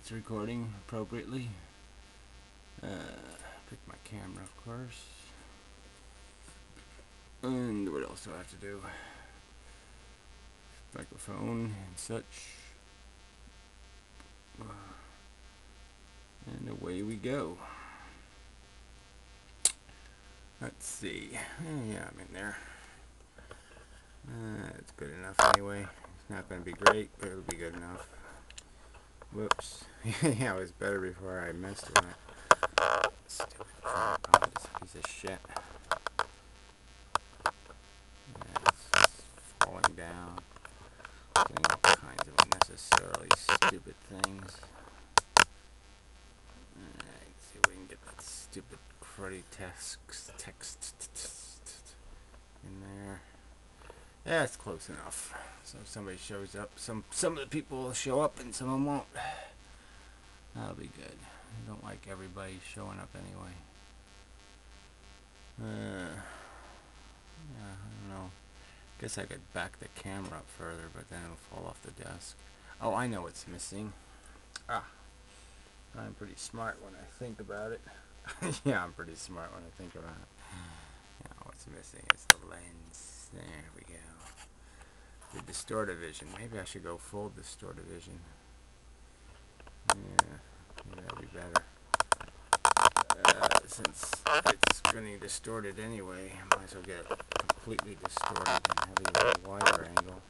it's recording appropriately. Pick my camera, of course. And what else do I have to do? Microphone and such. And away we go. Let's see. Yeah, I'm in there. It's good enough anyway. It's not going to be great, but it'll be good enough. Whoops. Yeah, it was better before I messed with it. Stupid tripod, this piece of shit. Yeah, it's just falling down. Doing all kinds of unnecessarily stupid things. Alright, see if we can get that stupid cruddy text in there. Yeah, it's close enough. So if somebody shows up, some of the people will show up and some of them won't. That'll be good. I don't like everybody showing up anyway. Yeah, I don't know. Guess I could back the camera up further, but then it'll fall off the desk. Oh, I know what's missing. I'm pretty smart when I think about it. Yeah, I'm pretty smart when I think about it. Yeah, what's missing is the lens. There we go. The distorted vision. Maybe I should go full distorted vision. Yeah, maybe that'll be better. Since it's getting distorted anyway, I might as well get it completely distorted and have it at a wider angle.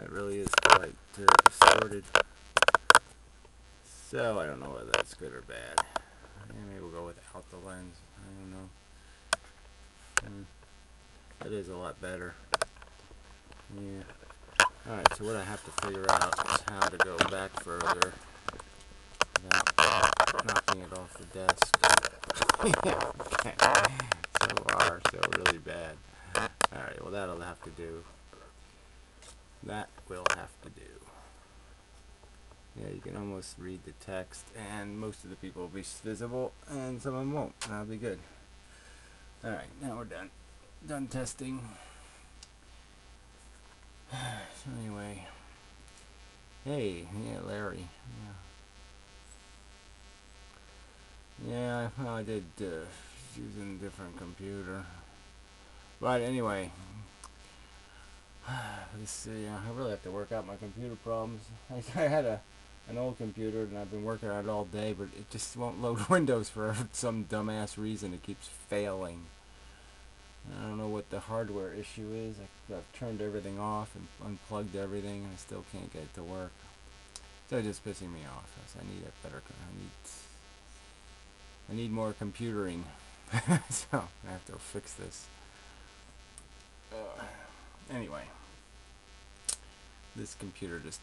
It really is quite distorted. So I don't know whether that's good or bad. Maybe we'll go without the lens. I don't know. That is a lot better. Yeah. Alright, so what I have to figure out is how to go back further without knocking it off the desk. Yeah, okay. So really bad. Alright, well that'll have to do. That will have to do. Yeah, you can almost read the text, and most of the people will be visible, and some of them won't. That'll be good. Alright, now we're done. Done testing. So anyway. Hey, yeah, Larry. Yeah, well, I did using a different computer. But anyway. Let's see, I really have to work out my computer problems. I had an old computer and I've been working on it all day, but it just won't load Windows for some dumbass reason. It keeps failing. I don't know what the hardware issue is. I've turned everything off and unplugged everything, and I still can't get it to work. So it's just pissing me off. I need a better. I need more computering. So I have to fix this. Anyway, this computer just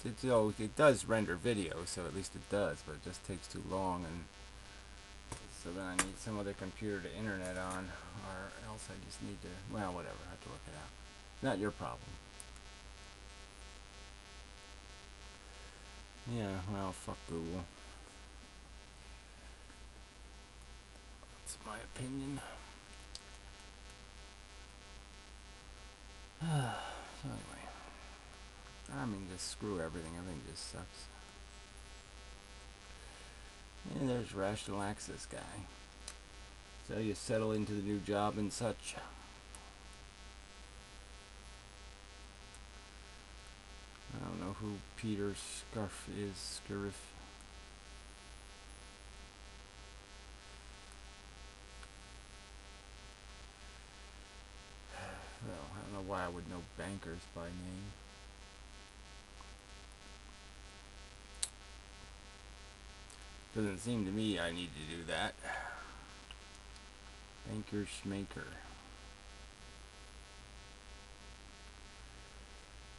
it does render video, so at least it does, but it just takes too long, and so then I need some other computer to internet on, or else I just need to, well, whatever, I have to work it out. Not your problem. Yeah, well, fuck Google. That's my opinion. So anyway, I mean, just screw everything. Everything just sucks. And there's Rational Access guy. So you settle into the new job and such. I don't know who Peter Scarf is. Scariff. Well, I don't know why I would know bankers by name. Doesn't seem to me I need to do that. Banker Schmaker.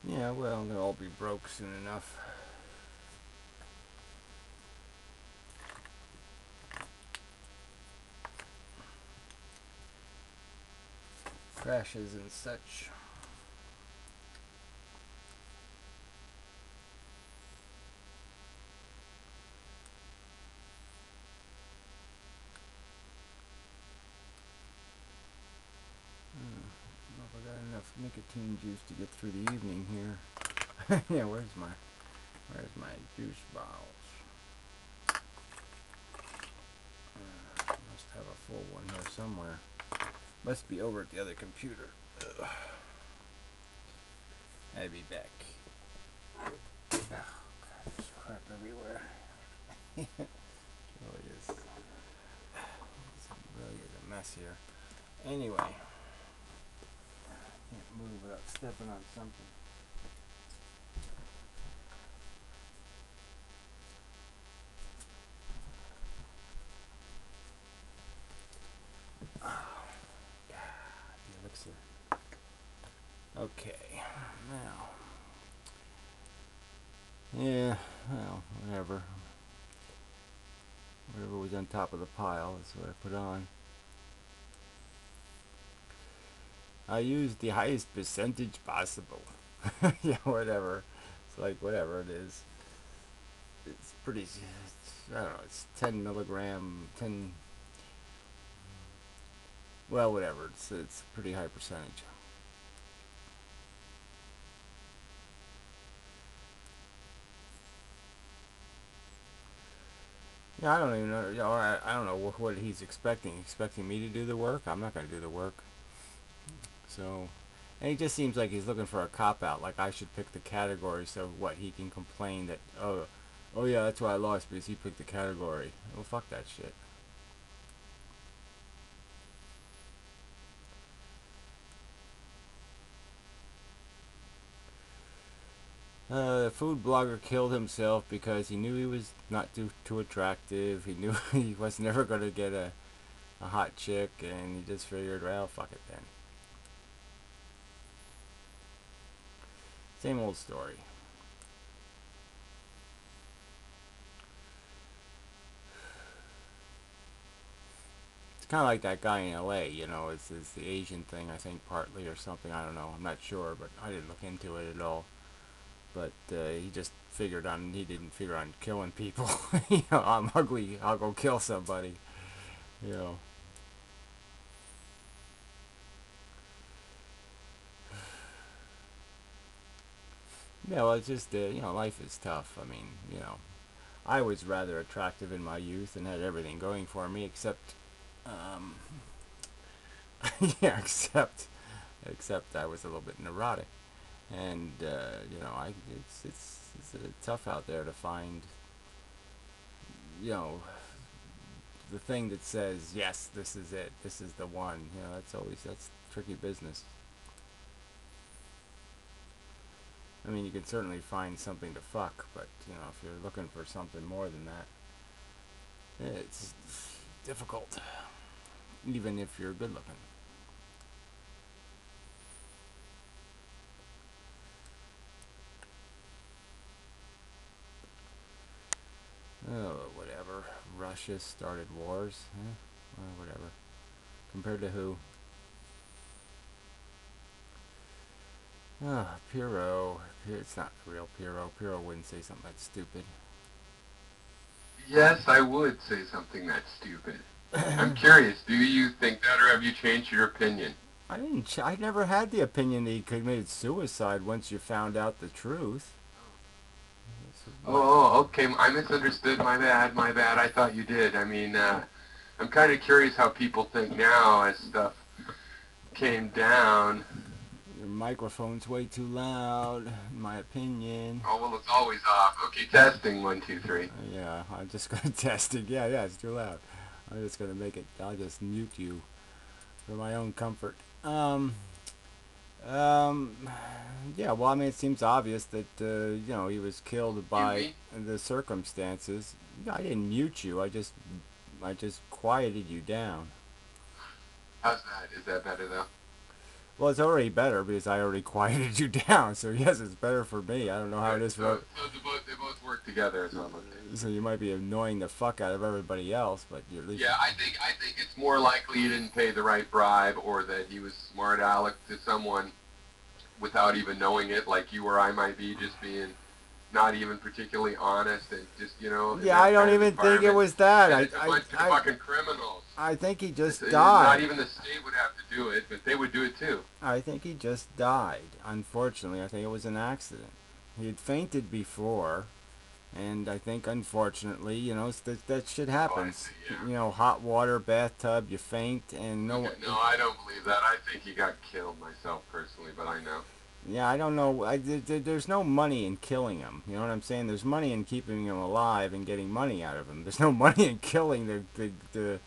Yeah, well, they'll all be broke soon enough. Crashes and such. I don't know if I got enough nicotine juice to get through the evening here. Yeah, where's my juice bottles? Must have a full one here somewhere. Must be over at the other computer. Ugh. I'll be back. Oh, God, there's crap everywhere. It really is. It really is a mess here. Anyway, can't move without stepping on something. Oh, God, the elixir. Okay, now. Yeah, well, whatever. Whatever was on top of the pile is what I put on. I used the highest percentage possible. Yeah, whatever. It's like whatever it is. It's pretty. I don't know. It's 10 milligram. 10. Well, whatever. It's a pretty high percentage. Yeah, I don't even know. You know, I don't know what he's expecting. Expecting me to do the work? I'm not going to do the work. So, and he just seems like he's looking for a cop out. Like I should pick the category so what he can complain that oh yeah, that's why I lost because he picked the category. Well, fuck that shit. The food blogger killed himself because he knew he was not too attractive. He knew he was never going to get a hot chick, and he just figured, well, fuck it then. Same old story. It's kind of like that guy in LA, you know, it's the Asian thing, I think, partly or something. I don't know. I'm not sure, but I didn't look into it at all. But he just he didn't figure on killing people. You know, I'm ugly, I'll go kill somebody. You know. Yeah, well, it's just, you know, life is tough. I mean, you know, I was rather attractive in my youth and had everything going for me, except, um, yeah, except I was a little bit neurotic, and you know, it's tough out there to find, you know, the thing that says yes, this is it, this is the one. You know, that's tricky business. I mean, you can certainly find something to fuck, but you know, if you're looking for something more than that, it's difficult, even if you're good looking. Oh, whatever. Russia started wars. Well, whatever. Compared to who? Ah, Piro. It's not real Piro. Piro wouldn't say something that stupid. Yes, I would say something that's stupid. I'm curious, do you think that or have you changed your opinion? I didn't. I never had the opinion that he committed suicide once you found out the truth. This is what. Okay, I misunderstood. My bad, my bad. I thought you did. I mean, I'm kind of curious how people think now as stuff came down. Your microphone's way too loud, in my opinion. Oh, well, it's always off. Okay, testing, one, two, three. Yeah, I'm just gonna test it. Yeah, it's too loud. I'm just gonna make it. I'll just mute you for my own comfort. Um, yeah. Well, I mean, it seems obvious that you know he was killed You, by me? the circumstances. I didn't mute you. I just quieted you down. How's that? Is that better, though? Well, it's already better because I already quieted you down. So yes, it's better for me. I don't know how it Good. is for. So they both work together as well. Okay. So you might be annoying the fuck out of everybody else, but you're at least. Yeah, I think it's more likely he didn't pay the right bribe or that he was smart aleck to someone without even knowing it, like you or I might be, just being not even particularly honest and just in Yeah, I that don't kind of even think it environment. was that. And it's a bunch of fucking criminals. I think he It's, just not died. even the state would have to do it, but they would do it too. I think he just died. Unfortunately, I think it was an accident. He had fainted before, and I think unfortunately, that shit Oh, I happens. see. Yeah. Hot water, bathtub, you faint, and Okay. No, I don't believe that. I think he got killed myself personally, but I know. yeah, I don't know. There's no money in killing him. You know what I'm saying? There's money in keeping him alive and getting money out of him. There's no money in killing the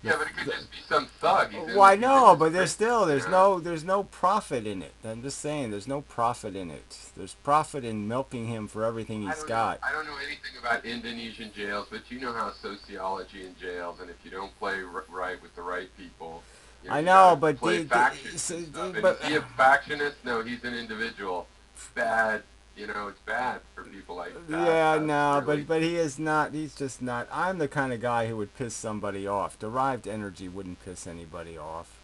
Yeah, but it could just be some thug. Why He's in no? his But there's fifties, still you know. there's no profit in it. I'm just saying there's no profit in it. There's profit in milking him for everything I he's don't know. got. I don't know anything about Indonesian jails, but you know how sociology in jails, and if you don't play right with the right people, I you got know, to but play factions and stuff. And is but he a factionist? No, he's an individual. It's bad. It's bad for people like that. yeah, no, Really. but he is not. He's just not. I'm the kind of guy who would piss somebody off. Derived energy wouldn't piss anybody off.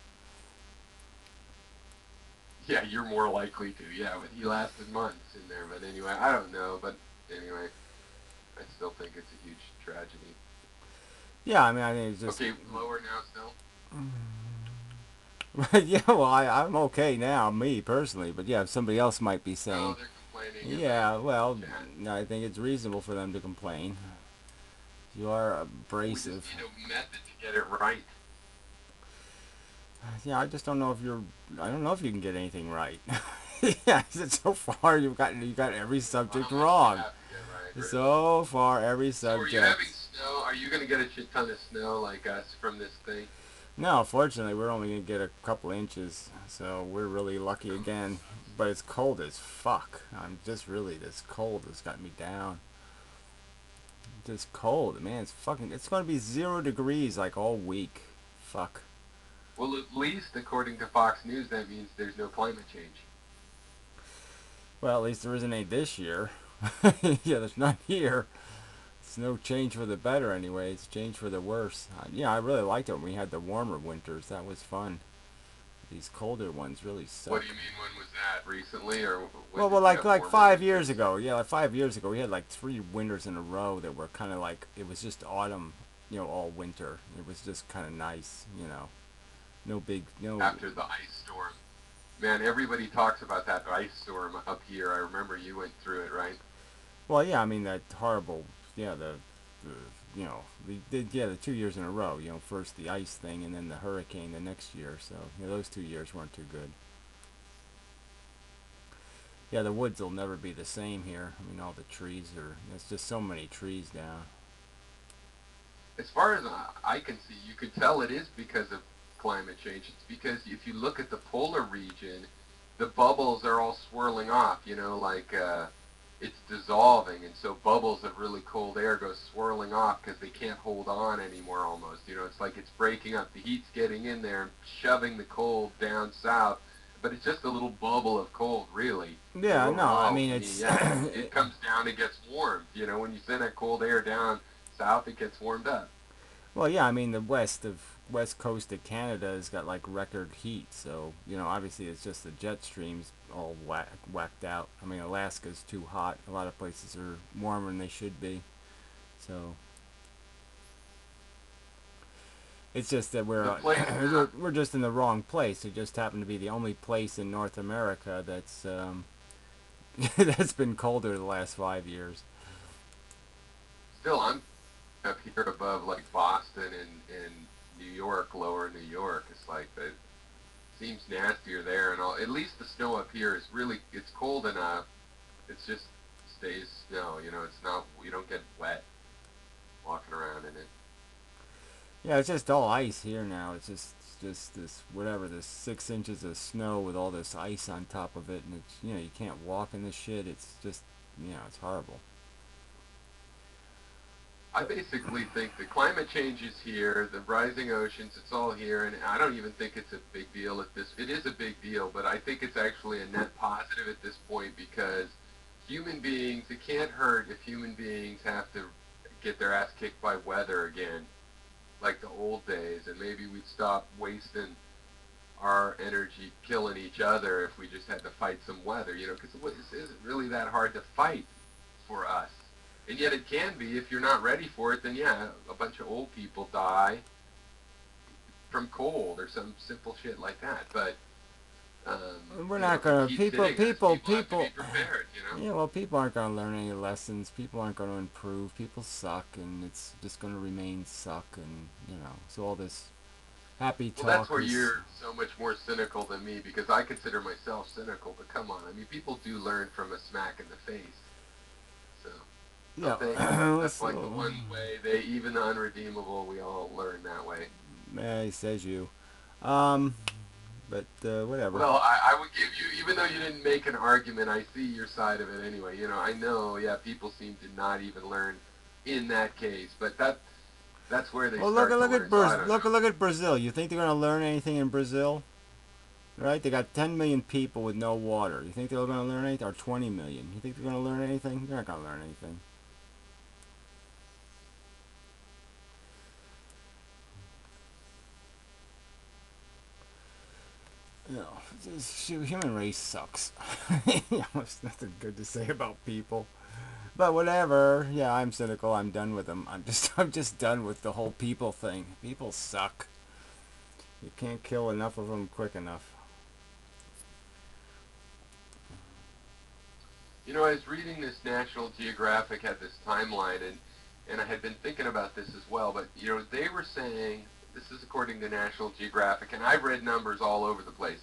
Yeah, you're more likely to. Yeah, but he lasted months in there. But anyway, I don't know. But anyway, I still think it's a huge tragedy. Yeah, I mean, it's just. Okay, lower now still. Yeah, well, I'm okay now, me personally, but yeah, somebody else might be Oh, saying, they're complaining in the yeah, well, chat. I think it's reasonable for them to complain. You are We just abrasive. need a method to get it right. Yeah, I just don't know if you're. I don't know if you can get anything right. Yeah, so far you got every Well, subject how much do you wrong. have to get right, really? So far, every So, are you having subject. snow? Are you going to get a shit ton of snow like us from this thing? No, fortunately, we're only gonna get a couple inches, so we're really lucky Oh, that again. sucks. But it's cold as fuck. I'm just really this cold has got me down. Just cold, man. It's fucking. It's gonna be 0 degrees like all week. Fuck. Well, at least according to Fox News, that means there's no climate change. Well, at least there isn't any this year. Yeah, there's none here. It's no change for the better anyway. It's change for the worse. Yeah, I really liked it when we had the warmer winters. That was fun. These colder ones really What suck. do you mean? When was that? Recently, or when Well, did you like have like warmer 5 years winters? ago. Yeah, like 5 years ago, we had like 3 winters in a row that were kind of like it was just autumn, all winter. It was just kind of nice. No big, no. After the ice storm. Man, everybody talks about that ice storm up here. I remember you went through it, right? Well, yeah, I mean that horrible. Yeah, the the 2 years in a row. First the ice thing and then the hurricane the next year. So those 2 years weren't too good. Yeah, the woods will never be the same here. I mean, all the trees are. There's just so many trees down. As far as I can see, you could tell it is because of climate change. It's because if you look at the polar region, the bubbles are all swirling off, like it's dissolving, and so bubbles of really cold air go swirling off because they can't hold on anymore almost. It's like it's breaking up. The heat's getting in there and shoving the cold down south, but it's just a little bubble of cold, really. A Yeah, little no, I low. mean I mean, it's. yeah, it comes down and gets warmed. When you send that cold air down south, it gets warmed up. Well, yeah, I mean the west coast of Canada has got like record heat, so obviously it's just the jet streams all whacked out. I mean Alaska's too hot. A lot of places are warmer than they should be, so it's just that The we're place we're just in the wrong place. It just happened to be the only place in North America that's that's been colder the last 5 years. still, I'm up here above like Boston and New York, lower New York. It's like it seems nastier there and all. At least the snow up here is really it's cold enough. It's just stays snow. It's not you don't get wet walking around in it. Yeah, it's just all ice here now. It's just this whatever this 6 inches of snow with all this ice on top of it, and it's you can't walk in this shit. It's just it's horrible. I basically think the climate change is here, the rising oceans, it's all here, and I don't even think it's a big deal at this. It is a big deal, but I think it's actually a net positive at this point because human beings, it can't hurt if human beings have to get their ass kicked by weather again, like the old days, and maybe we'd stop wasting our energy killing each other if we just had to fight some weather, because this isn't really that hard to fight for us. And yet it can be if you're not ready for it. Then yeah, a bunch of old people die from cold or some simple shit like that. But We're not if you gonna keep people hitting us, people people have to be people. prepared. know. Yeah, well, people aren't going to learn any lessons. People aren't going to improve. People suck, and it's just going to remain suck, and, so all this happy Well, that's talk where is. you're so much more cynical than me because I consider myself cynical. But come on, I mean, people do learn from a smack in the face, so Yeah, don't they? That's like the so, one way they, even the unredeemable, we all learn that way. he says you. Um, but, whatever. Well, I would give you, even though you didn't make an argument, I see your side of it anyway. You know, I know, yeah, people seem to not even learn in that case, but that's where they Well, look start at to look learn. at So I don't Look know. look at Brazil. You think they're going to learn anything in Brazil? Right? They got 10 million people with no water. You think they're going to learn anything? Or 20 million? You think they're going to learn anything? They're not going to learn anything. Human race sucks. There's nothing good to say about people. But whatever. Yeah, I'm cynical. I'm done with them. I'm just done with the whole people thing. People suck. You can't kill enough of them quick enough. You know, I was reading this National Geographic had this timeline, and I had been thinking about this as well. But you know, they were saying this is according to National Geographic, and I've read numbers all over the place.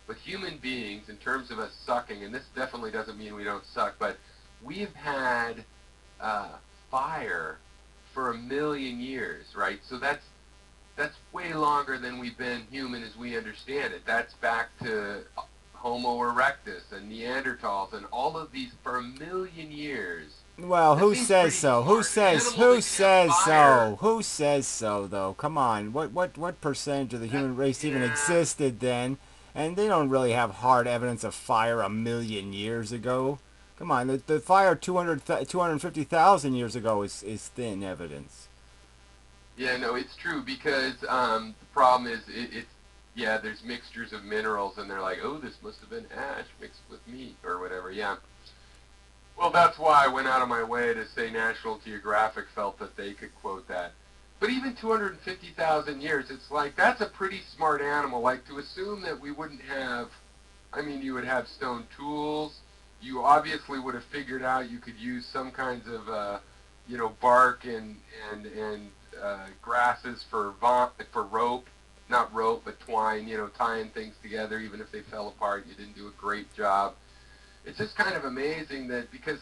But human beings, in terms of us sucking, and this definitely doesn't mean we don't suck, but we've had uh, fire for 1 million years, right? So that's way longer than we've been human as we understand it. That's back to Homo erectus and Neanderthals and all of these for 1 million years. Well, That who seems says pretty so? Who smart. An says animal who that can have says fire. so? Who says so though? Come on. What percentage of the That, human race even yeah, existed then? And they don't really have hard evidence of fire 1 million years ago. Come on, the fire 250,000 years ago is thin evidence. yeah, no, it's true because the problem is it's yeah, there's mixtures of minerals and they're like, oh, this must have been ash mixed with meat or whatever. Yeah. Well, that's why I went out of my way to say National Geographic felt that they could quote that. But even 250,000 years, it's like that's a pretty smart animal. Like to assume that we wouldn't have, I mean, you would have stone tools. You obviously would have figured out you could use some kinds of, bark and grasses for rope, not rope, but twine. You know, tying things together, even if they fell apart. You didn't do a great job. It's just kind of amazing that because,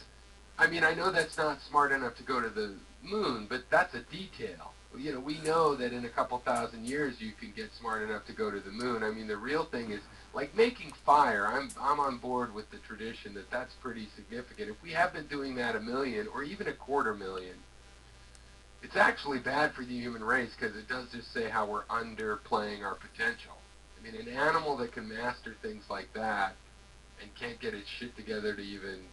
I mean, I know that's not smart enough to go to the moon, but that's a detail. You know, we know that in a couple thousand years you can get smart enough to go to the moon. I mean, the real thing is like making fire. I'm on board with the tradition that that's pretty significant. If we have been doing that 1 million or even 250,000, it's actually bad for the human race because it does just say how we're underplaying our potential. I mean, an animal that can master things like that and can't get its shit together to even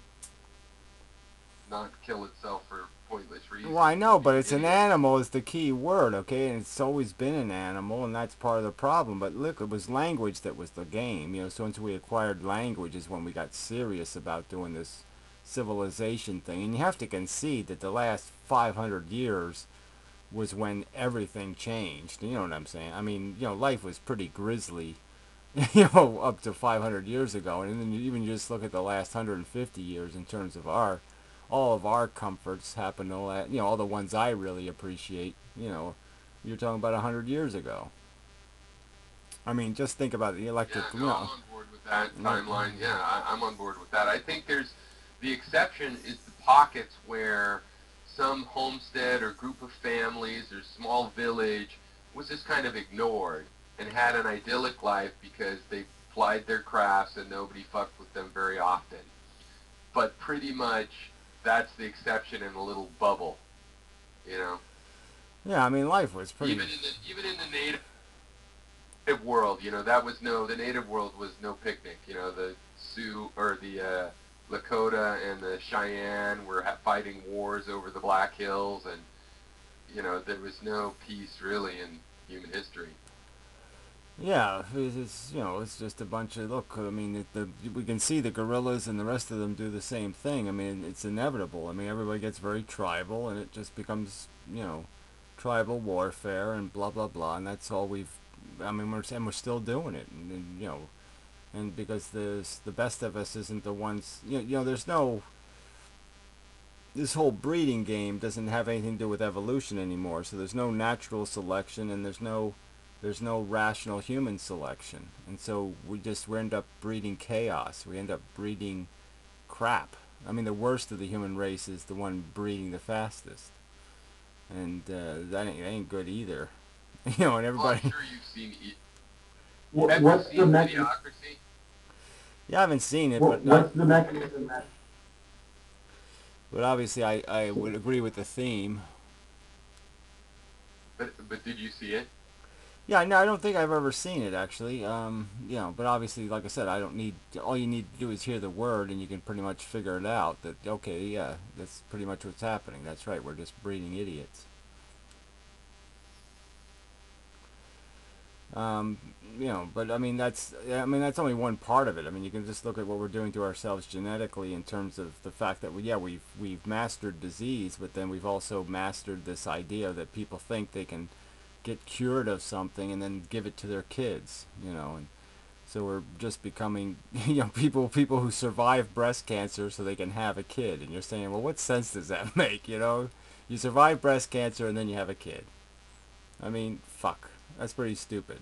not kill itself for pointless Well, I reasons know, would be but an it's an idiot. animal is the key word, okay? And it's always been an animal, and that's part of the problem. But look, it was language that was the game. So once we acquired language is when we got serious about doing this civilization thing. And you have to concede that the last 500 years was when everything changed. You know what I'm saying? I mean, life was pretty grisly, up to 500 years ago. And then you even just look at the last 150 years in terms of all of our comforts happened all that, all the ones I really appreciate, you're talking about 100 years ago. I mean, just think about the Yeah, electric, no, I'm on board with that like, timeline. Yeah, I'm on board with that. I think there's the exception is the pockets where some homestead or group of families or small village was just kind of ignored and had an idyllic life because they plied their crafts and nobody fucked with them very often. But pretty much that's the exception in a little bubble, you know. yeah, I mean, life was pretty. Even in the native world, you know, that was no the native world was no picnic. You know, the Sioux or the Lakota and the Cheyenne were fighting wars over the Black Hills, and you know there was no peace really in human history. Yeah, it's just a bunch of look. I mean, we can see the gorillas and the rest of them do the same thing. I mean, it's inevitable. I mean, everybody gets very tribal, and it just becomes tribal warfare and blah blah blah, and that's all we've. I mean, we're still doing it, and and because the best of us isn't the ones. There's no, this whole breeding game doesn't have anything to do with evolution anymore. So there's no natural selection, and there's no rational human selection, and so we end up breeding chaos. We end up breeding crap. I mean, the worst of the human race is the one breeding the fastest, and that ain't good either. And Well, I'm everybody. sure you've seen. Have you What's the seen mechanism? Idiocracy? Yeah, I haven't seen it, What's the mechanism that? but obviously I would agree with the theme. But did you see it? Yeah, no, I don't think I've ever seen it actually. But obviously, like I said, I don't need. All you need to do is hear the word, and you can pretty much figure it out. That okay, yeah, that's pretty much what's happening. That's right. We're just breeding idiots. Um, but I mean that's only one part of it. I mean, you can just look at what we're doing to ourselves genetically in terms of the fact that we've mastered disease, but then we've also mastered this idea that people think they can get cured of something and then give it to their kids. And so we're just becoming, people who survive breast cancer so they can have a kid. And you're saying, well, what sense does that make? You survive breast cancer and then you have a kid. I mean, fuck. That's pretty stupid.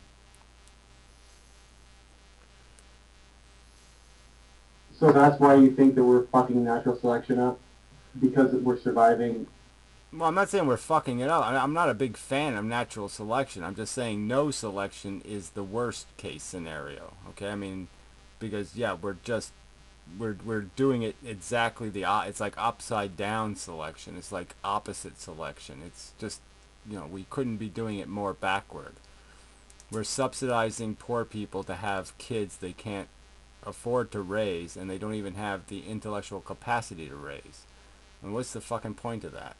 So that's why you think that we're fucking natural selection up because we're surviving. Well, I'm not saying we're fucking it up. I'm not a big fan of natural selection. I'm just saying no selection is the worst case scenario. Okay, I mean, because yeah, we're doing it exactly it's like upside down selection. It's like opposite selection. It's just we couldn't be doing it more backward. We're subsidizing poor people to have kids they can't afford to raise, and they don't even have the intellectual capacity to raise. And what's the fucking point of that?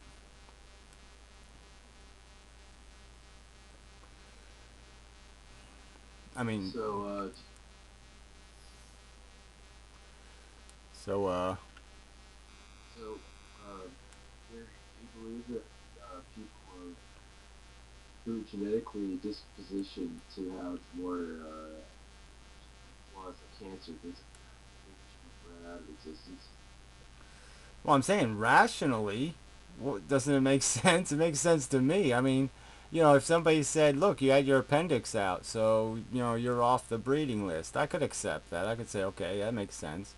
I mean, So, so so they believe that people are through genetically dispositioned to have more of a cancer that's bred out of existence. well, I'm saying rationally, well, doesn't it make sense? It makes sense to me. I mean, if somebody said, "Look, you had your appendix out, so you're off the breeding list," I could accept that. I could say, "Okay, that makes sense."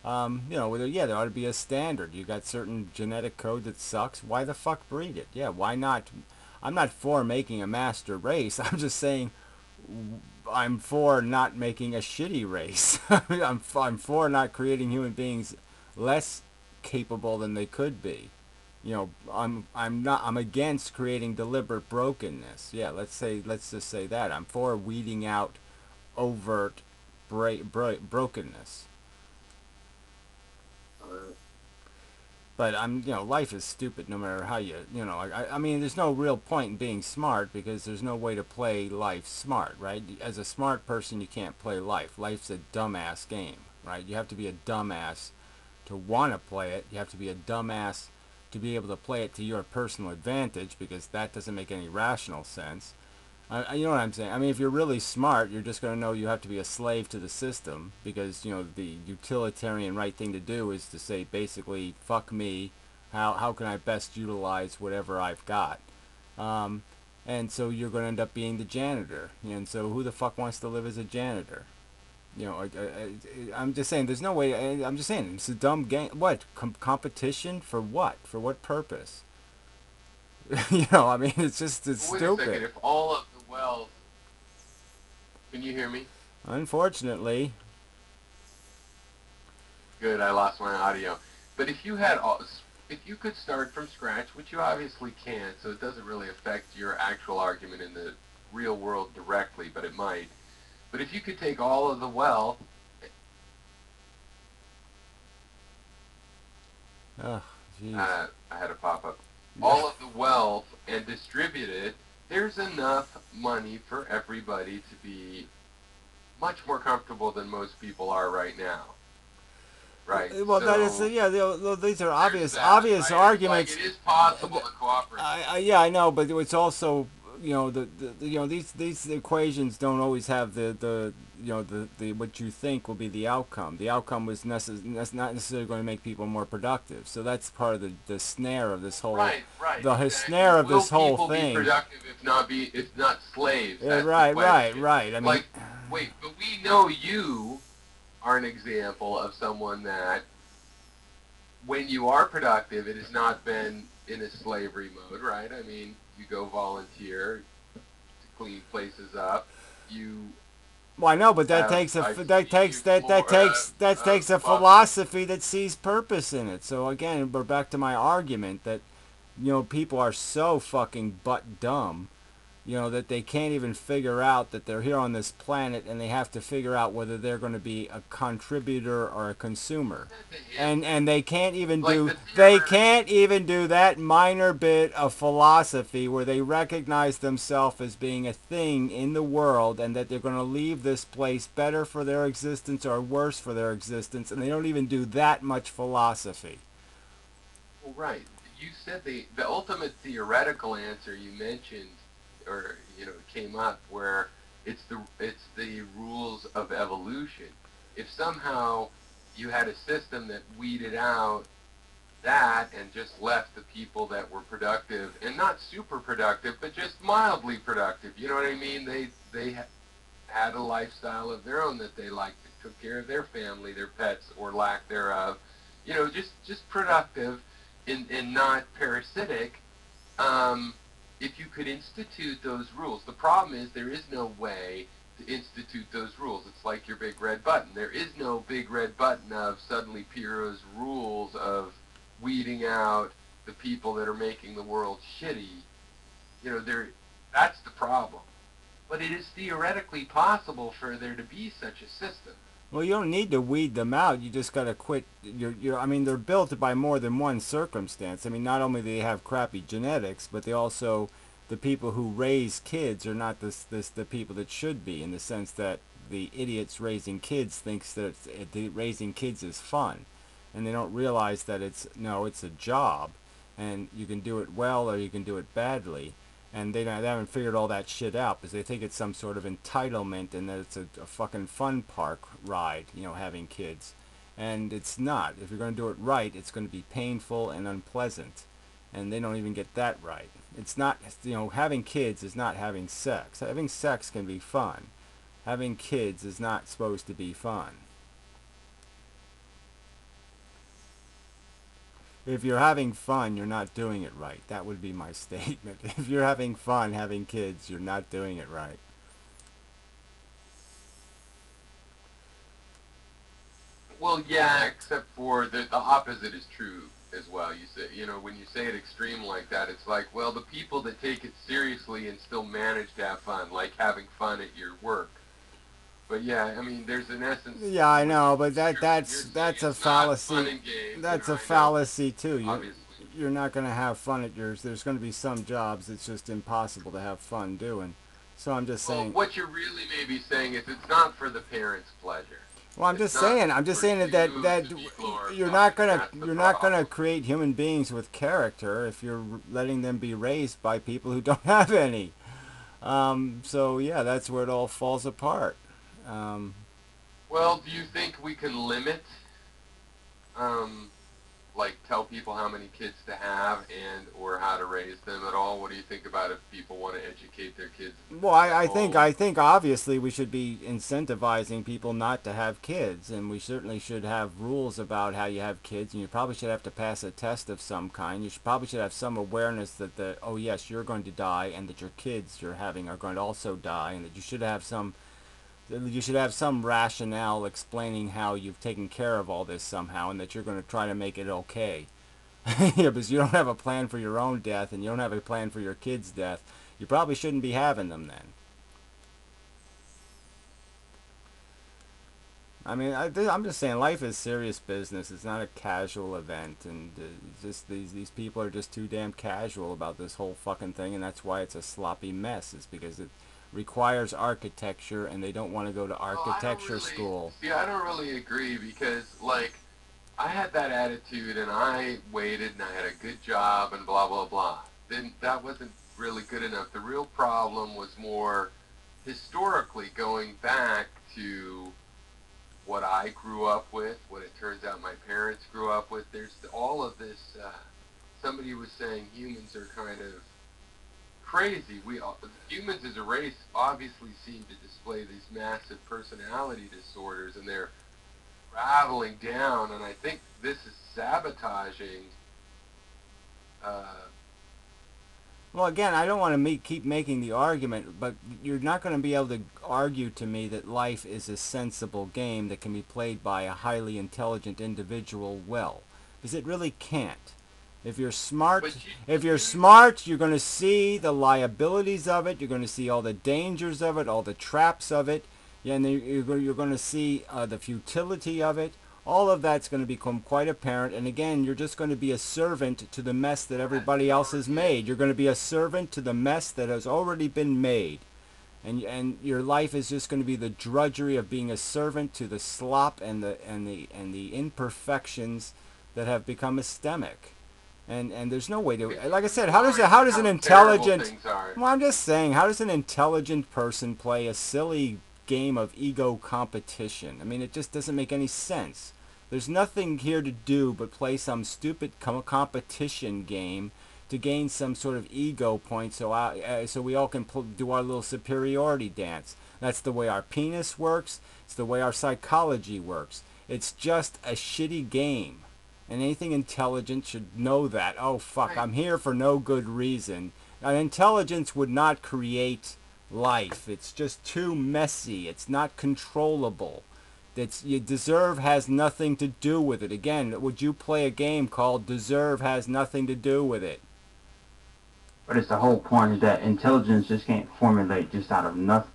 Yeah, there ought to be a standard. You got certain genetic code that sucks. Why the fuck breed it? Yeah, why not? I'm not for making a master race. I'm just saying I'm for not making a shitty race. I'm for not creating human beings less capable than they could be. I'm against creating deliberate brokenness. Yeah, let's just say that. I'm for weeding out overt brokenness. Uh, But life is stupid no matter how I mean, there's no real point in being smart because there's no way to play life smart, right? As a smart person, you can't play life. Life's a dumbass game, right? You have to be a dumbass to want to play it. You have to be a dumbass to be able to play it to your personal advantage because that doesn't make any rational sense. You know what I'm saying? I mean, if you're really smart, you're just going to know you have to be a slave to the system because, the utilitarian right thing to do is to say basically, fuck me, how can I best utilize whatever I've got? Um, and so you're going to end up being the janitor. And so who the fuck wants to live as a janitor? I'm just saying, there's no way. I'm just saying, it's a dumb game. What? Competition? For what? For what purpose? I mean, it's But wait a second. stupid. If all of the wealth, can you hear me? Unfortunately, Good, I lost my audio. But if you could start from scratch, which you obviously can't, so it doesn't really affect your actual argument in the real world directly, but it might. But if you could take all of the wealth, oh, jeez. I had a pop up, all of the wealth and distribute it, there's enough money for everybody to be much more comfortable than most people are right now. Right. Well, that is, So yeah. These are there's obvious, that, obvious right? It's like arguments. it is possible to cooperate. Yeah, I know, but it's also these equations don't always have the what you think will be the outcome. The outcome was not necessarily going to make people more productive. So that's part of the snare of this whole Right, right, the exactly. snare of Will this whole people be thing. productive if not slaves? That's the Right, question. right. I mean, Like, wait, but we know you are an example of someone that when you are productive, it has not been in a slavery mode, right? I mean, you go volunteer to clean places up. You well, I know, but that have, takes a I've that seen takes you that takes a well, philosophy that sees purpose in it. So again, we're back to my argument that people are so fucking butt dumb, that they can't even figure out that they're here on this planet, and they have to figure out whether they're going to be a contributor or a consumer. that's the And answer. they can't even Like do the they theoretical. can't even do that minor bit of philosophy where they recognize themselves as being a thing in the world, and that they're going to leave this place better for their existence or worse for their existence, and they don't even do that much philosophy. Well, right. You said the ultimate theoretical answer you mentioned, or came up where it's the rules of evolution. If somehow you had a system that weeded out that and just left the people that were productive and not super productive, but just mildly productive, you know what I mean? They had a lifestyle of their own that they liked, that took care of their family, their pets, or lack thereof. Just productive and not parasitic. Um, if you could institute those rules, the problem is there is no way to institute those rules. It's like your big red button. There is no big red button of suddenly Piero's rules of weeding out the people that are making the world shitty. There. That's the problem. But it is theoretically possible for there to be such a system. Well, you don't need to weed them out. You just got to quit. I mean, they're built by more than one circumstance. I mean, not only do they have crappy genetics, but they also, the people who raise kids are not the people that should be, in the sense that the idiots raising kids thinks that raising kids is fun, and they don't realize that it's a job, and you can do it well or you can do it badly, and they haven't figured all that shit out because they think it's some sort of entitlement and that it's a fucking fun park ride, having kids. And it's not. If you're going to do it right, it's going to be painful and unpleasant. And they don't even get that right. It's not, having kids is not having sex. Having sex can be fun. Having kids is not supposed to be fun. If you're having fun, you're not doing it right. That would be my statement. If you're having fun having kids, you're not doing it right. Well, yeah, except for the opposite is true as well. You say, when you say it extreme like that, it's like, well, the people that take it seriously and still manage to have fun, like having fun at your work. But yeah, I mean, there's an essence Yeah, to I what know, but you're saying. that's a It's not fun fallacy. and games, That's a I know, fallacy too. obviously. You're not going to have fun at yours. There's going to be some jobs it's just impossible to have fun doing. So I'm just Well, saying. what you're really maybe saying is it's not for the parents' pleasure. Well, It's not I'm just for saying you that to be glorified. That's the you're not gonna problem. create human beings with character if you're letting them be raised by people who don't have any. So yeah, that's where it all falls apart. Um, Well, do you think we can limit um, like tell people how many kids to have and or how to raise them at all? What do you think about if people want to educate their kids well, at home? I think obviously we should be incentivizing people not to have kids, and we certainly should have rules about how you have kids, and you probably should have to pass a test of some kind. Probably should have some awareness that oh yes, you're going to die, and that your kids you're having are going to also die, and that you should have some rationale explaining how you've taken care of all this somehow, and that you're going to try to make it okay. Yeah, because you don't have a plan for your own death, and you don't have a plan for your kids' death. You probably shouldn't be having them then. I mean, I'm just saying, life is serious business. It's not a casual event, and just these people are just too damn casual about this whole fucking thing, and that's why it's a sloppy mess. It's because it requires architecture, and they don't want to go to Well, I don't architecture really school. see. I don't really agree because like I had that attitude and I waited and I had a good job and blah blah blah. Then that wasn't really good enough. The real problem was more historically going back to what I grew up with, what it turns out my parents grew up with. There's all of this. Somebody was saying humans are kind of crazy. Humans as a race obviously seem to display these massive personality disorders, and they're traveling down. And I think this is sabotaging. Uh, Well, again, I don't want to keep making the argument, but you're not going to be able to argue to me that life is a sensible game that can be played by a highly intelligent individual well, because it really can't. If you're smart, you're going to see the liabilities of it. You're going to see all the dangers of it, all the traps of it, yeah, and you're going to see the futility of it. All of that's going to become quite apparent. And again, you're just going to be a servant to the mess that everybody else has made. You're going to be a servant to the mess that has already been made. And your life is just going to be the drudgery of being a servant to the slop and the imperfections that have become systemic. And there's no way to, like I said, how does an intelligent, well, I'm just saying, how does an intelligent person play a silly game of ego competition? I mean, it just doesn't make any sense. There's nothing here to do but play some stupid competition game to gain some sort of ego point, so we all can do our little superiority dance. That's the way our penis works. It's the way our psychology works. It's just a shitty game. And anything intelligent should know that. Oh, fuck, I'm here for no good reason. An intelligence would not create life. It's just too messy. It's not controllable. Deserve has nothing to do with it. Again, would you play a game called Deserve has nothing to do with it? But it's the whole point is that intelligence just can't formulate just out of nothing.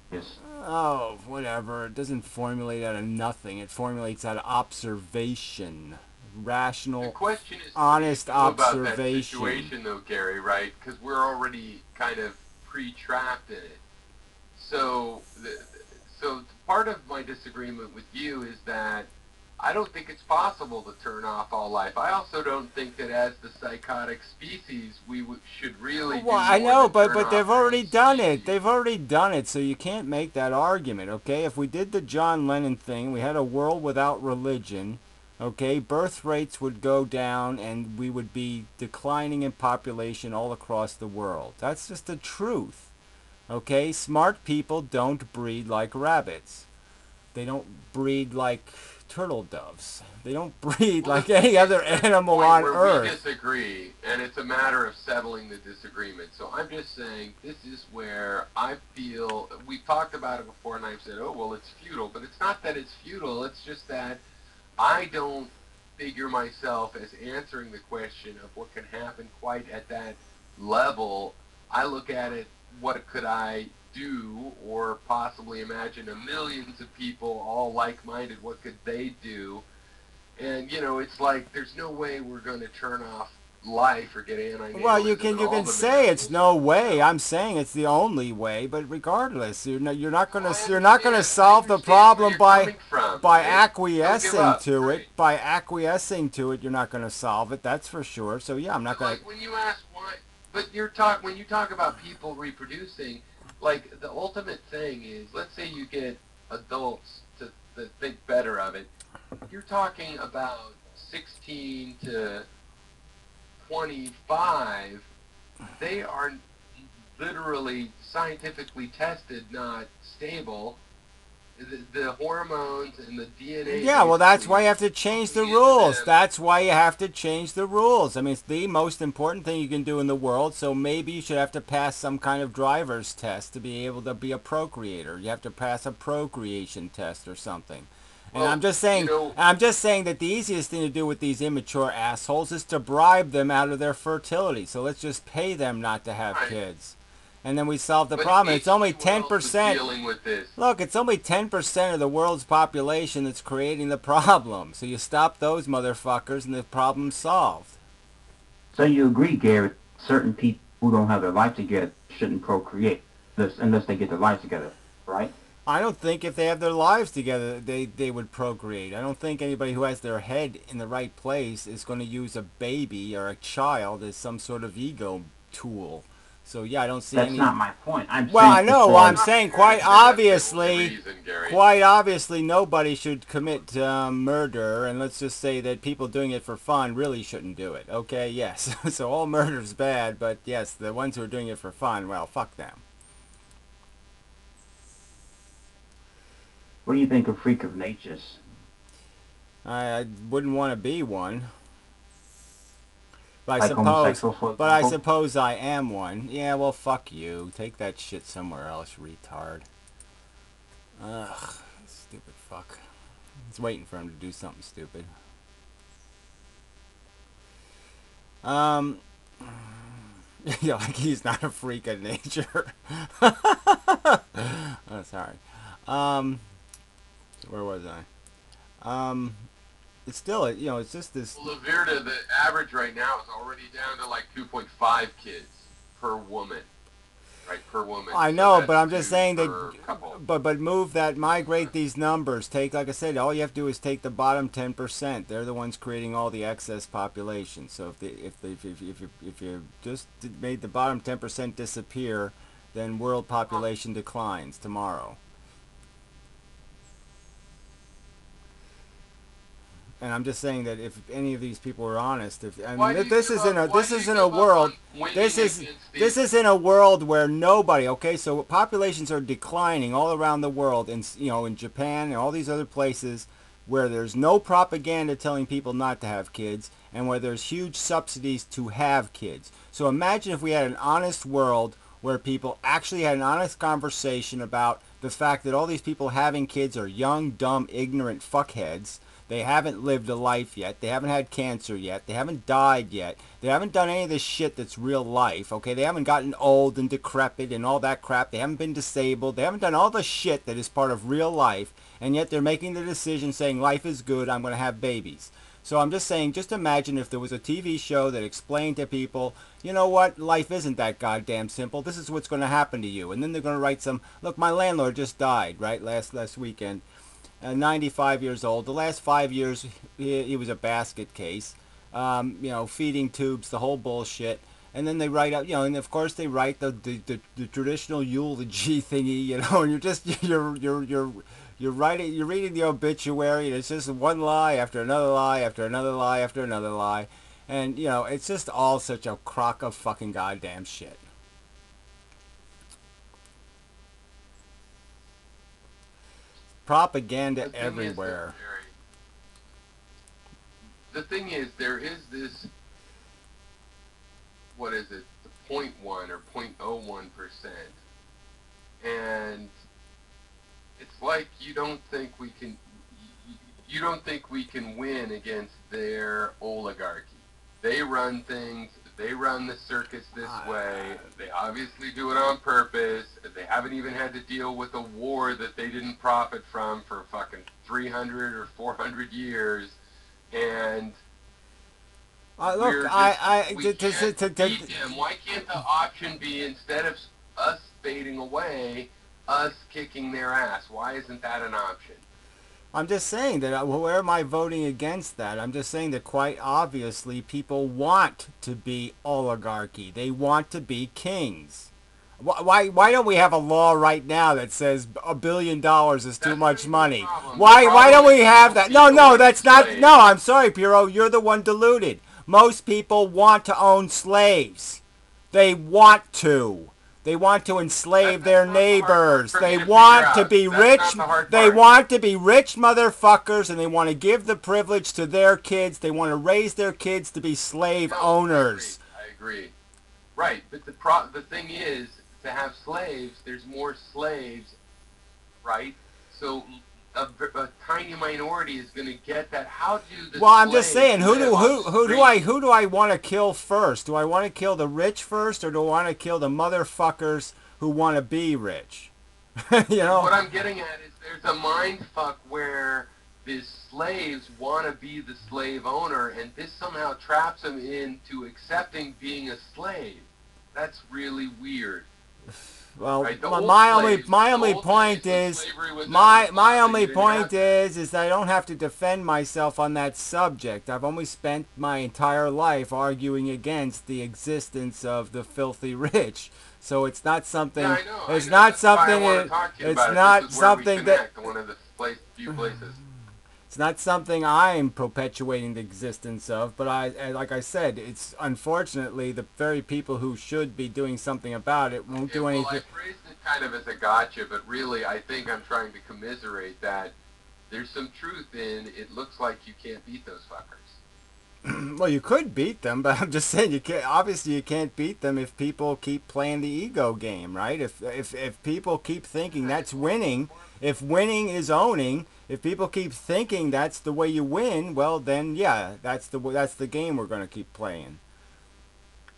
Oh, whatever. It doesn't formulate out of nothing. It formulates out of observation. Rational, honest observation. About that situation, though, Gary, right? Because we're already kind of pre-trapped in it. So part of my disagreement with you is that I don't think it's possible to turn off all life. I also don't think that as the psychotic species, we should really. Well, I know, but they've already done it. They've already done it, so you can't make that argument, okay? If we did the John Lennon thing, we had a world without religion, okay? Birth rates would go down, and we would be declining in population all across the world. That's just the truth, okay? Smart people don't breed like rabbits. They don't breed like turtle doves. They don't breed like any other animal on Earth. We disagree, and it's a matter of settling the disagreement. So I'm just saying this is where I feel we've talked about it before, and I've said, oh well, it's futile, but it's not that it's futile. It's just that I don't figure myself as answering the question of what can happen quite at that level. I look at it, what could I do, or possibly imagine millions of people all like-minded, what could they do? And it's like there's no way we're going to turn off life or get anti-natalism. Well, you can say it's no way. I'm saying it's the only way, but regardless, you're not going to solve the problem by acquiescing to it. By acquiescing to it, you're not going to solve it. That's for sure. So yeah, I'm not going to. When you ask why, but when you talk about people reproducing. Like, the ultimate thing is, let's say you get adults to think better of it. You're talking about 16 to 25. They are literally scientifically tested, not stable. The hormones and the DNA. Yeah, well, that's why you have to change the rules. That's why you have to change the rules. I mean, it's the most important thing you can do in the world, so maybe you should have to pass some kind of driver's test to be able to be a procreator. You have to pass a procreation test or something. And well, I'm just saying that the easiest thing to do with these immature assholes is to bribe them out of their fertility. So let's just pay them not to have kids. And then we solve the problem. It's only 10%. Look, it's only 10% of the world's population that's creating the problem. So you stop those motherfuckers and the problem's solved. So you agree, Gary, certain people who don't have their life together shouldn't procreate unless they get their lives together, right? I don't think if they have their lives together, they would procreate. I don't think anybody who has their head in the right place is going to use a baby or a child as some sort of ego tool. So yeah, I don't see That's any. not my point. I'm Well, saying I as know. far I'm as saying That's the only reason, Gary. quite obviously, nobody should commit murder, and let's just say that people doing it for fun really shouldn't do it. Okay, yes. So all murder's bad, but yes, the ones who are doing it for fun, well, fuck them. what do you think of freak of natures? I wouldn't want to be one, but I Like suppose, homosexual, for but I example? suppose I am one. Yeah, well, fuck you. Take that shit somewhere else, retard. Ugh, stupid fuck. I was waiting for him to do something stupid. Um, yeah, like he's not a freak of nature. Oh, sorry. Um, where was I? It's still, it's just this. Well, Lavirda, the average right now is already down to like 2.5 kids per woman. Right, per woman. I So know, that's but I'm just 2 saying that, per couple. but move that, migrate these numbers. Take, like I said, all you have to do is take the bottom 10%. They're the ones creating all the excess population. So if you just made the bottom 10% disappear, then world population declines tomorrow. And I'm just saying that if any of these people are honest, if I Why mean do you this give isn't up? a Why this do you isn't a give up world on winning this is against this these? is in a world where nobody, okay, so populations are declining all around the world, in in Japan and all these other places where there's no propaganda telling people not to have kids, and where there's huge subsidies to have kids. So imagine if we had an honest world where people actually had an honest conversation about the fact that all these people having kids are young, dumb, ignorant fuckheads. They haven't lived a life yet. They haven't had cancer yet. They haven't died yet. They haven't done any of this shit that's real life, okay? They haven't gotten old and decrepit and all that crap. They haven't been disabled. They haven't done all the shit that is part of real life, and yet they're making the decision saying life is good, I'm going to have babies. So I'm just saying, just imagine if there was a TV show that explained to people, you know what, life isn't that goddamn simple. This is what's going to happen to you. And then they're going to write some, look, my landlord just died, right, last weekend. 95 years old. The last 5 years, he was a basket case. Feeding tubes, the whole bullshit. And then they write out, and of course they write the traditional eulogy thingy, and you're just you're writing, you're reading the obituary, and it's just one lie after another lie after another lie after another lie, and it's just all such a crock of fucking goddamn shit. Propaganda The thing is, though, everywhere. Gary, the thing is, there is this, what is it, the point 0.1 or 0.01%, and it's like you don't think we can win against their oligarchy. They run things, they run the circus this way, they obviously do it on purpose, they haven't even had to deal with a war that they didn't profit from for fucking 300 or 400 years, and Look, we can't beat them. Why can't the option be, instead of us fading away, us kicking their ass? Why isn't that an option? I'm just saying that, where am I voting against that? I'm just saying that quite obviously people want to be oligarchy. They want to be kings. Why don't we have a law right now that says $1 billion is too much money? Why don't we have that? No, that's not. No, I'm sorry, Piero. You're the one deluded. Most people want to own slaves. They want to. They want to enslave their neighbors. They want to be rich. They want to be rich motherfuckers, and they want to give the privilege to their kids. They want to raise their kids to be slave owners. I agree. Right, but the thing is, to have slaves, there's more slaves, right? So a tiny minority is going to get that. How do the Well, I'm just saying, who do I want to kill first? Do I want to kill the rich first, or do I want to kill the motherfuckers who want to be rich? What I'm getting at is, there's a mind fuck where the slaves want to be the slave owner, and this somehow traps them into accepting being a slave. That's really weird. Well, right? The my, old my only slaves, my the only old days point when is slavery was my on the my clock and only you didn't have point that. is that I don't have to defend myself on that subject. I've only spent my entire life arguing against the existence of the filthy rich. So it's not Yeah, something. I It's know. not That's why I something. want to talk to you It's about it. This not is where we something that. connect. One of the few places. It's not something I'm perpetuating the existence of, but like I said, it's unfortunately the very people who should be doing something about it won't Okay, do well, I anything. phrased it kind of as a gotcha, but really, I think I'm trying to commiserate that there's some truth in it looks like you can't beat those fuckers. Well, you could beat them, but I'm just saying you can't. Obviously, you can't beat them if people keep playing the ego game, right? If people keep thinking Yeah, that's winning, if winning is owning, if people keep thinking that's the way you win, well, then yeah, that's the game we're going to keep playing.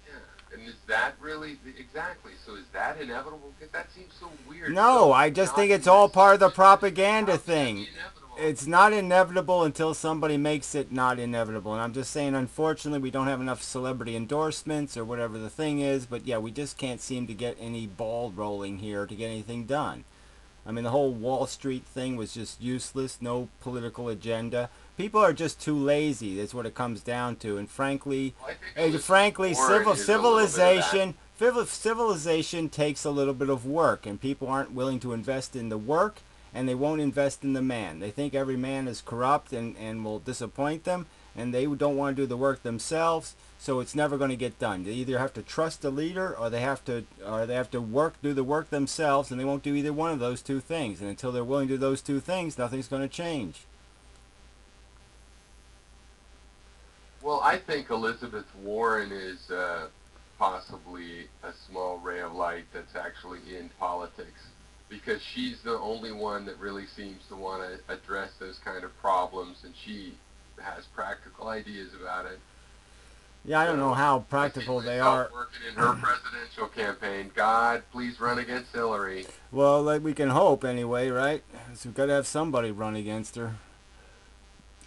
yeah. And is that really exactly? So is that inevitable? Because that seems so weird. No, So I just think it's knocking the all part of the subject is propaganda how can that thing. be inevitable? It's not inevitable until somebody makes it not inevitable. And I'm just saying, unfortunately, we don't have enough celebrity endorsements or whatever the thing is. But yeah, we just can't seem to get any ball rolling here to get anything done. I mean, the whole Wall Street thing was just useless, no political agenda. People are just too lazy. That's what it comes down to. And frankly, Well, I think Elizabeth frankly, Warren is a little bit of that. civilization takes a little bit of work, and people aren't willing to invest in the work, and they won't invest in the man. They think every man is corrupt and will disappoint them, and they don't want to do the work themselves. So it's never going to get done. They either have to trust the leader, or they have to do the work themselves, and they won't do either one of those two things. And until they're willing to do those two things, nothing's going to change. Well, I think Elizabeth Warren is possibly a small ray of light that's actually in politics because she's the only one that really seems to want to address those kind of problems, and she has practical ideas about it. Yeah, I don't know So how I see practical they myself are. working in her presidential campaign. God, please run against Hillary. Well, like we can hope anyway, right? So we've got to have somebody run against her.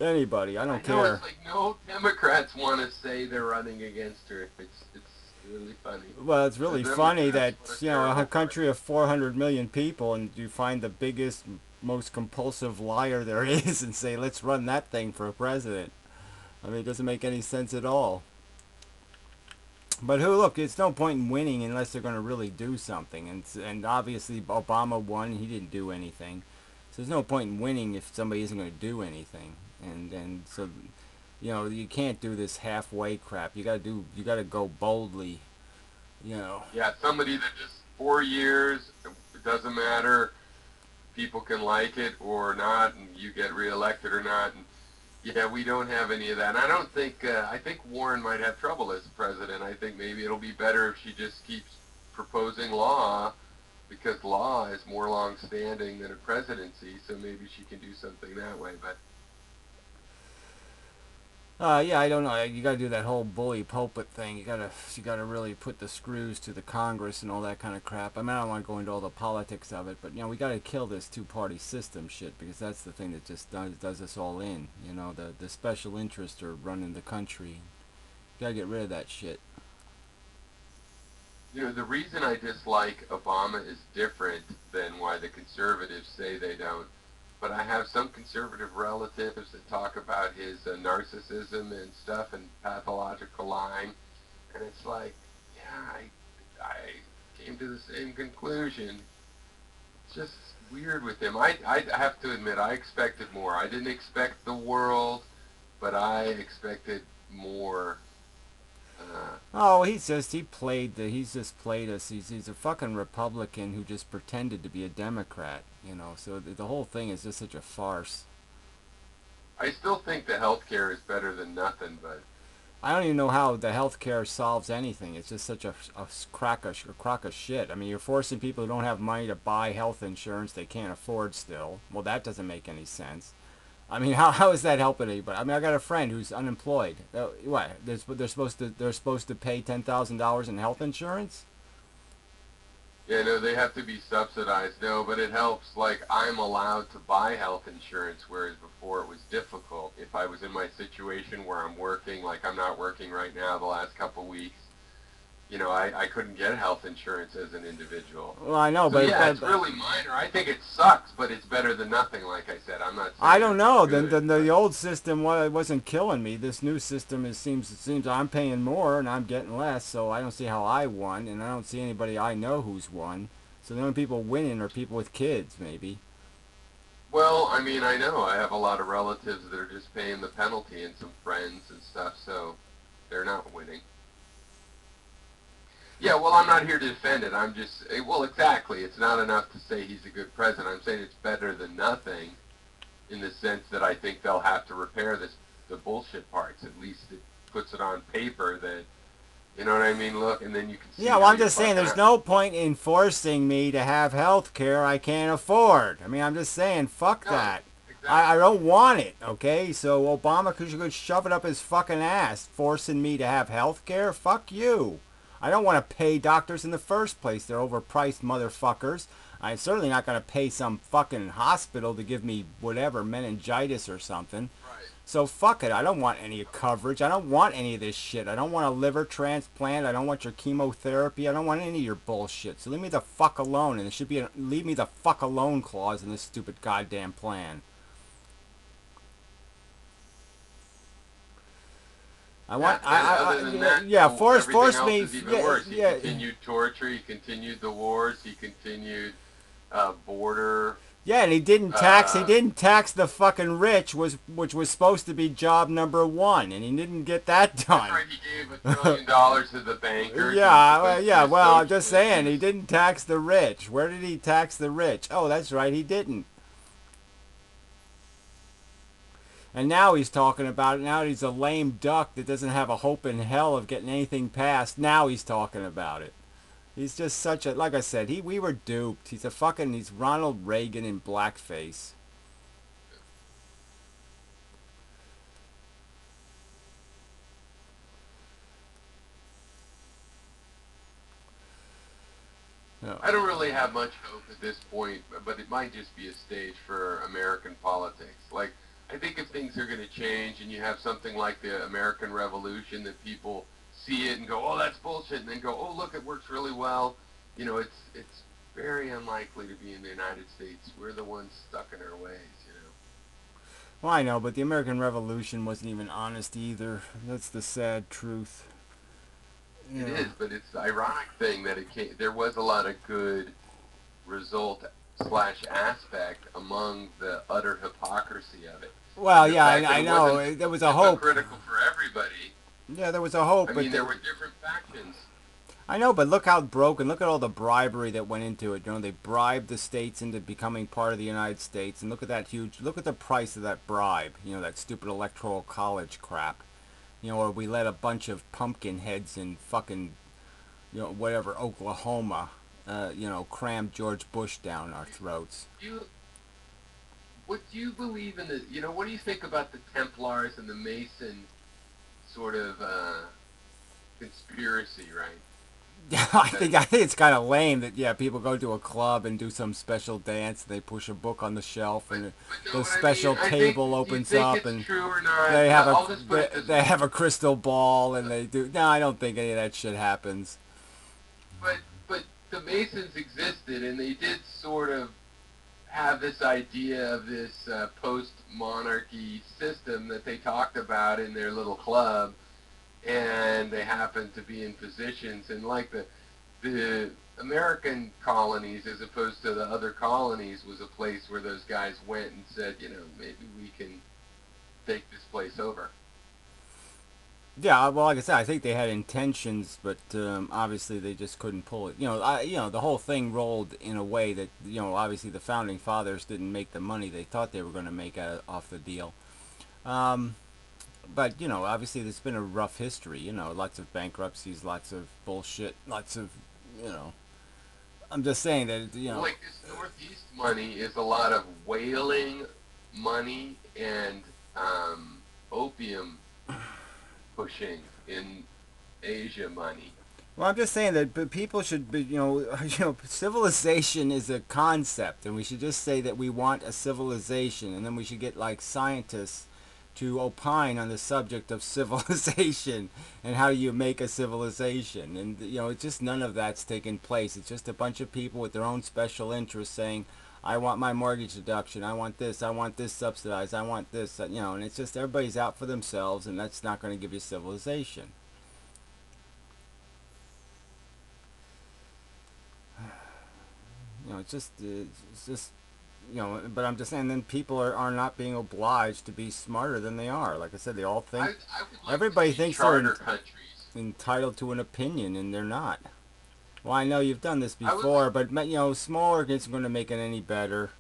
Anybody, I I don't know care. it's like no Democrats want to say they're running against her. It's really funny. Well, it's really The funny that, Democrats want a you know, a terrible country of 400 million people and you find the biggest, most compulsive liar there is and say, let's run that thing for a president. I mean, it doesn't make any sense at all. But look, it's no point in winning unless they're going to really do something. And obviously Obama won, he didn't do anything. So there's no point in winning if somebody isn't going to do anything. And so, you know, you can't do this halfway crap. You got to go boldly, you know. Yeah, somebody that just 4 years, it doesn't matter. People can like it or not, and you get reelected or not. And yeah, we don't have any of that. And I don't think, I think Warren might have trouble as president. I think maybe it'll be better if she just keeps proposing law because law is more long-standing than a presidency, so maybe she can do something that way. But Yeah, I don't know. You got to do that whole bully pulpit thing. You gotta really put the screws to the Congress and all that kind of crap. I mean, I don't want to go into all the politics of it, but you know, we got to kill this two-party system shit because that's the thing that just does us all in. You know, the special interests are running the country. You gotta get rid of that shit. you know, the reason I dislike Obama is different than why the conservatives say they don't. But I have some conservative relatives that talk about his narcissism and stuff and pathological lying, and it's like, yeah, I came to the same conclusion. It's just weird with him. I have to admit, I expected more. I didn't expect the world, but I expected more. Oh, he's just played us. He's a fucking Republican who just pretended to be a Democrat. You know, so the whole thing is just such a farce. I still think the health care is better than nothing, but I don't even know how the healthcare solves anything. It's just such a crock of shit. I mean, you're forcing people who don't have money to buy health insurance they can't afford still. Well, that doesn't make any sense. I mean, how is that helping anybody? I mean, I got a friend who's unemployed. What? They're supposed to pay $10,000 in health insurance? yeah, no, they have to be subsidized. No, but it helps. Like, I'm allowed to buy health insurance, whereas before it was difficult. If I was in my situation where I'm working, like I'm not working right now the last couple weeks, you know, I couldn't get health insurance as an individual. Well, I know, So yeah, it's but really minor. I think it sucks, but it's better than nothing. Like I said, I'm not I saying don't it's know. good. The old system wasn't killing me. This new system it seems I'm paying more and I'm getting less, so I don't see how I won, and I don't see anybody I know who's won. So the only people winning are people with kids, maybe. Well, I mean, I know I have a lot of relatives that are just paying the penalty and some friends and stuff, so they're not winning. Yeah, well, I'm not here to defend it. I'm just, well, exactly. It's not enough to say he's a good president. I'm saying it's better than nothing in the sense that I think they'll have to repair the bullshit parts. At least it puts it on paper that, you know what I mean? Look, and then you can see Yeah, well, how I'm you're just saying fucking there's up. no point in forcing me to have health care I can't afford. I mean, I'm just saying, fuck No, that. I exactly. don't want it, okay? So Obama could shove it up his fucking ass, forcing me to have health care? Fuck you. I don't want to pay doctors in the first place. They're overpriced motherfuckers. I'm certainly not going to pay some fucking hospital to give me whatever, meningitis or something. Right. So fuck it. I don't want any coverage. I don't want any of this shit. I don't want a liver transplant. I don't want your chemotherapy. I don't want any of your bullshit. So leave me the fuck alone. And there should be a leave me the fuck alone clause in this stupid goddamn plan. I want Yeah, and other than that, yeah, everything force else me is even yeah worse. He yeah continued torture. He continued the wars. He continued border. yeah, and he Uh, didn't tax the fucking rich, which was supposed to be job number one, and he didn't get that that's done. right. He gave $1 trillion to the bankers. It was Yeah, supposed to be yeah. a Well, I'm just socialist. He saying was he didn't tax the rich. Where did he tax the rich? Oh, that's right, he didn't. And now he's talking about it. Now he's a lame duck that doesn't have a hope in hell of getting anything passed. Now he's talking about it. He's just such a, like I said, we were duped. He's Ronald Reagan in blackface. No. I don't really have much hope at this point, but it might just be a stage for American politics. Like, I think if things are going to change and you have something like the American Revolution that people see it and go, oh, that's bullshit, and then go, oh, look, it works really well, you know, it's very unlikely to be in the United States. We're the ones stuck in our ways, you know. Well, I know, but the American Revolution wasn't even honest either. That's the sad truth. You It know. is, but it's the ironic thing that there was a lot of good result slash aspect among the utter hypocrisy of it. And Well, the yeah, fact that I it wasn't know. There was a hope. hypocritical for everybody. Yeah, there was a hope, I but mean, there were different factions. I know, but look how broken. Look at all the bribery that went into it. You know, they bribed the states into becoming part of the United States, and look at that huge. Look at the price of that bribe. You know, that stupid electoral college crap. You know, or we let a bunch of pumpkin heads in fucking, you know, whatever Oklahoma, cram George Bush down our throats. You, what do you believe in the? You know, what do you think about the Templars and the Mason sort of conspiracy? Right. I think it's kind of lame that yeah people go to a club and do some special dance. And they push a book on the shelf and But know the what I mean? special I think. table Do you opens think up it's and true or not? they have a I'll just put it this they way. have a crystal ball and they do. No, I don't think any of that shit happens. But the Masons existed, and they did sort of have this idea of this post-monarchy system that they talked about in their little club, and they happened to be in positions, and like the American colonies, as opposed to the other colonies, was a place where those guys went and said, you know, maybe we can take this place over. Yeah, well, like I said, I think they had intentions, but obviously they just couldn't pull it. The whole thing rolled in a way that obviously the founding fathers didn't make the money they thought they were going to make off the deal. Um, but obviously there's been a rough history. Lots of bankruptcies, lots of bullshit, lots of you know. I'm just saying that Like this Northeast money is a lot of whaling money and opium pushing in Asia money. Well, I'm just saying that people should be, civilization is a concept, and we should just say that we want a civilization, and then we should get like scientists to opine on the subject of civilization and how you make a civilization. And, you know, it's just none of that's taken place. It's just a bunch of people with their own special interests saying, I want my mortgage deduction, I want this subsidized, I want this, you know, and it's just everybody's out for themselves, and that's not going to give you civilization. You know, it's just, you know, but I'm just saying, then people are not being obliged to be smarter than they are. Like I said, they all think, I would like everybody to see thinks charter they're countries. entitled to an opinion, and they're not. Well, I know you've done this I would before, but, you know, smaller isn't going to make it any better.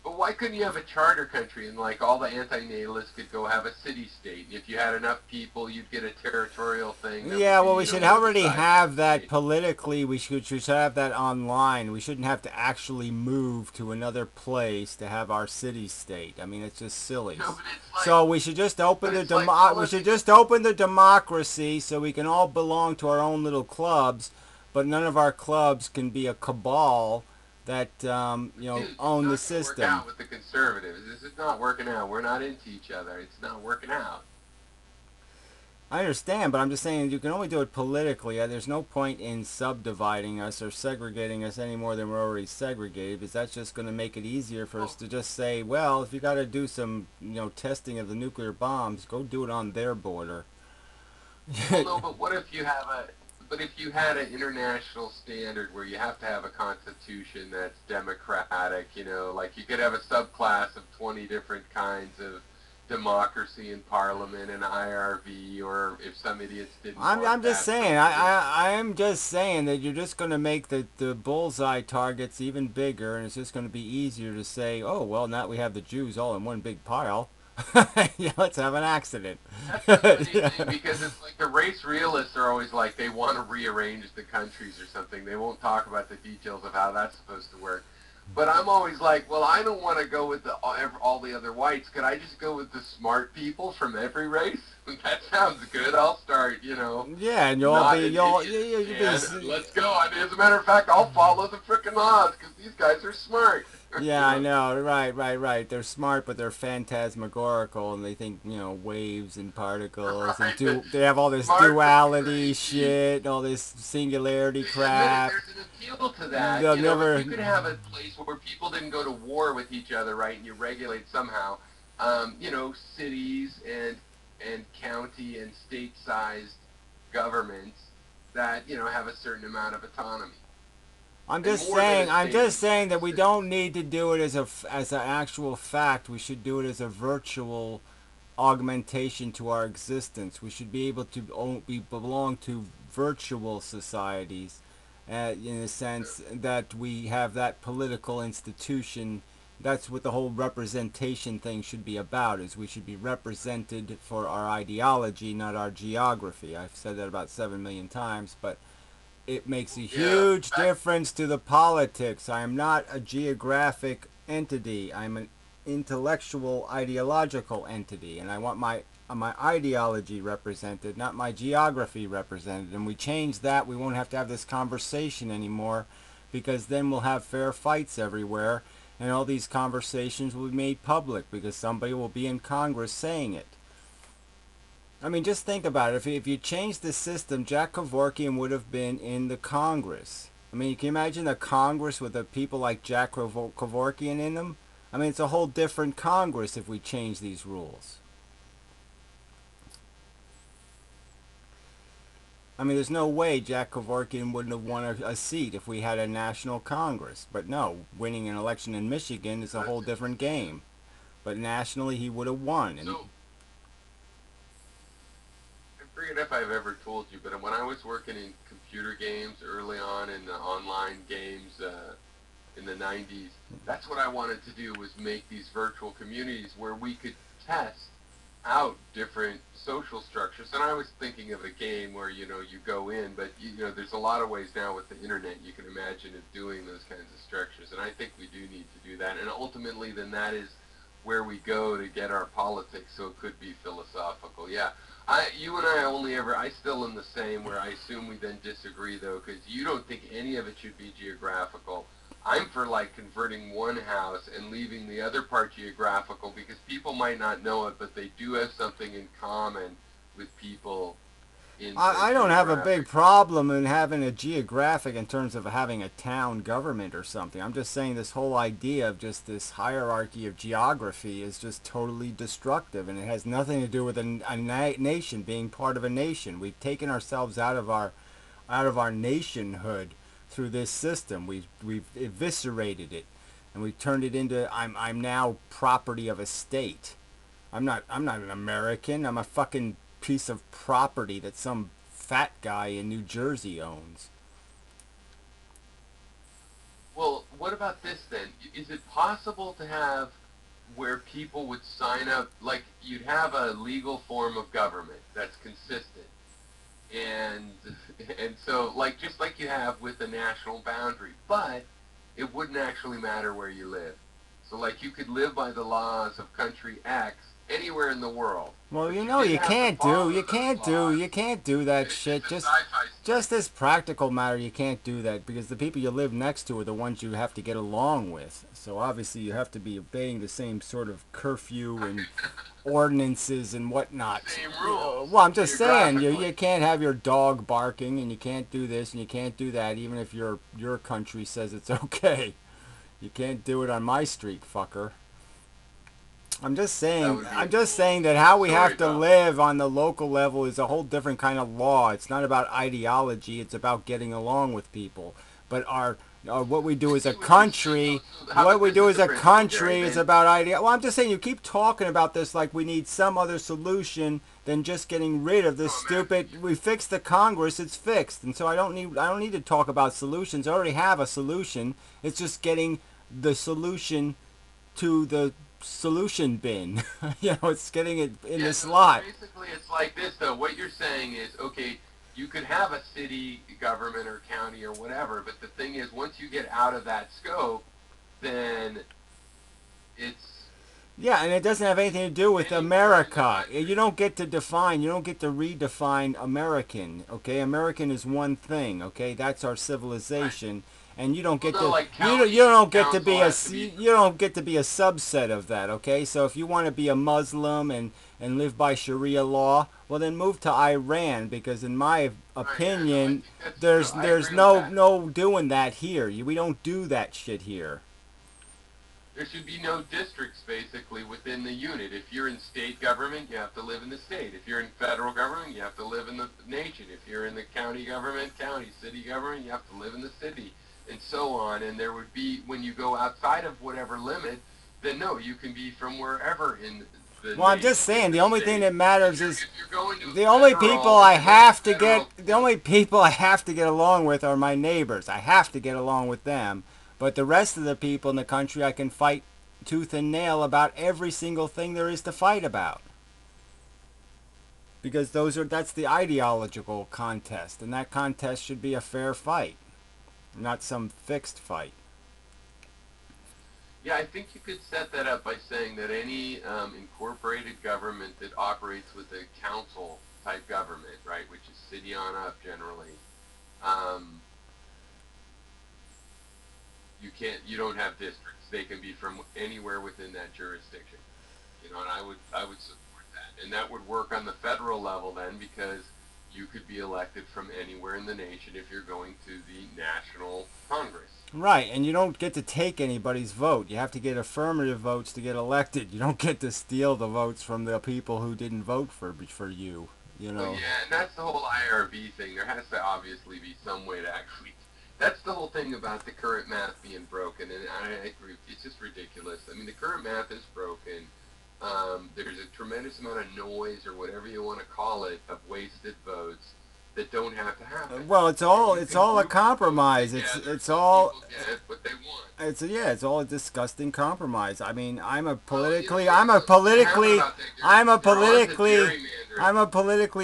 But why couldn't you have a charter country and like all the anti-natalists could go have a city-state? If you had enough people, you'd get a territorial thing. Yeah, well, we should already have that state. politically. We should have that online. We shouldn't have to actually move to another place to have our city-state. I mean, it's just silly. No, but it's like, So we should just open but the it's like we should just open the democracy so we can all belong to our own little clubs, but none of our clubs can be a cabal that you know, dude, own the it's not gonna system. work out with the conservatives. This is not working out. We're not into each other. It's not working out. I understand, but I'm just saying you can only do it politically. There's no point in subdividing us or segregating us any more than we're already segregated, because that's just going to make it easier for us to just say, well, if you got to do some, you know, testing of the nuclear bombs, go do it on their border. Well, no, but what if you have but if you had an international standard where you have to have a constitution that's democratic, you know, like you could have a subclass of 20 different kinds of democracy in parliament and IRV, or if some idiots didn't I'm just saying, I am just saying that you're just going to make the bullseye targets even bigger, and it's just going to be easier to say, oh, well, now we have the Jews all in one big pile. Yeah, let's have an accident. That's the funny thing, because it's like the race realists are always like they want to rearrange the countries or something. They won't talk about the details of how that's supposed to work. But I'm always like, well, I don't want to go with all the other whites. Could I just go with the smart people from every race? That sounds good. I'll start, you know. Yeah, and you'll be let's go. I mean, as a matter of fact, I'll follow the frickin' laws because these guys are smart. Yeah, I know. Right. They're smart, but they're phantasmagorical, and they think, you know, waves and particles, Right. and they have all this Smart duality shit, and all this singularity crap. There's an appeal to that. They'll You know, never. if you could have a place where people didn't go to war with each other, right, and you regulate somehow, you know, cities and county and state-sized governments that, you know, have a certain amount of autonomy. I'm just saying that we don't need to do it as an actual fact. We should do it as a virtual augmentation to our existence. We should be able to belong to virtual societies, in the sense that we have that political institution. That's what the whole representation thing should be about, is we should be represented for our ideology, not our geography. I've said that about 7 million times, but it makes a huge difference to the politics. I am not a geographic entity. I'm an intellectual, ideological entity, and I want my ideology represented, not my geography represented. And we change that, we won't have to have this conversation anymore, because then we'll have fair fights everywhere, and all these conversations will be made public because somebody will be in Congress saying it. I mean, just think about it. If you change the system, Jack Kevorkian would have been in the Congress. I mean, can you imagine a Congress with people like Jack Kevorkian in them? I mean, it's a whole different Congress if we change these rules. I mean, there's no way Jack Kevorkian wouldn't have won a seat if we had a national Congress. But no, winning an election in Michigan is a whole different game. But nationally, he would have won. And I forget if I've ever told you, but when I was working in computer games early on in the online games in the 90s, that's what I wanted to do, was make these virtual communities where we could test out different social structures. And I was thinking of a game where, you know, you go in, but, you know, there's a lot of ways now with the internet you can imagine of doing those kinds of structures. And I think we do need to do that. And ultimately, then that is where we go to get our politics, so it could be philosophical. Yeah. You and I still am the same, where I assume we then disagree, though, because you don't think any of it should be geographical. I'm for like converting one house and leaving the other part geographical because people might not know it, but they do have something in common with people in the I don't have a big geographic. problem in having a geographic in terms of having a town government or something. I'm just saying this whole idea of just this hierarchy of geography is just totally destructive, and it has nothing to do with a nation being part of a nation. We've taken ourselves out of our nationhood through this system. We've eviscerated it, and we've turned it into I'm now property of a state. I'm not an American. I'm a fucking piece of property that some fat guy in New Jersey owns. Well, what about this then? Is it possible to have where people would sign up, like you'd have a legal form of government that's consistent, and and so like just like you have with the national boundary, but it wouldn't actually matter where you live. So like you could live by the laws of country X anywhere in the world, Well, but you you know, didn't you have to can't do, follow you those can't do, laws. you can't do that It's shit. a Just, sci-fi story. just as practical matter, you can't do that because the people you live next to are the ones you have to get along with. So obviously, you have to be obeying the same sort of curfew and ordinances and whatnot. Same rules Well, I'm just saying, geographically. you can't have your dog barking, and you can't do this, and you can't do that, even if your country says it's okay. You can't do it on my street, fucker. I'm just That saying. would be a I'm just cool saying that how we story, have to though. live on the local level is a whole different kind of law. It's not about ideology. It's about getting along with people. But what we do I as a see what you're saying, country, though. So how what about we this do as as the a principle, Gary? country is Then, about idea. Well, I'm just saying you keep talking about this like we need some other solution than just getting rid of no, this I'm asking you. stupid. We fixed the Congress. It's fixed, and so I don't need to talk about solutions. I already have a solution. It's just getting the solution to the solution bin. It's getting it in Yeah, the so slot. basically it's like this, though. What you're saying is, okay, you could have a city government or county or whatever, but the thing is, once you get out of that scope, then it's Yeah, and it doesn't have anything to do with anywhere in the America. You country. don't get to define, you don't get to redefine American, okay? American is one thing, okay? That's our Right. civilization, and you don't Well, get no, to like you county don't get to council be a has to be you don't get to be a subset of that, okay? So if you want to be a Muslim and live by Sharia law, well then move to Iran because in my right. Yeah, no, I opinion, think that's true. there's I there's agree with no that. no doing that here. We don't do that shit here. There should be no districts basically within the unit. If you're in state government, you have to live in the state. If you're in federal government, you have to live in the nation. If you're in the county government, county, city government, you have to live in the city, and so on. And there would be, when you go outside of whatever limit, then no, you can be from wherever in the Well, I'm just nation, in saying the the only thing state. that matters is If you're going to a the only people federal, I if you're going to have to get federal, the only people I have to get along with are my neighbors. I have to get along with them. But the rest of the people in the country I can fight tooth and nail about every single thing there is to fight about. Because that's the ideological contest, and that contest should be a fair fight, not some fixed fight. yeah, I think you could set that up by saying that any incorporated government that operates with a council type government, right, which is city on up generally, um, you don't have districts. They can be from anywhere within that jurisdiction. And I would support that, and that would work on the federal level then because you could be elected from anywhere in the nation if you're going to the national Congress. Right, and you don't get to take anybody's vote. You have to get affirmative votes to get elected. You don't get to steal the votes from the people who didn't vote for you. You Well, know. yeah, and that's the whole IRB thing. There has to obviously be some way to actually. That's the whole thing about the current math being broken, and I agree. It's just ridiculous. I mean, the current math is broken. There's a tremendous amount of noise, or whatever you want to call it, of wasted votes that don't have to happen. Well, it's And all you it's can all a group the votes compromise. It's together it's so all people get what they want. it's all a disgusting compromise. I mean, Well, here's what's going to happen about that, Gary. I'm a They're on to politically gerrymandering.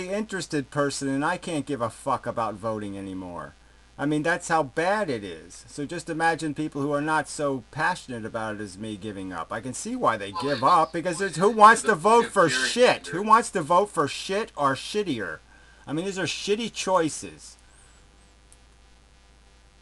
interested person, and I can't give a fuck about voting anymore. I mean, that's how bad it is. So just imagine people who are not so passionate about it as me giving up. I can see why they Well, give up because who to wants the to point vote of for shit? Who gerrymandering. wants to vote for shit or shittier? I mean, these are shitty choices.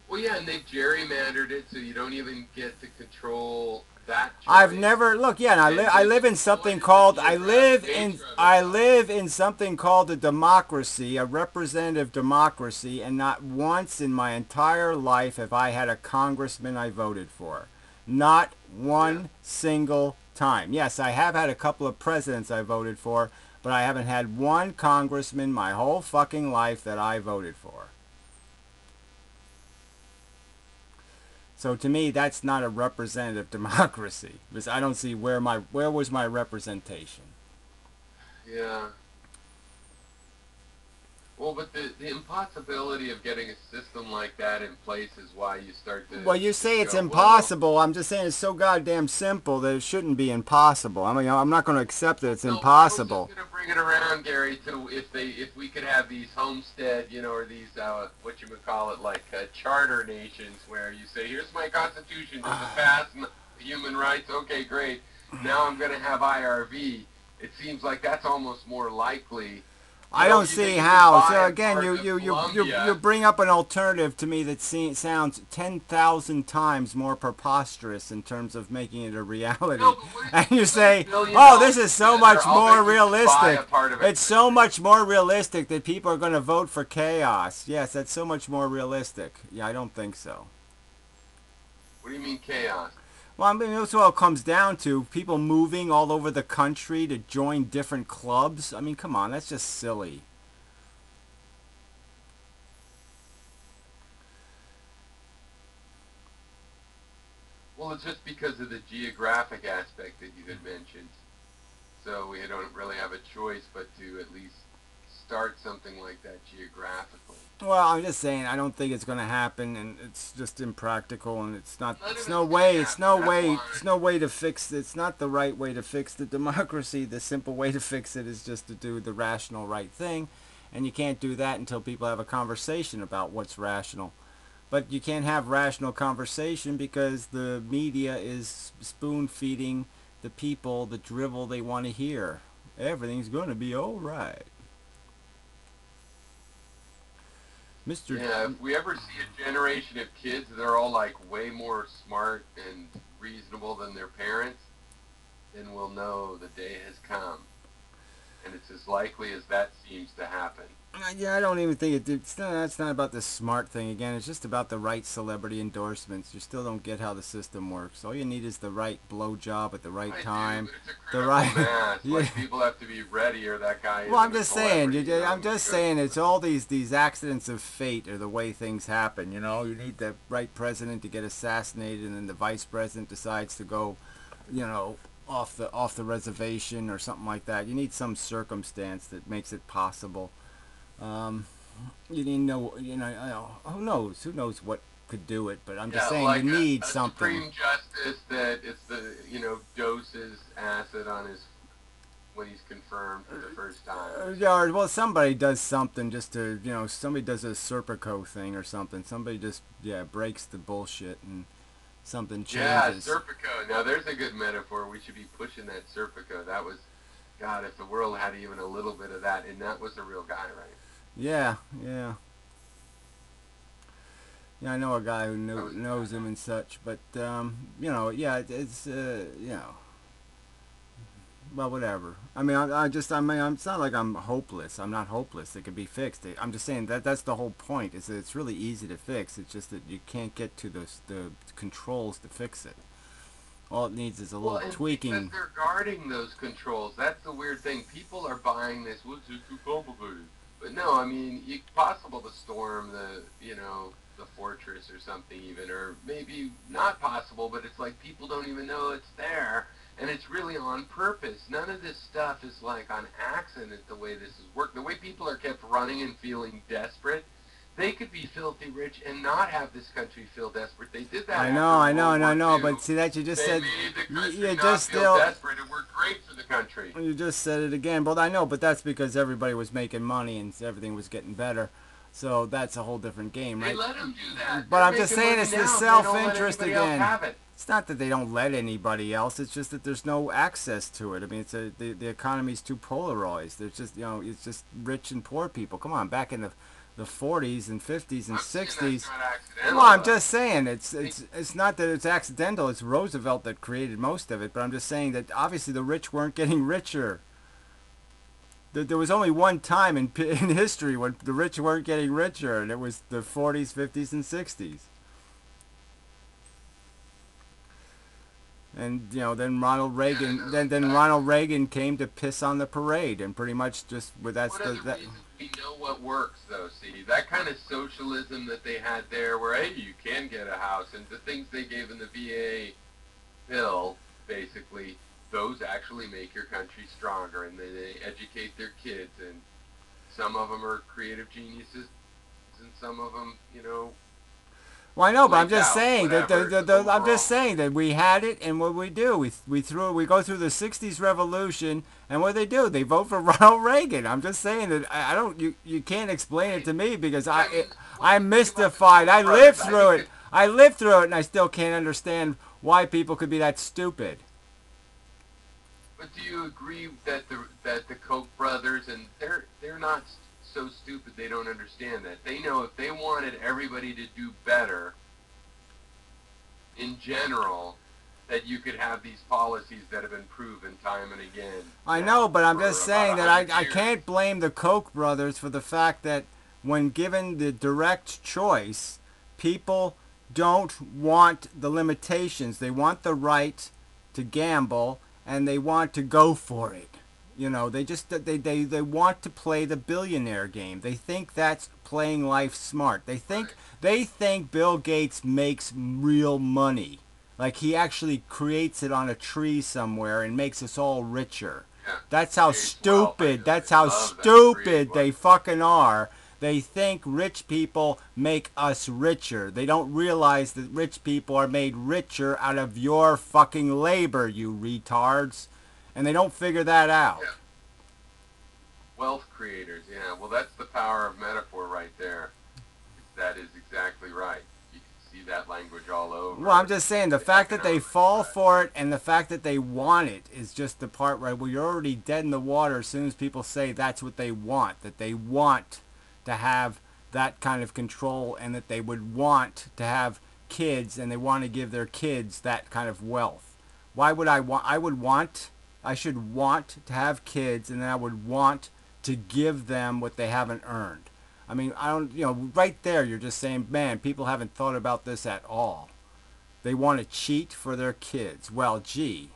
Well, yeah, and they've gerrymandered it so you don't even get to control that I've choice. never look. Yeah, and And I they've live in something exploited the called geographic nature of it, I though. live in something called a democracy, a representative democracy, and not once in my entire life have I had a congressman I voted for. Not Yeah. one single time. Yes, I have had a couple of presidents I voted for, but I haven't had one congressman my whole fucking life that I voted for. So to me, that's not a representative democracy because I don't see where was my representation. Yeah. Well, but the impossibility of getting a system like that in place is why you start to Well, you just say it's go, well, impossible. I'm just saying it's so goddamn simple that it shouldn't be impossible. I mean, I'm not going to accept that it's no, I was just impossible. gonna bring it around, Gary, to if we could have these homestead, or these what you would call it, like charter nations, where you say, here's my constitution, does it pass human rights? Okay, great. Now I'm gonna have IRV. It seems like that's almost more likely. I don't That see you could how. buy So in again, parts of you Colombia. bring up an alternative to me that sounds 10,000 times more preposterous in terms of making it a reality. No, but what if And you you put $1 say, billion "Oh, this is so together? much I'll more bet you could buy realistic." a part of a It's so country. much more realistic that people are going to vote for chaos. Yes, that's so much more realistic. Yeah, I don't think so. What do you mean chaos? Well, I mean, that's what it comes down to. People moving all over the country to join different clubs. I mean, come on, that's just silly. Well, it's just because of the geographic aspect that you had mentioned. So we don't really have a choice but to at least start something like that geographically. Well, I'm just saying I don't think it's going to happen, and it's just impractical, and it's not. None of It's it's no going to way. It's happen. no That's way. why. It's no way to fix. It's not the right way to fix the democracy. The simple way to fix it is just to do the rational right thing, and you can't do that until people have a conversation about what's rational. But you can't have rational conversation because the media is spoon feeding the people the drivel they want to hear. Everything's going to be all right. Mr. Yeah, if we ever see a generation of kids that are all like way more smart and reasonable than their parents, then we'll know the day has come. And it's as likely as that seems to happen. Yeah, I don't even think it's not about the smart thing again. It's just about the right celebrity endorsements. You still don't get how the system works. All you need is the right blowjob at the right I do, time. but it's a The critical right, mass. yeah. Like people have to be ready, or that guy Well, I'm isn't a just saying. celebrity. I'm just saying. It's all these accidents of fate are the way things happen. You know, you need the right president to get assassinated, and then the vice president decides to go, off the reservation or something like that. You need some circumstance that makes it possible. Um, you didn't know, who knows what could do it, but I'm just Yeah, saying you like need a something. Supreme Justice that it's the doses acid on his when he's confirmed for the first time. Yeah, well, somebody does something just to, somebody does a Serpico thing or something. Somebody just, breaks the bullshit and something Yeah, changes. Serpico. Now there's a good metaphor. We should be pushing that Serpico. That was, God, if the world had even a little bit of that, and that was a real guy, right? Yeah, yeah. Yeah, I know a guy who That was a knows guy. him and such, but, yeah, it's, well, whatever. I mean, it's not like I'm hopeless. I'm not hopeless. It could be fixed. I'm just saying that's the whole point. Is that it's really easy to fix. It's just that you can't get to the controls to fix it. All it needs is a Well, little and tweaking. because they're guarding those controls. That's the weird thing. People are buying this. What's it too complicated? But no, I mean, it's possible to storm the fortress or something even, or maybe not possible, but it's like people don't even know it's there, and it's really on purpose. None of this stuff is like on accident the way this is worked. The way people are kept running and feeling desperate, they could be filthy rich and not have this country feel desperate. They did that I after know, I know, World and I War know, II. but see that you just They said, made the country you not just feel still, desperate. It worked great for the country. you just said it again. But I know, but that's because everybody was making money and everything was getting better. So that's a whole different game, They right? let them do that. But They're I'm just making saying money it's the now. They don't let self-interest anybody else again. have it. It's not that they don't let anybody else. It's just that there's no access to it. I mean, the economy's too polarized. There's just it's just rich and poor people. Come on, back in the the 40s and 50s and I'm saying 60s. that's not accidental. Well, I'm just saying it's not that it's accidental. It's Roosevelt that created most of it, but I'm just saying that obviously the rich weren't getting richer. There was only one time in history when the rich weren't getting richer, and it was the 40s, 50s, and 60s. And then Ronald Reagan, then Ronald Reagan came to piss on the parade, and pretty much just with One of the reasons we know what works, though, see, that kind of socialism that they had there, where hey, you can get a house, and the things they gave in the VA bill, basically, those actually make your country stronger, and they educate their kids, and some of them are creative geniuses, and some of them, Well, I know, but I'm flake just out, saying that whatever, I'm just saying that we had it, and what we do, we go through the '60s revolution, and what do? They vote for Ronald Reagan. I'm just saying that I don't you can't explain it to me because I'm mystified. I lived through it. I lived through it, and I still can't understand why people could be that stupid. But do you agree that the Koch brothers, and they're not so stupid they don't understand that. They know if they wanted everybody to do better in general, that you could have these policies that have been proven time and again. I know, but I'm just saying that I years. can't blame the Koch brothers for the fact that when given the direct choice, people don't want the limitations. They want the right to gamble, and they want to go for it. They want to play the billionaire game. They think that's playing life smart. They think Bill Gates makes real money. Like he actually creates it on a tree somewhere and makes us all richer. Yeah. That's how stupid they fucking are. They think rich people make us richer. They don't realize that rich people are made richer out of your fucking labor, you retards. And they don't figure that out. Yeah. Wealth creators, yeah. Well, that's the power of metaphor right there. That is exactly right. You can see that language all over. Well, I'm just saying, the fact that they fall for it and the fact that they want it is just the part where you're already dead in the water as soon as people say that's what they want, that they want to have that kind of control and that they would want to have kids and they want to give their kids that kind of wealth. Why would I should want to have kids, and then I would want to give them what they haven't earned. I mean, right there you're just saying, man, people haven't thought about this at all. They want to cheat for their kids. Well, gee.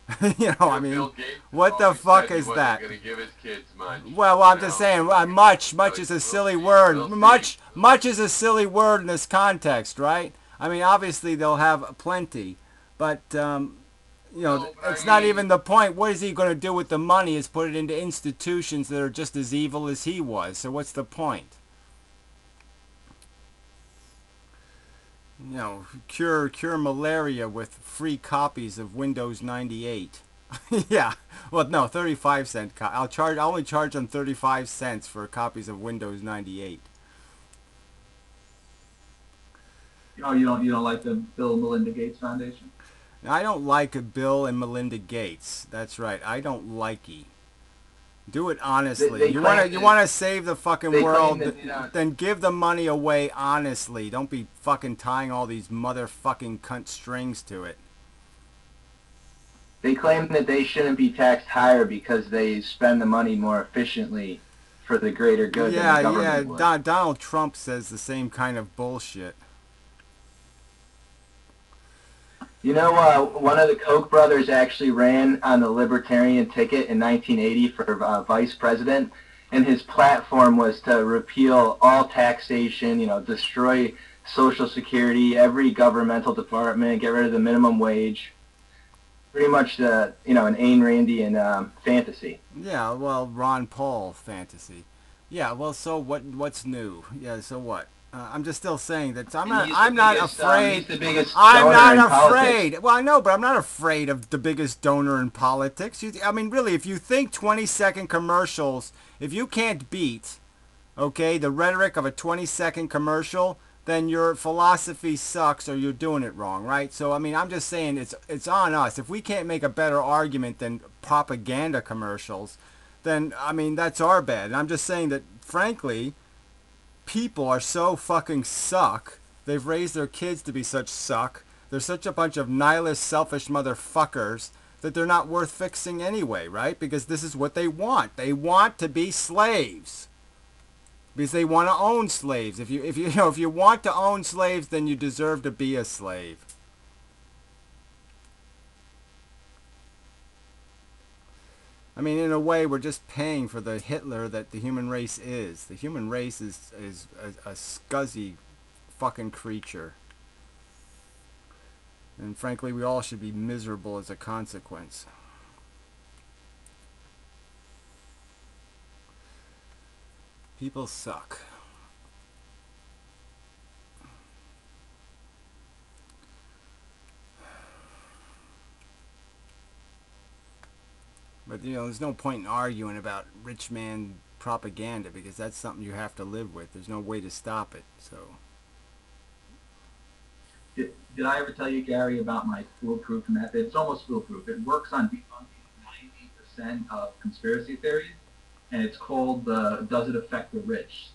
I mean, what the fuck is that? Gonna give his kids much, well, I'm just saying, much is a silly word. Much is a silly word in this context, right? I mean, obviously they'll have plenty, but it's not even the point. What is he going to do with the money is put it into institutions that are just as evil as he was. So what's the point? Cure malaria with free copies of Windows 98. Yeah. Well, no, 35-cent. I'll only charge them 35 cents for copies of Windows 98. Oh, you don't like the Bill and Melinda Gates Foundation? I don't like Bill and Melinda Gates. That's right. I don't likey. Do it honestly. You want to save the fucking world, then give the money away honestly. Don't be fucking tying all these motherfucking cunt strings to it. They claim that they shouldn't be taxed higher because they spend the money more efficiently for the greater good than the government would. Donald Trump says the same kind of bullshit. You know, one of the Koch brothers actually ran on the Libertarian ticket in 1980 for vice president, and his platform was to repeal all taxation, destroy Social Security, every governmental department, get rid of the minimum wage. Pretty much an Ayn Randian fantasy. Yeah, well, Ron Paul fantasy. Yeah, well, so what's new? Yeah, so what? I'm just still saying that I'm not afraid. I'm not afraid. Well, I know, but I'm not afraid of the biggest donor in politics. I mean, really, if you think 20-second commercials, if you can't beat, the rhetoric of a 20-second commercial, then your philosophy sucks or you're doing it wrong, right? So, I mean, I'm just saying it's on us. If we can't make a better argument than propaganda commercials, then, I mean, that's our bad. And I'm just saying that, frankly, people are so fucking suck. They've raised their kids to be such suck. They're such a bunch of nihilist, selfish motherfuckers that they're not worth fixing anyway, right? Because this is what they want. They want to be slaves. Because they want to own slaves. If you want to own slaves, then you deserve to be a slave. I mean, in a way, we're just paying for the Hitler that the human race is. The human race is a scuzzy fucking creature. And frankly, we all should be miserable as a consequence. People suck. But, there's no point in arguing about rich man propaganda because that's something you have to live with. There's no way to stop it, so... Did I ever tell you, Gary, about my foolproof method? It's almost foolproof. It works on debunking 90% of conspiracy theories, and it's called the "Does it affect the rich?"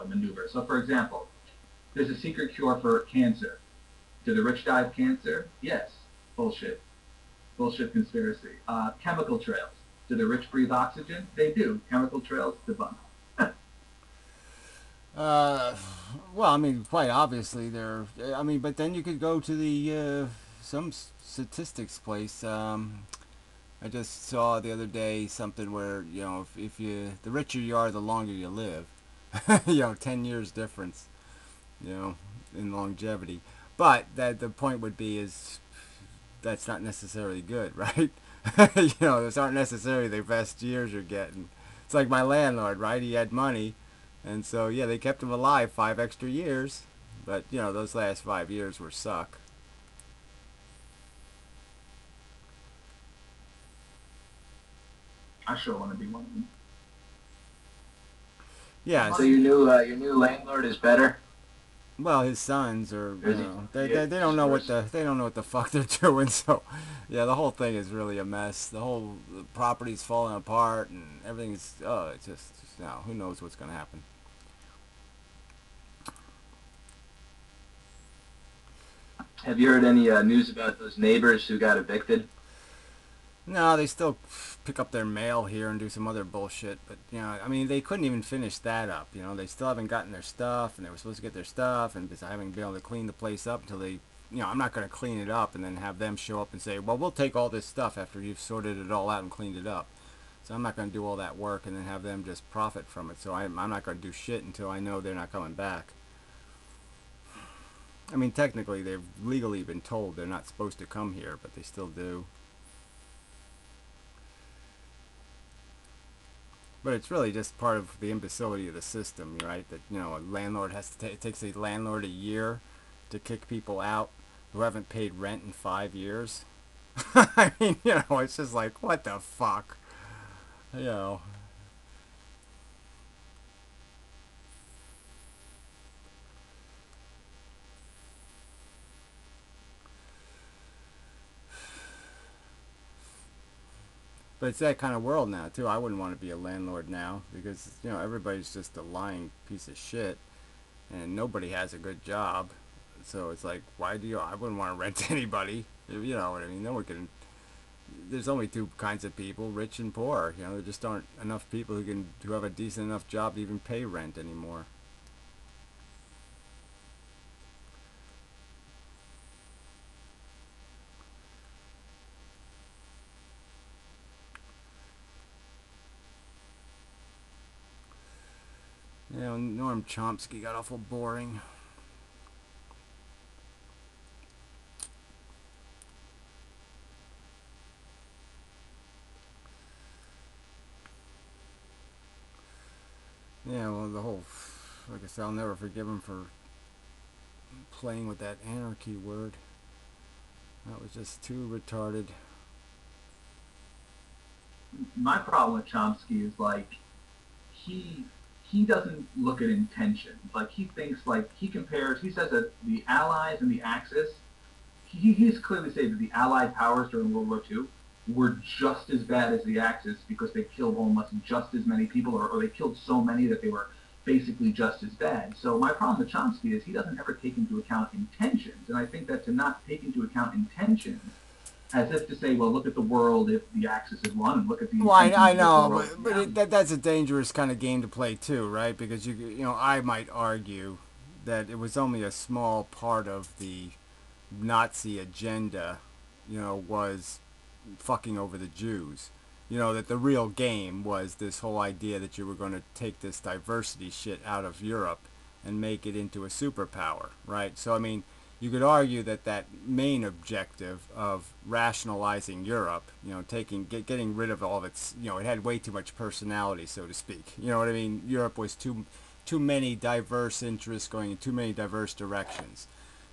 Maneuver. So, for example, there's a secret cure for cancer. Do the rich die of cancer? Yes. Bullshit. Bullshit conspiracy. Chemical trails. Do the rich breathe oxygen? They do. Chemical trails, debunked. Well, I mean, quite obviously but then you could go to the some statistics place. I just saw the other day something where if the richer you are, the longer you live. 10 years difference, in longevity. But that the point would be is that's not necessarily good, right? Those aren't necessarily the best years you're getting. It's like my landlord, right? He had money. And so, yeah, they kept him alive 5 extra years. But, those last 5 years were suck. I sure want to be one of them. Yeah. So your new landlord is better? Well, his sons are, they don't know worse? they don't know what the fuck they're doing. So, yeah, the whole thing is really a mess. The whole property's falling apart and everything's, it's just who knows what's going to happen. Have you heard any news about those neighbors who got evicted? No, they still pick up their mail here and do some other bullshit. But, I mean, they couldn't even finish that up. They still haven't gotten their stuff, and they were supposed to get their stuff, and just haven't been able to clean the place up until they, I'm not going to clean it up and then have them show up and say, well, we'll take all this stuff after you've sorted it all out and cleaned it up. So I'm not going to do all that work and then have them just profit from it. So I'm not going to do shit until I know they're not coming back. I mean, technically, they've legally been told they're not supposed to come here, but they still do. But it's really just part of the imbecility of the system, right? That, a landlord has to it takes a landlord a year to kick people out who haven't paid rent in 5 years. I mean, it's just like, what the fuck? But it's that kind of world now, too. I wouldn't want to be a landlord now because, everybody's just a lying piece of shit and nobody has a good job. So it's like, I wouldn't want to rent to anybody. You know what I mean? No one can. There's only 2 kinds of people, rich and poor. There just aren't enough people who have a decent enough job to even pay rent anymore. Noam Chomsky got awful boring. Yeah, well, like I said, I'll never forgive him for playing with that anarchy word. That was just too retarded. My problem with Chomsky is like he doesn't look at intention. Like he thinks he compares. He says that the Allies and the Axis. He's clearly saying that the Allied powers during World War II were just as bad as the Axis because they killed almost just as many people, or they killed so many that they were basically just as bad. So my problem with Chomsky is he doesn't ever take into account intentions, and I think that to not take into account intentions, as if to say, well, look at the world if the Axis is one, and look at the Well, intentions I of this know, world. that's a dangerous kind of game to play too, right? Because I might argue that it was only a small part of the Nazi agenda, was fucking over the Jews. That the real game was this whole idea that you were going to take this diversity shit out of Europe and make it into a superpower, right? So, I mean, you could argue that that main objective of rationalizing Europe, getting rid of all of its, it had way too much personality, so to speak. You know what I mean? Europe was too many diverse interests going in too many diverse directions.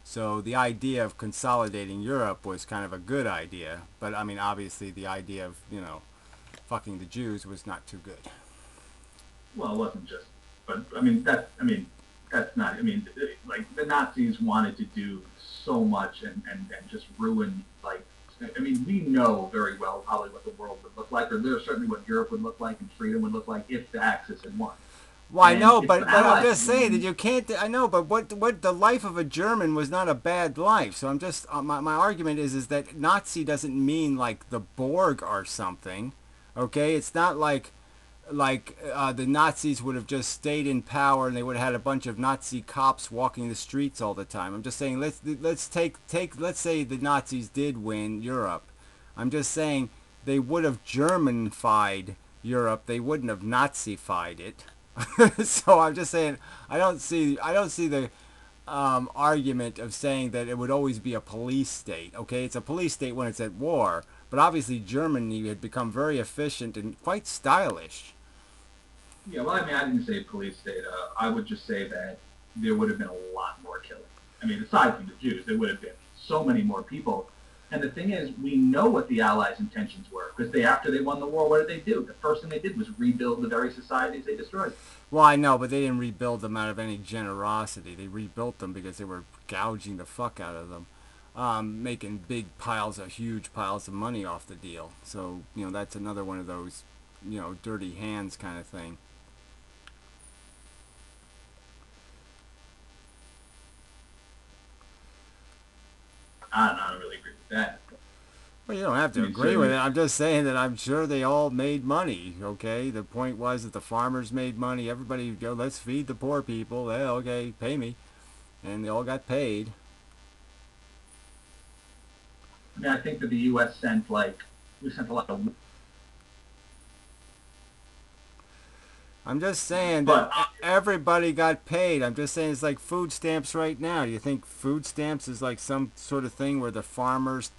So the idea of consolidating Europe was kind of a good idea, but I mean, obviously the idea of, fucking the Jews was not too good. Well, it wasn't just, but that's not. I mean, like the Nazis wanted to do so much and just ruin. Like, I mean, we know very well probably what the world would look like, or certainly what Europe would look like and freedom would look like if the Axis had won. Well, I And know, if but the I'm Allies just saying that won, you can't. I know, but what the life of a German was not a bad life. So I'm just my argument is that Nazi doesn't mean like the Borg or something. Okay, it's not like the Nazis would have just stayed in power and they would have had a bunch of Nazi cops walking the streets all the time. I'm just saying let's take let's say the Nazis did win Europe. I'm just saying they would have Germanified Europe. They wouldn't have Nazified it. So I'm just saying I don't see the argument of saying that it would always be a police state. Okay, it's a police state when it's at war, but obviously Germany had become very efficient and quite stylish. yeah. Well, I mean, I didn't say police state. I would just say that there would have been a lot more killing. I mean, aside from the Jews, there would have been so many more people. And the thing is, we know what the Allies' intentions were because after they won the war, what did they do? The first thing they did was rebuild the very societies they destroyed. Well, I know, but they didn't rebuild them out of any generosity. They rebuilt them because they were gouging the fuck out of them, making huge piles of money off the deal. So, that's another one of those, dirty hands kind of thing. I don't really agree with that. Well, you don't have to I mean, agree with it. certainly, I'm just saying that I'm sure they all made money, okay? The point was that the farmers made money. Everybody go, let's feed the poor people. Yeah, okay, pay me. And they all got paid. I mean, I think that the U.S. we sent a lot of, I'm just saying that but everybody got paid. I'm just saying it's like food stamps right now. Do you think food stamps is like some sort of thing where the farmers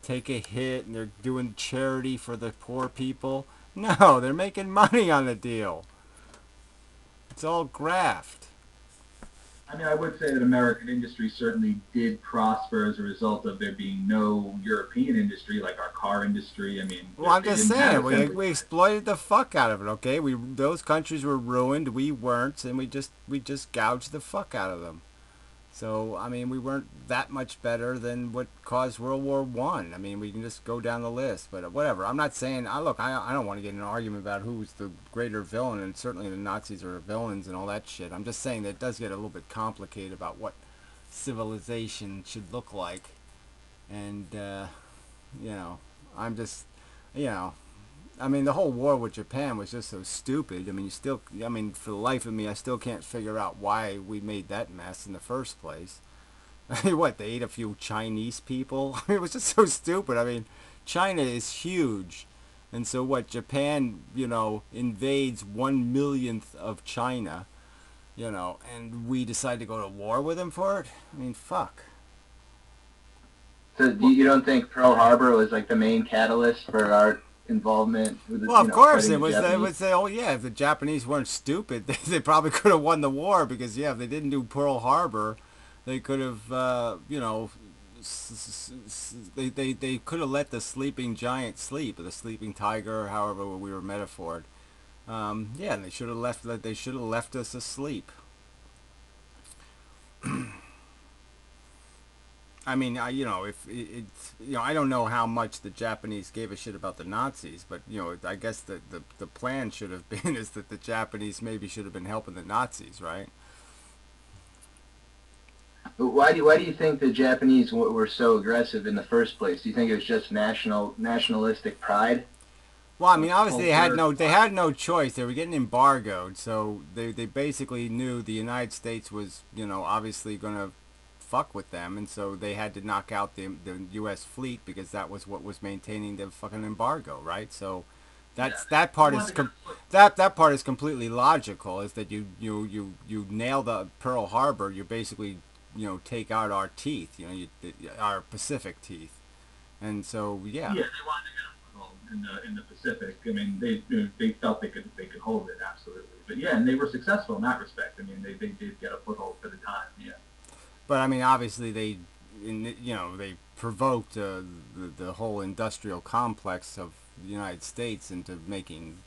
take a hit and they're doing charity for the poor people? No, they're making money on the deal. It's all graft. I mean, I would say that American industry certainly did prosper as a result of there being no European industry like our car industry. I mean, Well, I'm they just didn't have saying assembly we exploited the fuck out of it. Okay, those countries were ruined. We weren't, and we just gouged the fuck out of them. So I mean, we weren't that much better than what caused World War One. I mean, we can just go down the list, but whatever. I'm not saying. I don't want to get in an argument about who's the greater villain, and certainly the Nazis are villains and all that shit. I'm just saying that it does get a little bit complicated about what civilization should look like, and you know, I'm just, you know, I mean, the whole war with Japan was just so stupid. I mean, for the life of me, I still can't figure out why we made that mess in the first place. I mean, what, they ate a few Chinese people? I mean, it was just so stupid. I mean, China is huge. And so what, Japan, invades 1/millionth of China, and we decide to go to war with them for it? I mean, fuck. So you don't think Pearl Harbor was like the main catalyst for our involvement with Well, of course fighting it the was. They would Japanese? say, "Oh yeah, if the Japanese weren't stupid, they probably could have won the war because if they didn't do Pearl Harbor, they could have, they could have let the sleeping giant sleep, or the sleeping tiger, or however we were metaphored. Yeah, and they should have left. They should have left us asleep. I mean, if it's, I don't know how much the Japanese gave a shit about the Nazis, but I guess the plan should have been is that the Japanese maybe should have been helping the Nazis, right? Why do you think the Japanese were so aggressive in the first place? Do you think it was just nationalistic pride? Well, I mean, obviously Culture. they had no choice. They were getting embargoed, so they basically knew the United States was obviously going to fuck with them, and so they had to knock out the U.S. fleet because that was what was maintaining the fucking embargo, right? So Yeah. that They part is wanted to that part is completely logical. Is that you nail the Pearl Harbor, you basically take out our teeth, our Pacific teeth, and so yeah. Yeah, they wanted to get a foothold in the Pacific. I mean, they felt they could hold it absolutely. But yeah, and they were successful in that respect. I mean, they did get a foothold for the time. Yeah. But I mean, obviously they provoked the whole industrial complex of the United States into making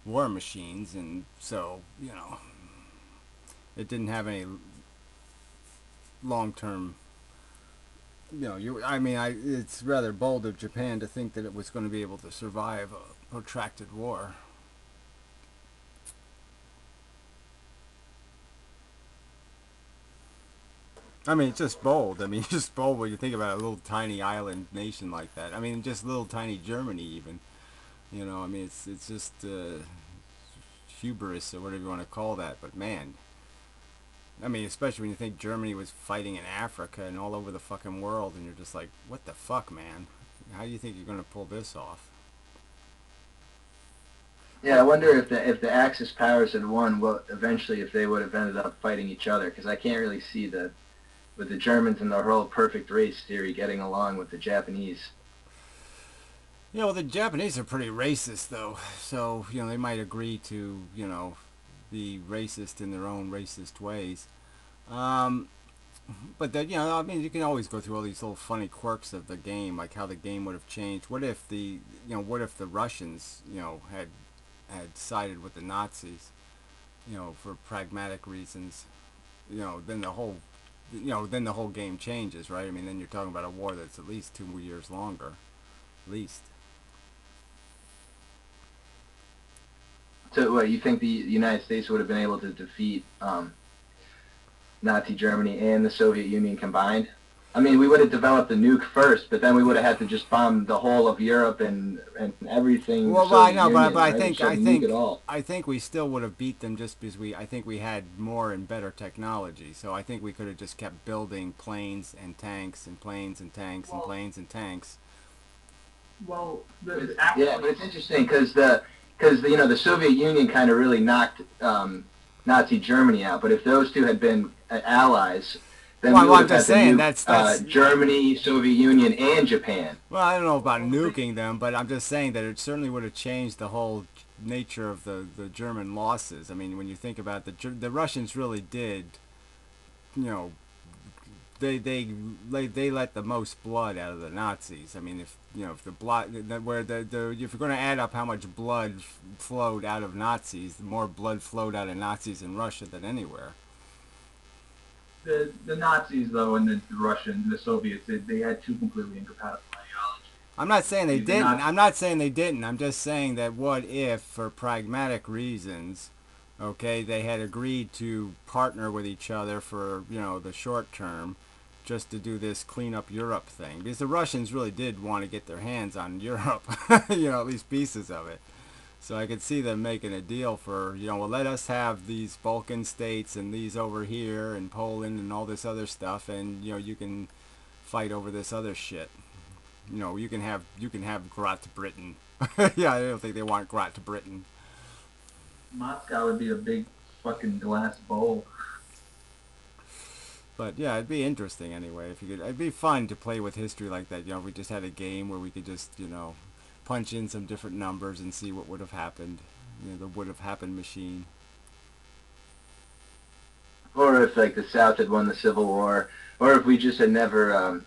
war machines, and so it didn't have any long term. It's rather bold of Japan to think that it was going to be able to survive a protracted war. I mean, it's just bold. I mean, it's just bold when you think about a little tiny island nation like that. I mean, just little tiny Germany, even. I mean, it's just hubris or whatever you want to call that. But man, I mean, especially when you think Germany was fighting in Africa and all over the fucking world, and you're just like, what the fuck, man? How do you think you're going to pull this off? Yeah, I wonder if the Axis powers had won, well, eventually if they would have ended up fighting each other, because I can't really see with the Germans and their whole perfect race theory getting along with the Japanese. Yeah, well, the Japanese are pretty racist, though. So, they might agree to, be racist in their own racist ways. Um, but that, I mean, you can always go through all these little funny quirks of the game, like how the game would have changed. What if the Russians, had sided with the Nazis, for pragmatic reasons, then the whole game changes, right? I mean, then you're talking about a war that's at least 2 years longer, at least. So, what, you think the United States would have been able to defeat Nazi Germany and the Soviet Union combined? I mean, we would have developed the nuke first, but then we would have had to just bomb the whole of Europe and everything. Well, The I Soviet know, Union, but I right? We think shouldn't nuke it all. I think we still would have beat them just because I think we had more and better technology. So I think we could have just kept building planes and tanks and planes and tanks and planes and tanks. Well, Yeah, but it's interesting because the Soviet Union kind of really knocked Nazi Germany out. But if those two had been allies, then Well, we well, would I'm have just had to saying nuke that's Germany, Soviet Union, and Japan. well, I don't know about well, nuking them, but I'm just saying that it certainly would have changed the whole nature of the German losses. I mean, when you think about the Russians really did, you know, they let the most blood out of the Nazis. I mean, if the blood if you're going to add up how much blood flowed out of Nazis, more blood flowed out of Nazis in Russia than anywhere. the Nazis though and the Russians, the Soviets, they had two completely incompatible ideologies. I'm not saying they The didn't. Nazis, I'm not saying they didn't. I'm just saying that what if, for pragmatic reasons, okay, they had agreed to partner with each other for the short term, just to do this clean up Europe thing, because the Russians really did want to get their hands on Europe, at least pieces of it. So I could see them making a deal for, well, let us have these Balkan states and these over here and Poland and all this other stuff, and you can fight over this other shit. You can have Grat Britain. Yeah, I don't think they want Grat Britain. Moscow would be a big fucking glass bowl. But yeah, it'd be interesting anyway if you could. It'd be fun to play with history like that. If we just had a game where we could just punch in some different numbers and see what would have happened. The would have happened machine. Or if like the South had won the Civil War, or if we just had never, I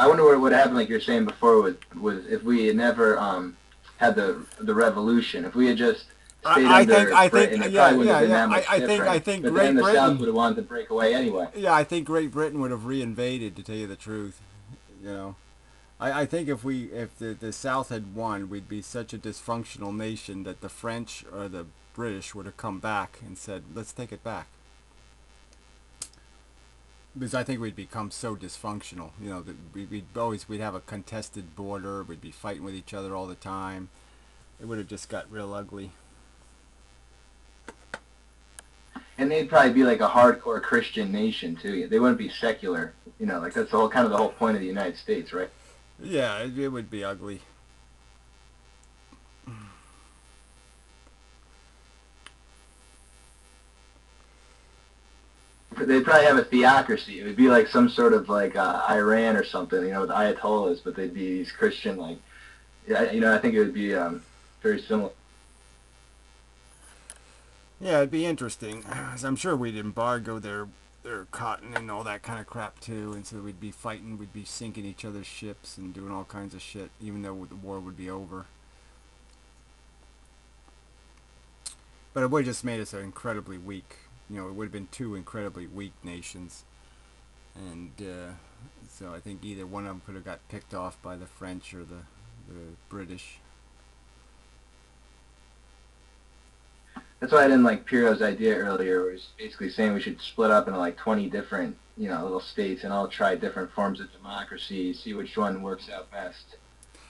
wonder what would happen, like you're saying before, with if we had never had the revolution, if we had just stayed I under think, Britain, it yeah, probably wouldn't yeah, have been yeah. that much I different. think But then Great the South Britain. would have wanted to break away anyway. Yeah, I think Great Britain would have reinvaded. To tell you the truth, you know, I think if the South had won, we'd be such a dysfunctional nation that the French or the British would have come back and said, "Let's take it back." Because I think we'd become so dysfunctional. You know, that we'd have a contested border. We'd be fighting with each other all the time. It would have just got real ugly. And they'd probably be like a hardcore Christian nation too. They wouldn't be secular. You know, like that's the whole kind of the whole point of the United States, right? Yeah, it would be ugly. They'd probably have a theocracy. It would be like some sort of like Iran or something, you know, with Ayatollahs, but they'd be these Christian like, yeah, you know, I think it would be very similar. Yeah, it'd be interesting. 'Cause I'm sure we'd embargo their cotton and all that kind of crap too, and so we'd be fighting, we'd be sinking each other's ships and doing all kinds of shit, even though the war would be over. But it would have just made us incredibly weak. You know, it would have been two incredibly weak nations, and so I think either one of them could have got picked off by the French or the British. That's why I didn't like Pirro's idea earlier, where he's basically saying we should split up into like 20 different, you know, little states and all try different forms of democracy, see which one works out best.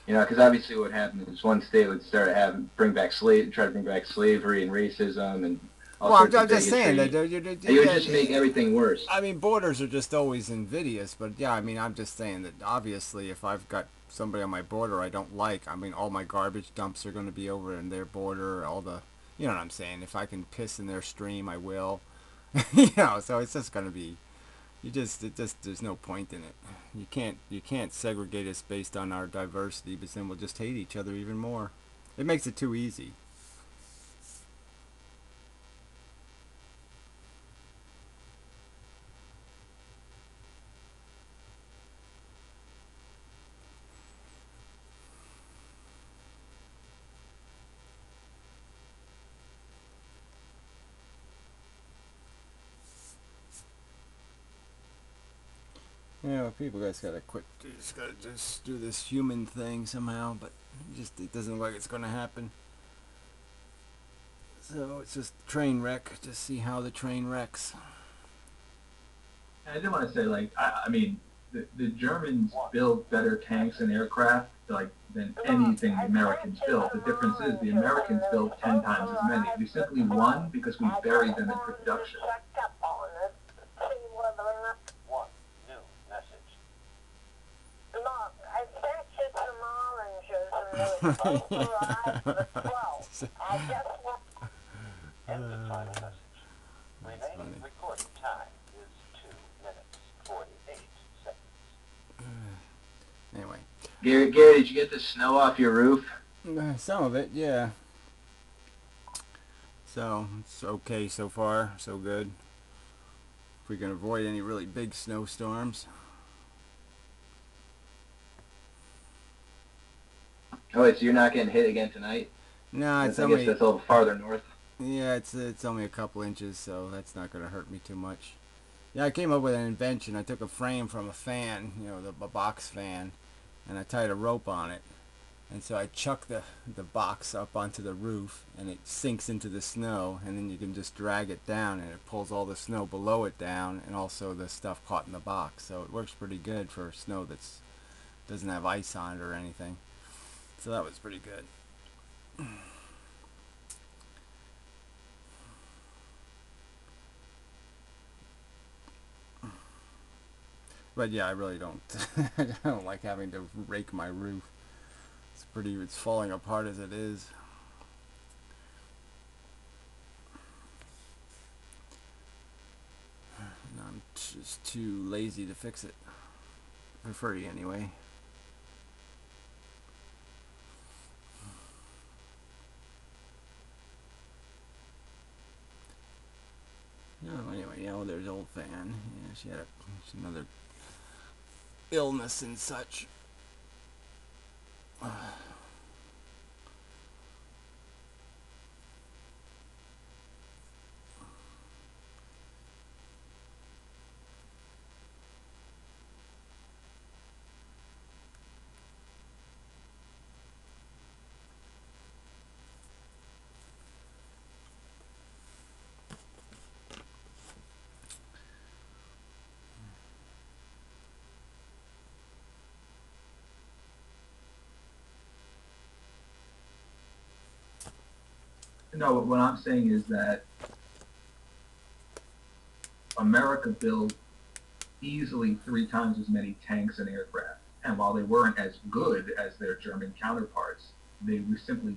You know, because obviously what happened is one state would start try to bring back slavery and racism and all Well, sorts I'm of just saying bigotry. that It would just make everything worse. I mean, borders are just always invidious, but yeah, I mean, I'm just saying that obviously if I've got somebody on my border I don't like, I mean, all my garbage dumps are going to be over in their border, all the, you know what I'm saying? If I can piss in their stream, I will. You know, so it's just going to be, there's no point in it. You can't segregate us based on our diversity, because then we'll just hate each other even more. It makes it too easy. You know, people guys gotta quit. Just gotta just do this human thing somehow, but it doesn't look like it's gonna happen. So it's just train wreck. Just see how the train wrecks. And I did want to say, like, I mean, the Germans build better tanks and aircraft, like, than anything the Americans built. The difference is the Americans built 10 times as many. We simply won because we buried them in production. One new message. Look, I sent you some oranges and they were supposed to arrive the 12th. I just want... End of final message. Remaining recording time is 2 minutes, 48 seconds. Anyway. Gary, did you get the snow off your roof? Some of it, yeah. So it's okay so far, so good. If we can avoid any really big snowstorms. Oh, wait, so you're not getting hit again tonight? No, it's I only, guess that's a little farther north. yeah, it's only a couple inches, so that's not gonna hurt me too much. Yeah, I came up with an invention. I took a frame from a fan, you know, the box fan, and I tied a rope on it. And so I chuck the box up onto the roof, and it sinks into the snow, and then you can just drag it down, and it pulls all the snow below it down, and also the stuff caught in the box. So it works pretty good for snow that's doesn't have ice on it or anything. So that was pretty good. But yeah, I really don't. I don't like having to rake my roof. It's falling apart as it is. And I'm just too lazy to fix it. For free, anyway. Oh, anyway, yeah, well, there's old fan. Yeah, she had another illness and such. No, what I'm saying is that America built easily 3 times as many tanks and aircraft. And while they weren't as good as their German counterparts, we simply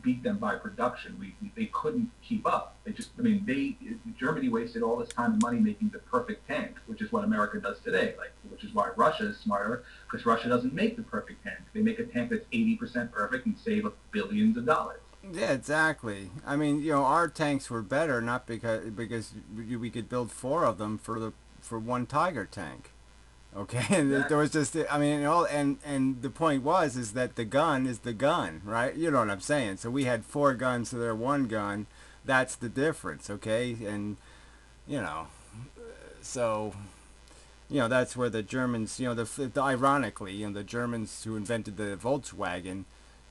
beat them by production. They couldn't keep up. They just, I mean, Germany wasted all this time and money making the perfect tank, which is what America does today. Like, which is why Russia is smarter, because Russia doesn't make the perfect tank. They make a tank that's 80% perfect and save billions of dollars. Yeah, exactly. I mean, our tanks were better not because we could build four of them for one Tiger tank. Okay, and there Exactly. was just, I mean, and the point was is that the gun is the gun, right? You know what I'm saying? So we had four guns to their one gun. That's the difference, okay? And you know, so that's where the Germans, ironically, the Germans who invented the Volkswagen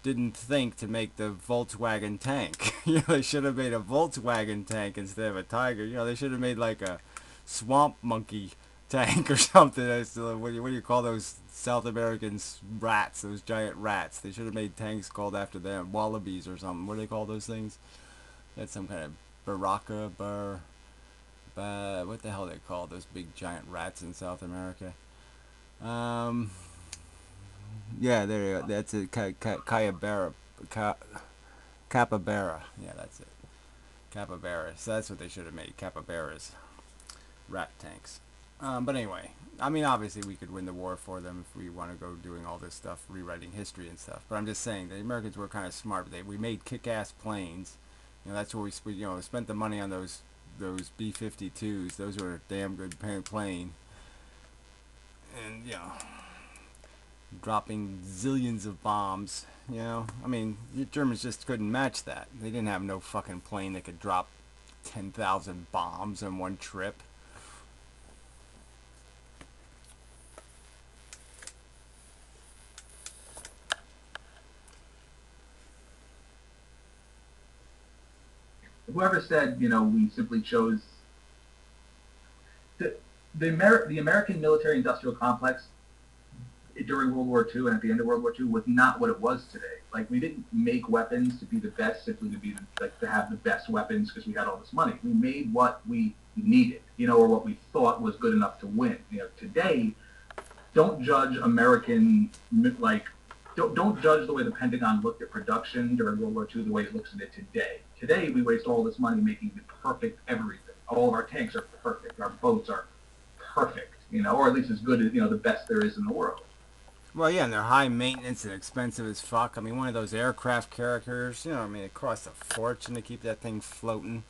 didn't think to make the Volkswagen tank. They should have made a Volkswagen tank instead of a Tiger. They should have made like a swamp monkey tank or something. What do you call those South American rats? Those giant rats. They should have made tanks called after them, wallabies or something. What do they call those things? That's some kind of baraka bar. What the hell are they called? Those big giant rats in South America. Um, yeah, there you go. That's it. Cayabera. Ca- Capybara. Yeah, that's it. Capybara. So that's what they should have made. Capybaras. Rat tanks. But anyway, I mean, obviously we could win the war for them if we want to go doing all this stuff, rewriting history and stuff. But I'm just saying the Americans were kind of smart. We made kick-ass planes. That's where we spent the money on those B-52s. Those were a damn good plane. And dropping zillions of bombs. I mean, the Germans just couldn't match that. They didn't have no fucking plane that could drop 10,000 bombs in one trip. Whoever said, we simply chose the the American military-industrial complex during World War II and at the end of World War II was not what it was today. Like, we didn't make weapons to be the best simply to be to have the best weapons because we had all this money. We made what we needed, or what we thought was good enough to win. Today, don't judge American like don't judge the way the Pentagon looked at production during World War II the way it looks at it today. Today, we waste all this money making the perfect everything. All of our tanks are perfect. Our boats are perfect, or at least as good as the best there is in the world. Well, yeah, and they're high maintenance and expensive as fuck. I mean, one of those aircraft carriers, I mean, it costs a fortune to keep that thing floating.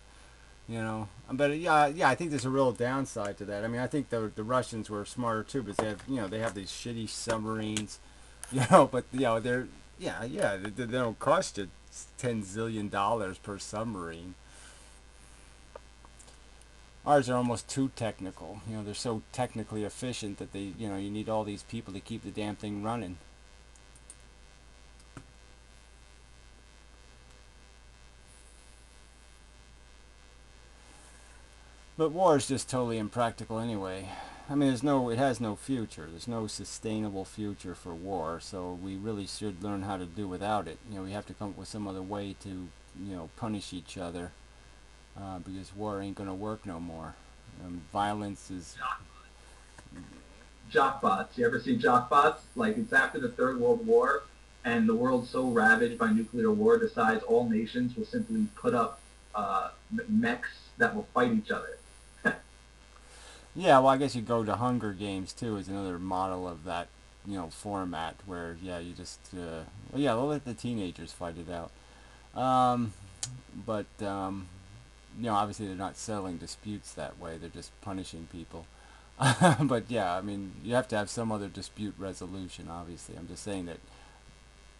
But yeah, I think there's a real downside to that. I mean, I think the Russians were smarter too, because they have these shitty submarines, but they don't cost you $10 zillion per submarine. Ours are almost too technical. They're so technically efficient that you need all these people to keep the damn thing running. But war is just totally impractical anyway. I mean, it has no future. There's no sustainable future for war. So we really should learn how to do without it. We have to come up with some other way to, punish each other, because war ain't gonna work no more. Violence is. Jockbots. You ever see Jockbots? Like, it's after the Third World War, and the world's so ravaged by nuclear war, decides all nations will simply put up mechs that will fight each other. Yeah, well, I guess you go to Hunger Games too is another model of that, format where you just they'll let the teenagers fight it out. Um, but obviously they're not settling disputes that way. They're just punishing people. But yeah, I mean, you have to have some other dispute resolution. Obviously, I'm just saying that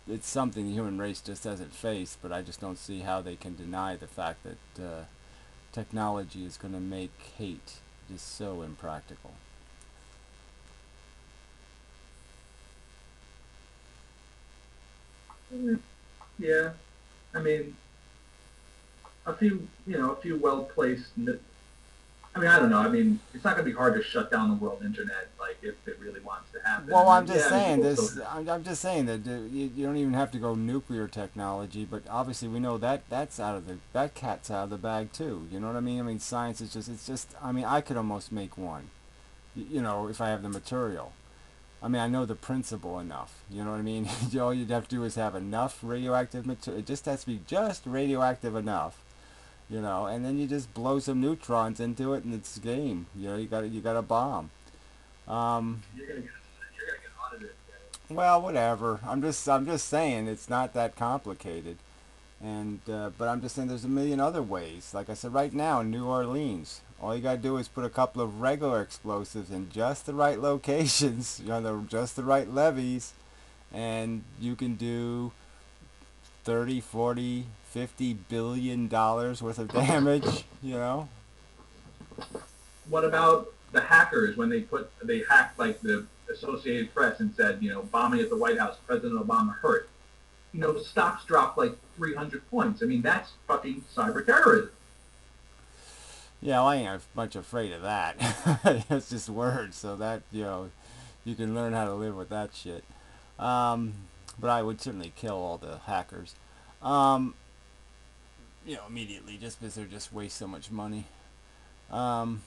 it's something the human race just hasn't faced. But I just don't see how they can deny the fact that technology is going to make hate just so impractical. Yeah, I mean, a few well placed I mean, I don't know. I mean, it's not going to be hard to shut down the world internet, like if it really wants to happen. Well, I I'm mean, just yeah, I mean, saying people this. still. I'm just saying that you don't even have to go nuclear technology, but obviously we know that that cat's out of the bag too. You know what I mean? I mean, science is just it's just. I mean, I could almost make one. You know, if I have the material. I mean, I know the principle enough. You know what I mean? All you'd have to do is have enough radioactive material. It just has to be just radioactive enough. You know, and then you just blow some neutrons into it, and it's game. You know, you got a bomb. Um, You're gonna get audited. well, whatever. I'm just saying it's not that complicated. And but I'm just saying there's a million other ways. Like I said, right now in New Orleans, all you gotta do is put a couple of regular explosives in just the right locations, you know, just the right levies, and you can do 30, 40, 50 billion dollars worth of damage. You know. What about the hackers when they hacked like the Associated Press and said, bombing at the White House, President Obama hurt. Stocks dropped like 300 points. I mean, that's fucking cyber terrorism. Yeah, well, I ain't much afraid of that. It's just words, so that you can learn how to live with that shit. Um, but I would certainly kill all the hackers. Um, immediately, just because they just waste so much money. Um,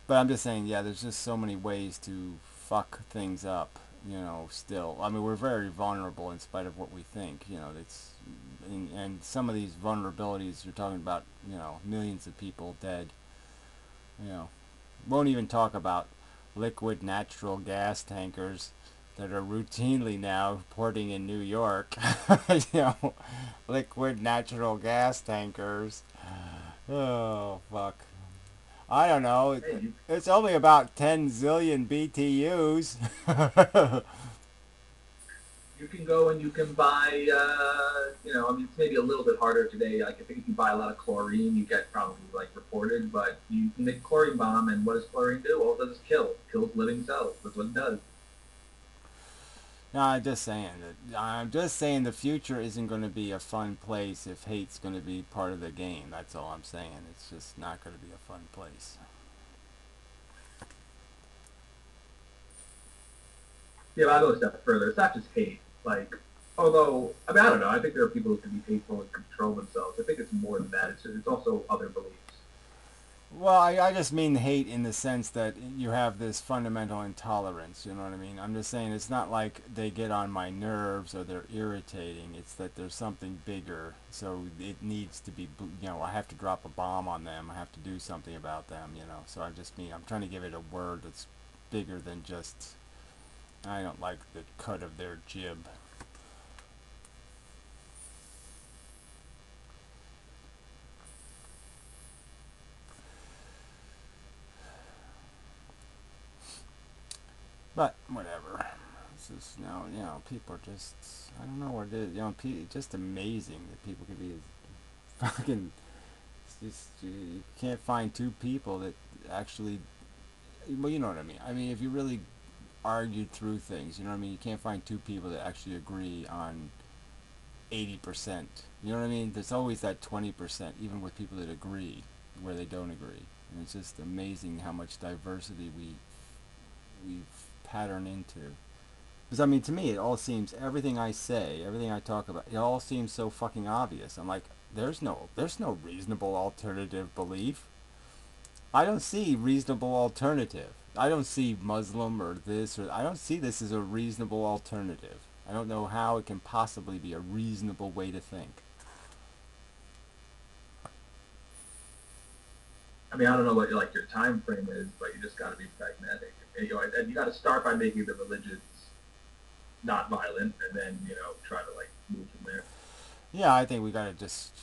but I'm just saying, yeah, there's just so many ways to fuck things up. Still, I mean, we're very vulnerable in spite of what we think. It's and some of these vulnerabilities you're talking about. Millions of people dead. You know, won't even talk about liquid natural gas tankers that are routinely now porting in New York. you know, liquid natural gas tankers. Oh, fuck. I don't know. Hey, It's only about 10 zillion BTUs. you can go and you can buy, I mean, it's maybe a little bit harder today. Like, I think if you buy a lot of chlorine, you get probably, like, reported, but you can make a chlorine bomb, and what does chlorine do? All it does is kill. It kills living cells. That's what it does. No, I'm just saying the future isn't going to be a fun place if hate's going to be part of the game. That's all I'm saying. It's just not going to be a fun place. Yeah, but I'll go a step further. It's not just hate. Like, although, I mean, I don't know. I think there are people who can be hateful and control themselves. I think it's more than that. It's also other beliefs. Well, I just mean hate in the sense that you have this fundamental intolerance, you know what I mean? I'm just saying it's not like they get on my nerves or they're irritating. It's that there's something bigger. So it needs to be, I have to drop a bomb on them. I have to do something about them. So I'm trying to give it a word that's bigger than just, I don't like the cut of their jib. But whatever. It's just people are just I don't know what it is. It's just amazing that people can be as fucking. It's just you can't find two people that actually. Well, you know what I mean. I mean, if you really argued through things, you know what I mean. You can't find two people that actually agree on 80%. You know what I mean? There's always that 20%, even with people that agree, where they don't agree. And it's just amazing how much diversity we pattern into. Because I mean, to me, it all seems everything I say, everything I talk about, it all seems so fucking obvious. I'm like, there's no reasonable alternative belief. I don't see reasonable alternative. I don't see Muslim or this or I don't see this as a reasonable alternative. I don't know how it can possibly be a reasonable way to think. I mean, I don't know what like your time frame is, but you just got to be pragmatic. And you got to start by making the religions not violent, and then try to like move from there. Yeah, I think we gotta just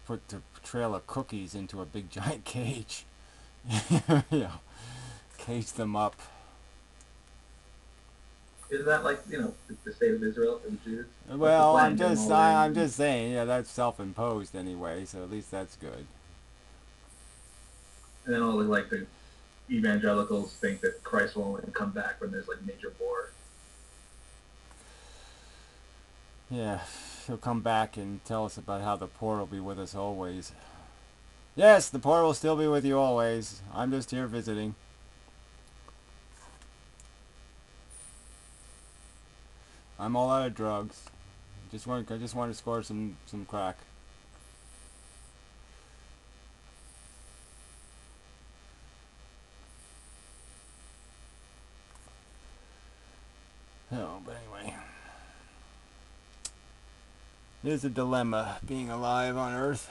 put the trail of cookies into a big giant cage. Cage them up. Isn't that like the state of Israel for the Jews? What's the Well, plan? Get them all I'm in, just saying, that's self-imposed anyway, so at least that's good. and then all the evangelicals think that Christ will only come back when there's like major war. Yeah, he'll come back and tell us about how the poor will be with us always. Yes, the poor will still be with you always. I'm just here visiting. I'm all out of drugs. I just want to score some crack. Oh, but anyway. It is a dilemma being alive on Earth.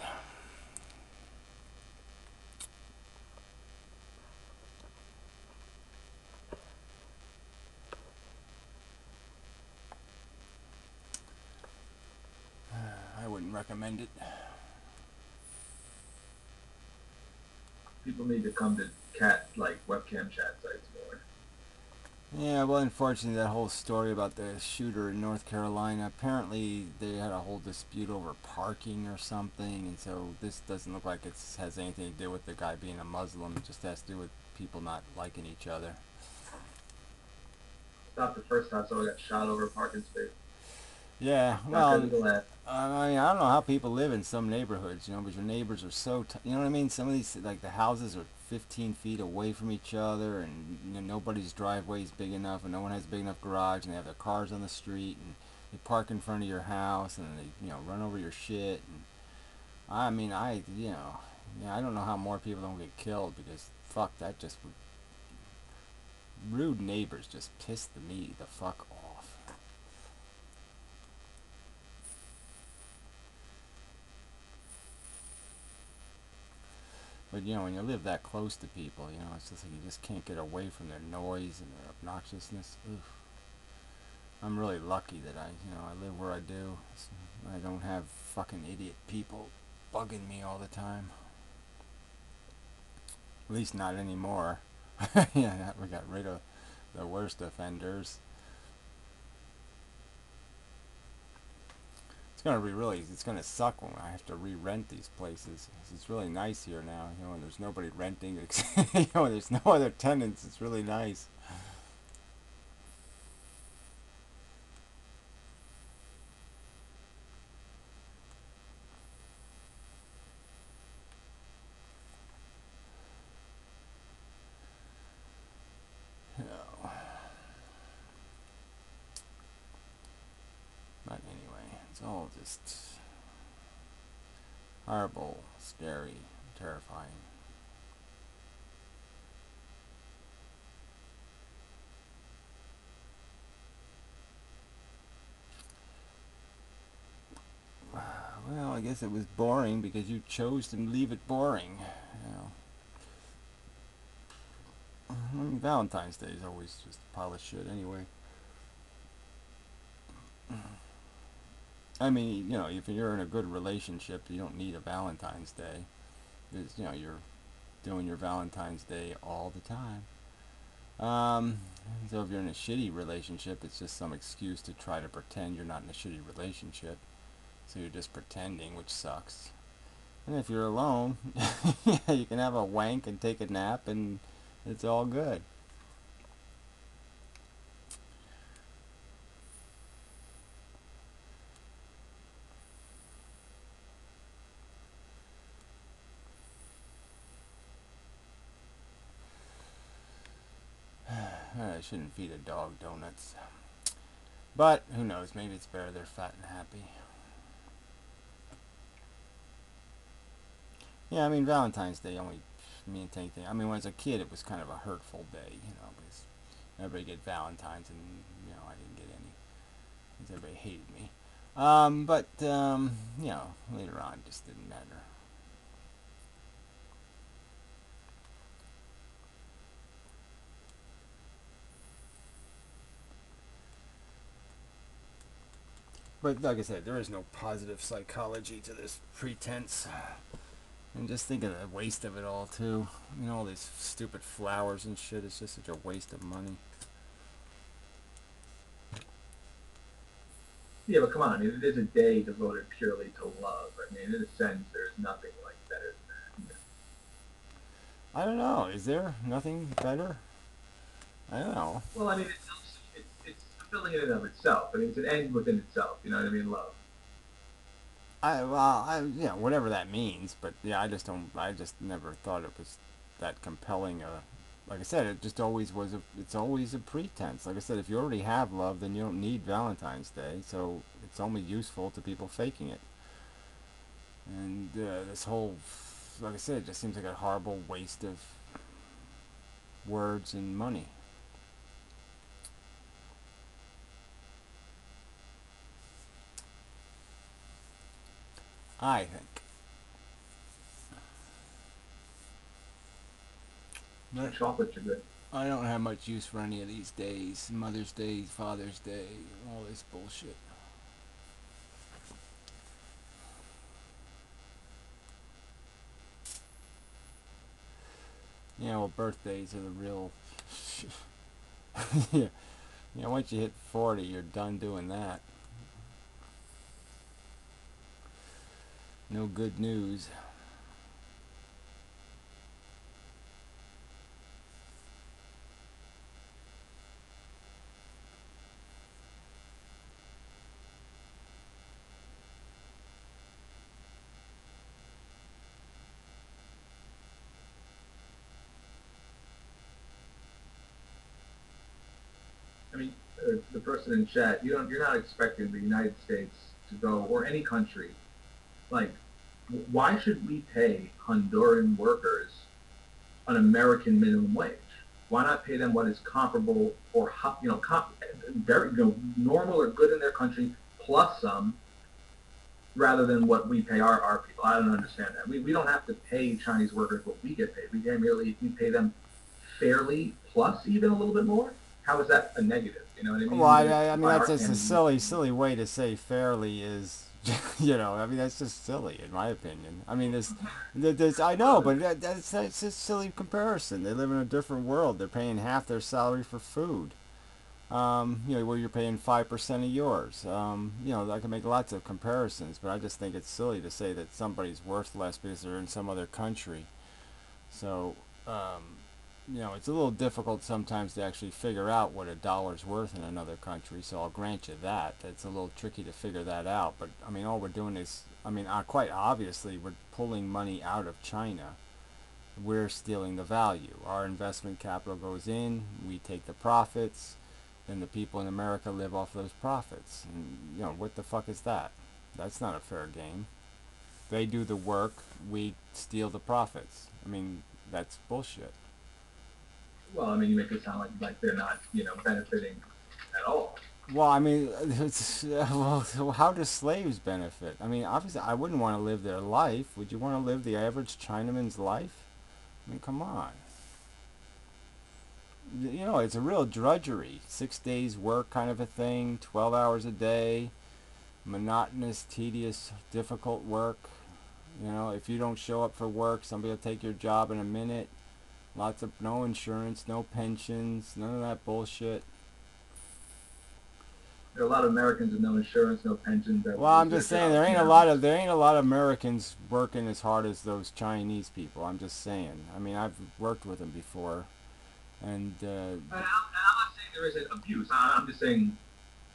I wouldn't recommend it. People need to come to cat like webcam chat sites more. Yeah, well, unfortunately, that whole story about the shooter in North Carolina, apparently they had a whole dispute over parking or something, and so this doesn't look like it has anything to do with the guy being a Muslim. It just has to do with people not liking each other. It's not the first time someone got shot over a parking space. Yeah, Not well, good to the last. I mean, I don't know how people live in some neighborhoods, but your neighbors are so, you know what I mean? Some of these, like the houses are 15 feet away from each other, and nobody's driveway is big enough, and no one has a big enough garage, and they have their cars on the street, and they park in front of your house, and they, run over your shit. And I mean, I don't know how more people don't get killed because fuck, that just rude neighbors just piss me the fuck off. But when you live that close to people, it's just like you just can't get away from their noise and their obnoxiousness. Oof. I'm really lucky that I live where I do. I don't have fucking idiot people bugging me all the time. At least not anymore. Yeah, we got rid of the worst offenders. It's gonna suck when I have to re-rent these places. It's really nice here now, and there's nobody renting. There's no other tenants. It's really nice. No. But anyway, it's all just horrible, scary, terrifying. Well, I guess it was boring because you chose to leave it boring. I mean, Valentine's Day is always just a pile of shit anyway. I mean, if you're in a good relationship, you don't need a Valentine's Day. Because, you're doing your Valentine's Day all the time. So if you're in a shitty relationship, it's just some excuse to try to pretend you're not in a shitty relationship. So you're just pretending, which sucks. And if you're alone, you can have a wank and take a nap, and it's all good. I shouldn't feed a dog donuts. But, who knows, maybe it's better they're fat and happy. Yeah, I mean, Valentine's Day only meant anything. I mean, when I was a kid, it was kind of a hurtful day, because everybody get Valentine's, and, I didn't get any, because everybody hated me. But, later on, it just didn't matter. But like I said, there is no positive psychology to this pretense. And just think of the waste of it all, too. All these stupid flowers and shit. It's just such a waste of money. Yeah, but come on, it is a day devoted purely to love. I mean, in a sense, there's nothing like better than that. I don't know. Is there nothing better? I don't know. Well, I mean, it's fulfilling in and of itself. I mean, it's an end within itself. You know what I mean? Love. Yeah, whatever that means, but yeah, I just never thought it was that compelling. Like I said, it just always was it's always a pretense. Like I said, if you already have love, then you don't need Valentine's Day, so it's only useful to people faking it. And this whole, like I said, it just seems like a horrible waste of words and money. I think. The chocolates are good. I don't have much use for any of these days. Mother's Day, Father's Day, all this bullshit. You know, birthdays are the real. Yeah. You know, once you hit 40, you're done doing that. No good news. I mean, the person in chat, you're not expecting the United States to go, or any country, like, why should we pay Honduran workers an American minimum wage? Why not pay them what is comparable or very normal or good in their country plus some, rather than what we pay our people? I don't understand that. We don't have to pay Chinese workers what we get paid. We pay them fairly plus even a little bit more. How is that a negative? You know what I mean? Well, I mean, that's just a silly way to say fairly is, you know, I mean, that's just silly in my opinion. I mean, I know, but that's a silly comparison. They live in a different world. They're paying half their salary for food. You know, where you're paying 5% of yours. You know, I can make lots of comparisons, but I just think it's silly to say that somebody's worth less because they're in some other country. So, you know, it's a little difficult sometimes to actually figure out what a dollar's worth in another country, so I'll grant you that. It's a little tricky to figure that out, but, I mean, all we're doing is, I mean, quite obviously, we're pulling money out of China. We're stealing the value. Our investment capital goes in, we take the profits, and the people in America live off those profits. And, you know, what the fuck is that? That's not a fair game. They do the work, we steal the profits. I mean, that's bullshit. Well, I mean, you make it sound like they're not, benefiting at all. Well, I mean, well, how do slaves benefit? I mean, obviously, I wouldn't want to live their life. Would you want to live the average Chinaman's life? I mean, come on. You know, it's a real drudgery. 6 days work kind of a thing, 12 hours a day, monotonous, tedious, difficult work. You know, if you don't show up for work, somebody will take your job in a minute. Lots of no insurance, no pensions, none of that bullshit. There are a lot of Americans with no insurance, no pensions. Well, I'm just saying there ain't a lot of Americans working as hard as those Chinese people. I'm just saying. I mean, I've worked with them before, and I'm not saying there isn't abuse. I'm just saying.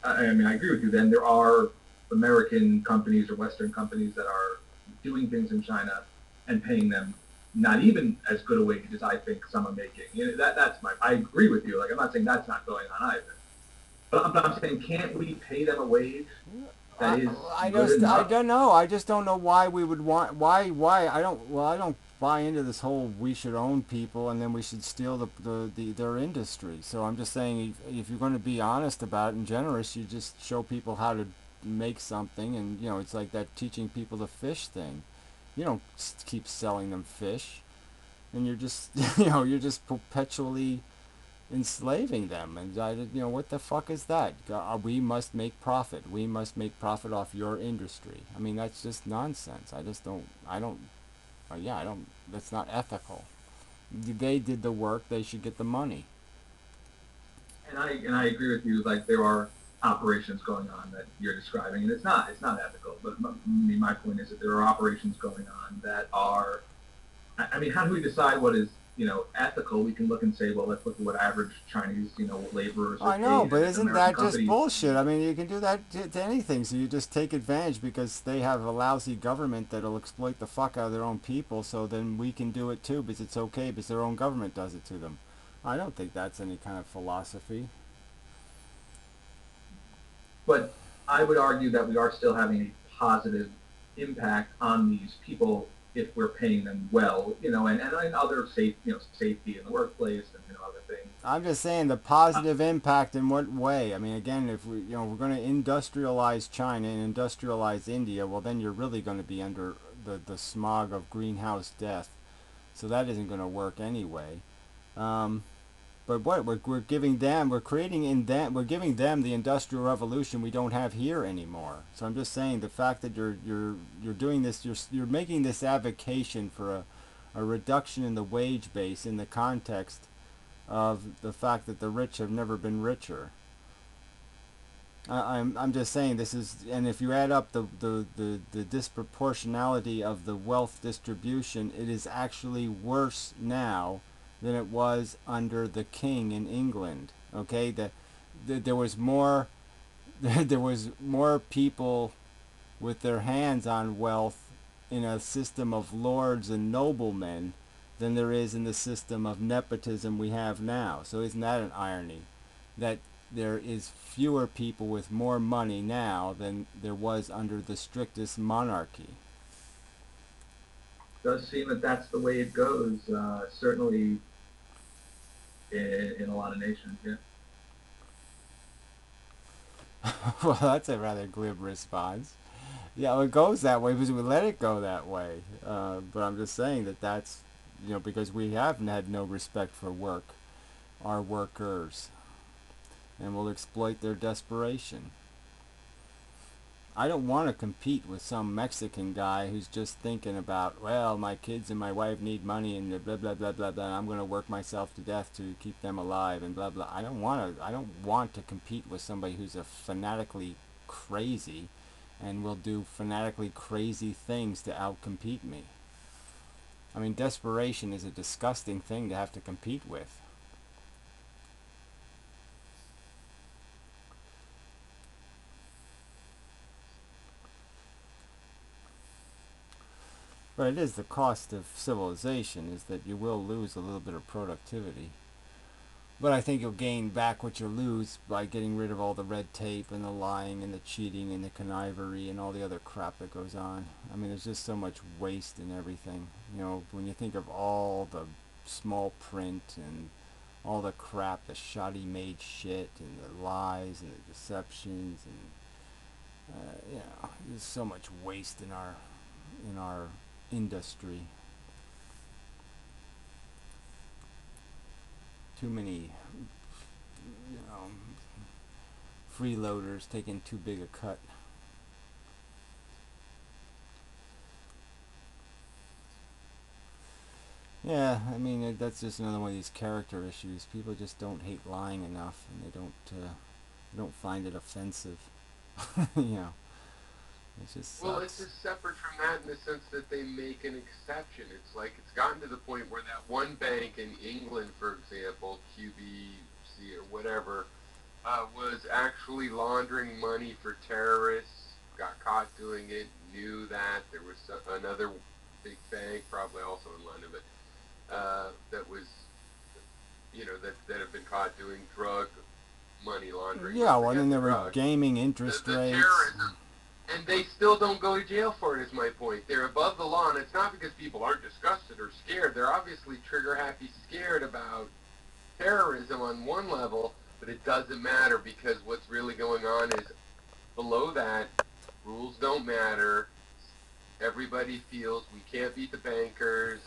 I mean, I agree with you. Then there are American companies or Western companies that are doing things in China and paying them not even as good a wage as I think some are making. That's my. I agree with you. Like, I'm not saying that's not going on either. But I'm saying, can't we pay them a wage that is good enough? I don't know. I just don't know why we would want. Why? I don't buy into this whole we should own people and then we should steal their industry. So I'm just saying, if you're going to be honest about it and generous, you just show people how to make something, and you know, it's like that teaching people to fish thing. You don't keep selling them fish, and you're just you're just perpetually enslaving them. And what the fuck is that? We must make profit. We must make profit off your industry. I mean, that's just nonsense. That's not ethical. They did the work. They should get the money. And I agree with you. Like, there are operations going on that you're describing, and it's not ethical. But I mean, my point is that there are operations going on that are. I mean, how do we decide what is ethical, we can look and say, well, let's look at what average Chinese, laborers are I know, paid but at isn't American that just companies. bullshit? I mean, you can do that to anything, so you just take advantage because they have a lousy government that'll exploit the fuck out of their own people, so then we can do it too because it's okay because their own government does it to them. I don't think that's any kind of philosophy. But I would argue that we are still having a positive impact on these people if we're paying them well, and other safety in the workplace and other things. I'm just saying the positive impact in what way? I mean, again, if we're going to industrialize China and industrialize India, well, then you're really going to be under the smog of greenhouse death. So that isn't going to work anyway. Um, but what we're giving them, we're creating in them, we're giving them the industrial revolution we don't have here anymore. So I'm just saying the fact that you're doing this, you're making this avocation for a reduction in the wage base in the context of the fact that the rich have never been richer. I'm just saying this is, and if you add up the disproportionality of the wealth distribution, it is actually worse now than it was under the king in England. Okay, there was more there was more people with their hands on wealth in a system of lords and noblemen than there is in the system of nepotism we have now. So isn't that an irony? That there is fewer people with more money now than there was under the strictest monarchy. It does seem that that's the way it goes, certainly in a lot of nations, yeah. Well, that's a rather glib response. Yeah, well, it goes that way because we let it go that way. But I'm just saying that that's, because we haven't had no respect for our workers, and we'll exploit their desperation. I don't want to compete with some Mexican guy who's just thinking about, well, my kids and my wife need money and blah blah blah blah blah. I'm going to work myself to death to keep them alive and blah blah. I don't want to compete with somebody who's a fanatically crazy and will do fanatically crazy things to outcompete me. I mean, desperation is a disgusting thing to have to compete with. But it is the cost of civilization, is that you will lose a little bit of productivity. But I think you'll gain back what you lose by getting rid of all the red tape and the lying and the cheating and the connivery and all the other crap that goes on. I mean, there's just so much waste in everything. When you think of all the small print and all the crap, the shoddy made shit and the lies and the deceptions and there's so much waste in our industry. Too many, freeloaders taking too big a cut. Yeah, I mean that's just another one of these character issues. People just don't hate lying enough, and they don't find it offensive. It just Well, sucks. it's just separate from that in the sense that they make an exception. It's like it's gotten to the point where that one bank in England, for example, QBC or whatever, was actually laundering money for terrorists, got caught doing it, knew that. There was another big bank, probably also in London, but that was, that have been caught doing drug money laundering. Yeah, well, Forget then the there were drugs. gaming interest The rates. terrorism. And they still don't go to jail for it, is my point. They're above the law, and it's not because people aren't disgusted or scared. They're obviously trigger-happy scared about terrorism on one level, but it doesn't matter because what's really going on is below that, rules don't matter. Everybody feels we can't beat the bankers.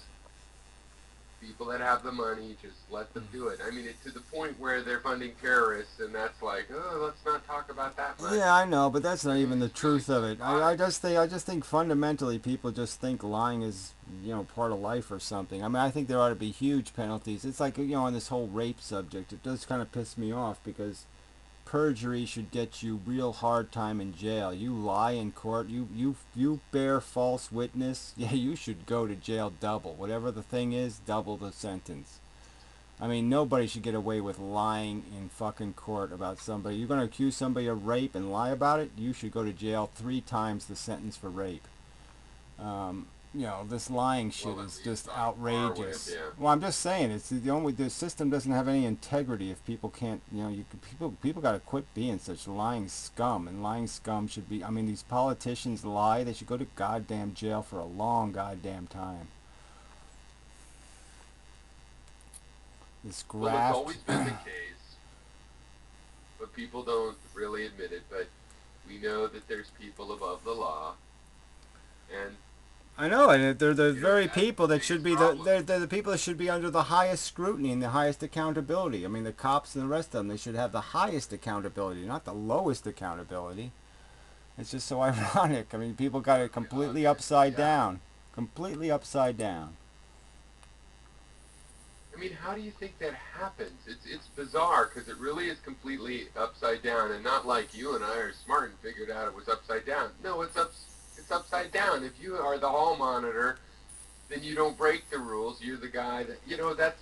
People that have the money, just let them do it. I mean, it's to the point where they're funding terrorists, and that's like, oh, let's not talk about that much. Yeah, I know, but that's not even the It's really truth of it. I just think fundamentally people just think lying is part of life or something. I mean, I think there ought to be huge penalties. It's like on this whole rape subject, it does kind of piss me off because perjury should get you real hard time in jail. You lie in court, you bear false witness, yeah, you should go to jail double. Whatever the thing is, double the sentence. I mean, nobody should get away with lying in fucking court about somebody. You're going to accuse somebody of rape and lie about it, you should go to jail 3 times the sentence for rape. You know, this lying shit is just outrageous. Well, I'm just saying, it's the system doesn't have any integrity if people can't, you know, people got to quit being such lying scum, and lying scum should be, I mean, these politicians lie, they should go to goddamn jail for a long goddamn time. This graft. Well, it's always been the case, but people don't really admit it, but we know that there's people above the law, and I know, and they're the very that's people the that should be biggest they're the people that should be under the highest scrutiny and the highest accountability. I mean, the cops and the rest of them, they should have the highest accountability, not the lowest accountability. It's just so ironic. I mean, people got it completely upside down. Completely upside down. I mean, how do you think that happens? It's bizarre because it really is completely upside down, and not like you and I are smart and figured out it was upside down. No, it's upside down. If you are the hall monitor, then you don't break the rules. You're the guy that, you know, that's.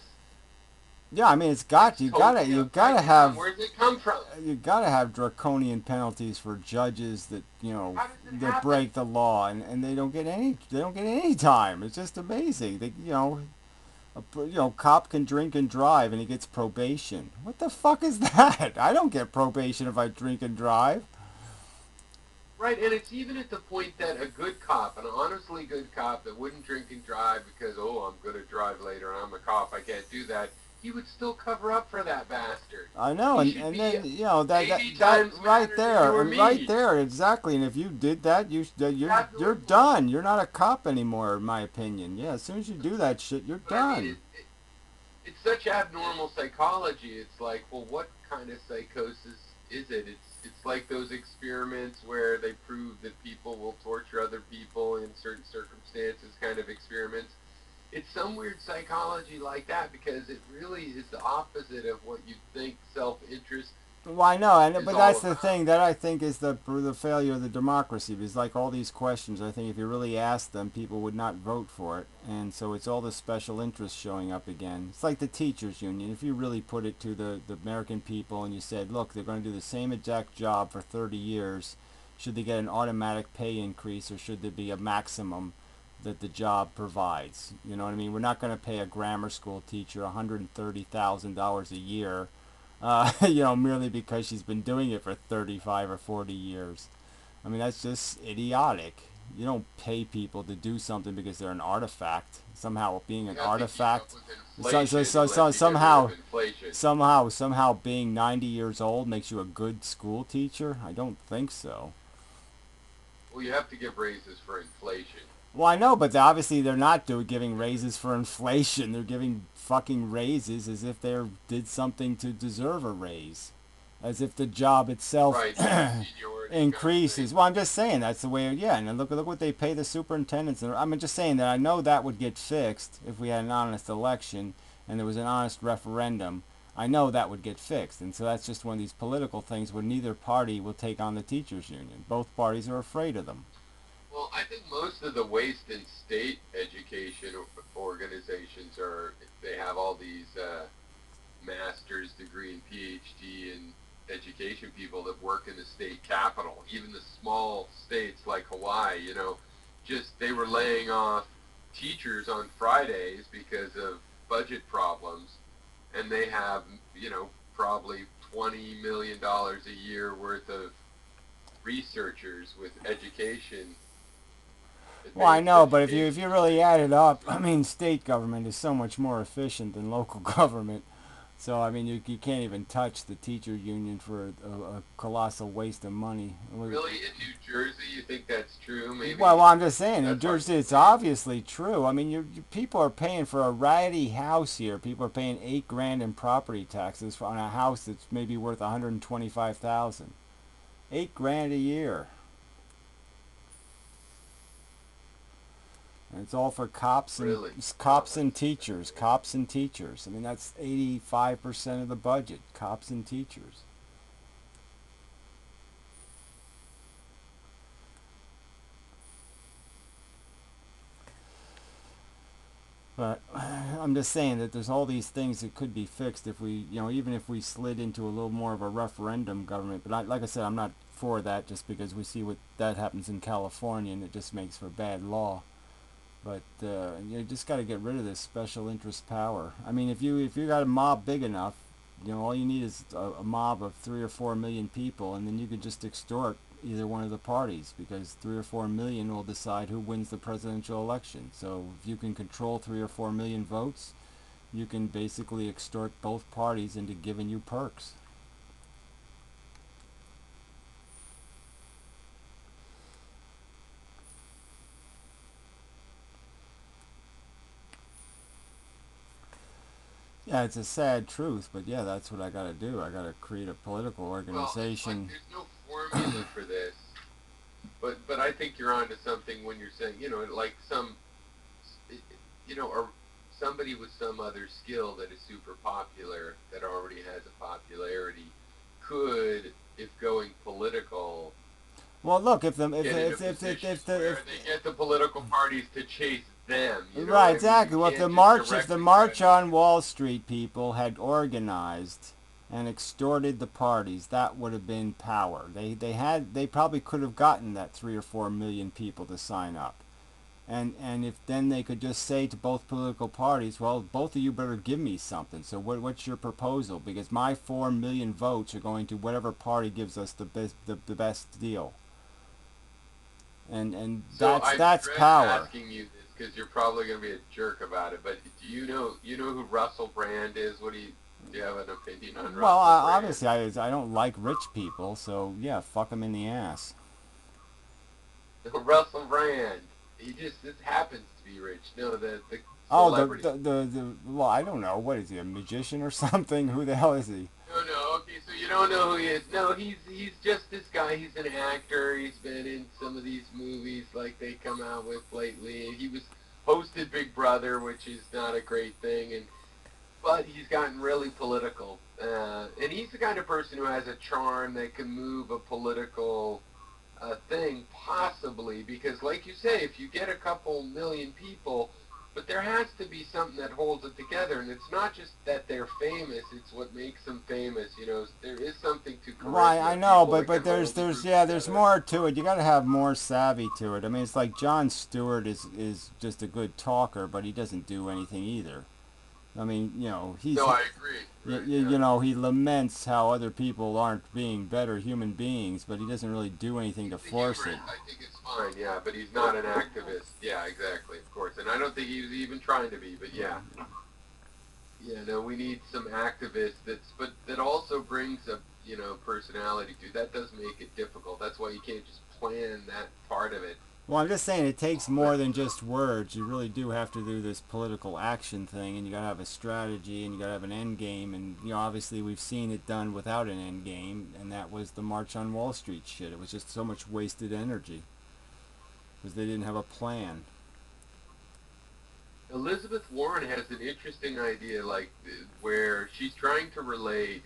Yeah, I mean, you gotta have. Where does it come from? You gotta have draconian penalties for judges that, you know, that happen? break the law, and they don't get any time. It's just amazing. They, you know. Cop can drink and drive and he gets probation. What the fuck is that? I don't get probation if I drink and drive. Right, and it's even at the point that a good cop, an honestly good cop that wouldn't drink and drive because, oh, I'm going to drive later and I'm a cop, I can't do that, he would still cover up for that bastard. I know, and then, you know, that right there, exactly. And if you did that, you're done. You're not a cop anymore, in my opinion. Yeah, as soon as you do that shit, you're done. I mean, it's such abnormal psychology. It's like, well, what kind of psychosis is it? It's like those experiments where they prove that people will torture other people in certain circumstances, kind of experiments. It's some weird psychology like that because it really is the opposite of what you think self-interest. Well, I know, but that's the thing that I think is the failure of the democracy. Because like all these questions, I think if you really asked them, people would not vote for it, and so it's all the special interests showing up again. It's like the teachers' union. If you really put it to the American people and you said, look, they're going to do the same exact job for 30 years, should they get an automatic pay increase or should there be a maximum that the job provides? You know what I mean? We're not going to pay a grammar school teacher $130,000 a year, you know, merely because she's been doing it for 35 or 40 years. I mean, that's just idiotic. You don't pay people to do something because they're an artifact. Somehow being an artifact, somehow being 90 years old makes you a good school teacher? I don't think so. Well, you have to give raises for inflation. Well, I know, but obviously they're not giving raises for inflation. They're giving fucking raises as if they did something to deserve a raise. As if the job itself increases. Well, I'm just saying that's the way, yeah, and look what they pay the superintendents. I'm just saying that I know that would get fixed if we had an honest election and there was an honest referendum. I know that would get fixed, and so that's just one of these political things where neither party will take on the teachers' union. Both parties are afraid of them. Well, I think most of the waste in state education organizations they have all these master's degree and PhD in education people that work in the state capital. Even the small states like Hawaii, you know, they were laying off teachers on Fridays because of budget problems, and they have, you know, probably $20 million a year worth of researchers with education. Well, I know, but if you really add it up, I mean, state government is so much more efficient than local government. So, I mean, you can't even touch the teacher union for a colossal waste of money. Really? In New Jersey, you think that's true? Maybe. Well, I'm just saying, in New Jersey, it's obviously true. I mean, people are paying for a ratty house here. People are paying $8,000 in property taxes on a house that's maybe worth $125,000. $8,000 a year. And it's all for cops and teachers. Cops and teachers. I mean, that's 85% of the budget. Cops and teachers. But I'm just saying that there's all these things that could be fixed if we, even if we slid into a little more of a referendum government. But like I said, I'm not for that just because we see what that happens in California and it just makes for bad law. But you just got to get rid of this special interest power. I mean, if you got a mob big enough, all you need is a mob of 3 or 4 million people, and then you can just extort either one of the parties because 3 or 4 million will decide who wins the presidential election. So if you can control 3 or 4 million votes, you can basically extort both parties into giving you perks. Yeah, it's a sad truth, but yeah, that's what I got to do. I got to create a political organization. Well, it's like there's no formula for this, but I think you're onto something when you're saying, like or somebody with some other skill that is super popular that already has a popularity could, if going political, Well, look, if the get in a position where they get the political parties to chase them. Right, exactly. Well, if the March on on Wall Street people had organized and extorted the parties, that would have been power. They probably could have gotten that 3 or 4 million people to sign up. And if then they could just say to both political parties, well, both of you better give me something. So what's your proposal? Because my 4 million votes are going to whatever party gives us the best deal. And that's power. I'm asking you this because you're probably going to be a jerk about it. But do you know who Russell Brand is? Do you have an opinion on Russell Brand? Obviously I don't like rich people, so yeah, fuck them in the ass. Russell Brand. He just happens to be rich. No, the celebrity. Well, I don't know. What is he, a magician or something? Who the hell is he? No. Okay, so you don't know who he is. No, he's just this guy. He's an actor. He's been in some of these movies like they come out with lately. He was hosted Big Brother, which is not a great thing, but he's gotten really political. And he's the kind of person who has a charm that can move a political thing, possibly, because like you say, if you get a couple million people, but there has to be something that holds it together, and it's not just that they're famous, it's what makes them famous. There is something to charisma. Right, I know, but there's more to it. You got to have more savvy to it. I mean, it's like Jon Stewart is just a good talker, but he doesn't do anything either. I mean, he's... No, I agree. Right, he laments how other people aren't being better human beings, but he doesn't really do anything to force it. I think it's fine, yeah, but he's not an activist. Yeah, exactly, of course. And I don't think he was even trying to be, but yeah. Yeah, no, we need some activists that also brings a, personality to. That does make it difficult. That's why you can't just plan that part of it. Well, I'm just saying it takes more than just words. You really do have to do this political action thing, and you got to have a strategy, and you got to have an end game. And obviously we've seen it done without an end game, and that was the March on Wall Street shit. It was just so much wasted energy because they didn't have a plan. Elizabeth Warren has an interesting idea, where she's trying to relate.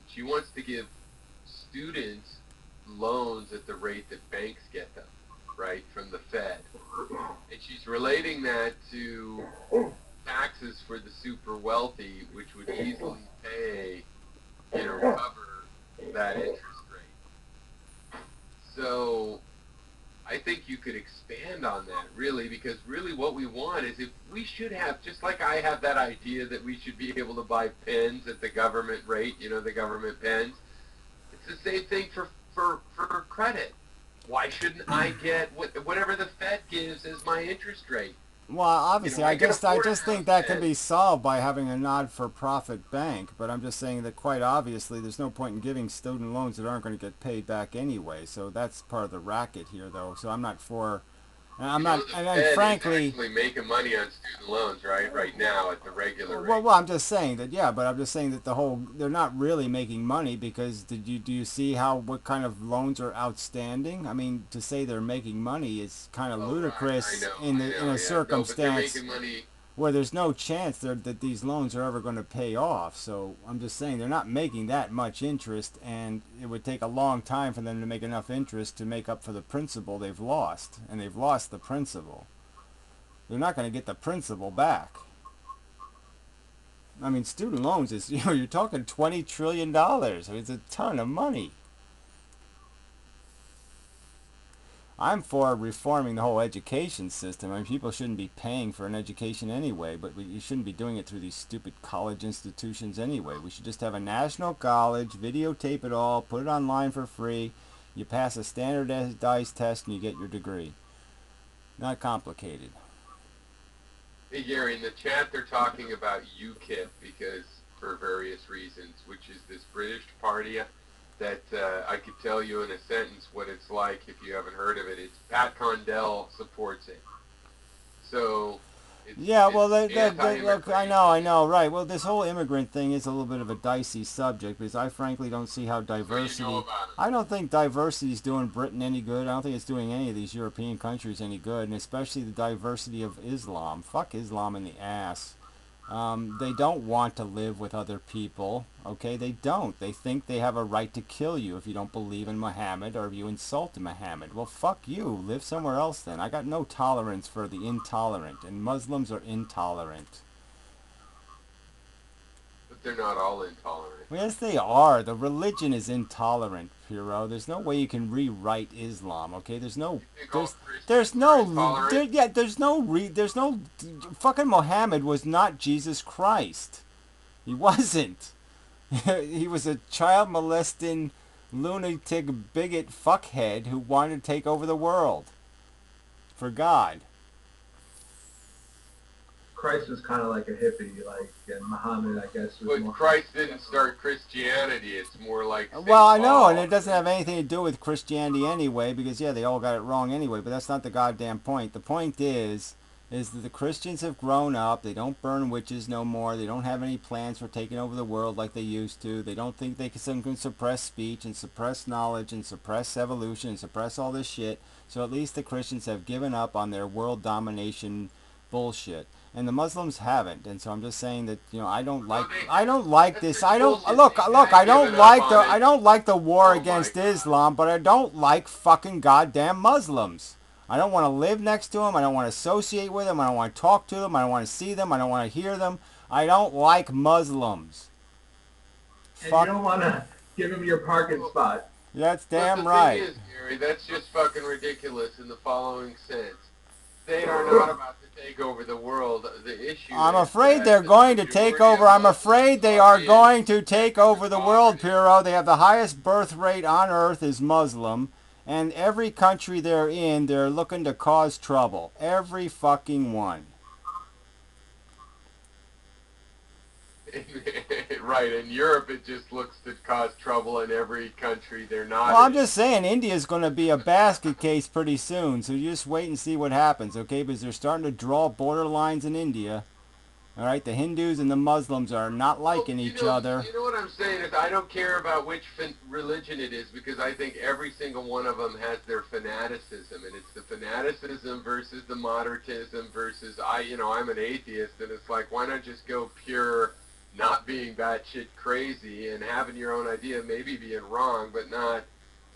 She wants to give students loans at the rate that banks get them. Right, from the Fed. And she's relating that to taxes for the super wealthy, which would easily cover that interest rate. So I think you could expand on that, really, because really what we want is, if we should have, just like I have that idea that we should be able to buy pens at the government rate, the government pens, it's the same thing for credit. Why shouldn't I get whatever the Fed gives as my interest rate? Well, obviously, I just think that can be solved by having a not-for-profit bank. But I'm just saying that quite obviously, there's no point in giving student loans that aren't going to get paid back anyway. So that's part of the racket here, though. So I'm not for. I'm not, and frankly, is actually making money on student loans, right now at the regular rate. Well, I'm just saying that, yeah, but I'm just saying that they're not really making money, because do you see what kind of loans are outstanding? I mean, to say they're making money is kind of ludicrous in a circumstance where there's no chance that these loans are ever going to pay off. So I'm just saying they're not making that much interest, and it would take a long time for them to make enough interest to make up for the principal they've lost, and they've lost the principal. They're not going to get the principal back. I mean, student loans is, you're talking $20 trillion. I mean, it's a ton of money. I'm for reforming the whole education system. I mean, people shouldn't be paying for an education anyway, but you shouldn't be doing it through these stupid college institutions anyway. We should just have a national college, videotape it all, put it online for free. You pass a standardized test and you get your degree. Not complicated. Hey Gary, in the chat they're talking about UKIP because for various reasons, which is this British party that I could tell you in a sentence what it's like if you haven't heard of it. It's Pat Condell supports it. So Yeah, well, look, anti-immigration. I know, right. Well, this whole immigrant thing is a little bit of a dicey subject because I frankly don't see how So you know diversity. about it. I don't think diversity is doing Britain any good. I don't think it's doing any of these European countries any good, and especially the diversity of Islam. Fuck Islam in the ass. They don't want to live with other people, okay? They don't. They think they have a right to kill you if you don't believe in Muhammad or if you insult Muhammad. Well, fuck you. Live somewhere else then. I got no tolerance for the intolerant, and Muslims are intolerant. But they're not all intolerant. Well, yes, they are. The religion is intolerant, Piro. There's no way you can rewrite Islam, okay? There's no... Think all There's Christians are no... intolerant? There's no... Fucking Muhammad was not Jesus Christ. He wasn't. He was a child molesting, lunatic, bigot fuckhead who wanted to take over the world. For God. Christ was kind of like a hippie, like, and Muhammad, I guess, was But more... Christ didn't start Christianity. It's more like St. Well, I know, Paul. and it doesn't have anything to do with Christianity anyway, because, yeah, they all got it wrong anyway, but that's not the goddamn point. The point is that the Christians have grown up. They don't burn witches no more. They don't have any plans for taking over the world like they used to. They don't think they can suppress speech and suppress knowledge and suppress evolution and suppress all this shit. So at least the Christians have given up on their world domination bullshit. And the Muslims haven't, and so I'm just saying that I don't like this. I don't look. I don't like the war against Islam, but I don't like fucking goddamn Muslims. I don't want to live next to them. I don't want to associate with them. I don't want to talk to them. I don't want to see them. I don't want to hear them. I don't like Muslims. And you don't want to give him your parking spot. That's damn But the right. thing is, Gary, that's just fucking ridiculous in the following sense. They are not about to take over the world. The issue I'm is afraid that they're the going to majority take of over. I'm Muslims afraid they are in going to take over the world, poverty. Piro. They have the highest birth rate on earth is Muslim. And every country they're in, they're looking to cause trouble. Every fucking one. Right, in Europe it just looks to cause trouble in every country they're not Well, I'm in. just saying India's going to be a basket case pretty soon. So you just wait and see what happens, okay? Because they're starting to draw border lines in India. All right, the Hindus and the Muslims are not liking each other. You know what I'm saying is I don't care about which religion it is because I think every single one of them has their fanaticism, and it's the fanaticism versus the moderatism versus I'm an atheist, and it's like why not just go pure, not being batshit crazy and having your own idea, maybe being wrong, but not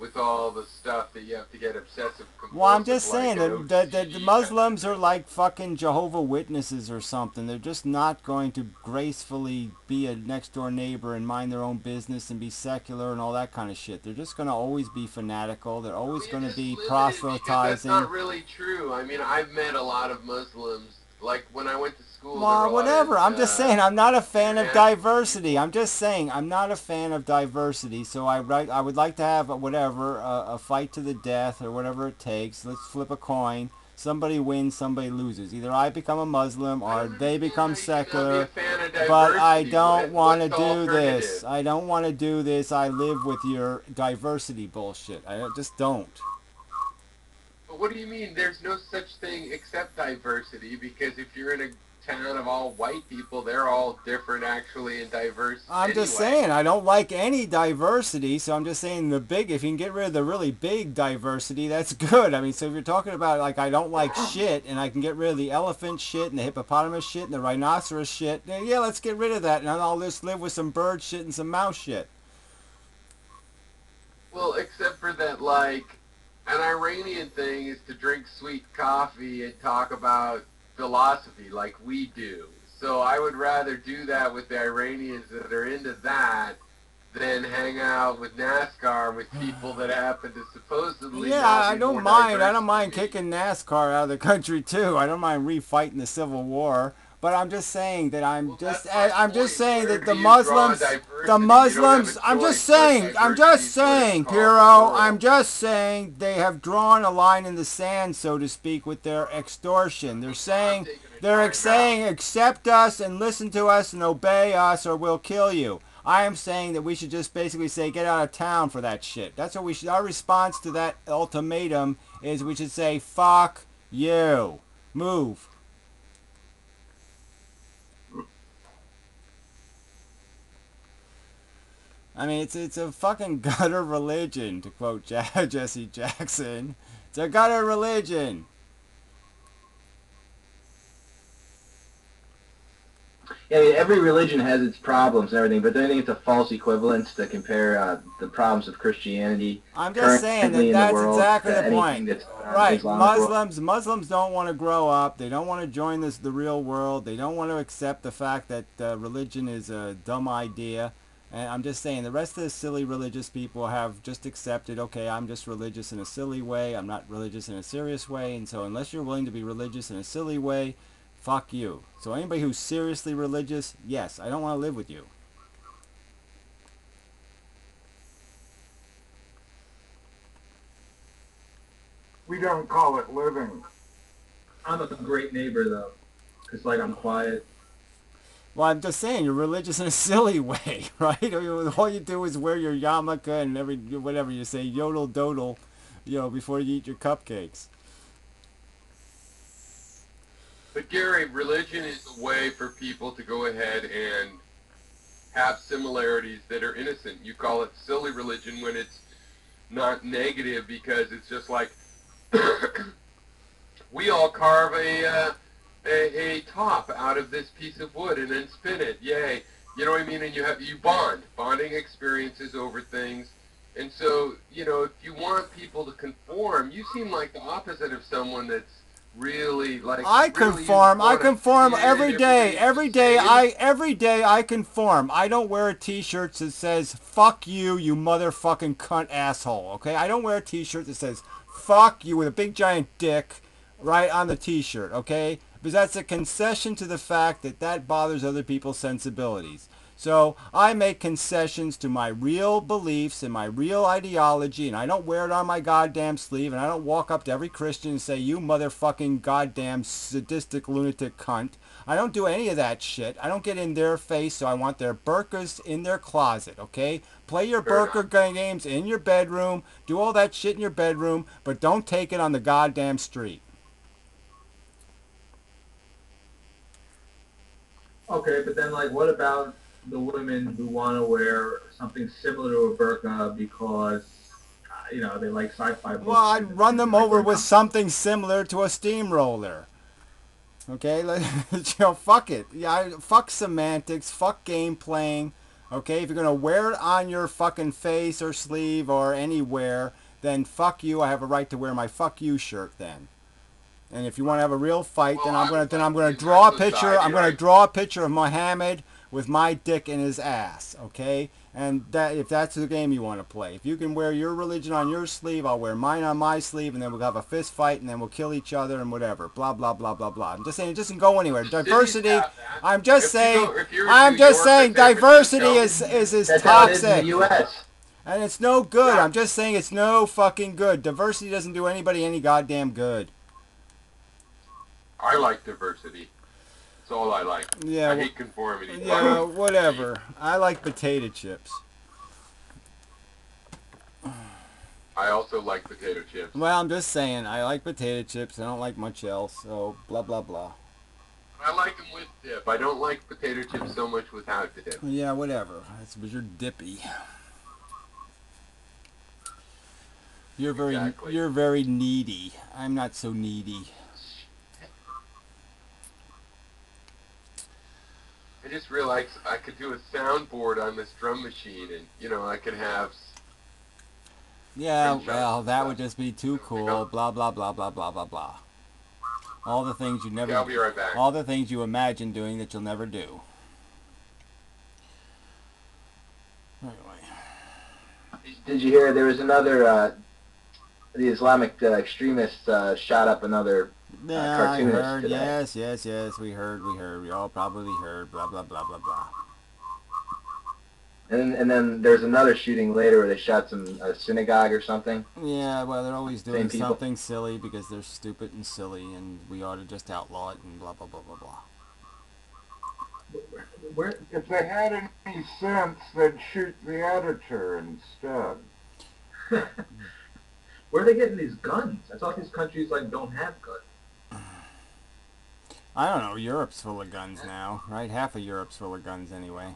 with all the stuff that you have to get obsessive compulsive. Well, I'm just saying like that the Muslims are like fucking Jehovah Witnesses or something. They're just not going to gracefully be a next door neighbor and mind their own business and be secular and all that kind of shit. They're just going to always be fanatical. They're always going to be proselytizing. That's not really true. I mean, I've met a lot of Muslims. Like when I went to school. Well, whatever. I'm just saying I'm not a fan of diversity. I'm just saying I'm not a fan of diversity. So I would like to have a fight to the death or whatever it takes. Let's flip a coin. Somebody wins, somebody loses. Either I become a Muslim or they become secular. But I don't want to do this. I don't want to do this. I live with your diversity bullshit. I just don't. What do you mean? There's no such thing except diversity because if you're in a town of all white people, they're all different actually and diverse. I'm just saying I don't like any diversity, so I'm just saying if you can get rid of the really big diversity, that's good. I mean, so if you're talking about like I don't like shit and I can get rid of the elephant shit and the hippopotamus shit and the rhinoceros shit, then yeah, let's get rid of that and I'll just live with some bird shit and some mouse shit. Well, except for that, like, an Iranian thing is to drink sweet coffee and talk about philosophy like we do. So I would rather do that with the Iranians that are into that than hang out with NASCAR with people that happen to supposedly Yeah, not I be don't more mind. I diverse don't mind than me. kicking NASCAR out of the country too. I don't mind refighting the Civil War. But I'm just saying that Well, that's my I'm just point. saying Where that do you draw the diversity? You don't have a Muslims, choice, but I'm diversity just is what it's saying, called in Piero, I'm world. just saying they have drawn a line in the sand, so to speak, with their extortion. They're I'm saying, taking a time out. accept us and listen to us and obey us or we'll kill you. I am saying that we should just basically say get out of town for that shit. That's what we should. Our response to that ultimatum is we should say fuck you, move. I mean, it's a fucking gutter religion, to quote Jesse Jackson. It's a gutter religion. Yeah, I mean, every religion has its problems and everything, but I think it's a false equivalence to compare the problems of Christianity I'm just saying currently that in the that's world exactly the to anything point. that's going on in the Right, Islamic world. Muslims don't want to grow up. They don't want to join the real world. They don't want to accept the fact that religion is a dumb idea. And I'm just saying the rest of the silly religious people have just accepted, okay, I'm just religious in a silly way. I'm not religious in a serious way. And so unless you're willing to be religious in a silly way, fuck you. So anybody who's seriously religious, yes, I don't want to live with you. We don't call it living. I'm a great neighbor though, because like I'm quiet. Well, I'm just saying you're religious in a silly way, right? I mean, all you do is wear your yarmulke and whatever you say, yodel dodel, before you eat your cupcakes. But Gary, religion is a way for people to go ahead and have similarities that are innocent. You call it silly religion when it's not negative because it's just like we all carve a top out of this piece of wood and then spin it. Yay. You know what I mean? And you bonding experiences over things. And so, if you want people to conform, you seem like the opposite of someone that's really like I conform. I conform every day. Every day. Every day I conform. I don't wear a T-shirt that says "fuck you, you motherfucking cunt asshole." Okay, I don't wear a T-shirt that says "fuck you" with a big giant dick right on the T-shirt. Okay, because that's a concession to the fact that bothers other people's sensibilities. So I make concessions to my real beliefs and my real ideology, and I don't wear it on my goddamn sleeve, and I don't walk up to every Christian and say, you motherfucking goddamn sadistic lunatic cunt. I don't do any of that shit. I don't get in their face, so I want their burqas in their closet, okay? Play your burqa games in your bedroom, do all that shit in your bedroom, but don't take it on the goddamn street. Okay, but then like, what about the women who want to wear something similar to a burqa because they like sci-fi books? Well, I'd run them over with something similar to a steamroller. Okay, fuck it. Yeah, fuck semantics, fuck game playing. Okay, if you're gonna wear it on your fucking face or sleeve or anywhere, then fuck you. I have a right to wear my fuck you shirt then. And if you want to have a real fight, Well, then I'm gonna draw a picture. I'm gonna draw a picture of Muhammad with my dick in his ass. Okay, and if that's the game you want to play, if you can wear your religion on your sleeve, I'll wear mine on my sleeve, and then we'll have a fist fight, and then we'll kill each other and whatever. Blah blah blah blah blah. I'm just saying it doesn't go anywhere. Diversity. I'm just saying. Diversity is toxic. In the U.S. And it's no good. I'm just saying it's no fucking good. Diversity doesn't do anybody any goddamn good. I like diversity. That's all I like. Yeah, I hate conformity. Yeah, whatever. I like potato chips. I also like potato chips. Well, I'm just saying, I like potato chips. I don't like much else, so blah, blah, blah. I like them with dip. I don't like potato chips so much without dip. Yeah, whatever. That's because you're dippy. You're very needy. I'm not so needy. I just realized I could do a soundboard on this drum machine, and I could have. Yeah, well, that would just be too cool. Blah blah blah blah blah blah blah. All the things you never. Yeah, I'll be right back. All the things you imagine doing that you'll never do. Anyway. Did you hear there was another, the Islamic extremists shot up another Yeah, I cartoonist heard. today. Yes. We heard. We all probably heard. Blah, blah, blah, blah, blah. And then there's another shooting later where they shot a synagogue or something. Yeah, well, they're always doing Same people. something silly because they're stupid and silly, and we ought to just outlaw it and blah, blah, blah, blah, blah. Where If they had any sense, they'd shoot the editor instead. where are they getting these guns? I thought these countries like don't have guns. I don't know. Europe's full of guns now, right? Half of Europe's full of guns anyway.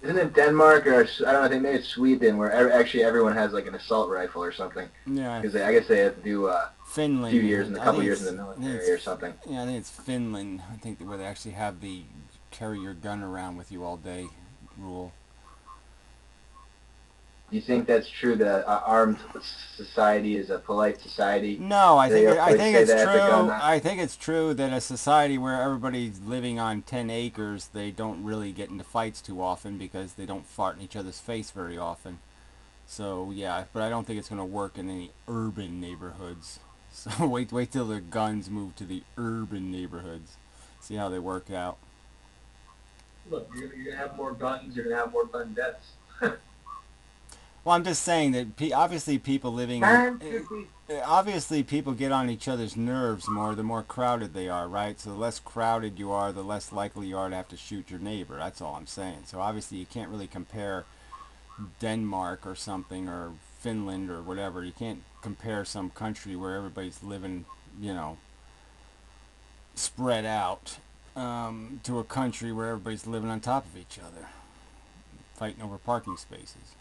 Isn't it Denmark or I don't know? I think maybe it's Sweden where actually everyone has like an assault rifle or something. Yeah. Because I guess they have to do Finland. a few years and a couple years in the military or something. Yeah, I think it's Finland. I think where they actually have the carry your gun around with you all day rule. Do you think that's true that armed society is a polite society? No, I think it's that true. I think it's true that a society where everybody's living on 10 acres, they don't really get into fights too often because they don't fart in each other's face very often. So yeah, but I don't think it's going to work in any urban neighborhoods. So wait till the guns move to the urban neighborhoods. See how they work out. Look, you're gonna have more guns. You're gonna have more gun deaths. Well, I'm just saying that obviously people living... Obviously people get on each other's nerves more the more crowded they are, right? So the less crowded you are, the less likely you are to have to shoot your neighbor. That's all I'm saying. So obviously you can't really compare Denmark or something or Finland or whatever. You can't compare some country where everybody's living, you know, spread out to a country where everybody's living on top of each other, fighting over parking spaces.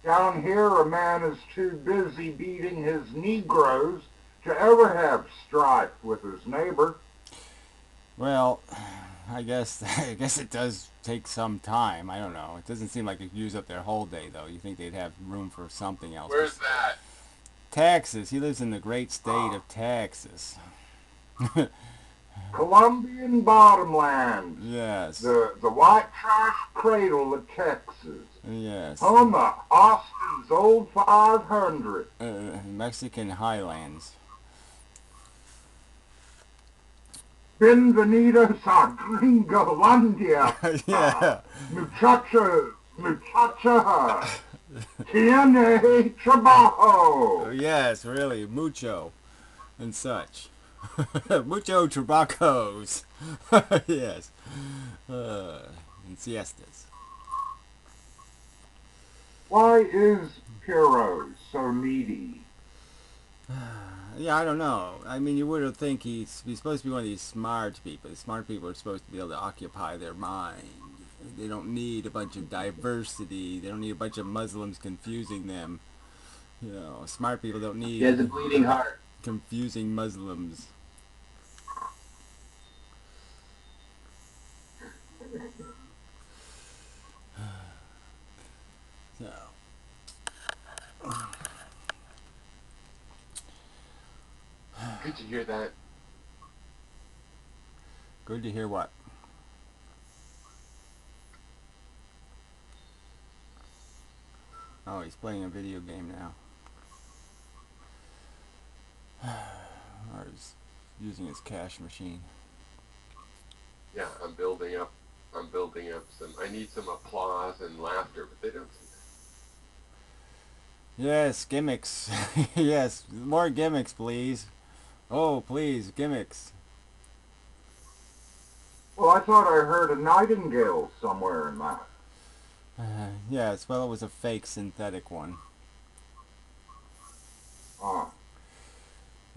Down here, a man is too busy beating his Negroes to ever have strife with his neighbor. Well, I guess it does take some time. I don't know. It doesn't seem like it use up their whole day, though. You think they'd have room for something else? Where's that? Texas. He lives in the great state of Texas. Colombian bottomlands. Yes. The white trash cradle of Texas. Yes. Home of Austin's old 500. Mexican highlands. Bienvenidos a Gringolandia. Yeah. Muchacha. Tiene trabajo. Yes, really. Mucho. And such. Mucho trabajos. Yes. And siestas. Why is Piro so needy? Yeah, I don't know. I mean, you would think he's supposed to be one of these smart people. Smart people are supposed to be able to occupy their mind. They don't need a bunch of diversity. They don't need a bunch of Muslims confusing them. You know, smart people don't need... He has a bleeding heart. Confusing Muslims. So... Good to hear that. Good to hear what? Oh, he's playing a video game now. Or he's using his cash machine. Yeah, I'm building up some. I need some applause and laughter, but they don't see that. Yes, gimmicks. Yes, more gimmicks, please. Oh, please, gimmicks. Well, I thought I heard a nightingale somewhere in that. Yes, well, it was a fake synthetic one. Oh,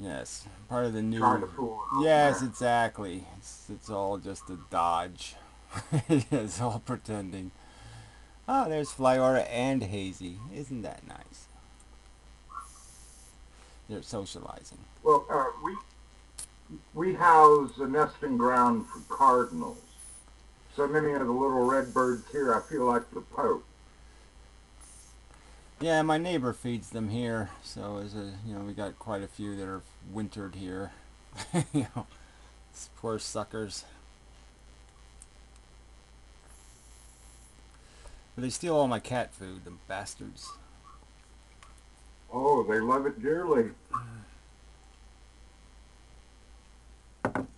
Yes, part of the new... trying to fool an old Yes, man. exactly. It's all just a dodge. It's all pretending. Oh, there's Flyora and Hazy. Isn't that nice? They're socializing. Well, we house a nesting ground for cardinals. So many of the little red birds here, I feel like the Pope. Yeah, my neighbor feeds them here, so as a we got quite a few that are wintered here. you know, these poor suckers. But they steal all my cat food, the bastards. Oh, they love it dearly.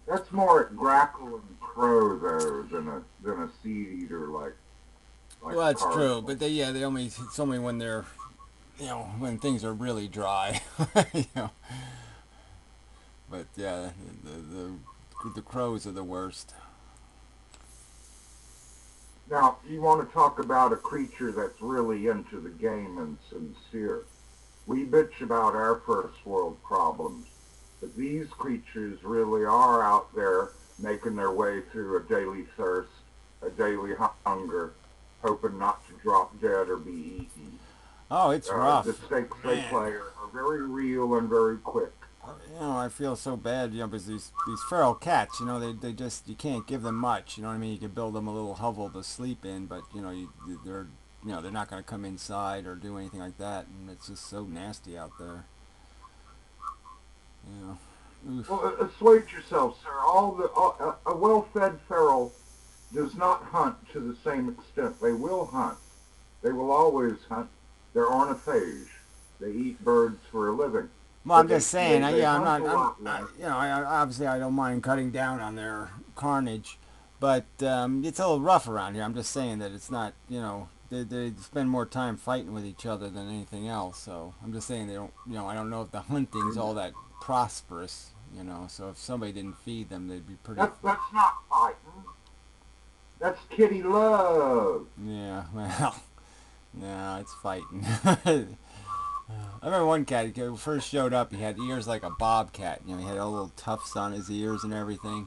That's more at Grackle and Crow though than a seed eater like Well, that's Cardinal. true, but they only it's only when they're when things are really dry, you know. But yeah, the crows are the worst. Now, you want to talk about a creature that's really into the game and sincere. We bitch about our first world problems, but these creatures really are out there making their way through a daily thirst, a daily hunger, hoping not to drop dead or be eaten. Oh, it's The rough, stakes they man. play are very real and very quick. I feel so bad, because these feral cats, they just you can't give them much. You know what I mean? You can build them a little hovel to sleep in, but they're they're not going to come inside or do anything like that, and it's just so nasty out there. Oof. Well, assuage yourself, sir. A well-fed feral does not hunt to the same extent. They will hunt. They will always hunt. They're ornithage. They eat birds for a living. Well, I'm just saying, They I'm hunt not, a lot less. obviously I don't mind cutting down on their carnage, but it's a little rough around here. I'm just saying that it's not, they spend more time fighting with each other than anything else. So I'm just saying they don't, I don't know if the hunting's all that prosperous, So if somebody didn't feed them, they'd be pretty. That's not fighting. That's kitty love. Yeah, well, no, it's fighting. I remember one cat, he first showed up, he had ears like a bobcat. He had all little tufts on his ears and everything.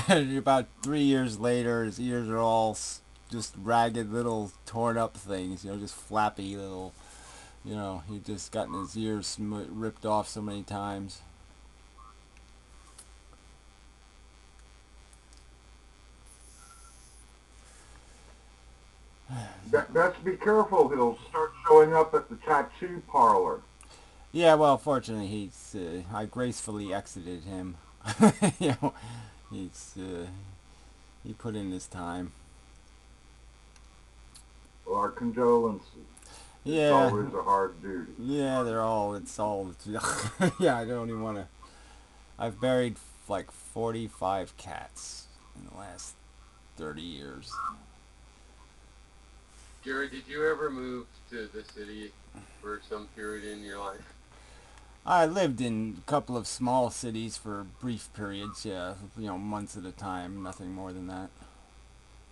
And about 3 years later, his ears are all just ragged little torn up things, just flappy little, he'd just gotten his ears ripped off so many times. Best be careful. He'll start showing up at the tattoo parlor. Yeah, well, fortunately, I gracefully exited him. you know, he's, he put in his time. Well, our condolences. It's Yeah. always a hard duty. Yeah, it's all, yeah, I don't even want to, I've buried like 45 cats in the last 30 years. Gary, did you ever move to the city for some period in your life? I lived in a couple of small cities for brief periods, yeah, months at a time, nothing more than that.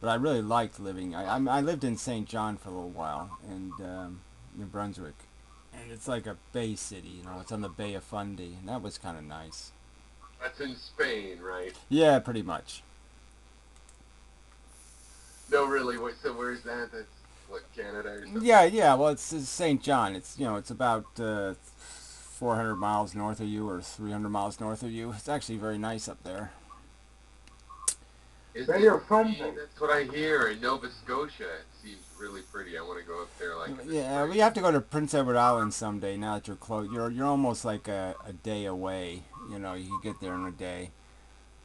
But I really liked living. I lived in St. John for a little while, and New Brunswick, and it's like a bay city. It's on the Bay of Fundy, and that was kind of nice. That's in Spain, right? Yeah, pretty much. No, really. So where's that? That's what, Canada or something? Yeah. Well, it's St. John. It's about 400 miles north of you or 300 miles north of you. It's actually very nice up there. They are fun. That's what I hear. In Nova Scotia, it seems really pretty. I want to go up there. Yeah, we have to go to Prince Edward Island someday. Now that you're close, you're almost like a day away. You can get there in a day.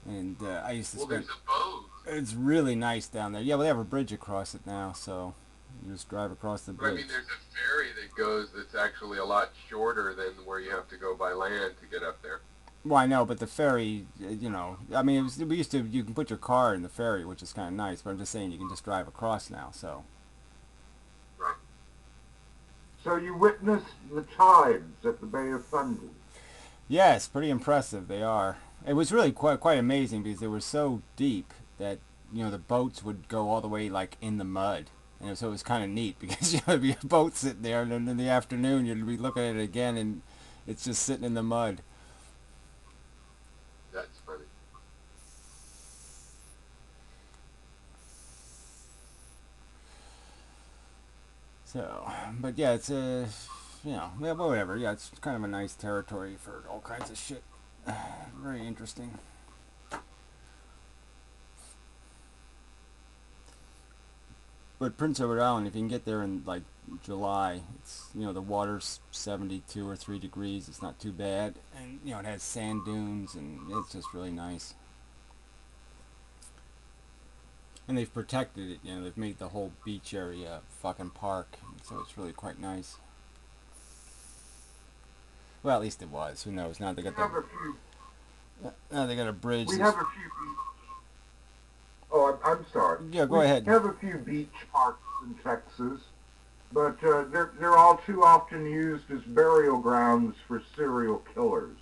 And I used to spend. There's a boat. It's really nice down there. Yeah, well, they have a bridge across it now, so you just drive across the bridge. But I mean, there's a ferry that goes that's actually a lot shorter than where you have to go by land to get up there. Well, I know, but the ferry, I mean, you can put your car in the ferry, which is kind of nice, but I'm just saying you can just drive across now, so. Right. So you witnessed the tides at the Bay of Fundy. Yes, pretty impressive they are. It was really quite amazing because they were so deep that, the boats would go all the way, like, in the mud. So it was kind of neat because, there'd be a boat sitting there, and then in the afternoon you'd be looking at it again, and it's just sitting in the mud. That's funny. So, but yeah, it's whatever. Yeah, it's kind of a nice territory for all kinds of shit. Very interesting. But Prince Edward Island, if you can get there in like July, it's, you know, the water's 72 or 3 degrees. It's not too bad, and you know, it has sand dunes, and it's just really nice. And they've protected it. You know, they've made the whole beach area a fucking park, so it's really quite nice. Well, at least it was. Who knows? Now they got We have a few. now they got a bridge. We have a few. Oh, I'm sorry. Yeah, go ahead. We have a few beach parks in Texas, but they're all too often used as burial grounds for serial killers.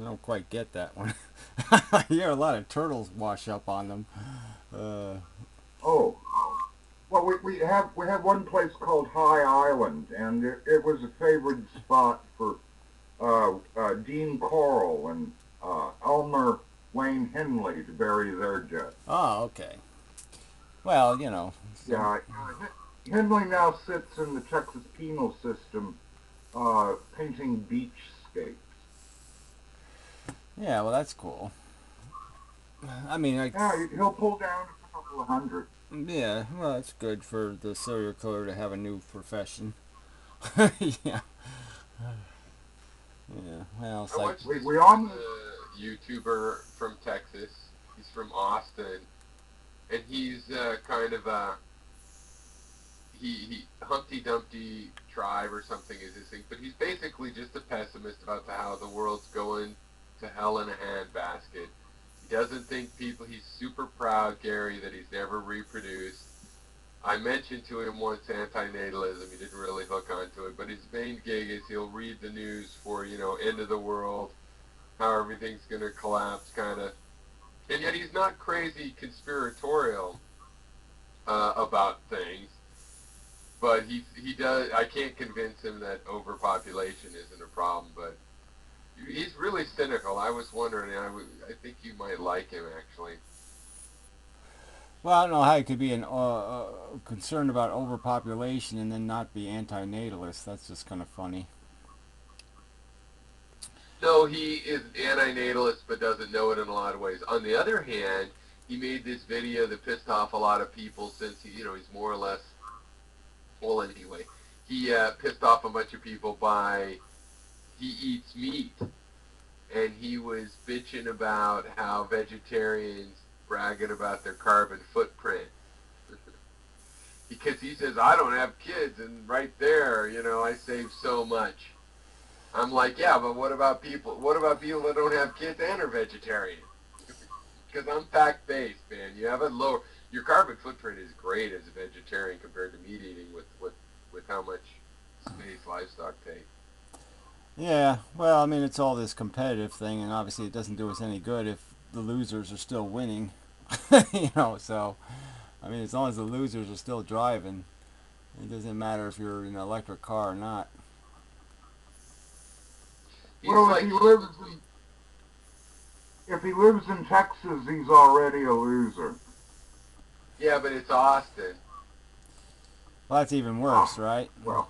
I don't quite get that one. You hear a lot of turtles wash up on them. Oh, well, we have one place called High Island, and it was a favored spot for Dean Coral and Elmer Wayne Henley to bury their dead. Oh, okay. Well, you know. Yeah, Henley now sits in the Texas penal system, painting beachscapes. Yeah, well, that's cool. I mean, Yeah, he'll pull down a couple of hundred. yeah, well, it's good for the serial killer to have a new profession. Yeah. Yeah, well, it's I like, watched we- this we almost- YouTuber from Texas. He's from Austin, and he's kind of a he Humpty Dumpty tribe or something is his thing. But he's basically just a pessimist about how the world's going to hell in a handbasket. He doesn't think people. He's super proud, Gary, that he's never reproduced. I mentioned to him once antinatalism. He didn't really hook onto it, but his main gig is he'll read the news for, you know, end of the world, how everything's going to collapse, kind of. And yet he's not crazy conspiratorial about things, but he does. I can't convince him that overpopulation isn't a problem, but he's really cynical. I was wondering, I think you might like him, actually. well, I don't know how you could be concerned about overpopulation and then not be antinatalist. That's just kind of funny. No, he is antinatalist, but doesn't know it in a lot of ways. On the other hand, he made this video that pissed off a lot of people since he's more or less, well, anyway, he pissed off a bunch of people by he eats meat, and he was bitching about how vegetarians bragging about their carbon footprint. Because he says, I don't have kids, and right there, I save so much. I'm like, yeah, but what about people? What about people that don't have kids and are vegetarian? Because I'm fact-based, man. You have a lower. Your carbon footprint is great as a vegetarian compared to meat eating with how much space livestock take. Yeah, well, I mean, it's all this competitive thing, and obviously it doesn't do us any good if the losers are still winning. So, I mean, as long as the losers are still driving, it doesn't matter if you're in an electric car or not. Well, if he lives in Texas, he's already a loser. Yeah, but it's Austin. Well, that's even worse, right? Well,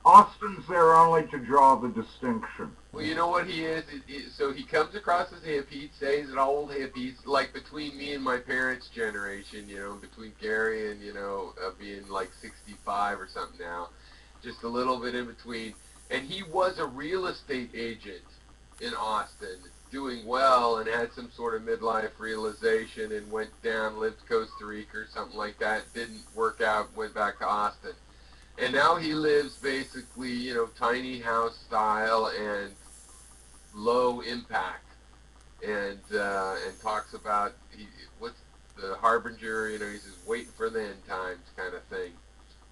Austin's there only to draw the distinction. Well, you know what he is? So he comes across as hippie, he stays an old hippie, like between me and my parents' generation, between Gary and, being like 65 or something now. Just a little bit in between. And he was a real estate agent in Austin, doing well, and had some sort of midlife realization and went down, lived Costa Rica or something like that. Didn't work out, went back to Austin. And now he lives basically, tiny house style and low impact. And talks about, what's the harbinger, he says, waiting for the end times kind of thing.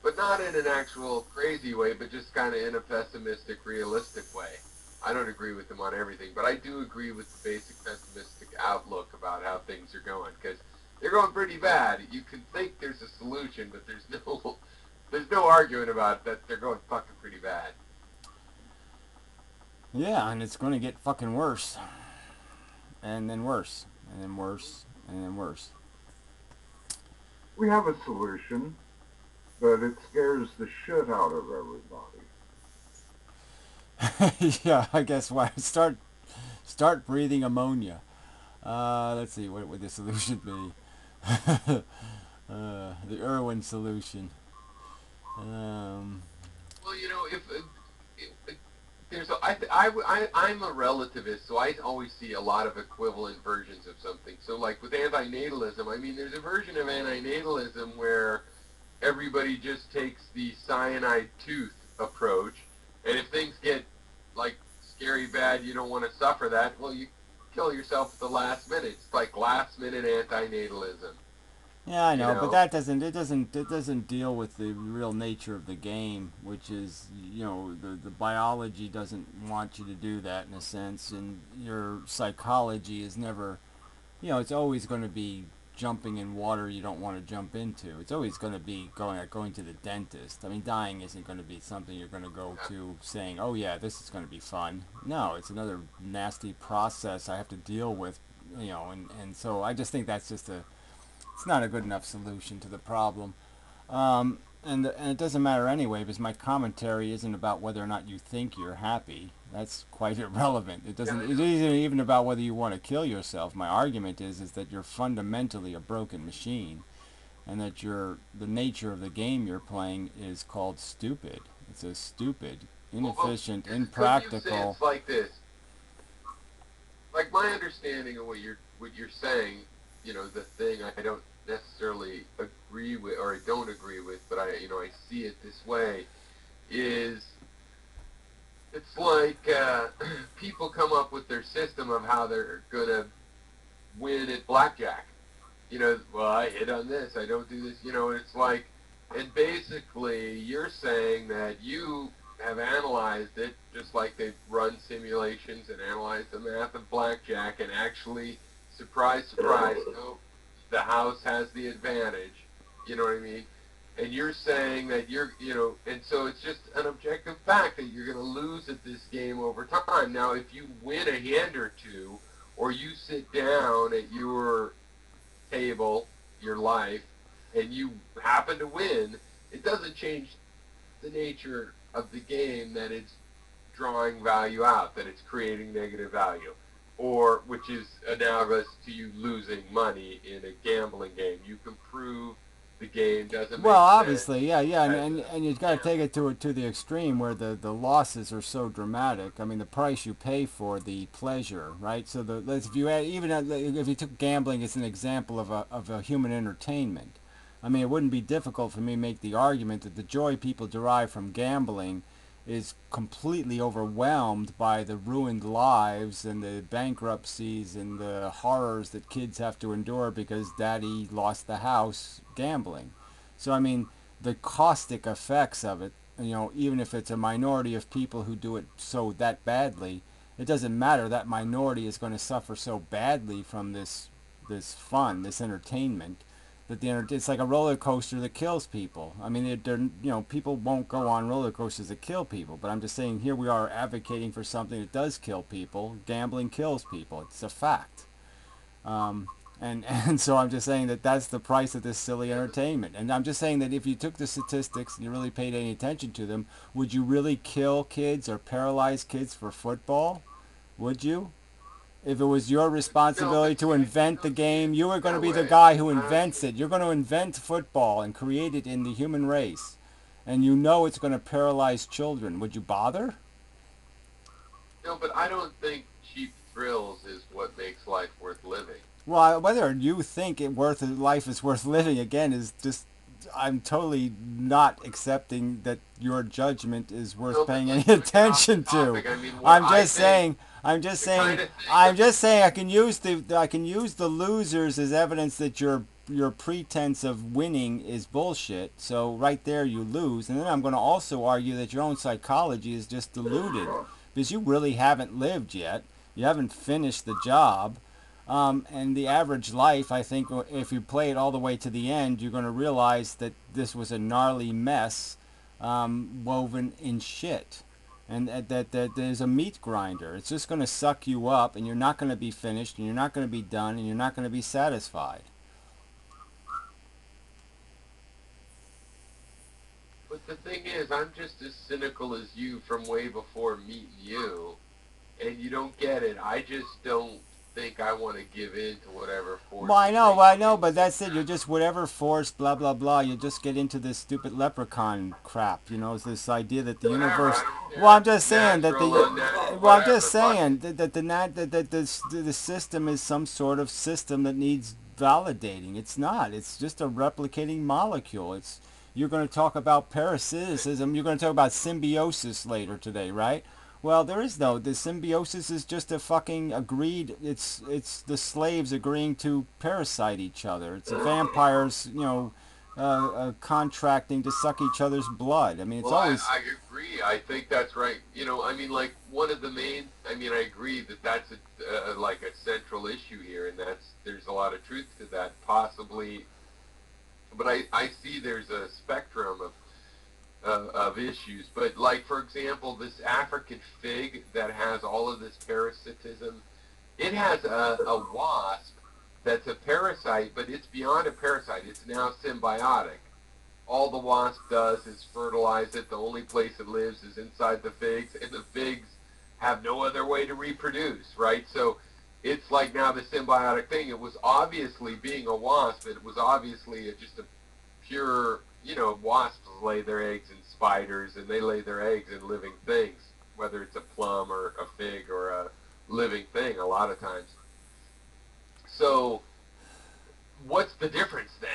But not in an actual crazy way, but just kind of in a pessimistic, realistic way. I don't agree with him on everything, but I do agree with the basic pessimistic outlook about how things are going, because they're going pretty bad. You can think there's a solution, but there's no arguing about that they're going fucking pretty bad. Yeah, and it's going to get fucking worse. And then worse. And then worse. And then worse. We have a solution, but it scares the shit out of everybody. Yeah, I guess why start breathing ammonia. Let's see, what would the solution be? The Irwin solution. Well, you know, if there's I'm a relativist, so I always see a lot of equivalent versions of something. So, like with antinatalism, I mean, there's a version of antinatalism where everybody just takes the cyanide tooth approach, and if things get like scary bad, you don't want to suffer that. Well, you kill yourself at the last minute. It's like last minute antinatalism. Yeah, I You know, but know, that doesn't deal with the real nature of the game, which is, the biology doesn't want you to do that in a sense, and your psychology is never, it's always going to be jumping in water you don't want to jump into. It's always going to be going to the dentist. I mean, dying isn't going to be something you're going to go to saying, "Oh yeah, this is going to be fun." No, it's another nasty process I have to deal with, and so I just think that's just it's not a good enough solution to the problem. And it doesn't matter anyway, because my commentary isn't about whether or not you think you're happy. That's quite irrelevant. It isn't even about whether you want to kill yourself. My argument is that you're fundamentally a broken machine, and that the nature of the game you're playing is called stupid. It's a stupid, inefficient, could you say impractical. it's like this? Like my understanding of what you're saying, you know, the thing I don't necessarily agree with, or I don't agree with, but I see it this way, is it's like people come up with their system of how they're gonna win at blackjack. You know, well, I hit on this, I don't do this. You know, it's like, and basically you're saying that you have analyzed it just like they've run simulations and analyzed the math of blackjack, and actually, surprise, surprise, no, the house has the advantage. You know what I mean? And you're saying that and so it's just an objective fact that you're going to lose at this game over time. Now, if you win a hand or two, or you sit down at your table, your life, and you happen to win, it doesn't change the nature of the game that it's drawing value out, that it's creating negative value, or which is analogous to you losing money in a gambling game. You can prove the game doesn't Well, make sense. obviously, yeah, and you've got to Yeah. take it to the extreme where the losses are so dramatic. I mean, the price you pay for the pleasure, right? So if you add, even if you took gambling as an example of a human entertainment, I mean, it wouldn't be difficult for me to make the argument that the joy people derive from gambling is completely overwhelmed by the ruined lives and the bankruptcies and the horrors that kids have to endure because daddy lost the house gambling. So, I mean, the caustic effects of it, even if it's a minority of people who do it so that badly, it doesn't matter. That minority is going to suffer so badly from this fun, this entertainment, that it's like a roller coaster that kills people. I mean, people won't go on roller coasters that kill people, but I'm just saying here we are advocating for something that does kill people. Gambling kills people. It's a fact. And so I'm just saying that that's the price of this silly entertainment. And I'm just saying that if you took the statistics and you really paid any attention to them, would you really kill kids or paralyze kids for football? Would you? If it was your No, responsibility but to see, I invent the don't see game, it you were going to that be the way. guy who I don't invents see. it. You're going to invent football and create it in the human race. And you know it's going to paralyze children. Would you bother? No, but I don't think cheap thrills is what makes life worth living. Well, whether you think life is worth living again is just, I'm totally not accepting that your judgment is worth No, but paying any let's not get off the attention to. topic. I mean, what I'm I just think, saying, I'm just the kind saying, of thing I'm that just saying I can use the losers as evidence that your pretense of winning is bullshit. So right there you lose, and then I'm going to also argue that your own psychology is just deluded because you really haven't lived yet. You haven't finished the job. And the average life, I think, if you play it all the way to the end, you're going to realize that this was a gnarly mess woven in shit. And that there's a meat grinder. It's just going to suck you up, and you're not going to be finished, and you're not going to be done, and you're not going to be satisfied. But the thing is, I'm just as cynical as you from way before meeting you, and you don't get it. I just don't. think I want to give in to whatever force. Well, I know, but that's it. You're just whatever force, blah blah blah. You just get into this stupid leprechaun crap. You know, it's this idea that the Whatever, universe. I don't care. Well, I'm just saying that the. Natural, unnatural, Well, I'm just whatever, saying that the system is some sort of system that needs validating. It's not. It's just a replicating molecule. It's. You're going to talk about parasitism. You're going to talk about symbiosis later today, right? Well, there is no. The symbiosis is just a fucking agreed. It's the slaves agreeing to parasite each other. It's the vampires, contracting to suck each other's blood. I mean, it's well, always. I agree. I think that's right. I mean, like one of the main. I mean, I agree that that's like a central issue here, and there's a lot of truth to that, possibly. But I see there's a spectrum of issues. But like, for example, this African fig that has all of this parasitism, it has a wasp that's a parasite, but it's beyond a parasite. It's now symbiotic. All the wasp does is fertilize it. The only place it lives is inside the figs, and the figs have no other way to reproduce, right? So it's like now the symbiotic thing. It was obviously, being a wasp, it was obviously just a pure, wasps lay their eggs in spiders, and they lay their eggs in living things, whether it's a plum or a fig or a living thing a lot of times. So what's the difference then?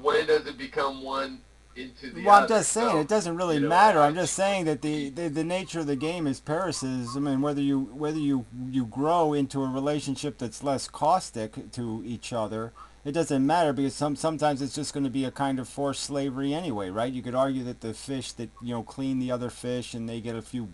When does it become one into the other? Well, I'm just saying So, it doesn't really matter. I'm just saying that the nature of the game is parasitism, and whether you grow into a relationship that's less caustic to each other, it doesn't matter, because sometimes it's just going to be a kind of forced slavery anyway, right? You could argue that the fish that clean the other fish and they get a few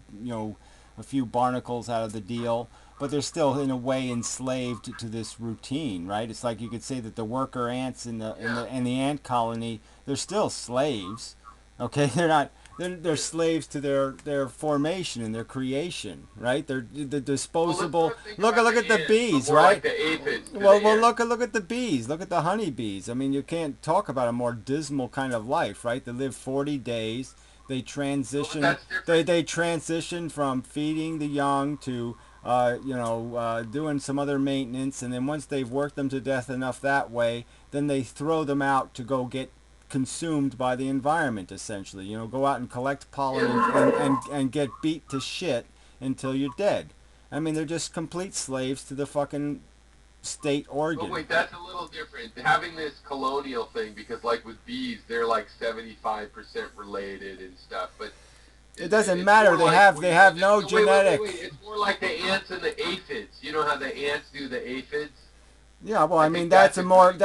barnacles out of the deal, but they're still in a way enslaved to this routine, right? It's like you could say that the worker ants in the ant colony, they're still slaves. Okay, they're not. They're slaves to their formation and their creation, right? They're the disposable. Look at the bees, right? Like the aphids Well, look at the bees. Look at the honeybees. I mean, you can't talk about a more dismal kind of life, right? They live 40 days. They transition. They transition from feeding the young to doing some other maintenance, and then once they've worked them to death enough that way, then they throw them out to go get consumed by the environment, essentially. Go out and collect pollen and get beat to shit until you're dead. I mean, they're just complete slaves to the fucking state organ. But wait, that's a little different. Having this colonial thing, because like with bees, they're like 75% related and stuff, but it doesn't matter. They have no genetic. Wait. It's more like the ants and the aphids. You know how the ants do the aphids? Yeah, well, I mean that's a more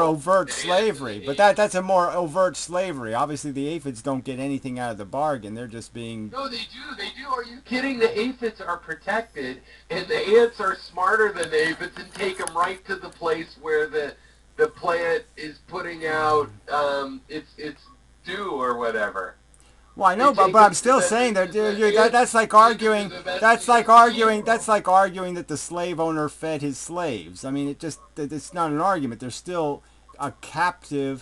overt slavery, but that's a more overt slavery. Obviously, the aphids don't get anything out of the bargain. They're just being. No, they do. Are you kidding? The aphids are protected, and the ants are smarter than the aphids and take them right to the place where the plant is putting out its dew or whatever. Well, I know, but I'm still saying that that's like arguing that the slave owner fed his slaves. I mean, it's not an argument. There's still a captive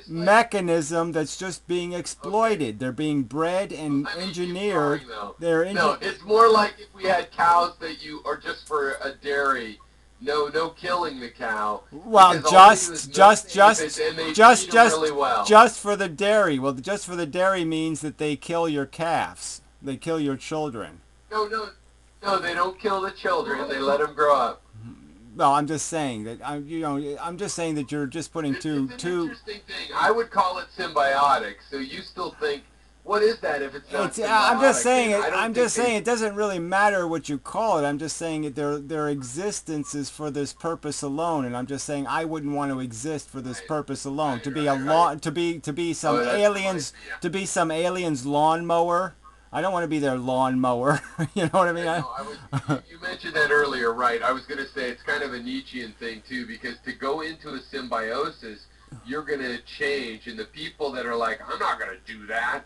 mechanism that's just being exploited. Okay. They're being bred and engineered. No, it's more like if we had cows that are just for a dairy. No killing the cow. Well, just really well. Just for the dairy. Well, just for the dairy means that they kill your calves. They kill your children. No, they don't kill the children. They let them grow up. Well, I'm just saying that I'm just saying that you're just putting it's an interesting thing. I would call it symbiotic. So you still think, what is that if it's not symbiotic? I'm just saying it doesn't really matter what you call it. I'm just saying that their existence is for this purpose alone, and I'm just saying I wouldn't want to exist for this purpose alone. To be some aliens lawnmower. I don't want to be their lawnmower. You know what I mean? You mentioned that earlier, right? I was going to say it's kind of a Nietzschean thing too, because to go into a symbiosis, you're going to change, and the people that are like, I'm not going to do that.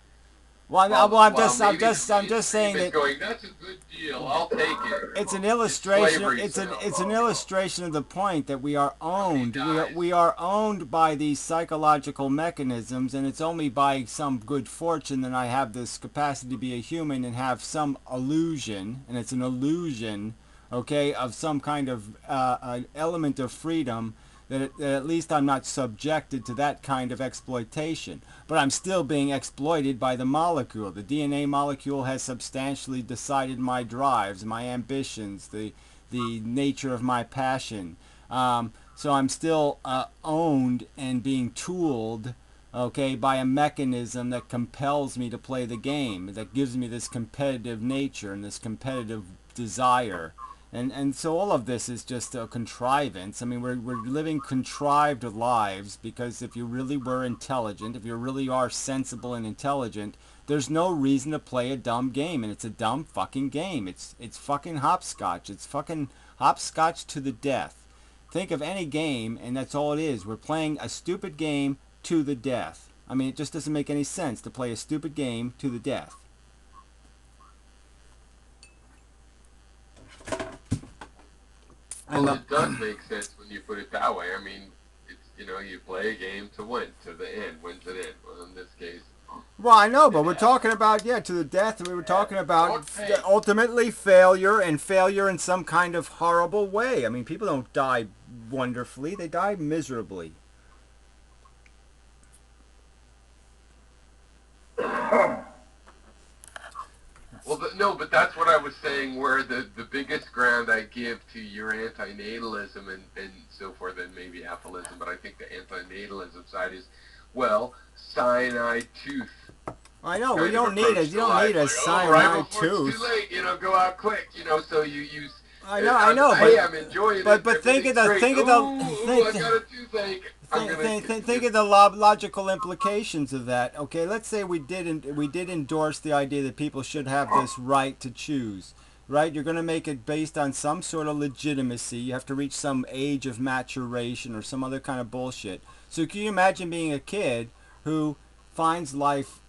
I'm just saying that that's a good deal. I'll take it. It's an illustration. It's an illustration of the point that we are owned. We are owned by these psychological mechanisms, and it's only by some good fortune that I have this capacity to be a human and have some illusion, and it's an illusion okay, of some kind of an element of freedom, that at least I'm not subjected to that kind of exploitation. But I'm still being exploited by the molecule. The DNA molecule has substantially decided my drives, my ambitions, the nature of my passion. So I'm still owned and being tooled, okay, by a mechanism that compels me to play the game, that gives me this competitive nature and this competitive desire. And so all of this is just a contrivance. I mean, we're living contrived lives, because if you really were intelligent, if you really are sensible and intelligent, there's no reason to play a dumb game, and it's a dumb fucking game. It's fucking hopscotch. It's fucking hopscotch to the death. Think of any game, and that's all it is. We're playing a stupid game to the death. I mean, it just doesn't make any sense to play a stupid game to the death. Well, it does make sense when you put it that way. I mean, it's, you play a game to win, to the end, win to the end. Well, in this case. Well, I know, but we're talking about, to the death, and we were talking about ultimately failure, and failure in some kind of horrible way. I mean, people don't die wonderfully, they die miserably. Well, no, but that's what I was saying, where the biggest ground I give to your antinatalism and so forth, and maybe apholism, but I think the antinatalism side is, well, cyanide tooth. I know, we don't need it. You don't need a cyanide right tooth. It's too late, go out quick, so you use. I know, hey, I'm enjoying it. But think of the I got a toothache. Think of the logical implications of that. Okay, let's say we did endorse the idea that people should have this right to choose. Right? You're going to make it based on some sort of legitimacy. You have to reach some age of maturation or some other kind of bullshit. So can you imagine being a kid who finds life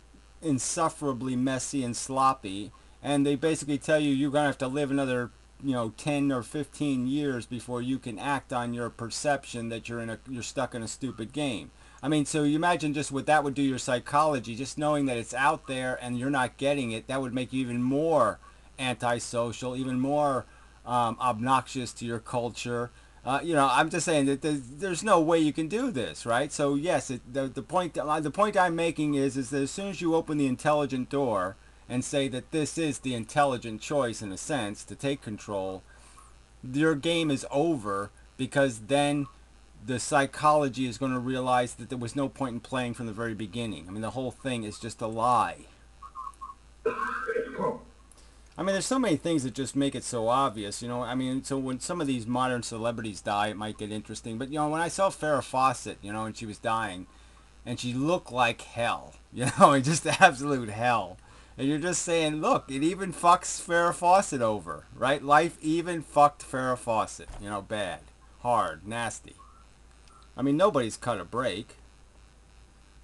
insufferably messy and sloppy, and they basically tell you you're going to have to live another 10 or 15 years before you can act on your perception that you're stuck in a stupid game. I mean, so you imagine just what that would do to your psychology, just knowing that it's out there and you're not getting it. That would make you even more antisocial, even more obnoxious to your culture. I'm just saying that there's no way you can do this, right? So yes, the point I'm making is that as soon as you open the intelligent door and say that this is the intelligent choice, in a sense, to take control, your game is over, because then the psychology is going to realize that there was no point in playing from the very beginning. I mean, the whole thing is just a lie. I mean, there's so many things that just make it so obvious, I mean, so when some of these modern celebrities die, it might get interesting. But, when I saw Farrah Fawcett, and she was dying, and she looked like hell, just absolute hell. And you're just saying, look, it even fucks Farrah Fawcett over, right? Life even fucked Farrah Fawcett, bad, hard, nasty. I mean, nobody's cut a break.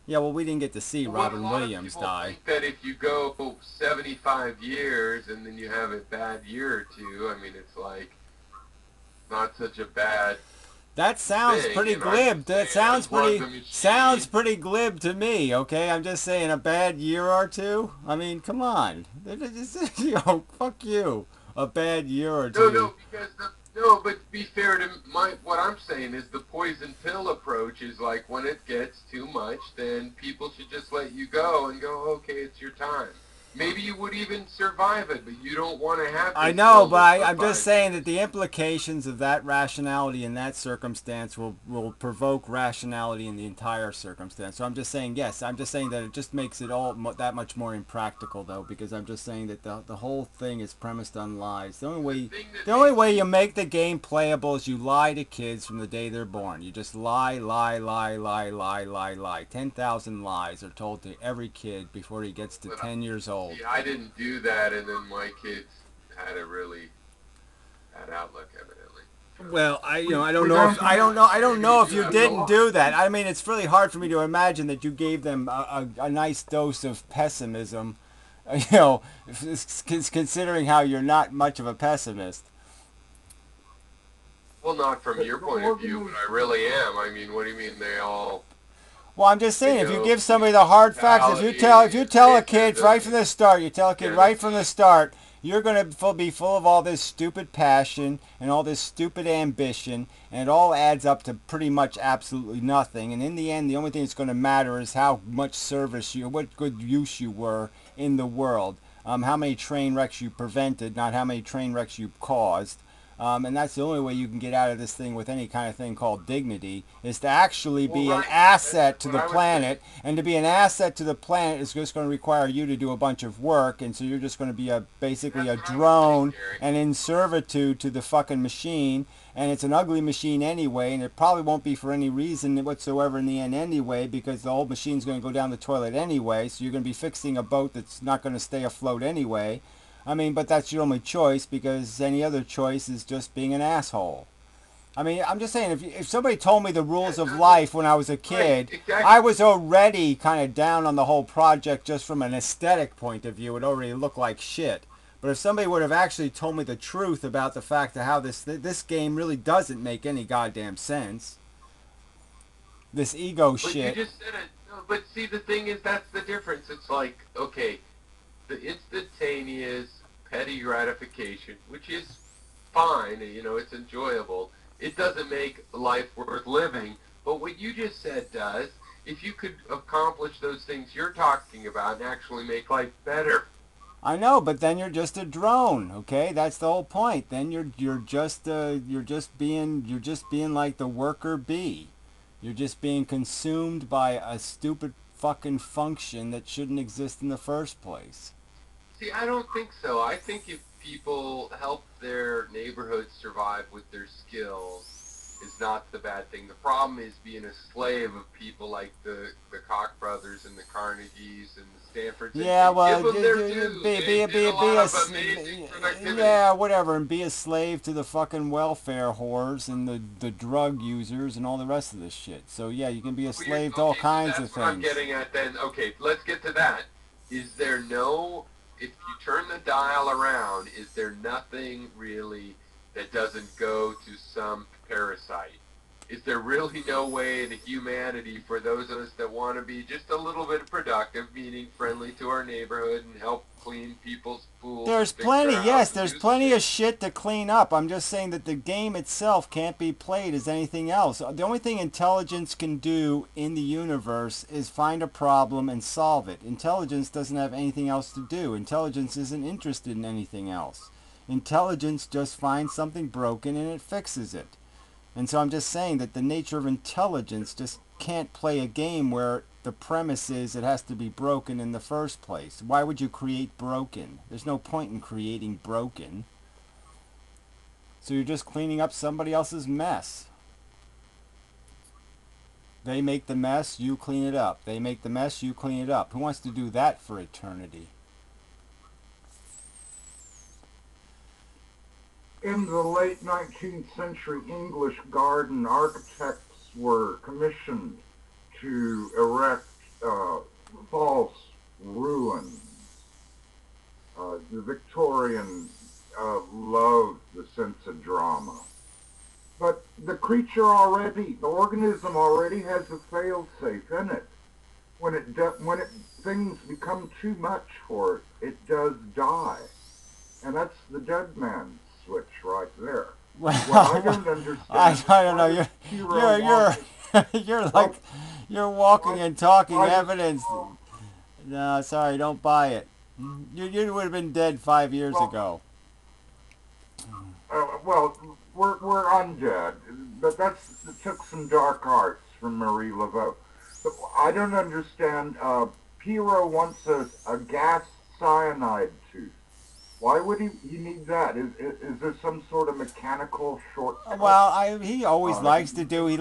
Yeah, well, we didn't get to see Robin Williams die. Think that if you go 75 years and then you have a bad year or two, I mean, it's like not such a bad. That sounds pretty glib. That sounds pretty glib to me. Okay, I'm just saying, a bad year or two. I mean, come on, fuck you. A bad year or two. But to be fair to what I'm saying is the poison pill approach is like, when it gets too much, then people should just let you go and go, okay, it's your time. Maybe you would even survive it, but you don't want to have this. I know, but I'm just saying that the implications of that rationality in that circumstance will provoke rationality in the entire circumstance. So I'm just saying, yes, I'm just saying that it just makes it all that much more impractical, though, because I'm just saying that the whole thing is premised on lies. The only way you make the game playable is you lie to kids from the day they're born. You just lie. 10,000 lies are told to every kid before he gets to 10 years old. Yeah, I didn't do that, and then my kids had a really bad outlook, evidently. Well, I don't know if you didn't do that. I mean, it's really hard for me to imagine that you gave them a nice dose of pessimism, considering how you're not much of a pessimist. Well, not from your point of view, but I really am. I mean, what do you mean they all... Well, I'm just saying, if you give somebody the hard facts, if you tell a kid right from the start, you're going to be full of all this stupid passion and all this stupid ambition, and it all adds up to pretty much absolutely nothing. And in the end, the only thing that's going to matter is how much service you, what good use you were in the world. How many train wrecks you prevented, not how many train wrecks you caused. And that's the only way you can get out of this thing with any kind of thing called dignity, is to actually be an asset to the planet. And to be an asset to the planet is just going to require you to do a bunch of work, and so you're just going to be basically a drone and in servitude to the fucking machine. And it's an ugly machine anyway, and it probably won't be for any reason whatsoever in the end anyway, because the whole machine's going to go down the toilet anyway, so you're going to be fixing a boat that's not going to stay afloat anyway. I mean, but that's your only choice, because any other choice is just being an asshole. I mean, I'm just saying, if somebody told me the rules of life when I was a kid, I was already kind of down on the whole project just from an aesthetic point of view. It already looked like shit. But if somebody would have actually told me the truth about the fact of how this game really doesn't make any goddamn sense, this ego shit. But you just said it. No, but see, the thing is, that's the difference. It's like, okay, the instantaneous petty gratification, which is fine, you know, it's enjoyable. It doesn't make life worth living. But what you just said does. If you could accomplish those things you're talking about and actually make life better. I know, but then you're just a drone, okay? That's the whole point. Then you're just being like the worker bee. You're just being consumed by a stupid fucking function that shouldn't exist in the first place. See, I don't think so. I think if people help their neighborhood survive with their skills is not the bad thing. The problem is being a slave of people like the Koch brothers and the Carnegies and the Stanfords. Yeah, well, yeah, whatever, and be a slave to the fucking welfare whores and the drug users and all the rest of this shit. So yeah, you can be a slave to all kinds of things. That's what I'm getting at then. Okay, let's get to that. Is there no, if you turn the dial around, is there nothing really that doesn't go to some parasite? Is there really no way in humanity for those of us that want to be just a little bit productive, meaning friendly to our neighborhood and help clean people's pools? There's plenty, yes, there's plenty of shit to clean up. I'm just saying that the game itself can't be played as anything else. The only thing intelligence can do in the universe is find a problem and solve it. Intelligence doesn't have anything else to do. Intelligence isn't interested in anything else. Intelligence just finds something broken and it fixes it. And so I'm just saying that the nature of intelligence just can't play a game where the premise is it has to be broken in the first place. Why would you create broken? There's no point in creating broken. So you're just cleaning up somebody else's mess. They make the mess, you clean it up. They make the mess, you clean it up. Who wants to do that for eternity? In the late 19th century, English garden architects were commissioned to erect false ruins. The Victorians loved the sense of drama. But the creature already, the organism already has a fail-safe in it. When things become too much for it, it does die. And that's the dead man's switch right there. Well, I don't understand. I don't know. You're walking and talking evidence. No, sorry, don't buy it. You would have been dead 5 years ago. Well, we're undead, but it took some dark arts from Marie Laveau. But I don't understand. Piero wants a gas cyanide tooth. Why would he need that? Is there some sort of mechanical shortcut? Well, he always likes to do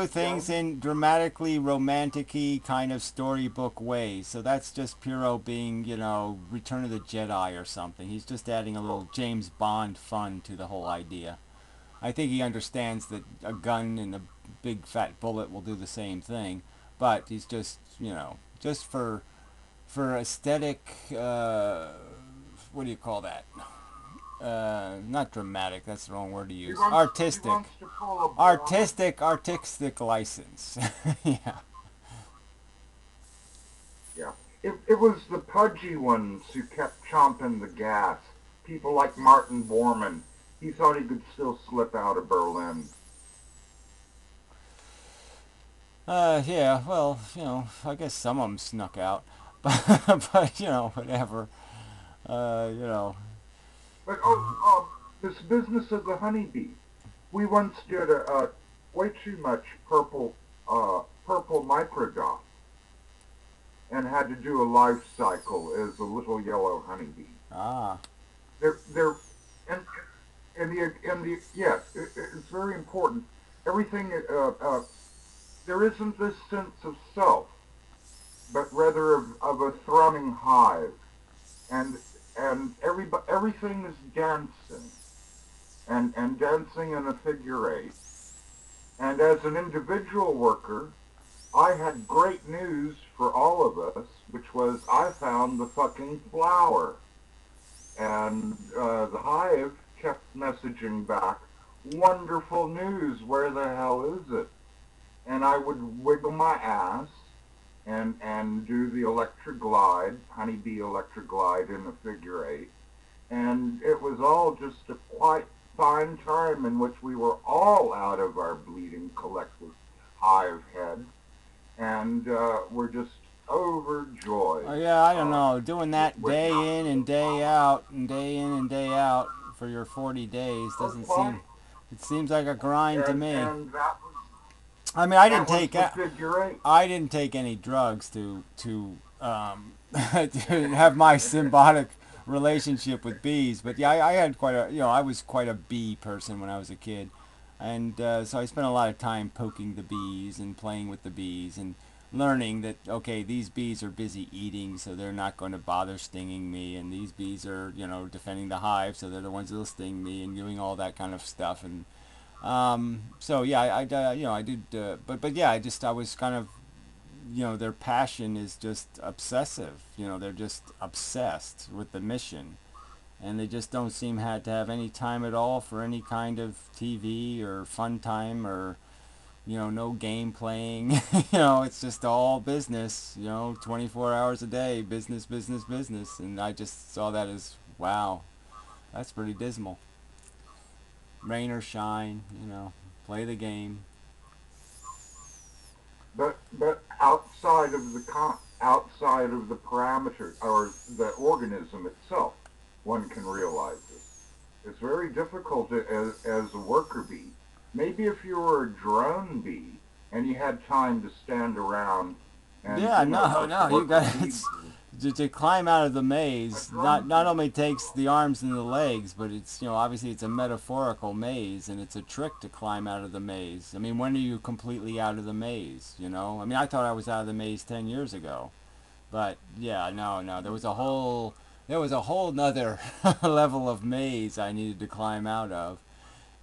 things in dramatically romantic-y kind of storybook ways. So that's just Piero being, Return of the Jedi or something. He's just adding a little James Bond fun to the whole idea. I think he understands that a gun and a big fat bullet will do the same thing, but he's just, just for aesthetic. What do you call that? Not dramatic, that's the wrong word to use. Artistic license. Yeah. Yeah. It was the pudgy ones who kept chomping the gas people like Martin Bormann. He thought he could still slip out of Berlin. Yeah, well, I guess some of them snuck out. But whatever. You know. But this business of the honeybee. We once did a way too much purple microdot and had to do a life cycle as a little yellow honeybee. Ah. They're and yes, it's very important. Everything there isn't this sense of self, but rather of a thrumming hive, and everything is dancing, and dancing in a figure eight. And as an individual worker, I had great news for all of us, which was I found the fucking flower. And the hive kept messaging back, wonderful news, where the hell is it? And I would wiggle my ass and do the electric glide, honeybee electric glide in a figure eight. And it was all just a quite fine time in which we were all out of our bleeding collective hive head, and we're just overjoyed. Oh yeah, I don't know. Doing that day in and day out, and day in and day out for your 40 days doesn't seem. It seems like a grind to me. And that was, I mean, I didn't that was take the figure eight. I didn't take any drugs to to have my symbiotic relationship with bees. But yeah, I had quite a I was quite a bee person when I was a kid, and so I spent a lot of time poking the bees and playing with the bees and learning that okay, these bees are busy eating, so they're not going to bother stinging me, and these bees are defending the hive, so they're the ones that'll sting me, and doing all that kind of stuff. And so yeah, I did, but yeah, I was kind of, their passion is just obsessive. They're just obsessed with the mission, and they just don't seem to have any time at all for any kind of TV or fun time or, no game playing. It's just all business. 24 hours a day, business, business, business, and I just saw that as wow, that's pretty dismal. Rain or shine, play the game. But outside of the parameter or the organism itself, one can realize this. It's very difficult as a worker bee. Maybe if you were a drone bee and you had time to stand around and Yeah, no, you got to climb out of the maze. Not only takes the arms and the legs, but it's obviously it's a metaphorical maze, and it's a trick to climb out of the maze. I mean, when are you completely out of the maze? I mean, I thought I was out of the maze 10 years ago, but yeah, no, there was a whole nother level of maze I needed to climb out of,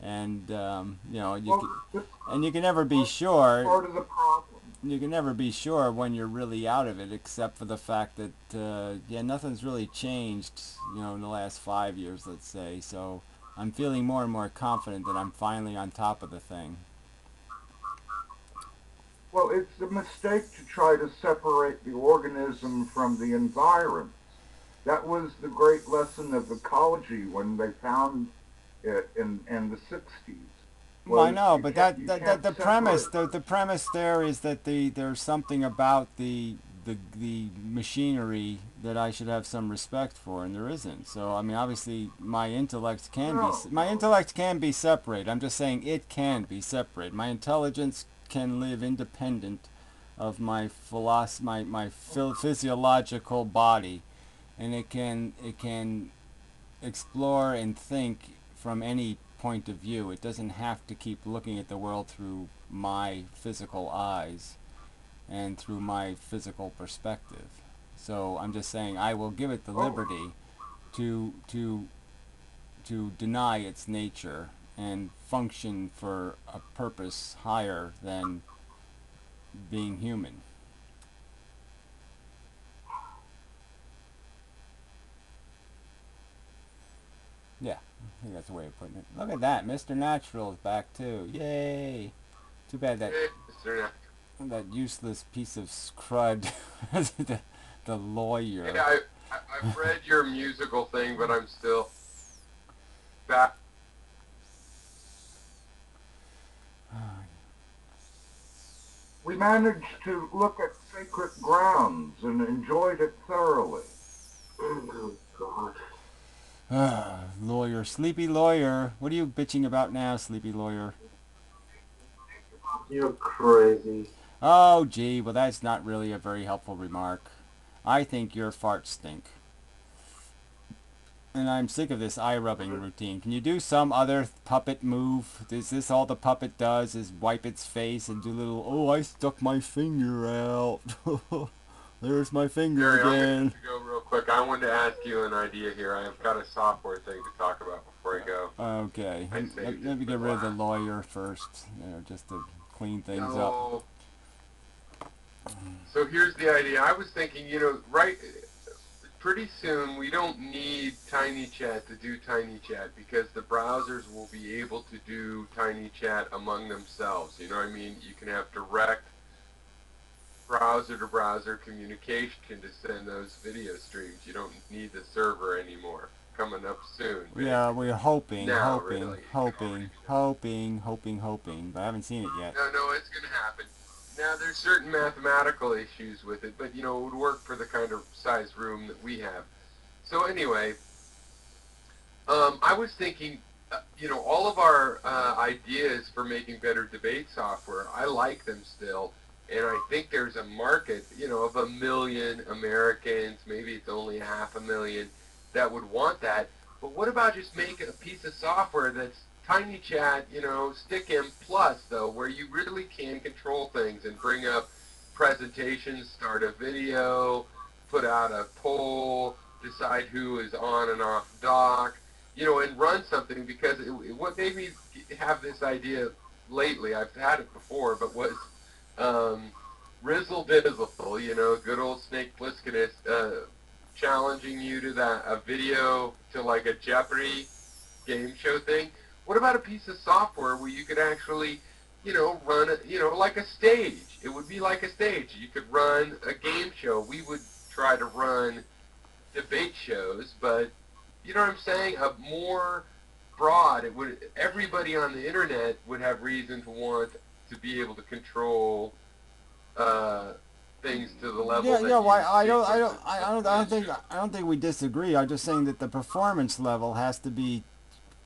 and you can never be sure. Part of the problem. You can never be sure when you're really out of it, except for the fact that nothing's really changed in the last 5 years, let's say. So I'm feeling more and more confident that I'm finally on top of the thing. Well, it's a mistake to try to separate the organism from the environment. That was the great lesson of ecology when they found it in the 60s. Well, I know, but the premise there is that there's something about the machinery that I should have some respect for, and there isn't. So I mean, obviously, my intellect can be separate. I'm just saying it can be separate. My intelligence can live independent of my physiological body, and it can explore and think from any point of view. It doesn't have to keep looking at the world through my physical eyes and through my physical perspective. So I'm just saying I will give it the liberty to deny its nature and function for a purpose higher than being human. Yeah, I think that's the way of putting it. Look at that, Mr. Natural is back too. Yay! Too bad that useless piece of crud, the lawyer. Yeah, I've read your musical thing, but I'm still back. We managed to look at sacred grounds and enjoyed it thoroughly. Oh, God. Lawyer, sleepy lawyer. What are you bitching about now, sleepy lawyer? You're crazy. Oh, gee, well, that's not really a very helpful remark. I think your farts stink. And I'm sick of this eye rubbing routine. Can you do some other puppet move? Is this all the puppet does is wipe its face and do little, oh, I stuck my finger out. There's my finger Gary, I'm going to again. have to go real quick. I wanted to ask you an idea here. I've got a software thing to talk about before I go. Okay, I saved let me it get for rid of the last. lawyer first, just to clean things up. So here's the idea. I was thinking, right, pretty soon we don't need TinyChat to do TinyChat because the browsers will be able to do TinyChat among themselves. You know what I mean? You can have direct browser-to-browser communication to send those video streams. You don't need the server anymore. Coming up soon. Yeah, we're hoping, Now, hoping, really. hoping, but I haven't seen it yet. No, it's going to happen. Now, there's certain mathematical issues with it, but, it would work for the kind of size room that we have. So anyway, I was thinking, all of our ideas for making better debate software, I like them still, and I think there's a market, of 1 million Americans, maybe it's only 500,000, that would want that. But what about just making a piece of software that's TinyChat, Stick'em Plus, though, where you really can control things and bring up presentations, start a video, put out a poll, decide who is on and off dock, and run something, because what made me have this idea lately, I've had it before, but was Rizzle Dizzle, good old Snake Plisskenus, challenging you to a video, to like a Jeopardy game show thing. What about a piece of software where you could actually, run it, like a stage? It would be like a stage. You could run a game show. We would try to run debate shows, but you know what I'm saying? A more broad, everybody on the internet would have reason to want to be able to control things to the level that Well, I don't think we disagree. I'm just saying that the performance level has to be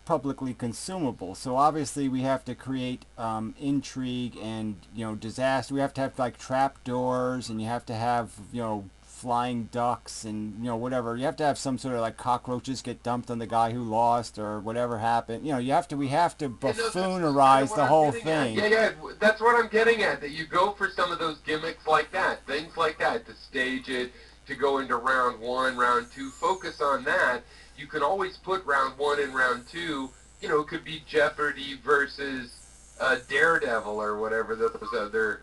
publicly consumable. So obviously we have to create intrigue and disaster. We have to have like trap doors, and you have to have flying ducks and whatever. You have to have some sort of like cockroaches get dumped on the guy who lost or whatever happened. We have to buffoonerize the whole thing. Yeah, that's what I'm getting at. That you go for some of those gimmicks like that, things like that, to stage it, to go into round 1, round 2, focus on that. You can always put round 1 and round 2, it could be Jeopardy versus Daredevil or whatever those other,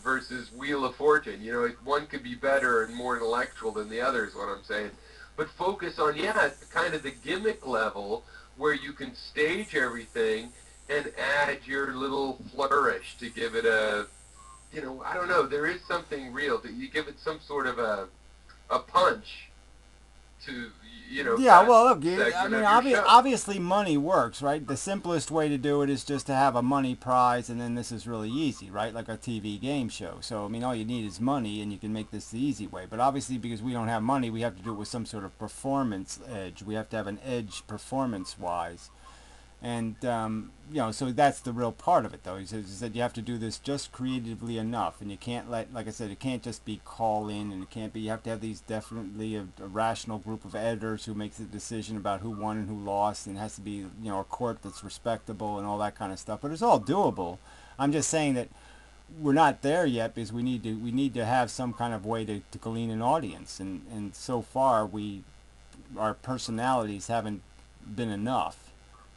versus Wheel of Fortune. One could be better and more intellectual than the other is what I'm saying. But focus on, kind of the gimmick level where you can stage everything and add your little flourish to give it a, I don't know, there is something real. You give it some sort of a punch to, Well, look, obviously money works, right? The simplest way to do it is just to have a money prize, and then this is really easy, right? Like a TV game show. So, all you need is money, and you can make this the easy way. But obviously, because we don't have money, we have to do it with some sort of performance edge. We have to have an edge performance-wise. And, so that's the real part of it, though. He said you have to do this just creatively enough. And you can't like I said, it can't just be call in, and it can't be, you have to have these definitely a rational group of editors who makes the decision about who won and who lost. And it has to be, a court that's respectable and all that kind of stuff. But it's all doable. I'm just saying that we're not there yet because we need to have some kind of way to glean an audience. And so far, our personalities haven't been enough.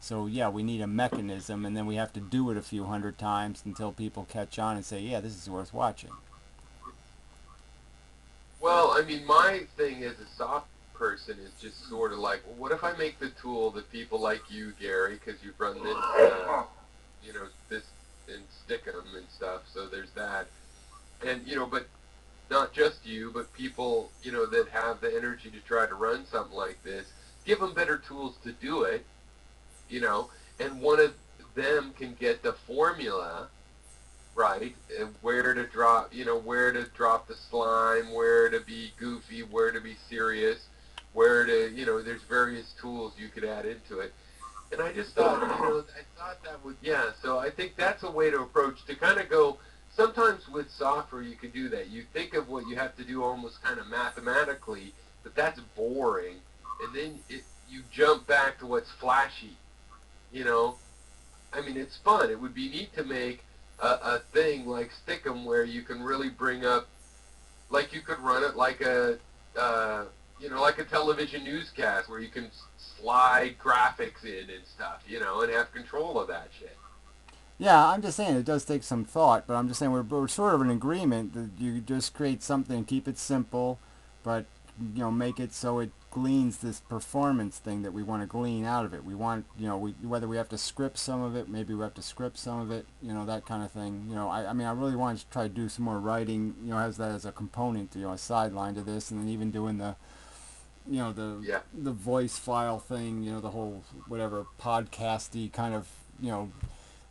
So we need a mechanism, and then we have to do it a few hundred times until people catch on and say, yeah, this is worth watching. Well, my thing as a soft person is just sort of like, well, what if I make the tool that people like you, Gary, because you've run this, this and Stick'em and stuff, so there's that. And, but not just you, but people, that have the energy to try to run something like this, give them better tools to do it. you know, and one of them can get the formula right, where to drop, where to drop the slime, where to be goofy, where to be serious, where to, there's various tools you could add into it. And I just thought, I thought that would, yeah. So I think that's a way to approach, to kind of go. Sometimes with software, you can do that. You think of what you have to do almost kind of mathematically, but that's boring. And then you jump back to what's flashy, you know. I mean, it's fun. It would be neat to make a thing like Stickum where you can really bring up, like you could run it like like a television newscast where you can slide graphics in and stuff, and have control of that shit. Yeah, I'm just saying it does take some thought, but I'm just saying we're sort of in agreement that you just create something, keep it simple, but make it so it gleans this performance thing that we want to glean out of it. We want whether we have to script some of it, maybe we have to script some of it, that kind of thing. I mean I really want to try to do some more writing, as that as a component, a sideline to this, and then even doing the Yeah. the voice file thing, the whole whatever podcasty kind of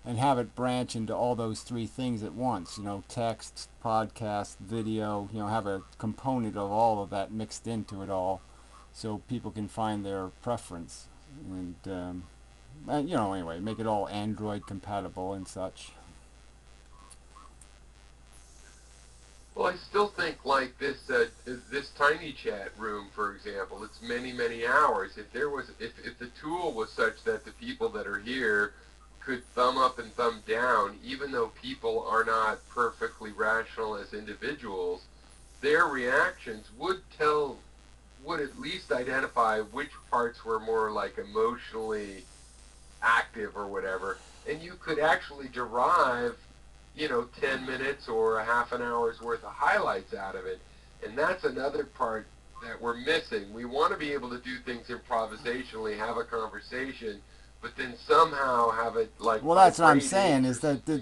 and have it branch into all those three things at once, text, podcast, video, have a component of all of that mixed into it all so people can find their preference. And anyway, make it all Android compatible and such. Well, I still think like this tiny chat room, for example, it's many hours. If the tool was such that the people that are here could thumb up and thumb down, even though people are not perfectly rational as individuals, their reactions would at least identify which parts were more like emotionally active or whatever, and you could actually derive 10 minutes or a half an hour's worth of highlights out of it. And that's another part that we're missing. We want to be able to do things improvisationally, have a conversation, but then somehow have it like. Well, that's what I'm saying is that the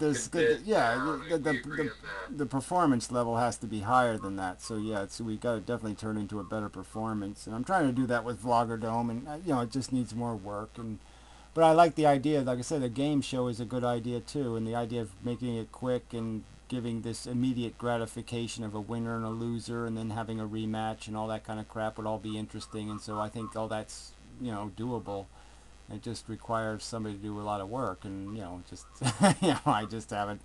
performance level has to be higher than that. So yeah, we got to definitely turn into a better performance. And I'm trying to do that with Vlogger Dome, and it just needs more work. But I like the idea. Like I said, a game show is a good idea too, and the idea of making it quick and giving this immediate gratification of a winner and a loser, and then having a rematch and all that kind of crap would all be interesting. And so I think all that's doable. It just requires somebody to do a lot of work, and just I just haven't.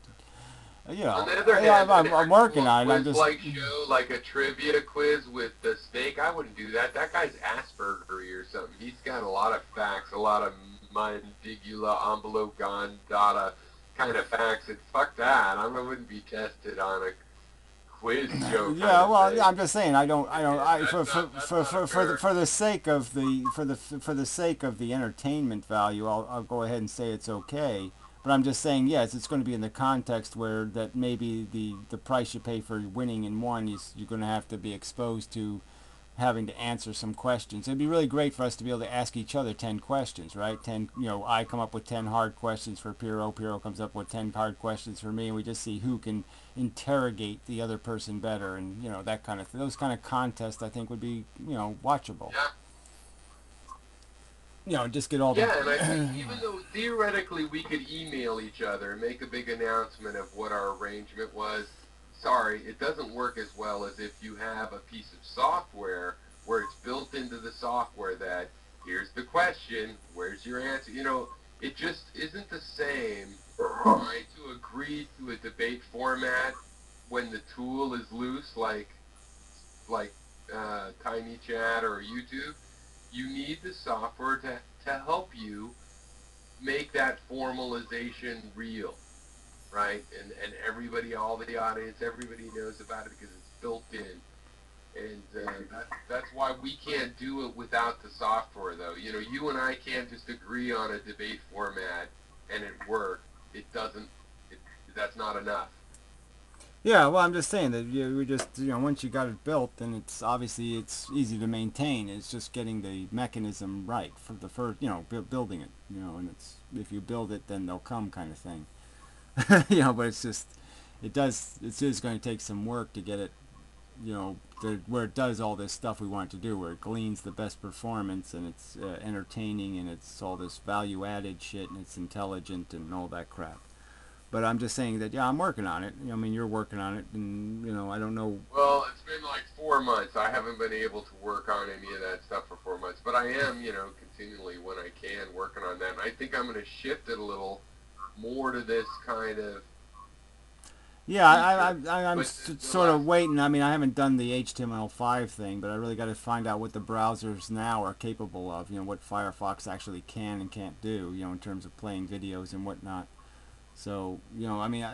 On the other hand, I'm working on it. I'm just like show like a trivia quiz with the snake. I wouldn't do that. That guy's Aspergery or something. He's got a lot of facts, a lot of mandigula oblongata kind of facts, and fuck that. I wouldn't be tested on a quiz show. Yeah, well, I'm just saying for the sake of the sake of the entertainment value, I'll go ahead and say it's okay. But I'm just saying, yes, it's going to be in the context where that maybe the price you pay for winning in one is you're going to have to be exposed to having to answer some questions. It'd be really great for us to be able to ask each other 10 questions, right? 10, I come up with 10 hard questions for Piero, Piero comes up with 10 hard questions for me, and we just see who can interrogate the other person better, and that kind of thing. Those kind of contests I think would be watchable. Just get all and I think even though theoretically we could email each other and make a big announcement of what our arrangement was, sorry, it doesn't work as well as if you have a piece of software where it's built into the software that here's the question, where's your answer? It just isn't the same trying to agree to a debate format when the tool is loose, like Tiny Chat or YouTube. You need the software to help you make that formalization real, right? And everybody, all the audience, everybody knows about it because it's built in. And that's why we can't do it without the software, though. You and I can't just agree on a debate format and it work. It doesn't. That's not enough. Yeah, well, I'm just saying that we just once you got it built, then it's obviously it's easy to maintain. It's just getting the mechanism right for the first, building it, and it's if you build it, then they'll come kind of thing. But it's just it is going to take some work to get it you know, where it does all this stuff we want it to do, where it gleans the best performance, and it's entertaining, and it's all this value-added shit, and it's intelligent, and all that crap. But I'm just saying that, yeah, I'm working on it. I mean, you're working on it, and, you know, I don't know. Well, it's been like 4 months. I haven't been able to work on any of that stuff for 4 months, but I am, you know, continually when I can working on that. And I think I'm going to shift it a little more to this kind of. Yeah, I'm But sort of waiting. I mean, I haven't done the HTML5 thing, but I really got to find out what the browsers now are capable of. You know, what Firefox actually can and can't do, you know, in terms of playing videos and whatnot. So, you know, I mean,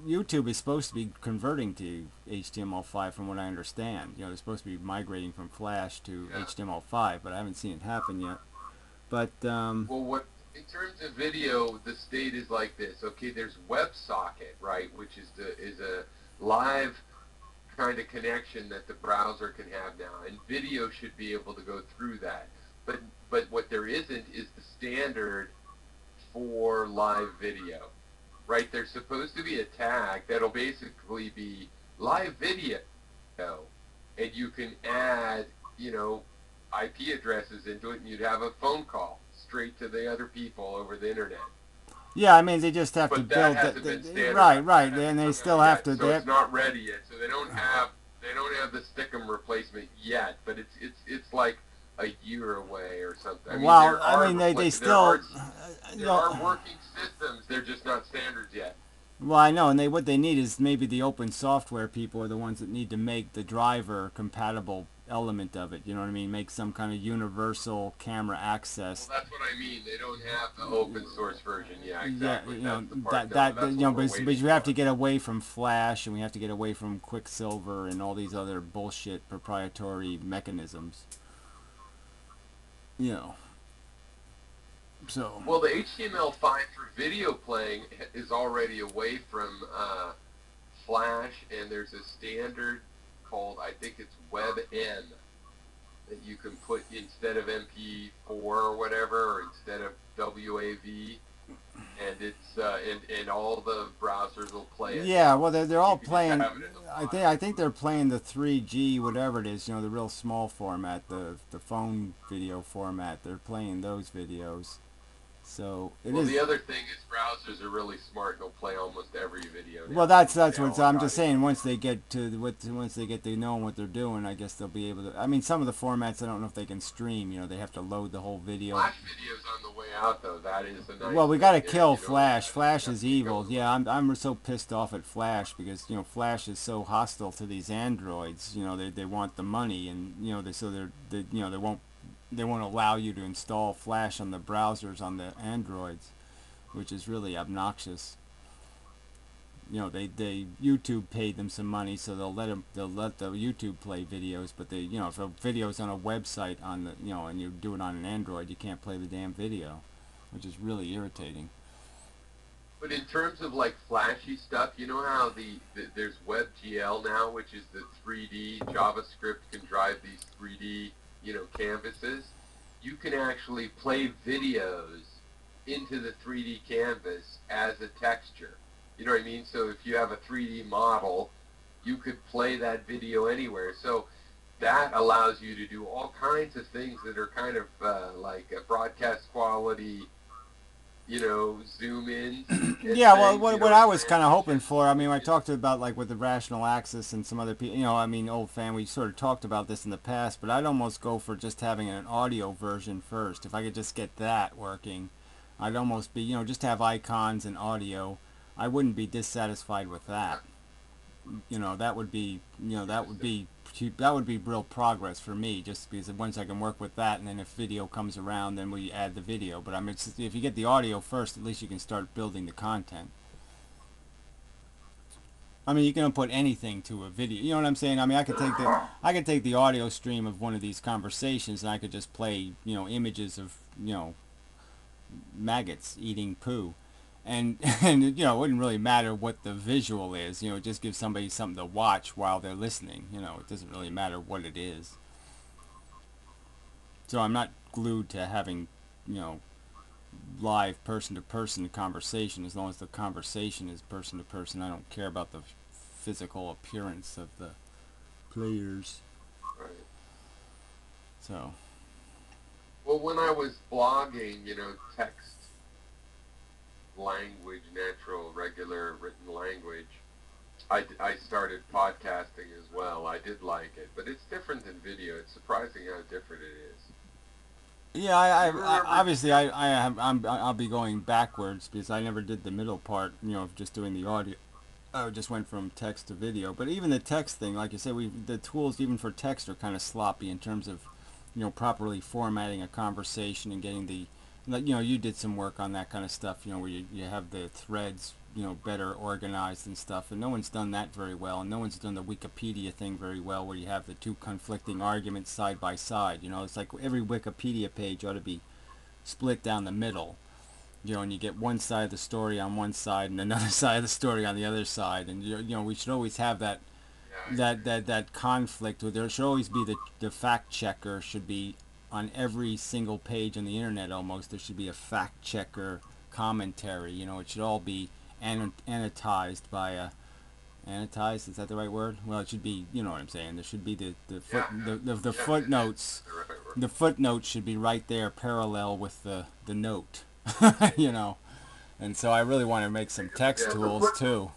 YouTube is supposed to be converting to HTML5 from what I understand. You know, they're supposed to be migrating from Flash to HTML5, but I haven't seen it happen yet. But, Well, what in terms of video, the state is like this. Okay, there's WebSocket, right, which is a live kind of connection that the browser can have now, and video should be able to go through that. But what there isn't is the standard for live video, right? There's supposed to be a tag that'll basically be live video, and you can add, you know, IP addresses into it, and you'd have a phone call straight to the other people over the internet. yeah, I mean, they just have to But build that hasn't been standardized. right, That and they hasn't still come out have yet. to. So it's not ready yet. So they don't have the Stickum replacement yet. But it's like a year away or something. I mean, well, there I are mean, they there still. are, You there know, are working systems. They're just not standards yet. well, I know, and what they need is maybe the open software people are the ones that need to make the driver compatible element of it. You know what I mean? Make some kind of universal camera access. Well, that's what I mean. They don't have the open source version yet. Yeah, Exactly. you know, That's the part. that That's you know, what we're but waiting you have for. to get away from Flash, and we have to get away from Quicksilver and all these other bullshit proprietary mechanisms. You know. So. Well, the HTML5 for video playing is already away from Flash, and there's a standard called, I think it's WebN, that you can put instead of MP4 or whatever, or instead of WAV, and it's and all the browsers will play it. Yeah, well, they're all You can just playing. have it in the I think they're playing the 3G whatever it is. You know, the real small format, the phone video format. They're playing those videos. So Well, the other thing is browsers are really smart. They'll play almost every video now. Well, that's They what all I'm got just it. saying. Once they get to knowing what they're doing, I guess they'll be able to. I mean, some of the formats I don't know if they can stream. You know, they have to load the whole video. Flash video's on the way out, though. That is a nice. Well, we got to thing, kill you know, Flash. that Flash has is to be evil. going. Yeah, I'm so pissed off at Flash because you know Flash is so hostile to these androids. You know, they want the money, and you know they won't allow you to install Flash on the browsers on the androids, which is really obnoxious. You know, they YouTube paid them some money, so they'll let the YouTube play videos, but you know, if a video's on a website on the, you know, and you do it on an Android, you can't play the damn video, which is really irritating. But in terms of like flashy stuff, you know how there's WebGL now, which is the 3D JavaScript can drive these 3D, you know, canvases. You can actually play videos into the 3D canvas as a texture. You know what I mean? So if you have a 3D model, you could play that video anywhere. So that allows you to do all kinds of things that are kind of like a broadcast quality, you know, zoom in. Yeah, well, what I was kind of hoping for, I mean, I talked about like with the Rational Axis and some other people, you know, I mean, old fan, we sort of talked about this in the past, but I'd almost go for just having an audio version first. If I could just get that working, I'd almost be, you know, just have icons and audio. I wouldn't be dissatisfied with that. You know, that would be, you know, that would be real progress for me, just because once I can work with that, and then if video comes around, then we add the video. But I mean, if you get the audio first, at least you can start building the content. I mean, you can put anything to a video. You know what I'm saying? I mean, I could take the audio stream of one of these conversations, and I could just play, you know, images of, you know, maggots eating poo. And you know, it wouldn't really matter what the visual is. You know, it just gives somebody something to watch while they're listening. You know, it doesn't really matter what it is. So I'm not glued to having, you know, live person-to-person conversation. As long as the conversation is person-to-person, I don't care about the physical appearance of the players. Right. So. Well, when I was blogging, text language, natural, regular written language, I started podcasting as well. I did like it, but it's different than video. It's surprising how different it is. Yeah, I remember- obviously I'll be going backwards because I never did the middle part, of just doing the audio. I just went from text to video. But even the text thing, like you said, the tools even for text are kind of sloppy in terms of, properly formatting a conversation and getting the, like, you did some work on that kind of stuff, where you have the threads, better organized and stuff. And no one's done that very well. And no one's done the Wikipedia thing very well, where you have the two conflicting arguments side by side. It's like every Wikipedia page ought to be split down the middle. And you get one side of the story on one side and another side of the story on the other side, and we should always have that conflict. There should always be the fact checker should be on every single page on the internet. Almost there should be a fact checker commentary. It should all be annotated by a annotated. Is that the right word? Well, it should be. You know what I'm saying. There should be the footnotes. The footnotes should be right there, parallel with the note. And so I really want to make some text tools too.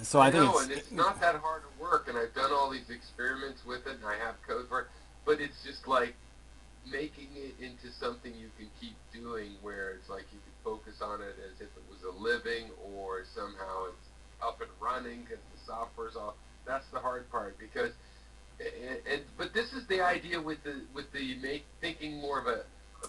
So I think and it's not that hard to work, and I've done all these experiments with it, and I have code for it, but it's just like making it into something you can keep doing, where it's like you can focus on it as if it was a living, or somehow it's up and running because the software's all. That's the hard part, because. But this is the idea with thinking more of a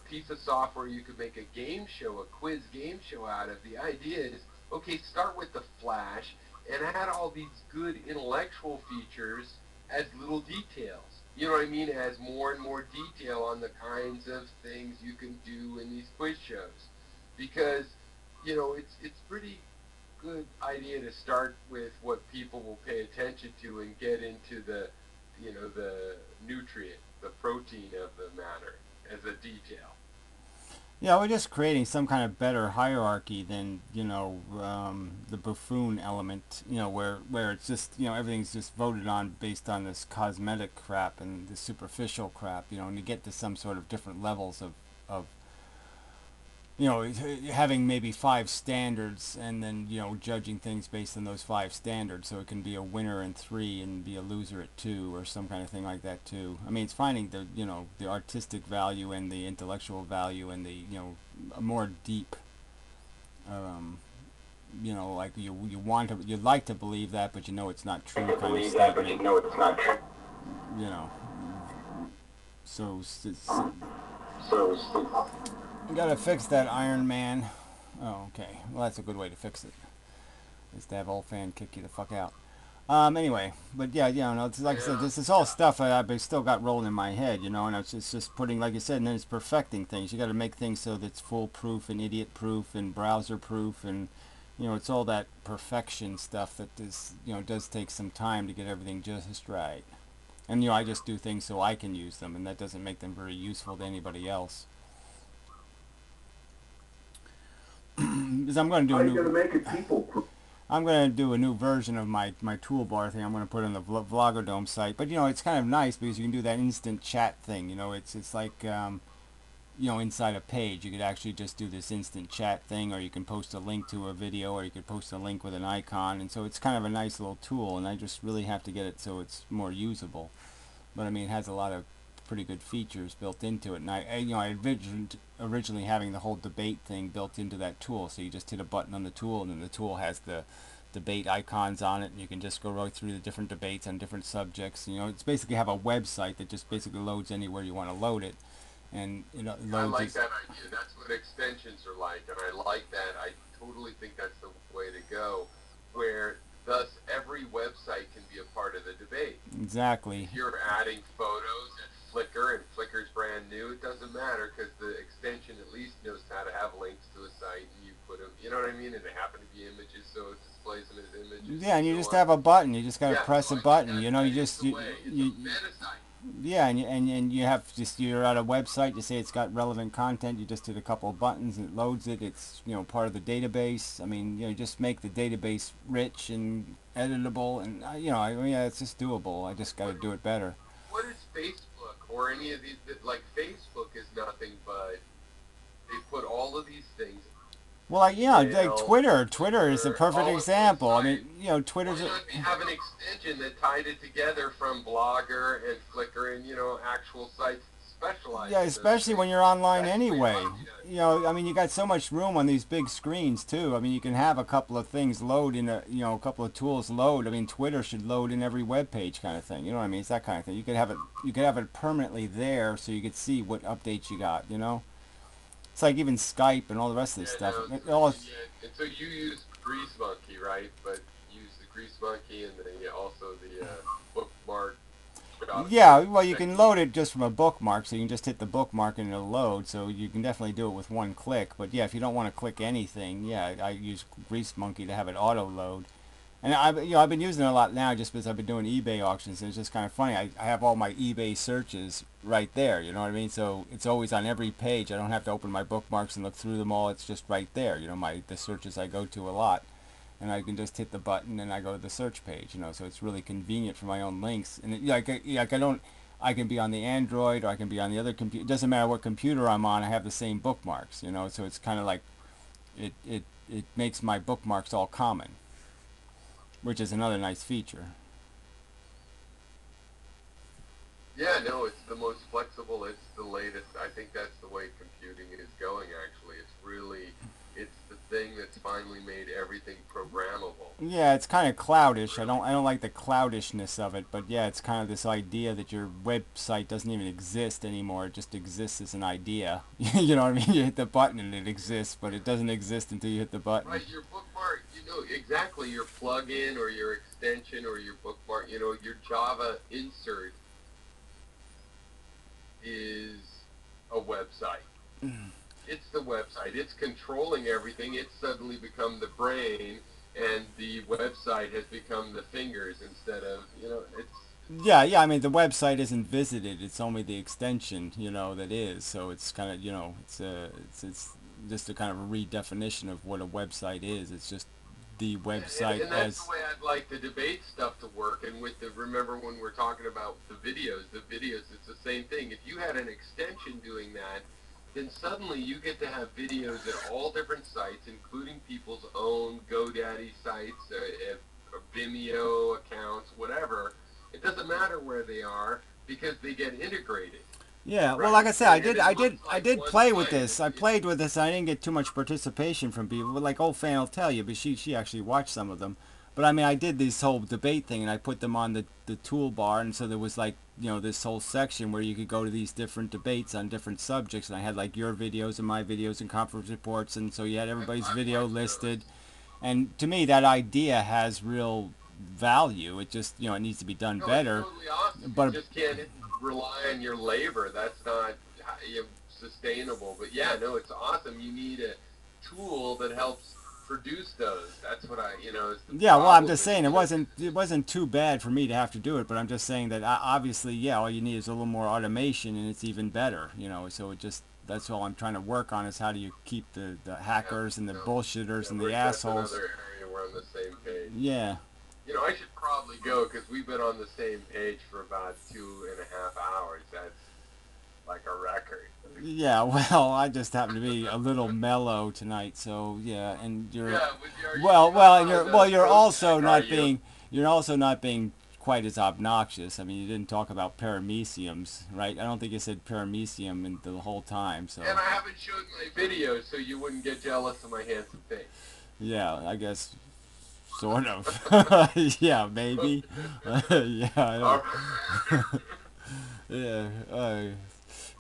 piece of software you could make a game show, a quiz game show out of. The idea is, okay, start with the Flash and add all these good intellectual features as little details. You know what I mean? As more and more detail on the kinds of things you can do in these quiz shows. Because, it's pretty good idea to start with what people will pay attention to and get into the nutrient, the protein of the matter as a detail. Yeah, we're just creating some kind of better hierarchy than, the buffoon element, where it's just, everything's just voted on based on this cosmetic crap and the superficial crap, and to get to some sort of different levels of having maybe 5 standards and then, judging things based on those 5 standards, so it can be a winner in 3 and be a loser at 2 or some kind of thing like that too. I mean, it's finding the artistic value and the intellectual value and the, a more deep, like you'd like to believe that, but it's not true kind of statement. So you gotta fix that, Iron Man. Oh, okay. Well, that's a good way to fix it. Is to have old fan kick you the fuck out. Anyway, but yeah, it's like I said, this is all stuff I've still got rolling in my head, and it's just putting, like you said, and then it's perfecting things. You got to make things so that it's foolproof and idiot-proof and browser-proof, and it's all that perfection stuff that is, does take some time to get everything just right. And I just do things so I can use them, and that doesn't make them very useful to anybody else. Because I'm going to do How are you going to make it people? I'm going to do a new version of my toolbar thing. I'm going to put it on the Vlogodome site. But, it's kind of nice because you can do that instant chat thing. It's like, inside a page. You could actually just do this instant chat thing, or you can post a link to a video, or you could post a link with an icon. And so it's kind of a nice little tool, and I just really have to get it so it's more usable. But, I mean, it has a lot of pretty good features built into it. And I envisioned originally having the whole debate thing built into that tool. So you just hit a button on the tool, and then the tool has the debate icons on it, and you can just go right through the different debates on different subjects. It's basically have a website that just basically loads anywhere you want to load it. And loads. I like that idea. That's what extensions are like, and I like that. I totally think that's the way to go, where thus every website can be a part of the debate. Exactly. If you're adding photos at Flickr, and Flickr's brand new, it doesn't matter, because the extension at least knows how to have links to a site, and you put them, you know what I mean, and they happen to be images, so it displays them as images. Yeah, and you just have a button. You just got to press a button. You just Yeah, and you have just, you're at a website, you say it's got relevant content, you just hit a couple of buttons and it loads it. It's, you know, part of the database. I mean, you know, just make the database rich and editable, and you know, I mean, yeah, it's just doable. I just got to What do it better. what is Facebook or any of these? Like Facebook is nothing but they put all of these things, Well, like, yeah, like mail, Twitter is a Flickr, perfect all in one example. I site. mean, you know, Why Twitter's a, not have an extension that tied it together from Blogger and Flickr and actual sites specialized yeah, in those especially when things? you're online That's the way it anyway. ought to be done. You know, I mean, you got so much room on these big screens too. I mean, you can have a couple of things load in a, you know, a couple of tools load. I mean, Twitter should load in every web page kind of thing. You know what I mean? It's that kind of thing. You could have it permanently there so you could see what updates you got. You know, it's like even Skype and all the rest of this Yeah, stuff. no. It all, And so you use Grease Monkey, right? But you use the Grease Monkey and also the bookmark yeah, well, you can technique. load it just from a bookmark, so you can just hit the bookmark and it'll load. So you can definitely do it with one click. But yeah, if you don't want to click anything, yeah, I use Grease Monkey to have it auto load. And I've been using it a lot now just because I've been doing eBay auctions, and it's just kind of funny. I have all my eBay searches right there. You know what I mean? So it's always on every page. I don't have to open my bookmarks and look through them all. It's just right there. You know, the searches I go to a lot, and I can just hit the button and I go to the search page. You know, so it's really convenient for my own links. And like I don't, I can be on the Android or I can be on the other computer. It doesn't matter what computer I'm on. I have the same bookmarks. You know, so it's kind of like it makes my bookmarks all common, which is another nice feature. Yeah, no, it's the most flexible. It's the latest. I think that's the way computing is going. Actually, it's the thing that's finally made everything programmable. Yeah, it's kind of cloudish. I don't like the cloudishness of it, but yeah, it's kind of this idea that your website doesn't even exist anymore. It just exists as an idea. You know what I mean? You hit the button and it exists, but it doesn't exist until you hit the button. Right, your bookmark, exactly your plugin or your extension or your bookmark, your Java insert is a website. It's the website. It's controlling everything. It's suddenly become the brain, and the website has become the fingers instead of, it's. Yeah. I mean, the website isn't visited. It's only the extension, that is. So it's kind of, it's just a kind of a redefinition of what a website is. It's just the website And that's as. the way I'd like the debate stuff to work. And remember when we're talking about the videos, it's the same thing. If you had an extension doing that, then suddenly you get to have videos at all different sites, including people's own GoDaddy sites, Vimeo accounts, whatever. It doesn't matter where they are because they get integrated, Yeah, well, like right? I said, And it looks I like did one play with site. this. I played with this. And I didn't get too much participation from people. But like old fan will tell you, but she actually watched some of them. But I mean, I did this whole debate thing, and I put them on the toolbar, and so there was like this whole section where you could go to these different debates on different subjects, and I had like your videos and my videos and conference reports, and so you had everybody's I've video watched those. listed. And to me, that idea has real value. It just it needs to be done No, it's better. totally awesome. You But just can't rely on your labor. That's not sustainable. But yeah, no, it's awesome. You need a tool that helps produce those. That's what is the yeah, well, I'm problem just is, saying it wasn't too bad for me to have to do it, but I'm just saying that obviously, yeah, all you need is a little more automation, and it's even better, So it just that's all I'm trying to work on is how do you keep the yeah, hackers and the no, bullshitters yeah, and the that's assholes. another area we're on the same page. Yeah, I should probably go because we've been on the same page for about 2.5 hours. That's like a record. yeah. Well, I just happen to be a little mellow tonight, so yeah. And you're Yeah, you're well, not and on the you're also Prozac, are not you? being quite as obnoxious. I mean, you didn't talk about parameciums, right? I don't think you said paramecium in the whole time. So And I haven't showed my videos so you wouldn't get jealous of my handsome face. yeah, I guess sort of. Yeah, maybe. Yeah, I All don't. right. Yeah,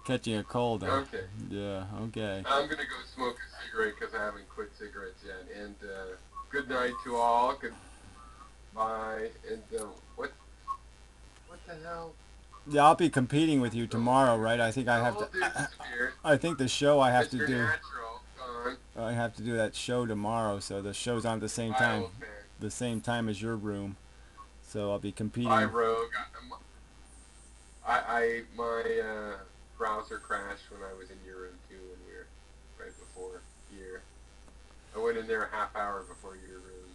catching a cold. Okay. Yeah, okay. I'm gonna go smoke a cigarette because I haven't quit cigarettes yet. And good night to all. Goodbye. And what the hell? Yeah, I'll be competing with you tomorrow, right? I think I have Oh, to. disappeared. I think the show I have to Mr. do. Natural gone. I have to do that show tomorrow, so the show's on at Bye, old man. the same time as your room. So I'll be Bye, competing. Rogue. I my browser crashed when I was in your room too, when we were right before here. I went in there a half hour before your room.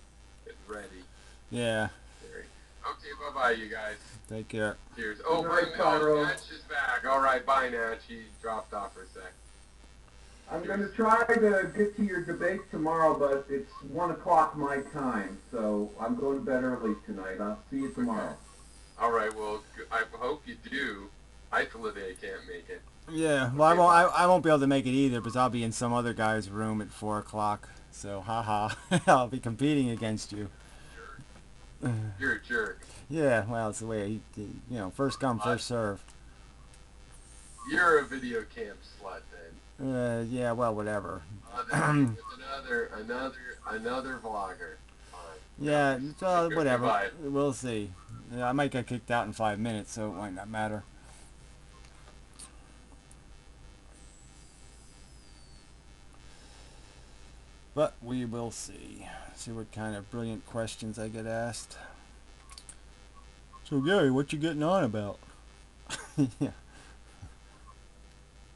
Get ready. Yeah. Okay, bye-bye, you guys. Take care. Cheers. Oh, Good night, bring Pyro. Natch is back. All right, bye, Natch. He dropped off for a sec. I'm going to try to get to your debate tomorrow, but it's 1 o'clock my time, so I'm going to bed early tonight. I'll see you tomorrow. Okay. All right, well, I hope you do. I today can't make it. Yeah, well, Okay, I won't be able to make it either because I'll be in some other guy's room at 4 o'clock. So, haha, I'll be competing against you. You're a jerk. Yeah, well, it's the way, first come, first serve. You're a video camp slut, then. Yeah, well, whatever. Another vlogger. Fine. Yeah, so whatever. Goodbye. We'll see. I might get kicked out in 5 minutes, so it might not matter. But we will see. See what kind of brilliant questions I get asked. So Gary, what you getting on about? Yeah.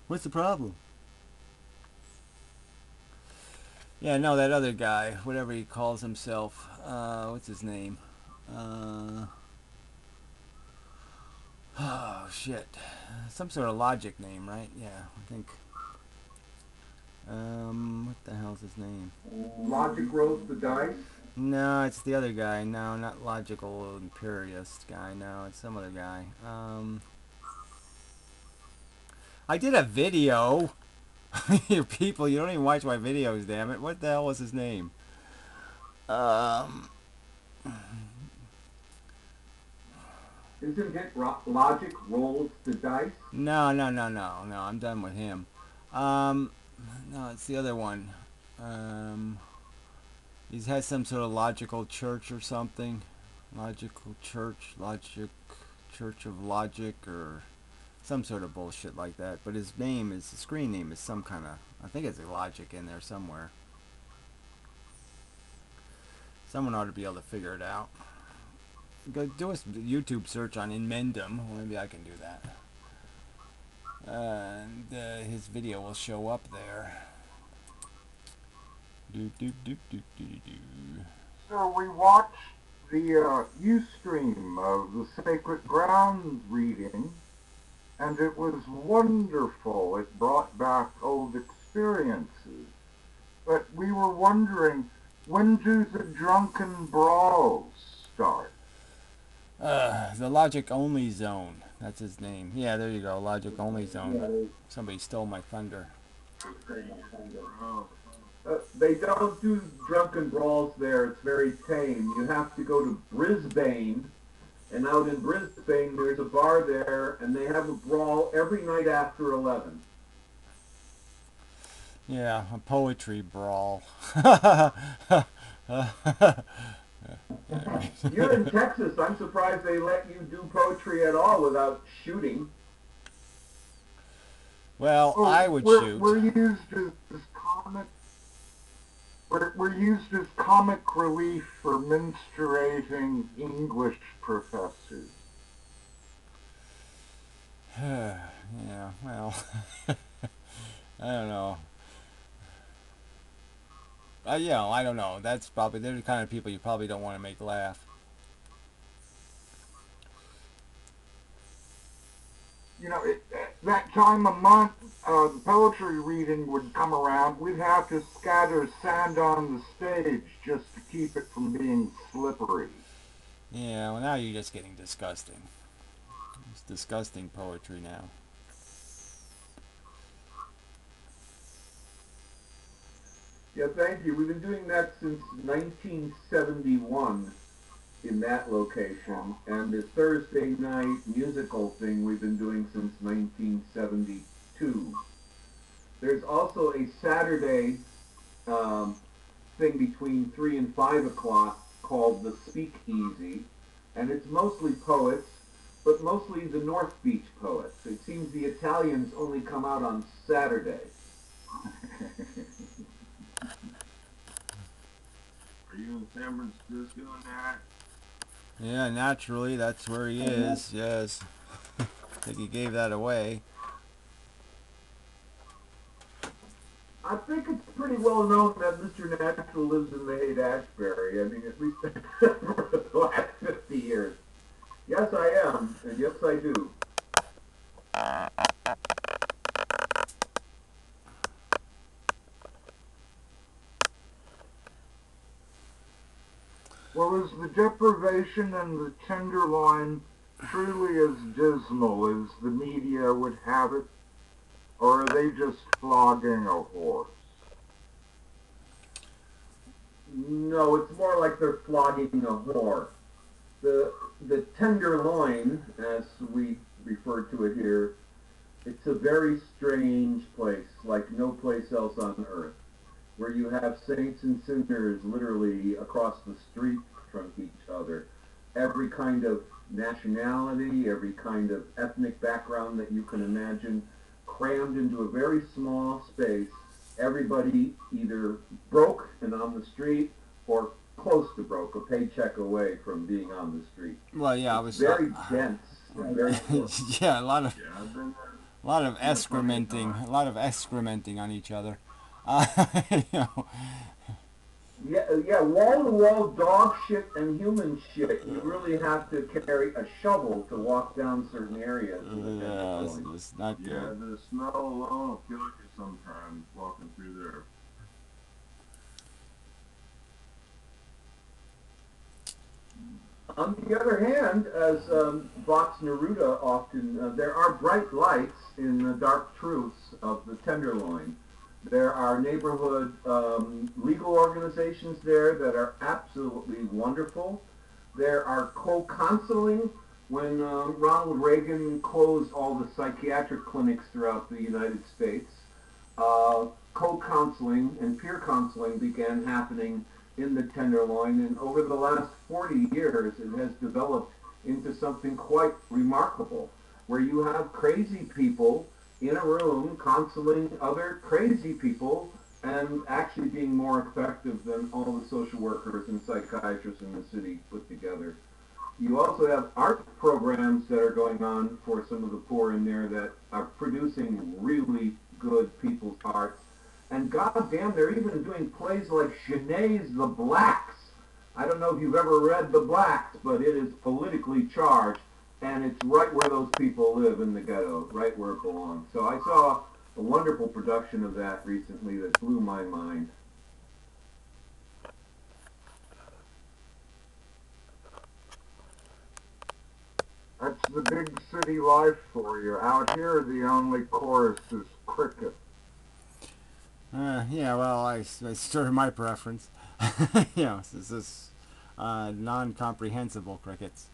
What's the problem? Yeah, no, that other guy, whatever he calls himself, what's his name? Oh, shit. Some sort of logic name, right? Yeah, I think. What the hell's his name? Logic rolls the dice? No, it's the other guy. No, not Logical Imperialist guy. No, it's some other guy. I did a video. You people, you don't even watch my videos, damn it. What the hell was his name? Isn't it Logic rolls the dice? No, I'm done with him. No, it's the other one. He has some sort of logical church or something. Logical church, church of logic, or some sort of bullshit like that. But his screen name is some kind of, I think it's a logic in there somewhere. Someone ought to be able to figure it out. Go do a YouTube search on inmendham. Well, maybe I can do that. And his video will show up there. So we watched the Ustream of the Sacred Grounds reading, and it was wonderful. It brought back old experiences. But we were wondering, when do the drunken brawls start? The Logic Only Zone. That's his name. Yeah, there you go. Logic Only Zone. Somebody stole my thunder. They don't do drunken brawls there. It's very tame. You have to go to Brisbane, and out in Brisbane there's a bar there, and they have a brawl every night after 11. Yeah, a poetry brawl. You're in Texas. I'm surprised they let you do poetry at all without shooting. Well, I would shoot. We're used as comic. We're used as comic relief for menstruating English professors. Yeah, well, I don't know. Yeah, I don't know. They're the kind of people you probably don't want to make laugh. You know, that time of month, the poetry reading would come around. We'd have to scatter sand on the stage just to keep it from being slippery. Yeah, well, now you're just getting disgusting. It's disgusting poetry now. Yeah, thank you. We've been doing that since 1971 in that location, and the Thursday night musical thing we've been doing since 1972. There's also a Saturday thing between 3 and 5 o'clock called the Speakeasy, and it's mostly poets, but mostly the North Beach poets. It seems the Italians only come out on Saturday. Are you in San Francisco doing that? Yeah, naturally, that's where he is, yes. think he gave that away. I think it's pretty well known that Mr. Natural lives in the Haight-Ashbury. I mean, at least for the last 50 years. Yes, I am, and yes, I do. Well, is the deprivation and the tenderloin truly as dismal as the media would have it? Or are they just flogging a horse? No, it's more like they're flogging a whore. The tenderloin, as we refer to it here, it's a very strange place, like no place else on earth, where you have saints and sinners literally across the street from each other. Every kind of nationality, every kind of ethnic background that you can imagine, crammed into a very small space. Everybody either broke and on the street or close to broke, a paycheck away from being on the street. Well, yeah, I It's was very dense and very poor. yeah, a lot of Yeah, I've been there. a lot of excrementing on each other. You know, Yeah, wall-to-wall dog shit and human shit. You really have to carry a shovel to walk down certain areas. yeah, it's not Yeah, good. the smell alone will kill you sometimes walking through there. On the other hand, as Vox Neruda often, there are bright lights in the dark truths of the Tenderloin. There are neighborhood legal organizations there that are absolutely wonderful. There are co-counseling. When Ronald Reagan closed all the psychiatric clinics throughout the United States, co-counseling and peer counseling began happening in the Tenderloin, and over the last 40 years it has developed into something quite remarkable, where you have crazy people in a room counseling other crazy people and actually being more effective than all the social workers and psychiatrists in the city put together. You also have art programs that are going on for some of the poor in there that are producing really good people's arts. And goddamn, they're even doing plays like Genet's The Blacks. I don't know if you've ever read The Blacks, but it is politically charged, and it's right where those people live in the ghetto, right where it belongs. So I saw a wonderful production of that recently that blew my mind. That's the big city life for you. Out here, the only chorus is cricket. Yeah, well, it's sort of my preference. You know, this is non-comprehensible crickets.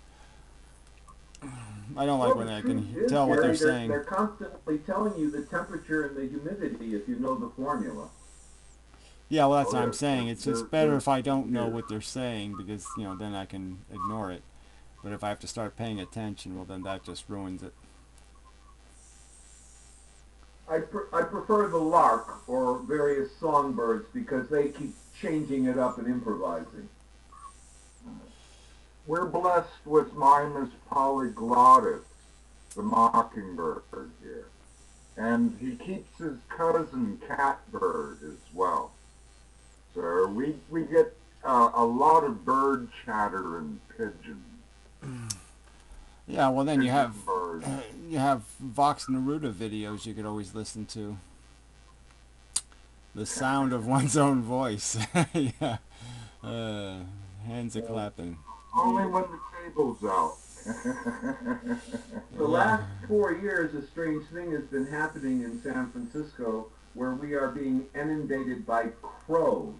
I don't like Well, when the I truth can is, tell what Gary, they're saying. they're constantly telling you the temperature and the humidity if you know the formula. Yeah, well, that's Oh, what I'm yeah, saying. It's they're- better they're if I don't know here. what they're saying because, you know, then I can ignore it. But if I have to start paying attention, well, then that just ruins it. I prefer the lark or various songbirds because they keep changing it up and improvising. We're blessed with Mimas polyglottis, the mockingbird here. And he keeps his cousin catbird as well. So we get a lot of bird chatter and pigeon. Yeah, well, then you have Bird. you have Vox Neruda videos you could always listen to. The sound of one's own voice. Yeah. Hands a clapping. Only when the table's out. The last 4 years, a strange thing has been happening in San Francisco where we are being inundated by crows.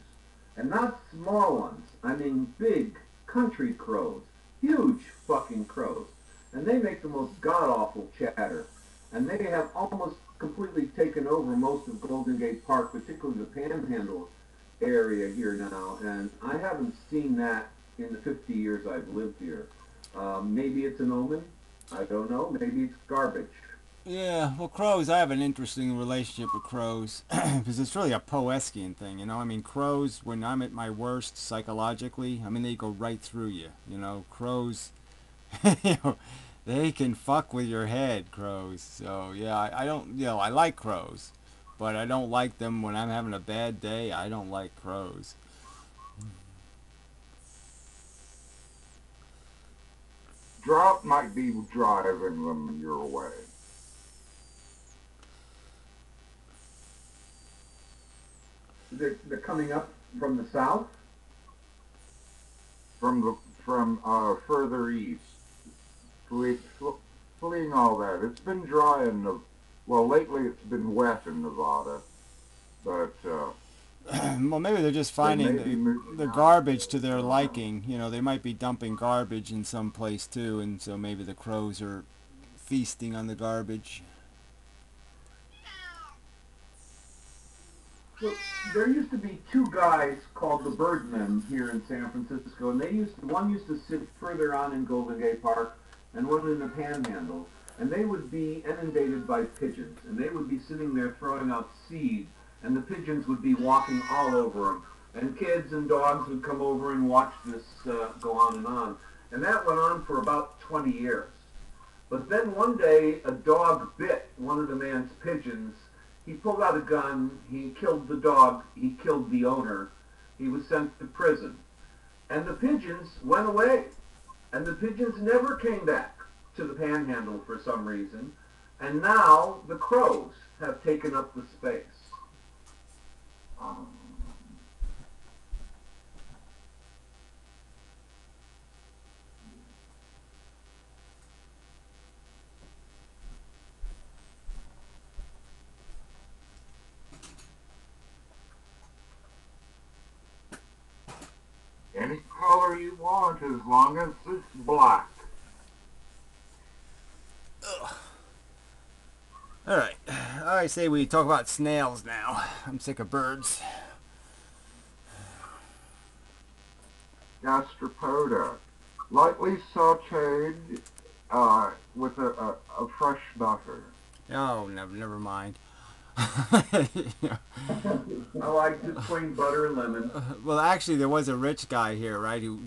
And not small ones. I mean big country crows. Huge fucking crows. And they make the most god-awful chatter. And they have almost completely taken over most of Golden Gate Park, particularly the Panhandle area here now. And I haven't seen that in the 50 years I've lived here. Maybe it's an omen. I don't know. Maybe it's garbage. Yeah, well, crows, I have an interesting relationship with crows because it's really a Poeskian thing, you know? I mean, crows, when I'm at my worst psychologically, I mean, they go right through you, you know? Crows, you know, they can fuck with your head, crows. So yeah, I don't, I like crows, but I don't like them when I'm having a bad day. I don't like crows. Drought might be driving them your way. They're coming up from the south. From further east, fleeing all that. It's been dry in well, lately it's been wet in Nevada, but Well, maybe they're just they may finding be moving the out. garbage to their liking. They might be dumping garbage in some place too, and so maybe the crows are feasting on the garbage. Well, there used to be two guys called the Birdmen here in San Francisco, and one used to sit further on in Golden Gate Park, and one in the Panhandle, and they would be inundated by pigeons, and they would be sitting there throwing out seed, and the pigeons would be walking all over them, and kids and dogs would come over and watch this go on, and that went on for about 20 years. But then one day, a dog bit one of the man's pigeons. He pulled out a gun, he killed the dog, he killed the owner, he was sent to prison. And the pigeons went away. And the pigeons never came back to the Panhandle for some reason. And now the crows have taken up the space. Any color you want as long as it's black. All right, I say we talk about snails now. I'm sick of birds. Gastropoda, lightly sautéed with a fresh butter. Oh, never mind. I like just plain butter and lemon. Well, actually, there was a rich guy here, right? Who,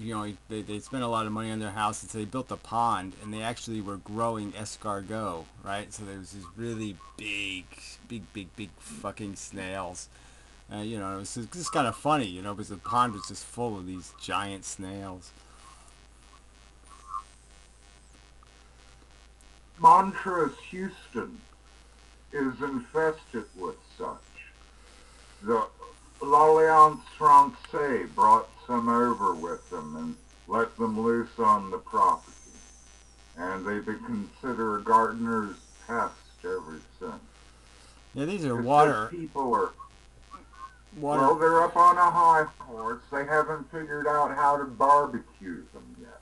they spent a lot of money on their house, and so they built a pond, and they actually were growing escargot, right? So there was these really big fucking snails. It was just kind of funny, because the pond was just full of these giant snails. Montrose, Houston is infested with such. The L'Alliance Francaise brought some over with them and let them loose on the property. And they've been considered a gardener's pest ever since. Yeah, these are It's water. just people are, Water. well, they're up on a high horse. They haven't figured out how to barbecue them yet.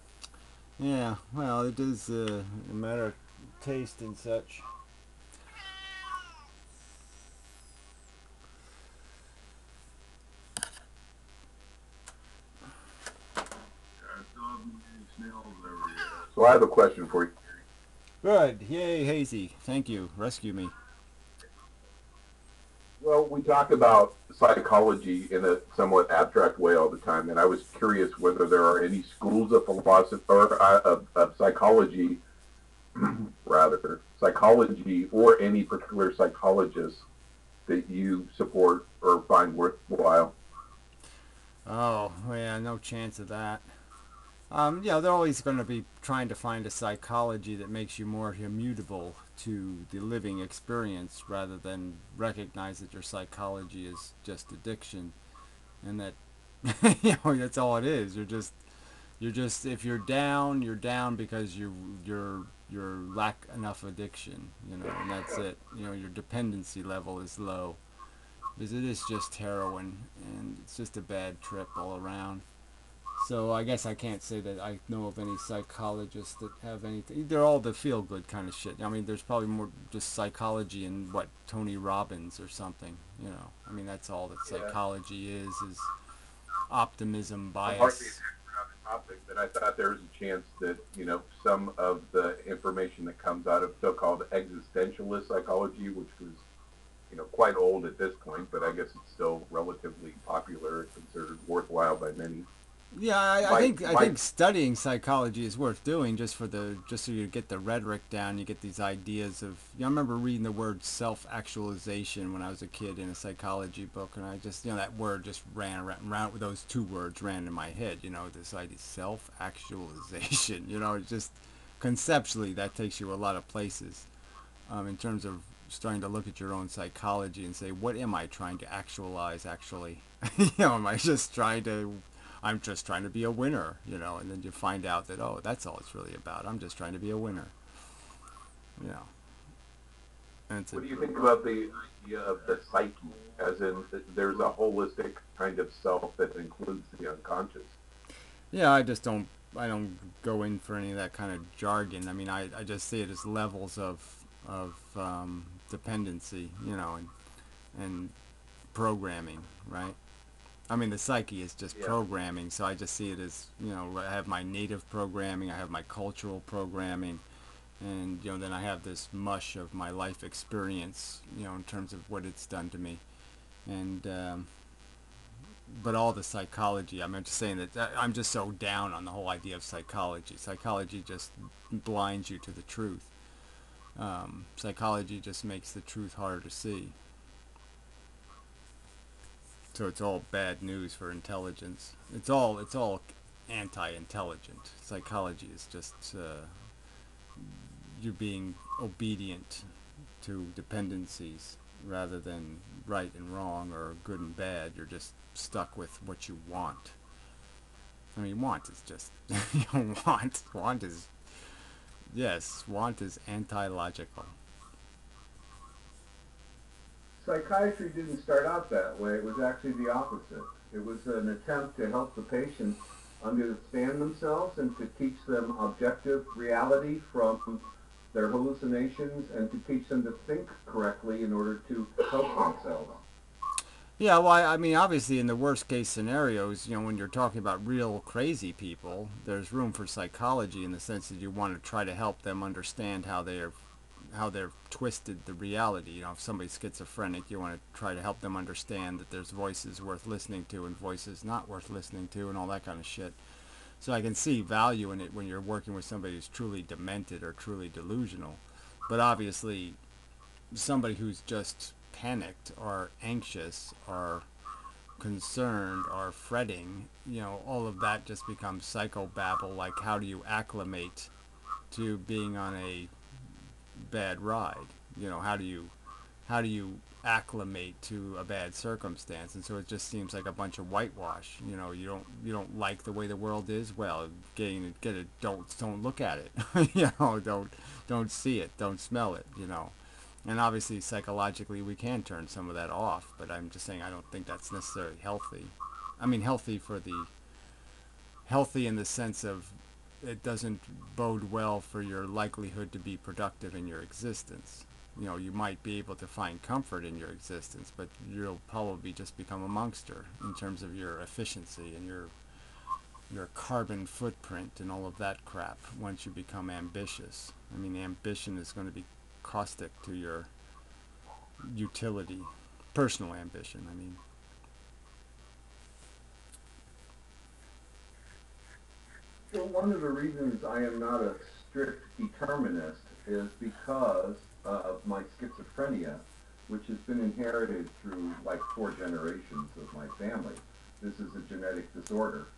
Yeah, well, it is a matter of taste and such. So I have a question for you. Good. Yay, Hazy. Thank you. Rescue me. Well, we talk about psychology in a somewhat abstract way all the time, and I was curious whether there are any schools of philosophy or of psychology, rather psychology, or any particular psychologist that you support or find worthwhile. Oh, yeah, no chance of that. They're always going to be trying to find a psychology that makes you more immutable to the living experience rather than recognize that your psychology is just addiction and that, that's all it is. You're just, if you're down because you're lack enough addiction, and that's it. Your dependency level is low because it is just heroin and it's just a bad trip all around. So I guess I can't say that I know of any psychologists that have anything. They're all the feel-good kind of shit. I mean, there's probably more just psychology in Tony Robbins or something. I mean, that's all that psychology is optimism, I'm hardly bias. an expert on the topic, but I thought there was a chance that some of the information that comes out of so-called existentialist psychology, which was quite old at this point, but I guess it's still relatively popular and considered worthwhile by many. Yeah, I Like, think I like, think studying psychology is worth doing just so you get the rhetoric down. You get these ideas of. I remember reading the word self-actualization when I was a kid in a psychology book, and I just that word just ran around with those two words ran in my head. This idea self-actualization. It's just conceptually that takes you a lot of places in terms of starting to look at your own psychology and say, what am I trying to actualize actually? Am I just trying to I'm just trying to be a winner, and then you find out that, oh, that's all it's really about. I'm just trying to be a winner, you know. And it's What do you think about the idea of the psyche, as in there's a holistic kind of self that includes the unconscious? yeah, I don't go in for any of that kind of jargon. I mean, I just see it as levels of dependency, and programming, right? I mean, the psyche is just Yeah. programming, so I just see it as, I have my native programming, I have my cultural programming, and then I have this mush of my life experience, in terms of what it's done to me, and but all the psychology. I'm just saying that I'm just so down on the whole idea of psychology. Psychology just blinds you to the truth. Psychology just makes the truth harder to see. So it's all bad news for intelligence. It's all anti-intelligent. Psychology is just you being obedient to dependencies rather than right and wrong or good and bad. You're just stuck with what you want. I mean, want is just want. Want is yes. Want is anti-logical. Psychiatry didn't start out that way. It was actually the opposite. It was an attempt to help the patients understand themselves and to teach them objective reality from their hallucinations and to teach them to think correctly in order to help themselves. Yeah, well, I mean, obviously, in the worst case scenarios, when you're talking about real crazy people, there's room for psychology in the sense that you want to try to help them understand how they're twisted the reality. If somebody's schizophrenic, you want to try to help them understand that there's voices worth listening to and voices not worth listening to and all that kind of shit. So I can see value in it when you're working with somebody who's truly demented or truly delusional. But obviously, somebody who's just panicked or anxious or concerned or fretting, all of that just becomes psychobabble. Like, how do you acclimate to being on a bad ride? How do you acclimate to a bad circumstance? And so it just seems like a bunch of whitewash. You don't like the way the world is. Well, get it. Don't look at it. Don't see it. Don't smell it. And obviously psychologically we can turn some of that off, but I'm just saying I don't think that's necessarily healthy. I mean, healthy in the sense of it doesn't bode well for your likelihood to be productive in your existence. You might be able to find comfort in your existence, but you'll probably just become a monster in terms of your efficiency and your carbon footprint and all of that crap once you become ambitious. I mean, ambition is going to be caustic to your utility, personal ambition, I mean. So one of the reasons I am not a strict determinist is because of my schizophrenia, which has been inherited through like 4 generations of my family. This is a genetic disorder.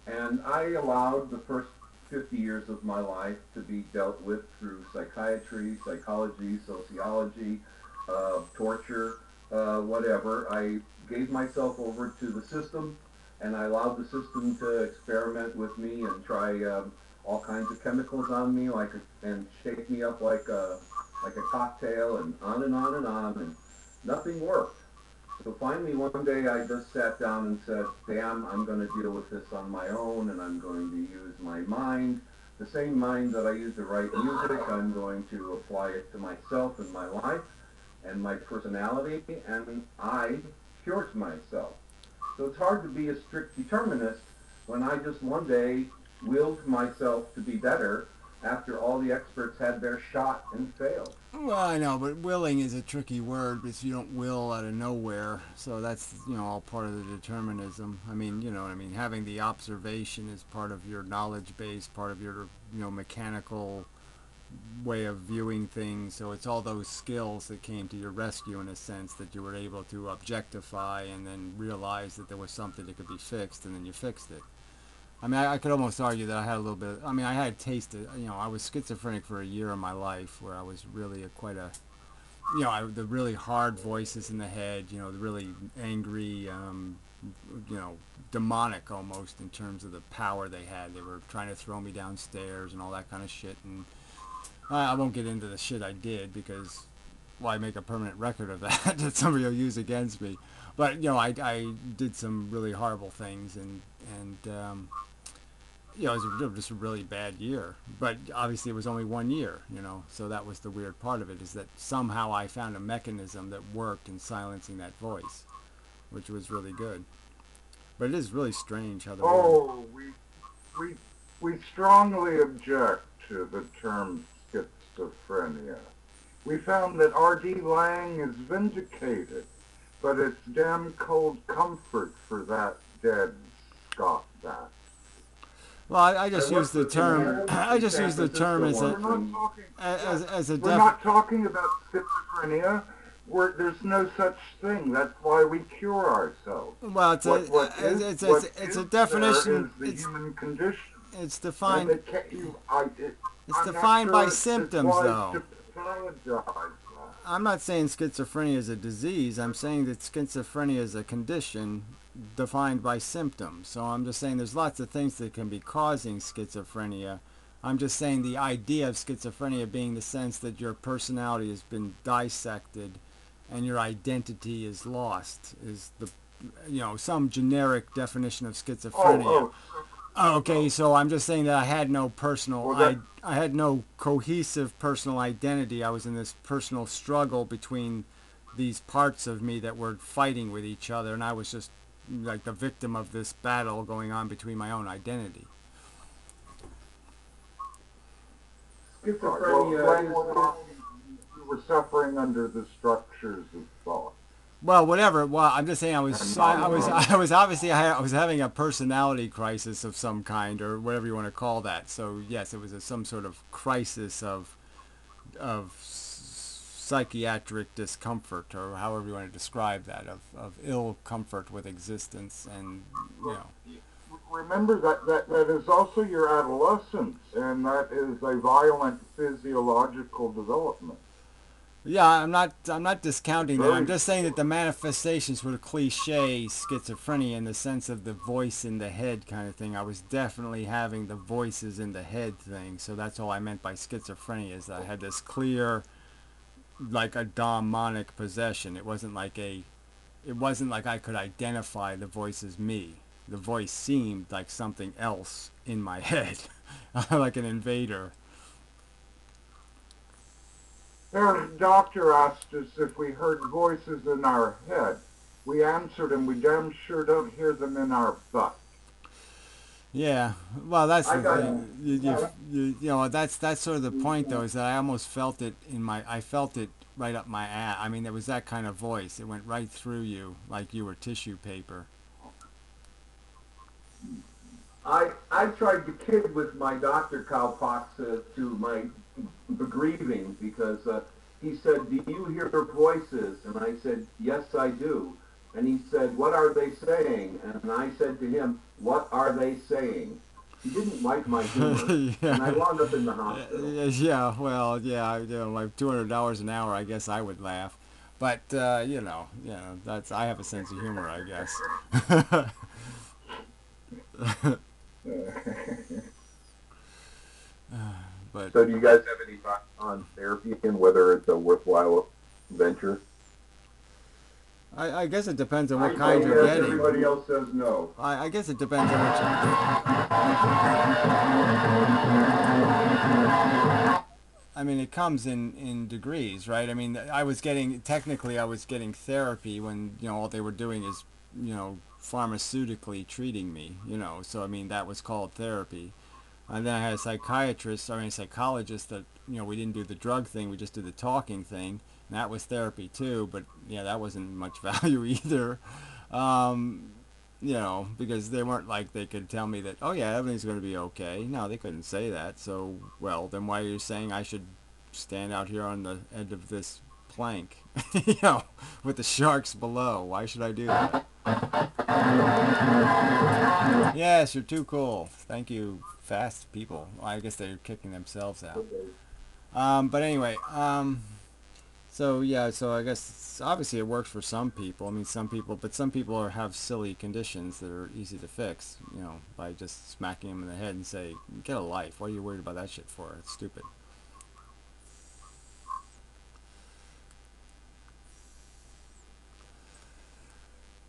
And I allowed the first 50 years of my life to be dealt with through psychiatry, psychology, sociology, torture, whatever. I gave myself over to the system, and I allowed the system to experiment with me and try all kinds of chemicals on me, and shake me up like a cocktail, and on and on and on, and nothing worked. So finally, one day I just sat down and said, damn, I'm going to deal with this on my own, and I'm going to use my mind. The same mind that I use to write music, I'm going to apply it to myself and my life and my personality, and I cured myself. So it's hard to be a strict determinist when I just one day willed myself to be better, after all the experts had their shot and failed. Well, I know, but willing is a tricky word because you don't will out of nowhere. So that's, all part of the determinism. I mean, you know what I mean? Having the observation is part of your knowledge base, part of your, mechanical way of viewing things. So it's all those skills that came to your rescue in a sense that you were able to objectify and then realize that there was something that could be fixed, and then you fixed it. I mean, I could almost argue that I had a little bit. I mean, I had tasted. I was schizophrenic for a year of my life, where I was really quite a. The really hard voices in the head. The really angry. Demonic almost in terms of the power they had. They were trying to throw me downstairs and all that kind of shit. And I won't get into the shit I did because, well, I make a permanent record of that that somebody will use against me. But I did some really horrible things, and it was just a really bad year. But obviously it was only 1 year, so that was the weird part of it, is that somehow I found a mechanism that worked in silencing that voice, which was really good. But it is really strange how the Oh, we strongly object to the term schizophrenia. We found that R.D. Lang is vindicated, but it's damn cold comfort for that dead Scott back. Well, I just use the term. I just use the term as a We're not talking about schizophrenia. There's no such thing. That's why we cure ourselves. Well, it's a definition. Is the human condition. It's defined. It's I'm defined not by sure symptoms, it's though. to pathologize. I'm not saying schizophrenia is a disease. I'm saying that schizophrenia is a condition defined by symptoms. So I'm just saying there's lots of things that can be causing schizophrenia. I'm just saying the idea of schizophrenia being the sense that your personality has been dissected and your identity is lost is the, some generic definition of schizophrenia. Okay, so I'm just saying that I had no personal, I had no cohesive personal identity. I was in this personal struggle between these parts of me that were fighting with each other, and I was just like the victim of this battle going on between my own identity. Schizophrenia you were suffering under the structures of thought. Well, whatever. Well, I'm just saying I was obviously I was having a personality crisis of some kind, or whatever you want to call that. So yes, it was some sort of crisis of psychiatric discomfort, or however you want to describe that, of ill comfort with existence, and Remember that is also your adolescence, and that is a violent physiological development. Yeah, I'm not discounting that. I'm just saying that the manifestations were cliche schizophrenia in the sense of the voice in the head kind of thing. I was definitely having the voices in the head thing. So that's all I meant by schizophrenia, is that I had this clear, like a demonic possession. It wasn't like I could identify the voice as me. The voice seemed like something else in my head, like an invader. Our doctor asked us if we heard voices in our head. We answered him, we damn sure don't hear them in our butt. Yeah, well, that's the thing. That's sort of the point, though, is that I almost felt it I felt it right up my ass. I mean, there was that kind of voice. It went right through you, like you were tissue paper. I tried to kid with my doctor, cowpox, to my grieving, because he said, "Do you hear voices?" And I said, "Yes, I do." And he said, "What are they saying?" And I said to him, "What are they saying?" He didn't like my humor, Yeah. and I wound up in the hospital. Yeah, well, yeah, like $200 an hour, I guess I would laugh. But, that's, I have a sense of humor, I guess. But So do you guys have any thoughts on therapy and whether it's a worthwhile venture? I guess it depends on what kind you're getting. Everybody else says no. I guess it depends on what you're I mean, it comes in degrees, right? I mean, technically I was getting therapy when, all they were doing is, pharmaceutically treating me, so I mean, that was called therapy. And then I had a psychologist that, we didn't do the drug thing, we just did the talking thing. And that was therapy too, but yeah, that wasn't much value either. Um, because they weren't like they could tell me that, oh yeah, everything's going to be okay. No, they couldn't say that. So, well, then why are you saying I should stand out here on the edge of this plank, with the sharks below? Why should I do that? Yes, you're too cool. Thank you, fast people. Well, I guess they're kicking themselves out. But anyway, so yeah, so I guess obviously it works for some people. I mean, some people have silly conditions that are easy to fix, by just smacking them in the head and say, get a life. What are you worried about that shit for? It's stupid.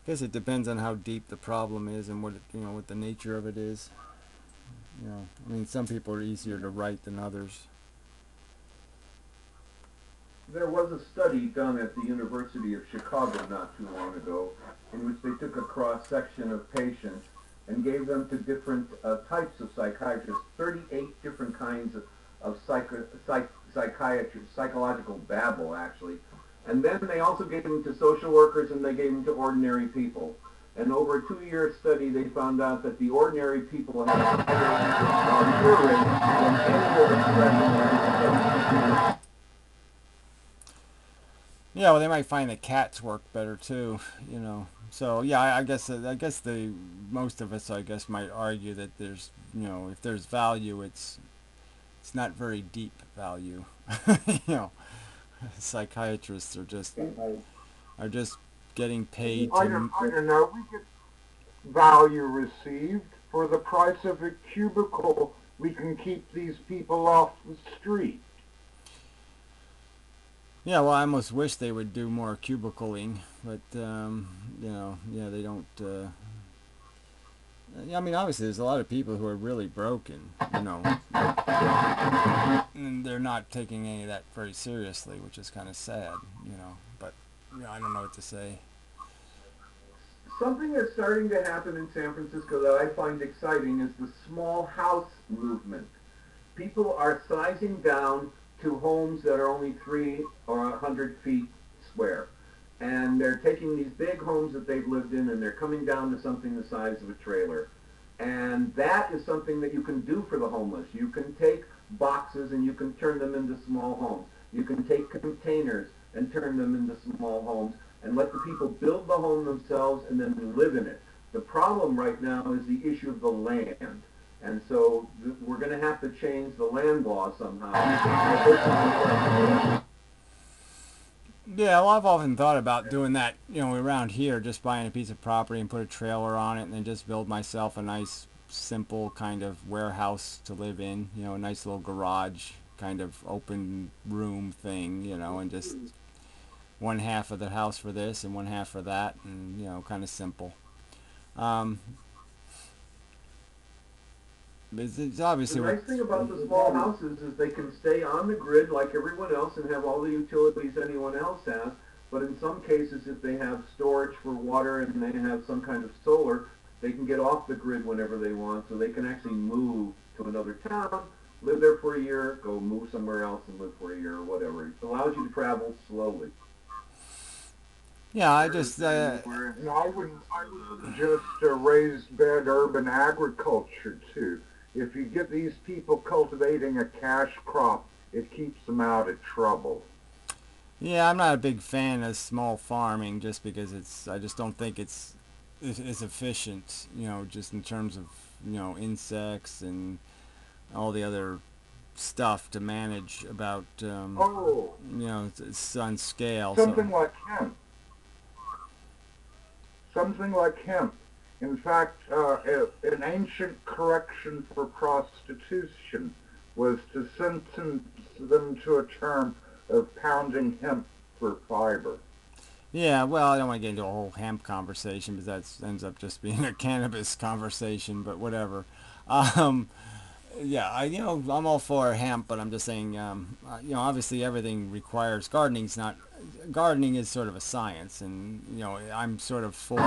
I guess it depends on how deep the problem is and what the nature of it is. I mean, some people are easier to right than others. There was a study done at the University of Chicago not too long ago in which they took a cross-section of patients and gave them to different types of psychiatrists, 38 different kinds of psychological babble, actually. And then they also gave them to social workers and they gave them to ordinary people. And over a 2-year study, they found out that the ordinary people had a higher cure rate than any of the professionals. Yeah, well, they might find that cats work better too, So yeah, I guess the most of us, I guess, might argue that there's, if there's value, it's not very deep value. you know, Psychiatrists are just getting paid I to. don't know. We get value received for the price of a cubicle. We can keep these people off the street. Yeah, well, I almost wish they would do more cubicling, but yeah, they don't. I mean, obviously, there's a lot of people who are really broken, and they're not taking any of that very seriously, which is kind of sad, But I don't know what to say. Something that's starting to happen in San Francisco that I find exciting is the small house movement. People are sizing down to homes that are only 3 or 100 feet square. And they're taking these big homes that they've lived in and they're coming down to something the size of a trailer. And that is something that you can do for the homeless. You can take boxes and you can turn them into small homes. You can take containers and turn them into small homes and let the people build the home themselves and then live in it. The problem right now is the issue of the land. And so we're going to have to change the land law somehow. Yeah, well, I've often thought about doing that, around here, just buying a piece of property and put a trailer on it and then just build myself a nice, simple kind of warehouse to live in, a nice little garage kind of open room thing, and just one half of the house for this and one half for that, and, kind of simple. It's obviously the nice thing about the small houses is they can stay on the grid like everyone else and have all the utilities anyone else has. But in some cases, if they have storage for water and they have some kind of solar, they can get off the grid whenever they want. So they can actually move to another town, live there for a year, go move somewhere else and live for a year or whatever. It allows you to travel slowly. Yeah, I just. I would just raised bed urban agriculture too. If you get these people cultivating a cash crop, it keeps them out of trouble. Yeah, I'm not a big fan of small farming just because I just don't think it's efficient, just in terms of, insects and all the other stuff to manage about, it's on scale. Something like hemp. Something like hemp. In fact, an ancient correction for prostitution was to sentence them to a term of pounding hemp for fiber. Yeah, well, I don't want to get into a whole hemp conversation because that ends up just being a cannabis conversation, but whatever. Yeah, I'm all for hemp, but I'm just saying, obviously everything requires gardening is sort of a science, and I'm sort of for.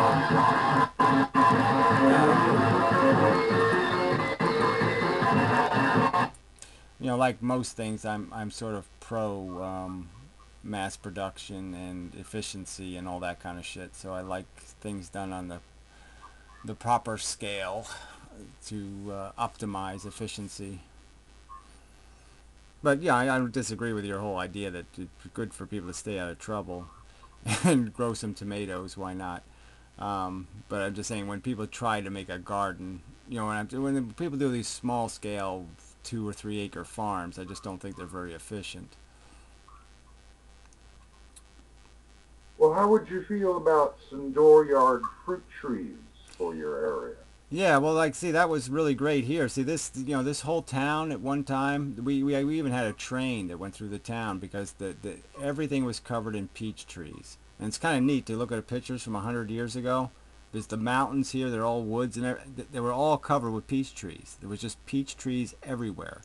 like most things, I'm sort of pro mass production and efficiency and all that kind of shit. So I like things done on the proper scale to optimize efficiency. But yeah, I don't disagree with your whole idea that it's good for people to stay out of trouble and grow some tomatoes. Why not? But I'm just saying, when people try to make a garden, when people do these small scale 2 or 3 acre farms, I just don't think they're very efficient. Well, how would you feel about some dooryard fruit trees for your area? Yeah, well, like, see, that was really great here. See, this whole town at one time, we even had a train that went through the town because the everything was covered in peach trees. And it's kind of neat to look at pictures from 100 years ago. There's the mountains here; they're all woods, and they were all covered with peach trees. There was just peach trees everywhere.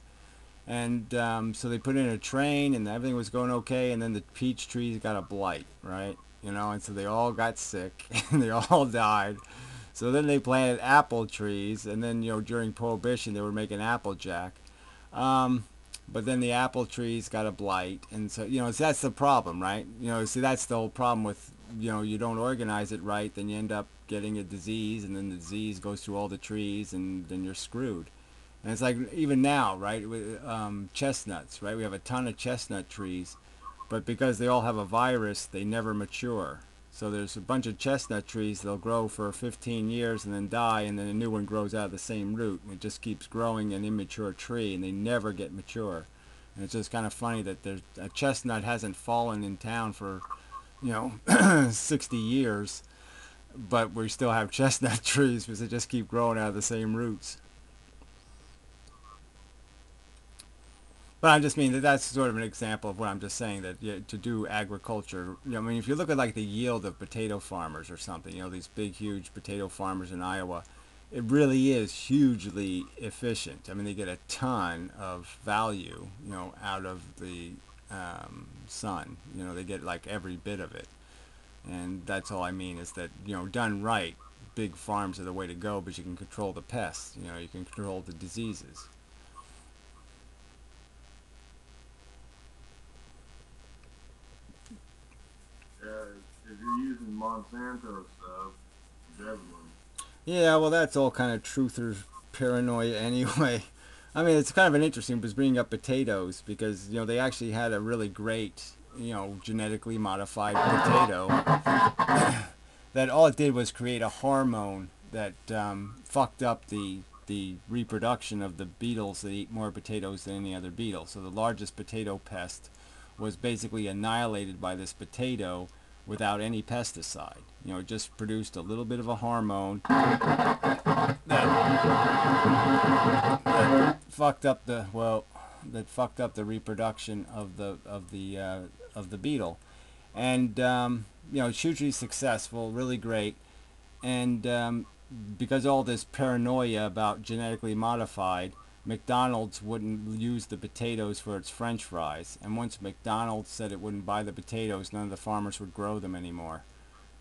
And so they put in a train, and everything was going okay. And then the peach trees got a blight, right? And so they all got sick, and they all died. So then they planted apple trees, and then during Prohibition they were making applejack. Um, but then the apple trees got a blight, and so that's the problem, right? See, that's the whole problem with you don't organize it right, then you end up getting a disease, and then the disease goes through all the trees, and then you're screwed. And it's like even now, right? With chestnuts, right? We have a ton of chestnut trees, but because they all have a virus, they never mature. So there's a bunch of chestnut trees, they'll grow for 15 years and then die, and then a new one grows out of the same root. And it just keeps growing an immature tree, and they never get mature. And it's just kind of funny that there's a chestnut hasn't fallen in town for, 60 years, but we still have chestnut trees because they just keep growing out of the same roots. But I just mean that's sort of an example of what I'm just saying, that to do agriculture, I mean, if you look at like the yield of potato farmers or something, these big, huge potato farmers in Iowa, it really is hugely efficient. I mean, they get a ton of value, out of the sun. They get like every bit of it. And that's all I mean is that, done right, big farms are the way to go, but you can control the pests, you can control the diseases. If you're using Monsanto stuff, definitely. Yeah, well, that's all kind of truther paranoia anyway. I mean, it's kind of an interesting, was bringing up potatoes because they actually had a really great genetically modified potato that all it did was create a hormone that fucked up the reproduction of the beetles that eat more potatoes than any other beetle. So the largest potato pest was basically annihilated by this potato without any pesticide. It just produced a little bit of a hormone that fucked up the reproduction of the beetle, and it's hugely successful, really great, and because all this paranoia about genetically modified, McDonald's wouldn't use the potatoes for its French fries, and once McDonald's said it wouldn't buy the potatoes, none of the farmers would grow them anymore.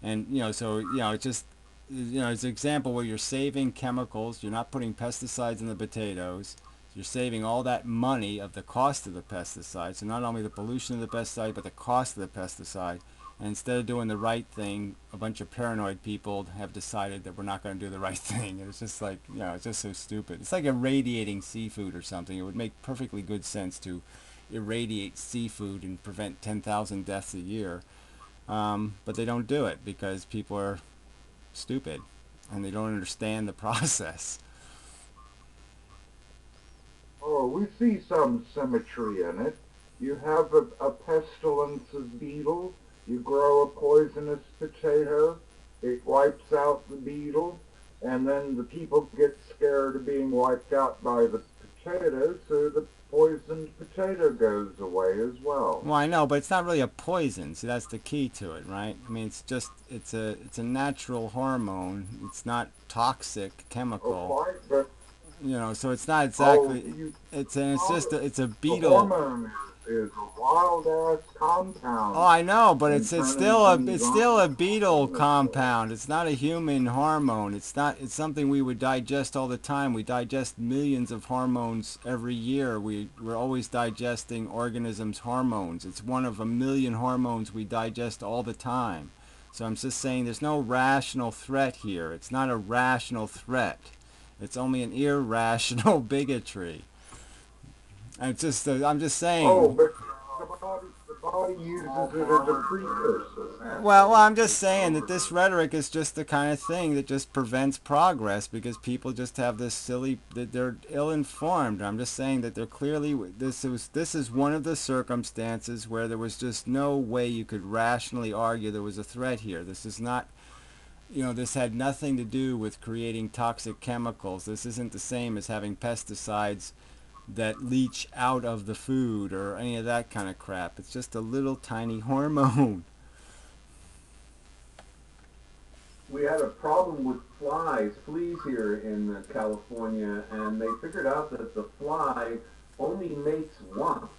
And so it's just it's an example where you're saving chemicals, you're not putting pesticides in the potatoes, you're saving all that money of the cost of the pesticide. So not only the pollution of the pesticide, but the cost of the pesticide. And instead of doing the right thing, a bunch of paranoid people have decided that we're not going to do the right thing. And it's just like, it's just so stupid. It's like irradiating seafood or something. It would make perfectly good sense to irradiate seafood and prevent 10,000 deaths a year. But they don't do it because people are stupid and they don't understand the process. Oh, we see some symmetry in it. You have a pestilence beetle, you grow a poisonous potato, it wipes out the beetle, and then the people get scared of being wiped out by the potato, so the poisoned potato goes away as well. Well, I know, but it's not really a poison. See, that's the key to it, right? I mean, it's a natural hormone. It's not toxic chemical. Oh, fine, but So it's not exactly. It's just it's a beetle. the hormone is a wild-ass compound. Oh, I know, but and it's turning things still a on beetle in this compound. It's not a human hormone. It's something we would digest all the time. We digest millions of hormones every year. We're always digesting organisms' hormones. It's one of a million hormones we digest all the time. So I'm just saying there's no rational threat here. It's not a rational threat. It's only an irrational bigotry. I'm just Oh, saying. but the body uses it as a precursor. Well, I'm just saying that this rhetoric is just the kind of thing that just prevents progress because people just have this silly that they're ill-informed. I'm just saying that they're clearly this is one of the circumstances where there was just no way you could rationally argue there was a threat here. This is not, this had nothing to do with creating toxic chemicals. This isn't the same as having pesticides that leach out of the food or any of that kind of crap. It's just a little tiny hormone. We had a problem with fleas here in California, and they figured out that the fly only mates once.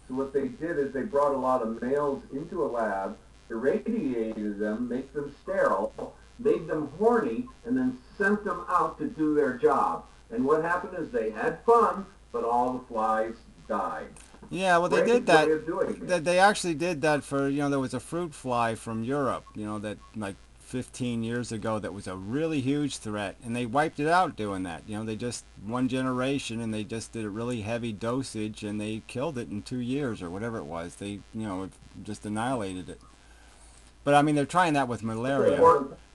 So what they did is they brought a lot of males into a lab, irradiated them, make them sterile, made them horny, and then sent them out to do their job. And what happened is they had fun, but all the flies died. Yeah, well, they Great did that. way of doing it. They actually did that for, there was a fruit fly from Europe, that like 15 years ago that was a really huge threat, and they wiped it out doing that. They just, one generation, and they just did a really heavy dosage, and they killed it in 2 years or whatever it was. They, just annihilated it. But I mean, they're trying that with malaria.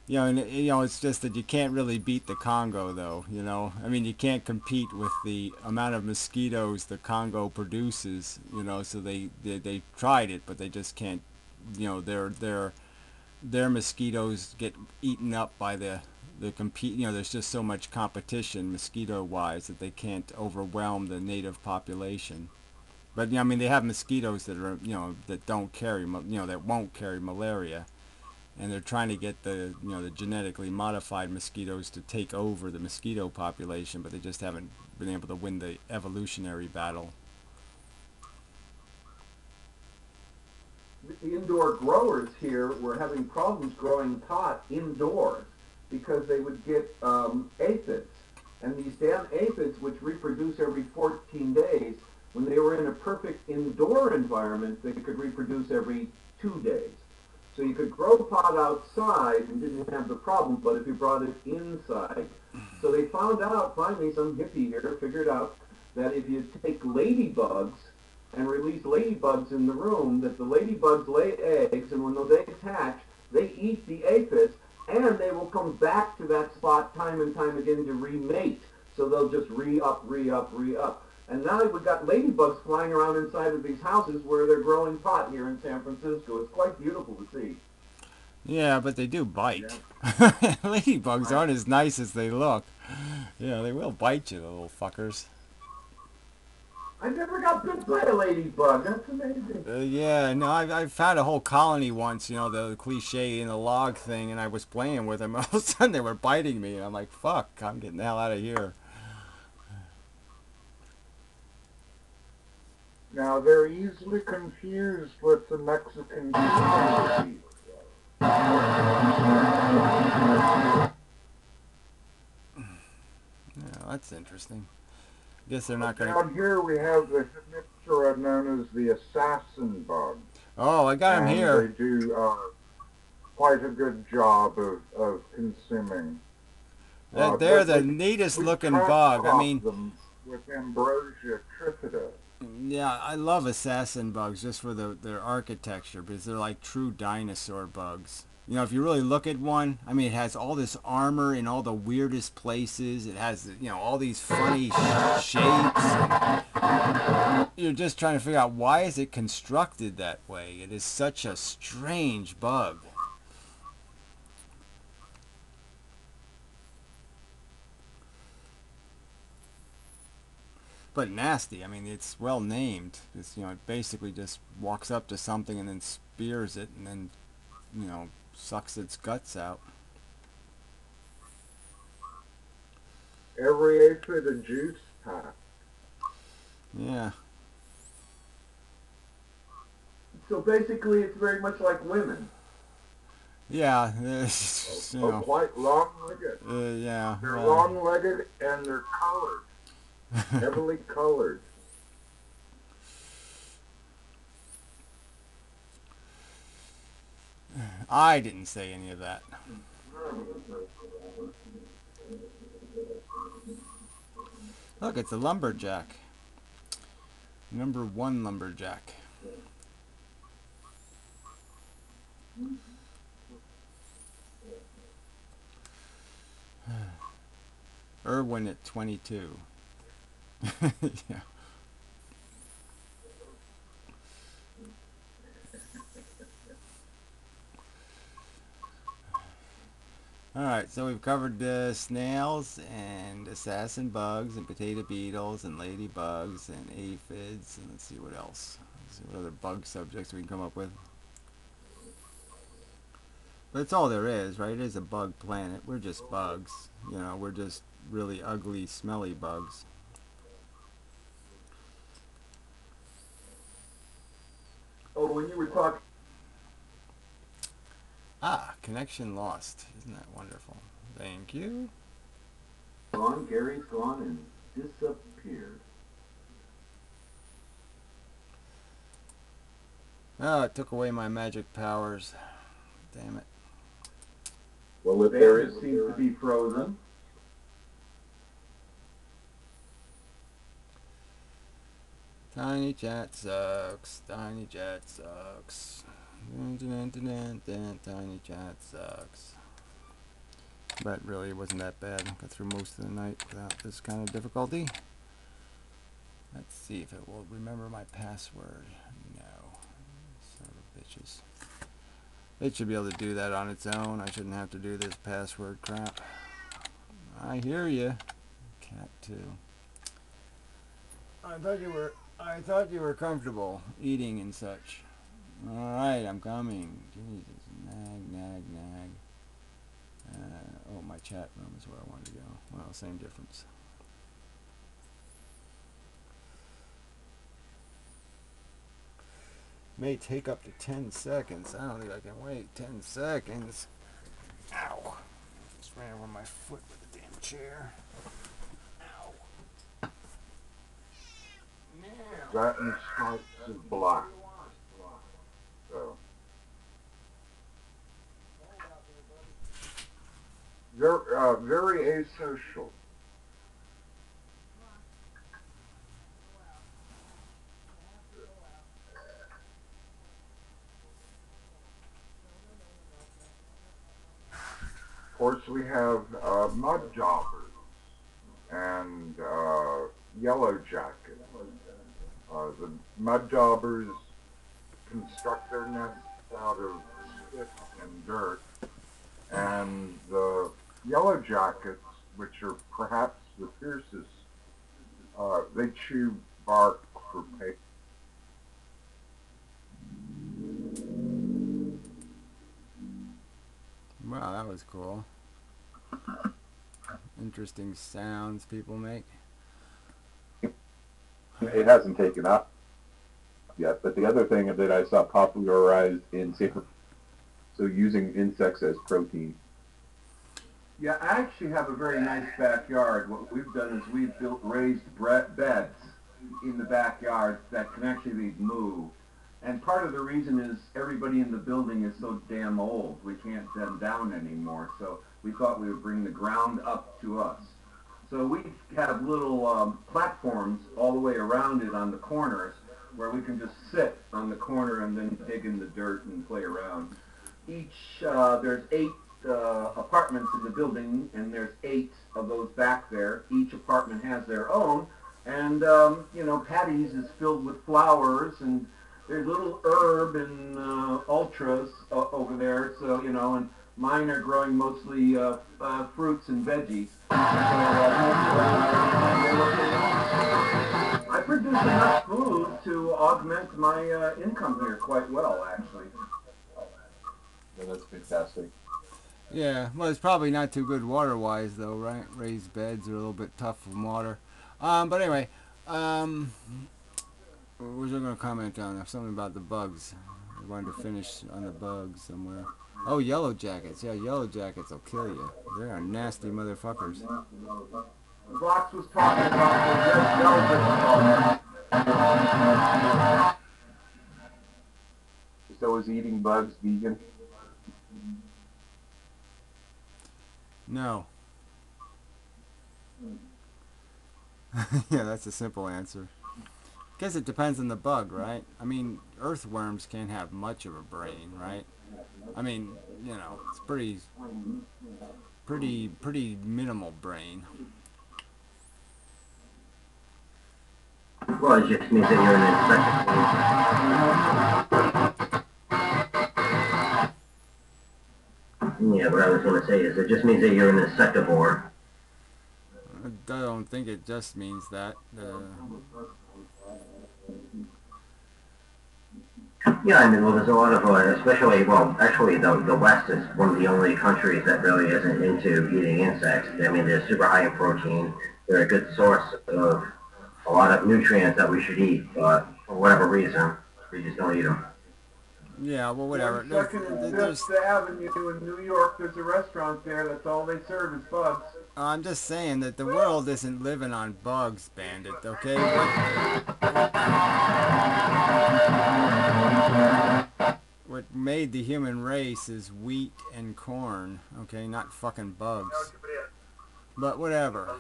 And it's just that you can't really beat the Congo, though. I mean, you can't compete with the amount of mosquitoes the Congo produces. So they tried it, but they just can't. Their mosquitoes get eaten up by the compete. There's just so much competition mosquito-wise that they can't overwhelm the native population. But I mean, they have mosquitoes that are that don't carry that won't carry malaria. And they're trying to get the the genetically modified mosquitoes to take over the mosquito population, but they just haven't been able to win the evolutionary battle. The indoor growers here were having problems growing pot indoors because they would get aphids. And these damn aphids, which reproduce every 14 days, when they were in a perfect indoor environment, they could reproduce every 2 days. So you could grow pot outside and didn't have the problem, but if you brought it inside. So they found out, finally some hippie here figured out that if you take ladybugs and release ladybugs in the room, that the ladybugs lay eggs, and when those eggs hatch, they eat the aphids, and they will come back to that spot time and time again to remate. So they'll just re-up, re-up, re-up. And now we've got ladybugs flying around inside of these houses where they're growing pot here in San Francisco. It's quite beautiful to see. Yeah, but they do bite. Yeah. Ladybugs aren't as nice as they look. They will bite you, the little fuckers. I never got bit by a ladybug. That's amazing. Yeah, no, I found a whole colony once, the cliche in the log thing, and I was playing with them. All of a sudden they were biting me, and I'm like, fuck, I'm getting the hell out of here. Now, they're easily confused with the Mexican community. Yeah, that's interesting. I guess they're not going to... Down here we have the Hemiptera known as the assassin bug. Oh, I got him here. They do quite a good job of consuming. They're the neatest looking bug. I mean... them with Ambrosia trifida. Yeah, I love assassin bugs just for their architecture because they're like true dinosaur bugs. If you really look at one, I mean, it has all this armor in all the weirdest places. It has, all these funny shapes. And you're just trying to figure out why is it constructed that way. It is such a strange bug. But nasty. I mean, it's well named. It's, it basically just walks up to something and then spears it and then, sucks its guts out. Every aphid a juice pack. Yeah. So basically, it's very much like women. Yeah, it's, you Oh, know, quite long-legged. yeah. They're Well, long-legged and they're colored, heavily colored. I didn't say any of that. Look, it's a lumberjack. Number 1 lumberjack. Irwin at 22. Yeah. Alright, so we've covered snails and assassin bugs and potato beetles and ladybugs and aphids, and let's see what else. Let's see what other bug subjects we can come up with. But it's all there is, right? It is a bug planet. We're just bugs. You know, we're just really ugly, smelly bugs. Oh, when you were talking Ah, connection lost. Isn't that wonderful? Thank you. on, Gary's gone and disappeared. Oh, it took away my magic powers. Damn it. Well, if there Bandit is, seems to be frozen. Tiny chat sucks. Tiny chat sucks. Tiny chat sucks. But really, it wasn't that bad. Got through most of the night without this kind of difficulty. Let's see if it will remember my password. No. Son of bitches. It should be able to do that on its own. I shouldn't have to do this password crap. I hear you. Cat 2. I thought you were comfortable eating and such. Alright, I'm coming. Jesus. Nag, nag, nag. Oh, my chat room is where I wanted to go. Well, same difference. May take up to 10 seconds. I don't think I can wait 10 seconds. Ow. Just ran over my foot with the damn chair. Ow. That in stripes is black. So. Very asocial. Of course, we have mud jobbers and yellow jackets. The mud jobbers construct their nests out of sticks and dirt, and the yellow jackets, which are perhaps the fiercest, they chew bark for paper. Wow, that was cool. Interesting sounds people make. it hasn't taken up yet. But the other thing that I saw popularized in San so using insects as protein. Yeah, I actually have a very nice backyard. What we've done is we've built raised beds in the backyard that can actually be moved. And part of the reason is everybody in the building is so damn old. We can't bend down anymore. So we thought we would bring the ground up to us. So we have little platforms all the way around it on the corners where we can just sit on the corner and then dig in the dirt and play around. There's 8 apartments in the building, and there's 8 of those back there. Each apartment has their own, and Patty's is filled with flowers, and there's little herb and ultras over there. So and mine are growing mostly fruits and veggies. I produce enough food to augment my income here quite well, actually. Yeah, that's fantastic. Yeah, well, it's probably not too good water-wise, though, right? Raised beds are a little bit tough from water. But anyway, What was I going to comment on? Something about the bugs. I wanted to finish on the bugs somewhere. Oh, yellow jackets. Yeah, yellow jackets will kill you. They are nasty motherfuckers. Vox was talking about the red velvet. So is eating bugs vegan? No. Yeah, that's a simple answer. Guess it depends on the bug, right? I mean, earthworms can't have much of a brain, right? I mean, you know, it's pretty minimal brain. Well, it just means that you're an insectivore. Yeah, what I was going to say is it just means that you're an insectivore. I don't think it just means that. Yeah, I mean, well, there's a lot of, especially, well, actually, the West is one of the only countries that really isn't into eating insects. I mean, they're super high in protein. They're a good source of a lot of nutrients that we should eat, but for whatever reason, we just don't eat them. Yeah, well, whatever. 42nd and 5th Avenue in New York, there's a restaurant there. That's all they serve is bugs. I'm just saying that the world isn't living on bugs, Bandit, okay? What made the human race is wheat and corn, okay? Not fucking bugs. But whatever.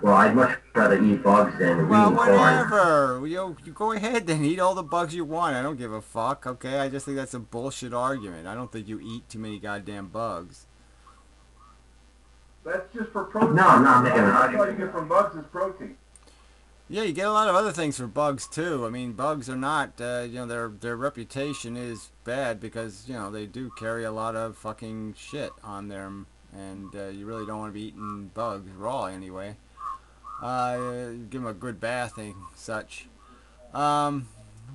Well, I'd much rather eat bugs than wheat and corn. Whatever. You go ahead and eat all the bugs you want. I don't give a fuck, okay? I just think that's a bullshit argument. I don't think you eat too many goddamn bugs. That's just for protein. No, I'm not making an That's all argument. you get from bugs is protein. Yeah, you get a lot of other things for bugs too. I mean, bugs are not, you know, their reputation is bad because, you know, they do carry a lot of fucking shit on them, and you really don't want to be eating bugs raw anyway. Give them a good bath and such. But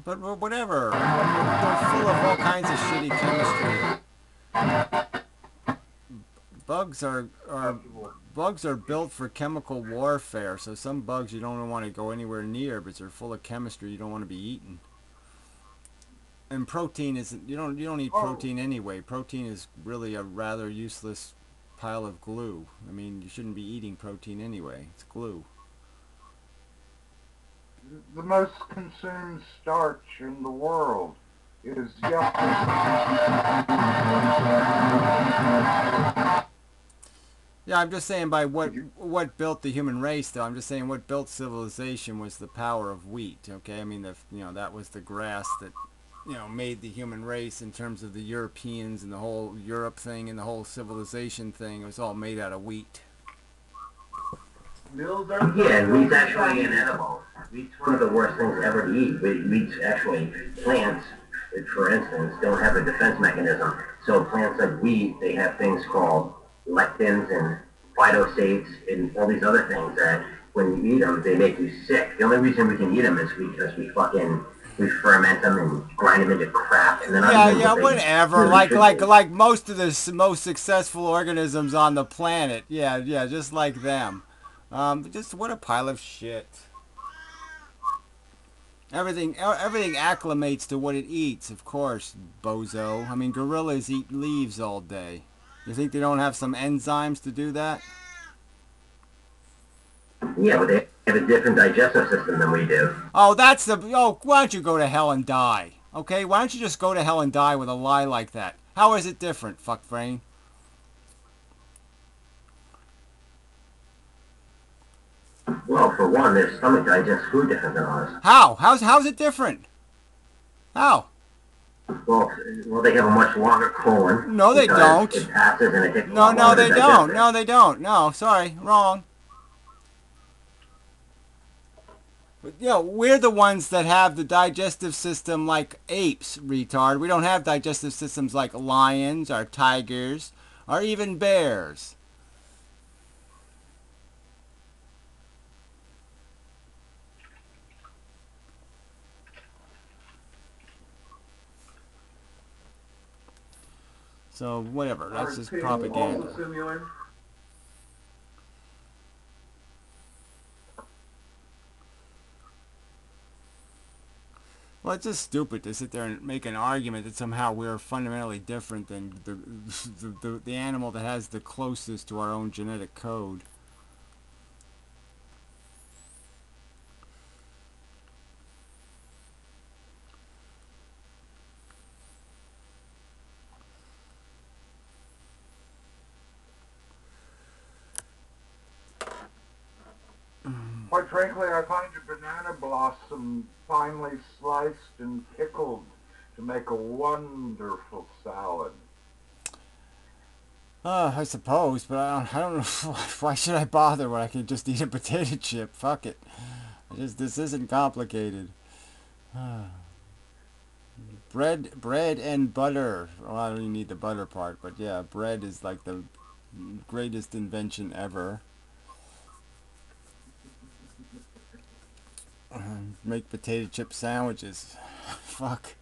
whatever. They're full of all kinds of shitty chemistry. Bugs are built for chemical warfare, so some bugs you don't want to go anywhere near because they're full of chemistry you don't want to be eating. And protein isn't, you don't need protein anyway. Protein is really a rather useless pile of glue. I mean, you shouldn't be eating protein anyway. It's glue. The most consumed starch in the world is yucca. Yeah, I'm just saying by what built the human race, though. I'm just saying what built civilization was the power of wheat. Okay, I mean that was the grass that made the human race in terms of the Europeans and the whole Europe thing and the whole civilization thing. It was all made out of wheat. Yeah, and wheat's actually inedible. Wheat's one of the worst things ever to eat. Wheat's actually, plants, for instance, don't have a defense mechanism. So plants like wheat, they have things called lectins and phytosates and all these other things that when you eat them, they make you sick. The only reason we can eat them is because we ferment them and grind them into crap. And then whatever. Like most of the most successful organisms on the planet. Yeah, just like them. Just what a pile of shit. Everything acclimates to what it eats, of course, bozo. I mean, gorillas eat leaves all day. You think they don't have some enzymes to do that? Yeah, but they have a different digestive system than we do. Oh, why don't you go to hell and die? Okay, why don't you just go to hell and die with a lie like that? How is it different, fuckbrain? Well, for one, their stomach digests food different than ours. How? How's it different? How? Well, they have a much longer colon. No, they don't. It passes and it takes No, they don't. No, they don't. No, sorry, wrong. We're the ones that have the digestive system like apes, retard. We don't have digestive systems like lions or tigers or even bears. So, whatever. That's just propaganda. Well, it's just stupid to sit there and make an argument that somehow we're fundamentally different than the animal that has the closest to our own genetic code. Quite frankly, I find a banana blossom finely sliced and pickled to make a wonderful salad. I suppose, but I don't know. Why should I bother when I can just eat a potato chip? Fuck it. This isn't complicated. Bread and butter. Well, I don't even need the butter part, but yeah, bread is like the greatest invention ever. Make potato chip sandwiches. Fuck.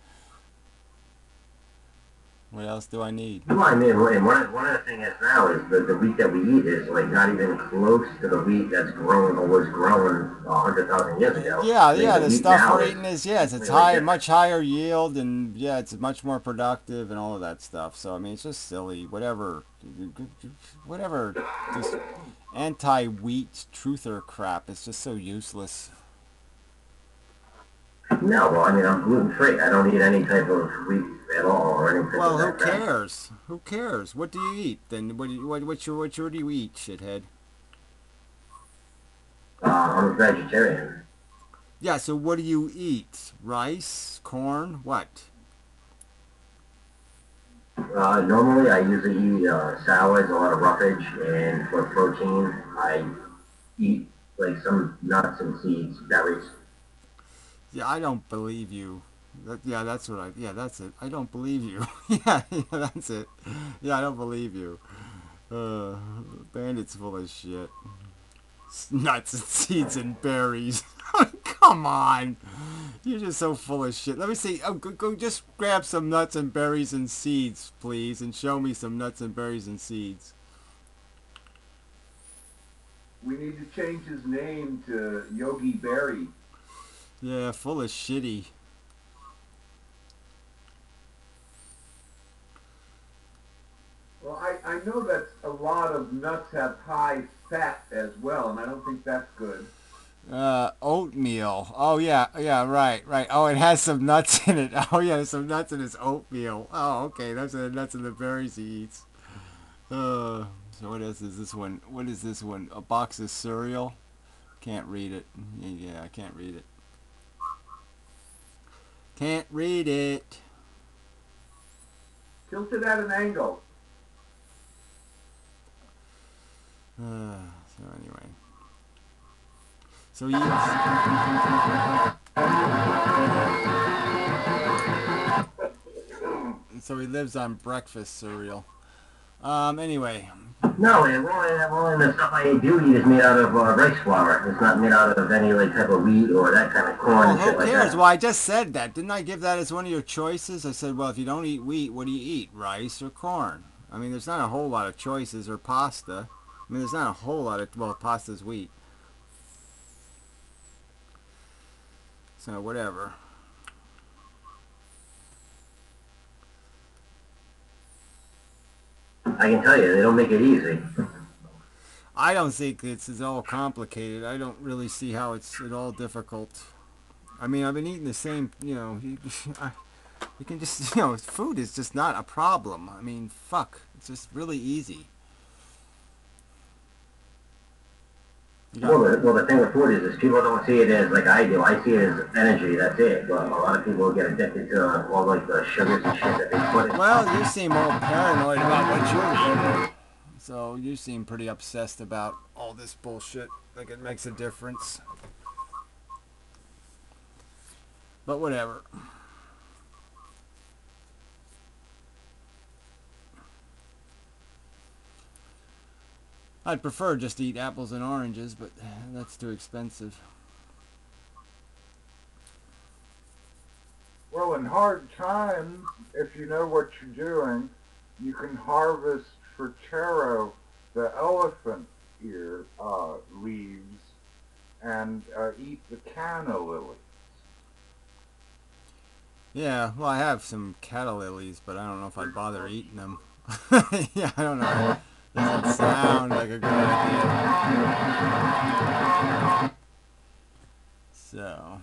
What else do I need? Well, I mean, and one of the things is now is the wheat that we eat is like not even close to the wheat that's grown or was grown 100,000 years ago. Yeah, I mean, yeah. the The wheat stuff now we're is eating is yes, it's completely high, different. much higher yield, and yeah, it's much more productive and all of that stuff. So I mean, it's just silly. Whatever. This anti-wheat truther crap. It's just so useless. No, well, I mean, I'm gluten free. I don't eat any type of wheat at all or anything Well, of who that kind. cares? Who cares? What do you eat then? What do you eat, shithead? I'm a vegetarian. Yeah. So what do you eat? Rice, corn, what? Normally, I usually eat salads, a lot of roughage, and for protein, I eat like some nuts and seeds, berries. Yeah, I don't believe you. Yeah, that's what I. Yeah, that's it. I don't believe you. Yeah, that's it. Yeah, I don't believe you. Uh, Bandit's full of shit. Nuts and seeds and berries. Come on, you're just so full of shit. Let me see. Oh, go, just grab some nuts and berries and seeds, please, and show me some nuts and berries and seeds. We need to change his name to Yogi Berry. Yeah, full of shitty. Well, I know that a lot of nuts have high fat as well, and I don't think that's good. Oatmeal. Oh yeah, yeah, right. Oh, it has some nuts in it. Oh yeah, there's some nuts in his oatmeal. Oh, okay, those are the nuts and the berries he eats. So what else is this one? What is this one? A box of cereal? Can't read it. Yeah, I can't read it. Can't read it. Tilt it at an angle. So anyway. So he so he lives on breakfast cereal. Anyway. No, and well, the stuff I do eat is made out of rice flour. It's not made out of any like type of wheat or that kind of corn Well, and shit who like cares? that. Well, I just said that. Didn't I give that as one of your choices? I said, well, if you don't eat wheat, what do you eat? Rice or corn? I mean, there's not a whole lot of choices, or pasta. I mean, there's not a whole lot of, well, pasta's wheat. So, whatever. I can tell you, they don't make it easy. I don't think it's all complicated. I don't really see how it's at all difficult. I mean, I've been eating the same, you can just, food is just not a problem. I mean, fuck. It's just really easy. Well, the thing with food is people don't see it as like I do. I see it as energy. That's it. But a lot of people get addicted to all like the sugars and shit that they put in. Well, you seem all paranoid about what you're eating. So you seem pretty obsessed about all this bullshit. Like it makes a difference. But whatever. I'd prefer just to eat apples and oranges, but that's too expensive. Well, in hard times, if you know what you're doing, you can harvest for taro the elephant ear leaves and eat the canna lilies. Yeah, well, I have some cattle lilies, but I don't know if I'd bother eating them. Yeah, I don't know. Doesn't sound like a good idea. So,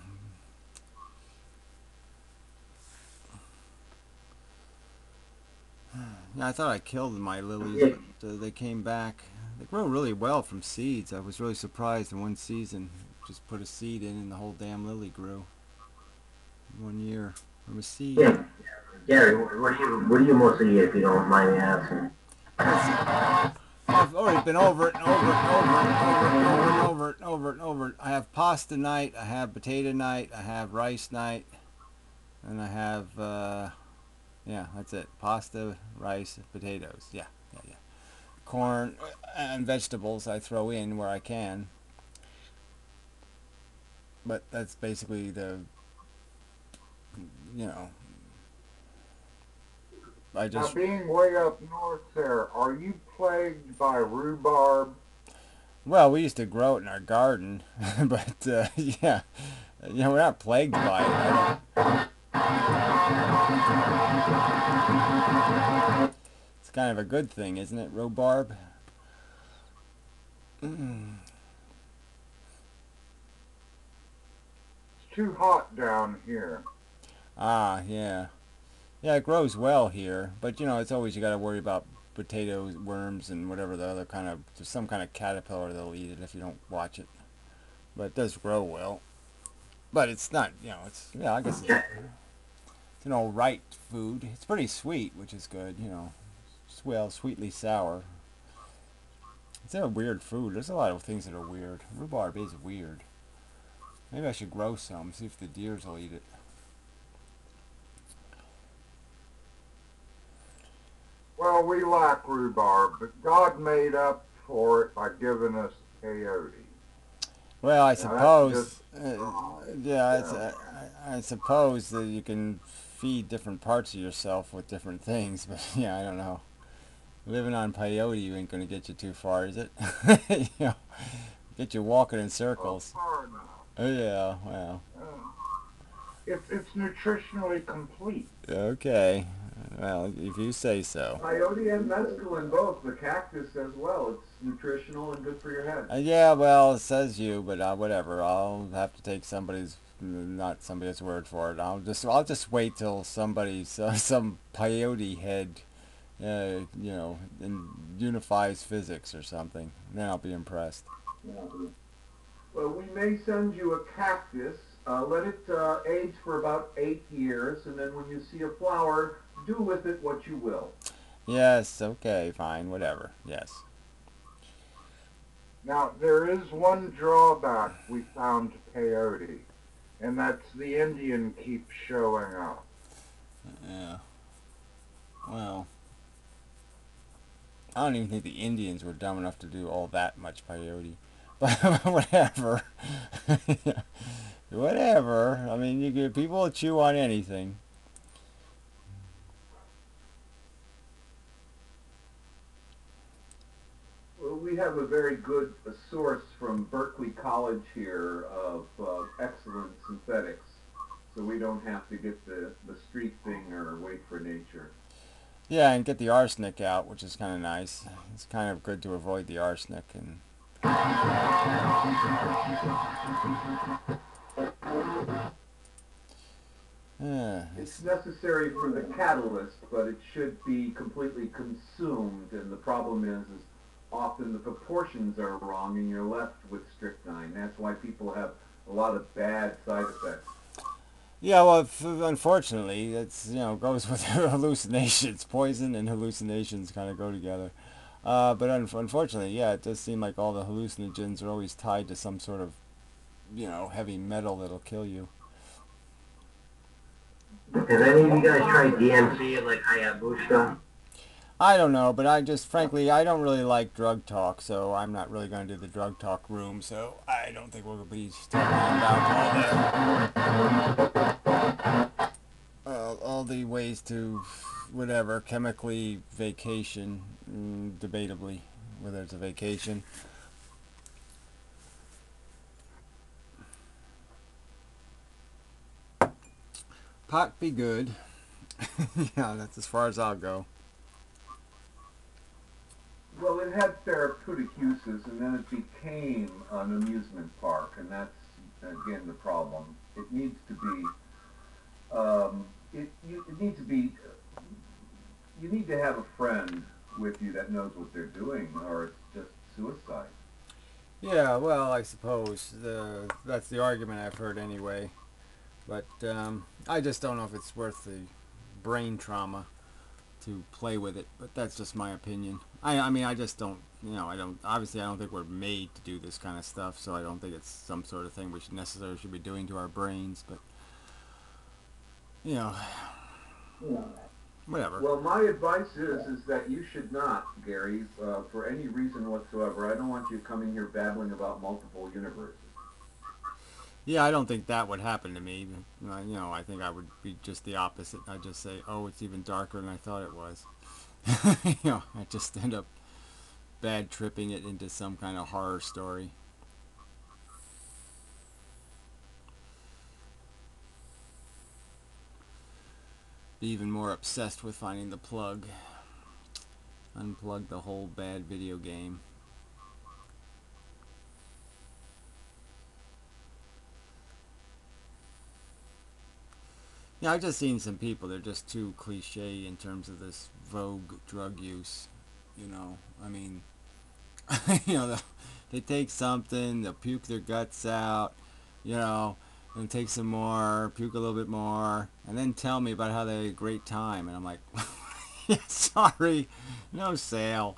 yeah, I thought I killed my lilies, Yeah. but they came back. They grow really well from seeds. I was really surprised in one season. Just put a seed in and the whole damn lily grew. 1 year from a seed. Yeah. Gary, what do you mostly eat if you don't mind me asking? I've already been over it and over it and over it and over it and over it and over it. I have pasta night, I have potato night, I have rice night, and I have, yeah, that's it. Pasta, rice, potatoes. Yeah, yeah, yeah. Corn and vegetables I throw in where I can. But that's basically the, you know, I Now, just, being way up north there, are you plagued by rhubarb? well, we used to grow it in our garden, but, yeah, we're not plagued by it. It's kind of a good thing, isn't it, rhubarb? It's too hot down here. Ah, yeah. Yeah, it grows well here, but it's always you got to worry about potatoes, worms, and whatever the other kind of, there's some kind of caterpillar that'll eat it if you don't watch it. But it does grow well. But it's not, it's, yeah, I guess it's an all right food. It's pretty sweet, which is good, well, sweetly sour. It's a weird food. There's a lot of things that are weird. Rhubarb is weird. Maybe I should grow some, see if the deers will eat it. Well, we lack rhubarb, but God made up for it by giving us peyote. Well, I Now, that's just suppose, yeah, I suppose that you can feed different parts of yourself with different things, but yeah, I don't know. Living on peyote you ain't gonna get you too far, is it? you know, get you walking in circles. far enough. Oh yeah, well, It's nutritionally complete. okay. Well, if you say so. Peyote and mescaline both, the cactus as well. It's nutritional and good for your head. Yeah, well, it says you, but whatever. I'll have to take not somebody's word for it. I'll just wait till somebody, some peyote head, unifies physics or something. Then I'll be impressed. Well, we may send you a cactus. Let it age for about 8 years, and then when you see a flower, do with it what you will. Yes, okay, fine, whatever. Yes. Now, there is one drawback we found to peyote, and that's the Indian keeps showing up. Yeah. Well, I don't even think the Indians were dumb enough to do all that much peyote. But whatever. Whatever. I mean, you get people will chew on anything. Well, we have a very good source from Berkeley College here of excellent synthetics, so we don't have to get the street thing or wait for nature. Yeah, and get the arsenic out, which is kind of nice. It's kind of good to avoid the arsenic and. It's necessary for the catalyst, but it should be completely consumed, and the problem is often the proportions are wrong and you're left with strychnine. That's why people have a lot of bad side effects. Yeah, well, unfortunately, it's goes with hallucinations. Poison and hallucinations kind of go together. But unfortunately, yeah, it does seem like all the hallucinogens are always tied to some sort of, heavy metal that'll kill you. Have any of you guys tried DMC like Hayabusa? I don't know, but frankly, I don't really like drug talk, so I'm not really going to do the drug talk room, so I don't think we're going to be talking about all the ways to, whatever, chemically vacation, debatably, whether it's a vacation. Pot be good. Yeah, that's as far as I'll go. Well, it had therapeutic uses, and then it became an amusement park, and that's again the problem. It needs to be. It needs to be. You need to have a friend with you that knows what they're doing, or it's just suicide. Yeah, well, I suppose that's the argument I've heard anyway. But I just don't know if it's worth the brain trauma to play with it. But that's just my opinion. I mean, I just don't, I don't, obviously I don't think we're made to do this kind of stuff, so I don't think it's some sort of thing we should necessarily should be doing to our brains. But, you know, whatever. Well, my advice is that you should not, Gary, for any reason whatsoever. I don't want you coming here babbling about multiple universes. Yeah, I don't think that would happen to me. I think I would be just the opposite. I'd just say, oh, it's even darker than I thought it was. I just end up bad tripping it into some kind of horror story. Be even more obsessed with finding the plug. Unplug the whole bad video game. Yeah, I've just seen some people, they're just too cliche in terms of this vogue drug use. I mean, they take something, they'll puke their guts out, and take some more, puke a little bit more, and then tell me about how they had a great time. And I'm like, yeah, sorry, no sale,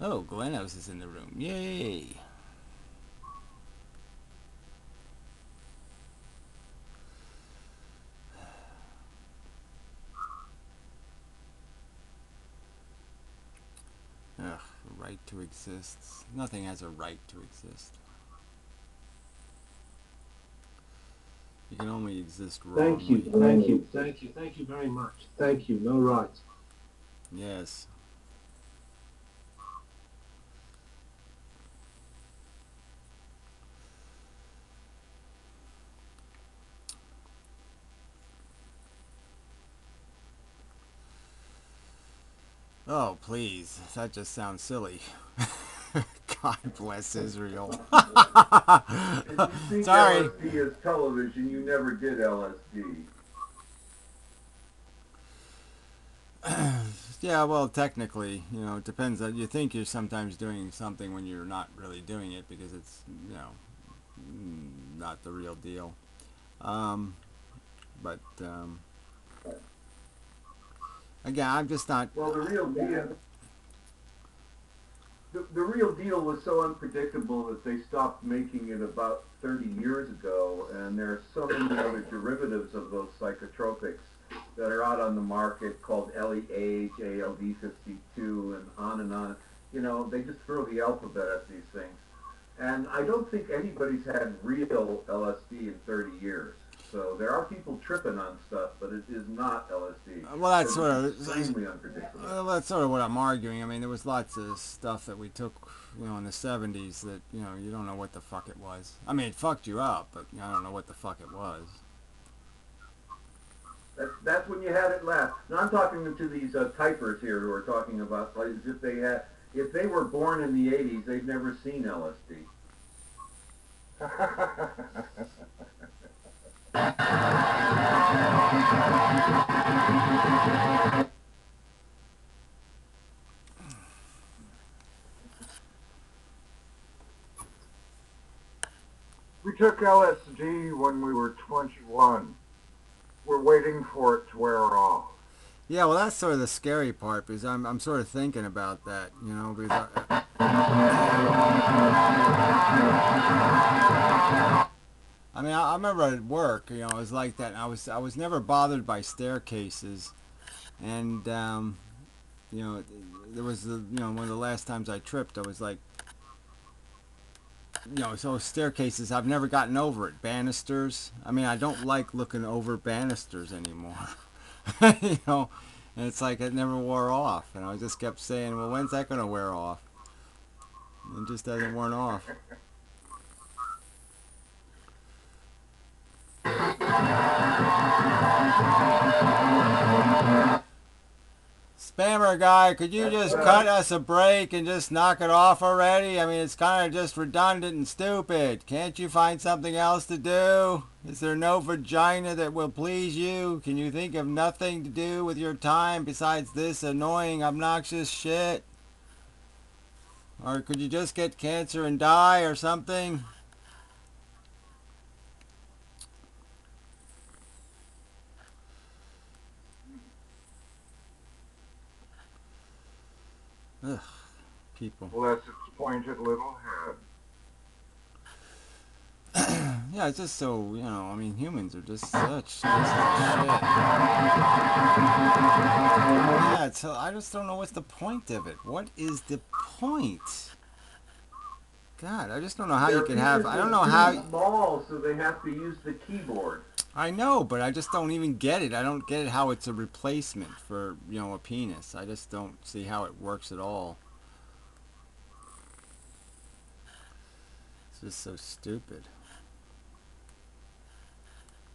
Oh, Glenos is in the room. Yay! Ugh, right to exist. Nothing has a right to exist. You can only exist wrongly. Thank you very much. Thank you, no right. Yes. Oh, please. That just sounds silly. God bless Israel. If you think Sorry. LSD is television, you never did LSD. Yeah, well, technically, it depends. You think you're sometimes doing something when you're not really doing it because it's, not the real deal. But again, I'm just not. Well, the real deal. The real deal was so unpredictable that they stopped making it about 30 years ago, and there are so many other derivatives of those psychotropics that are out on the market called LEH, ALD52, and on and on. They just throw the alphabet at these things. And I don't think anybody's had real LSD in 30 years. So there are people tripping on stuff, but it is not LSD. Well, that's sort of extremely unpredictable. Well, that's sort of what I'm arguing. I mean, there was lots of stuff that we took, in the 70s that, you don't know what the fuck it was. I mean, it fucked you up, but I don't know what the fuck it was. That's when you had it last. Now I'm talking to these typers here who are talking about like as if they were born in the 80s, they've never seen LSD. We took LSD when we were 21. We're waiting for it to wear off. Yeah, well, that's sort of the scary part because I'm sort of thinking about that, because I mean, I remember at work, it was like that. And I was never bothered by staircases, and there was one of the last times I tripped, I was like, so staircases, I've never gotten over it. Banisters, I mean, I don't like looking over banisters anymore, And it's like it never wore off. And I just kept saying, well, when's that going to wear off? And it just hasn't worn off. Spammer guy, could you just cut us a break and just knock it off already? I mean, it's kind of just redundant and stupid. Can't you find something else to do? Is there no vagina that will please you? Can you think of nothing to do with your time besides this annoying, obnoxious shit? Or could you just get cancer and die or something? Ugh, people. Bless its pointed little head. Yeah, it's just so, you know, I mean, humans are just such shit. Yeah, it's, I just don't know what's the point of it. What is the point? God, I just don't know how you can have, I don't know how... They're small, so they have to use the keyboard. I know, but I just don't even get it. I don't get it how it's a replacement for, you know, a penis. I just don't see how it works at all. It's just so stupid.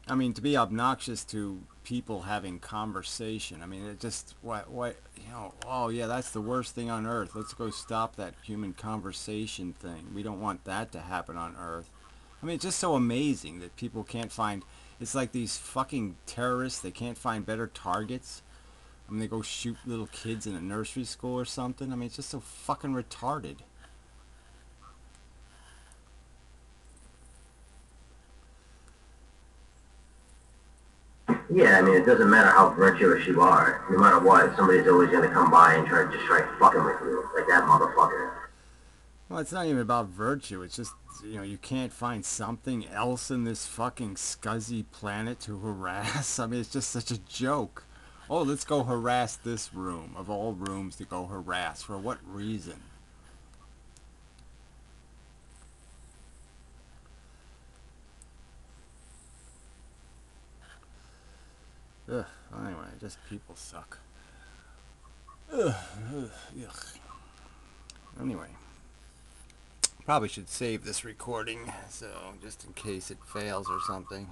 I mean, to be obnoxious to people having conversation. I mean, it just, what, you know, oh yeah, that's the worst thing on earth. Let's go stop that human conversation thing. We don't want that to happen on earth. I mean, it's just so amazing that people can't find, it's like these fucking terrorists, they can't find better targets. I mean, they go shoot little kids in a nursery school or something. I mean, it's just so fucking retarded. Yeah, I mean, it doesn't matter how virtuous you are. No matter what, somebody's always going to come by and try fucking with you. Like that motherfucker. Well, it's not even about virtue. It's just, you know, you can't find something else in this fucking scuzzy planet to harass. I mean, it's just such a joke. Oh, let's go harass this room. Of all rooms to go harass. For what reason? Ugh, anyway, just people suck. Ugh, ugh, ugh. Anyway, probably should save this recording, so just in case it fails or something.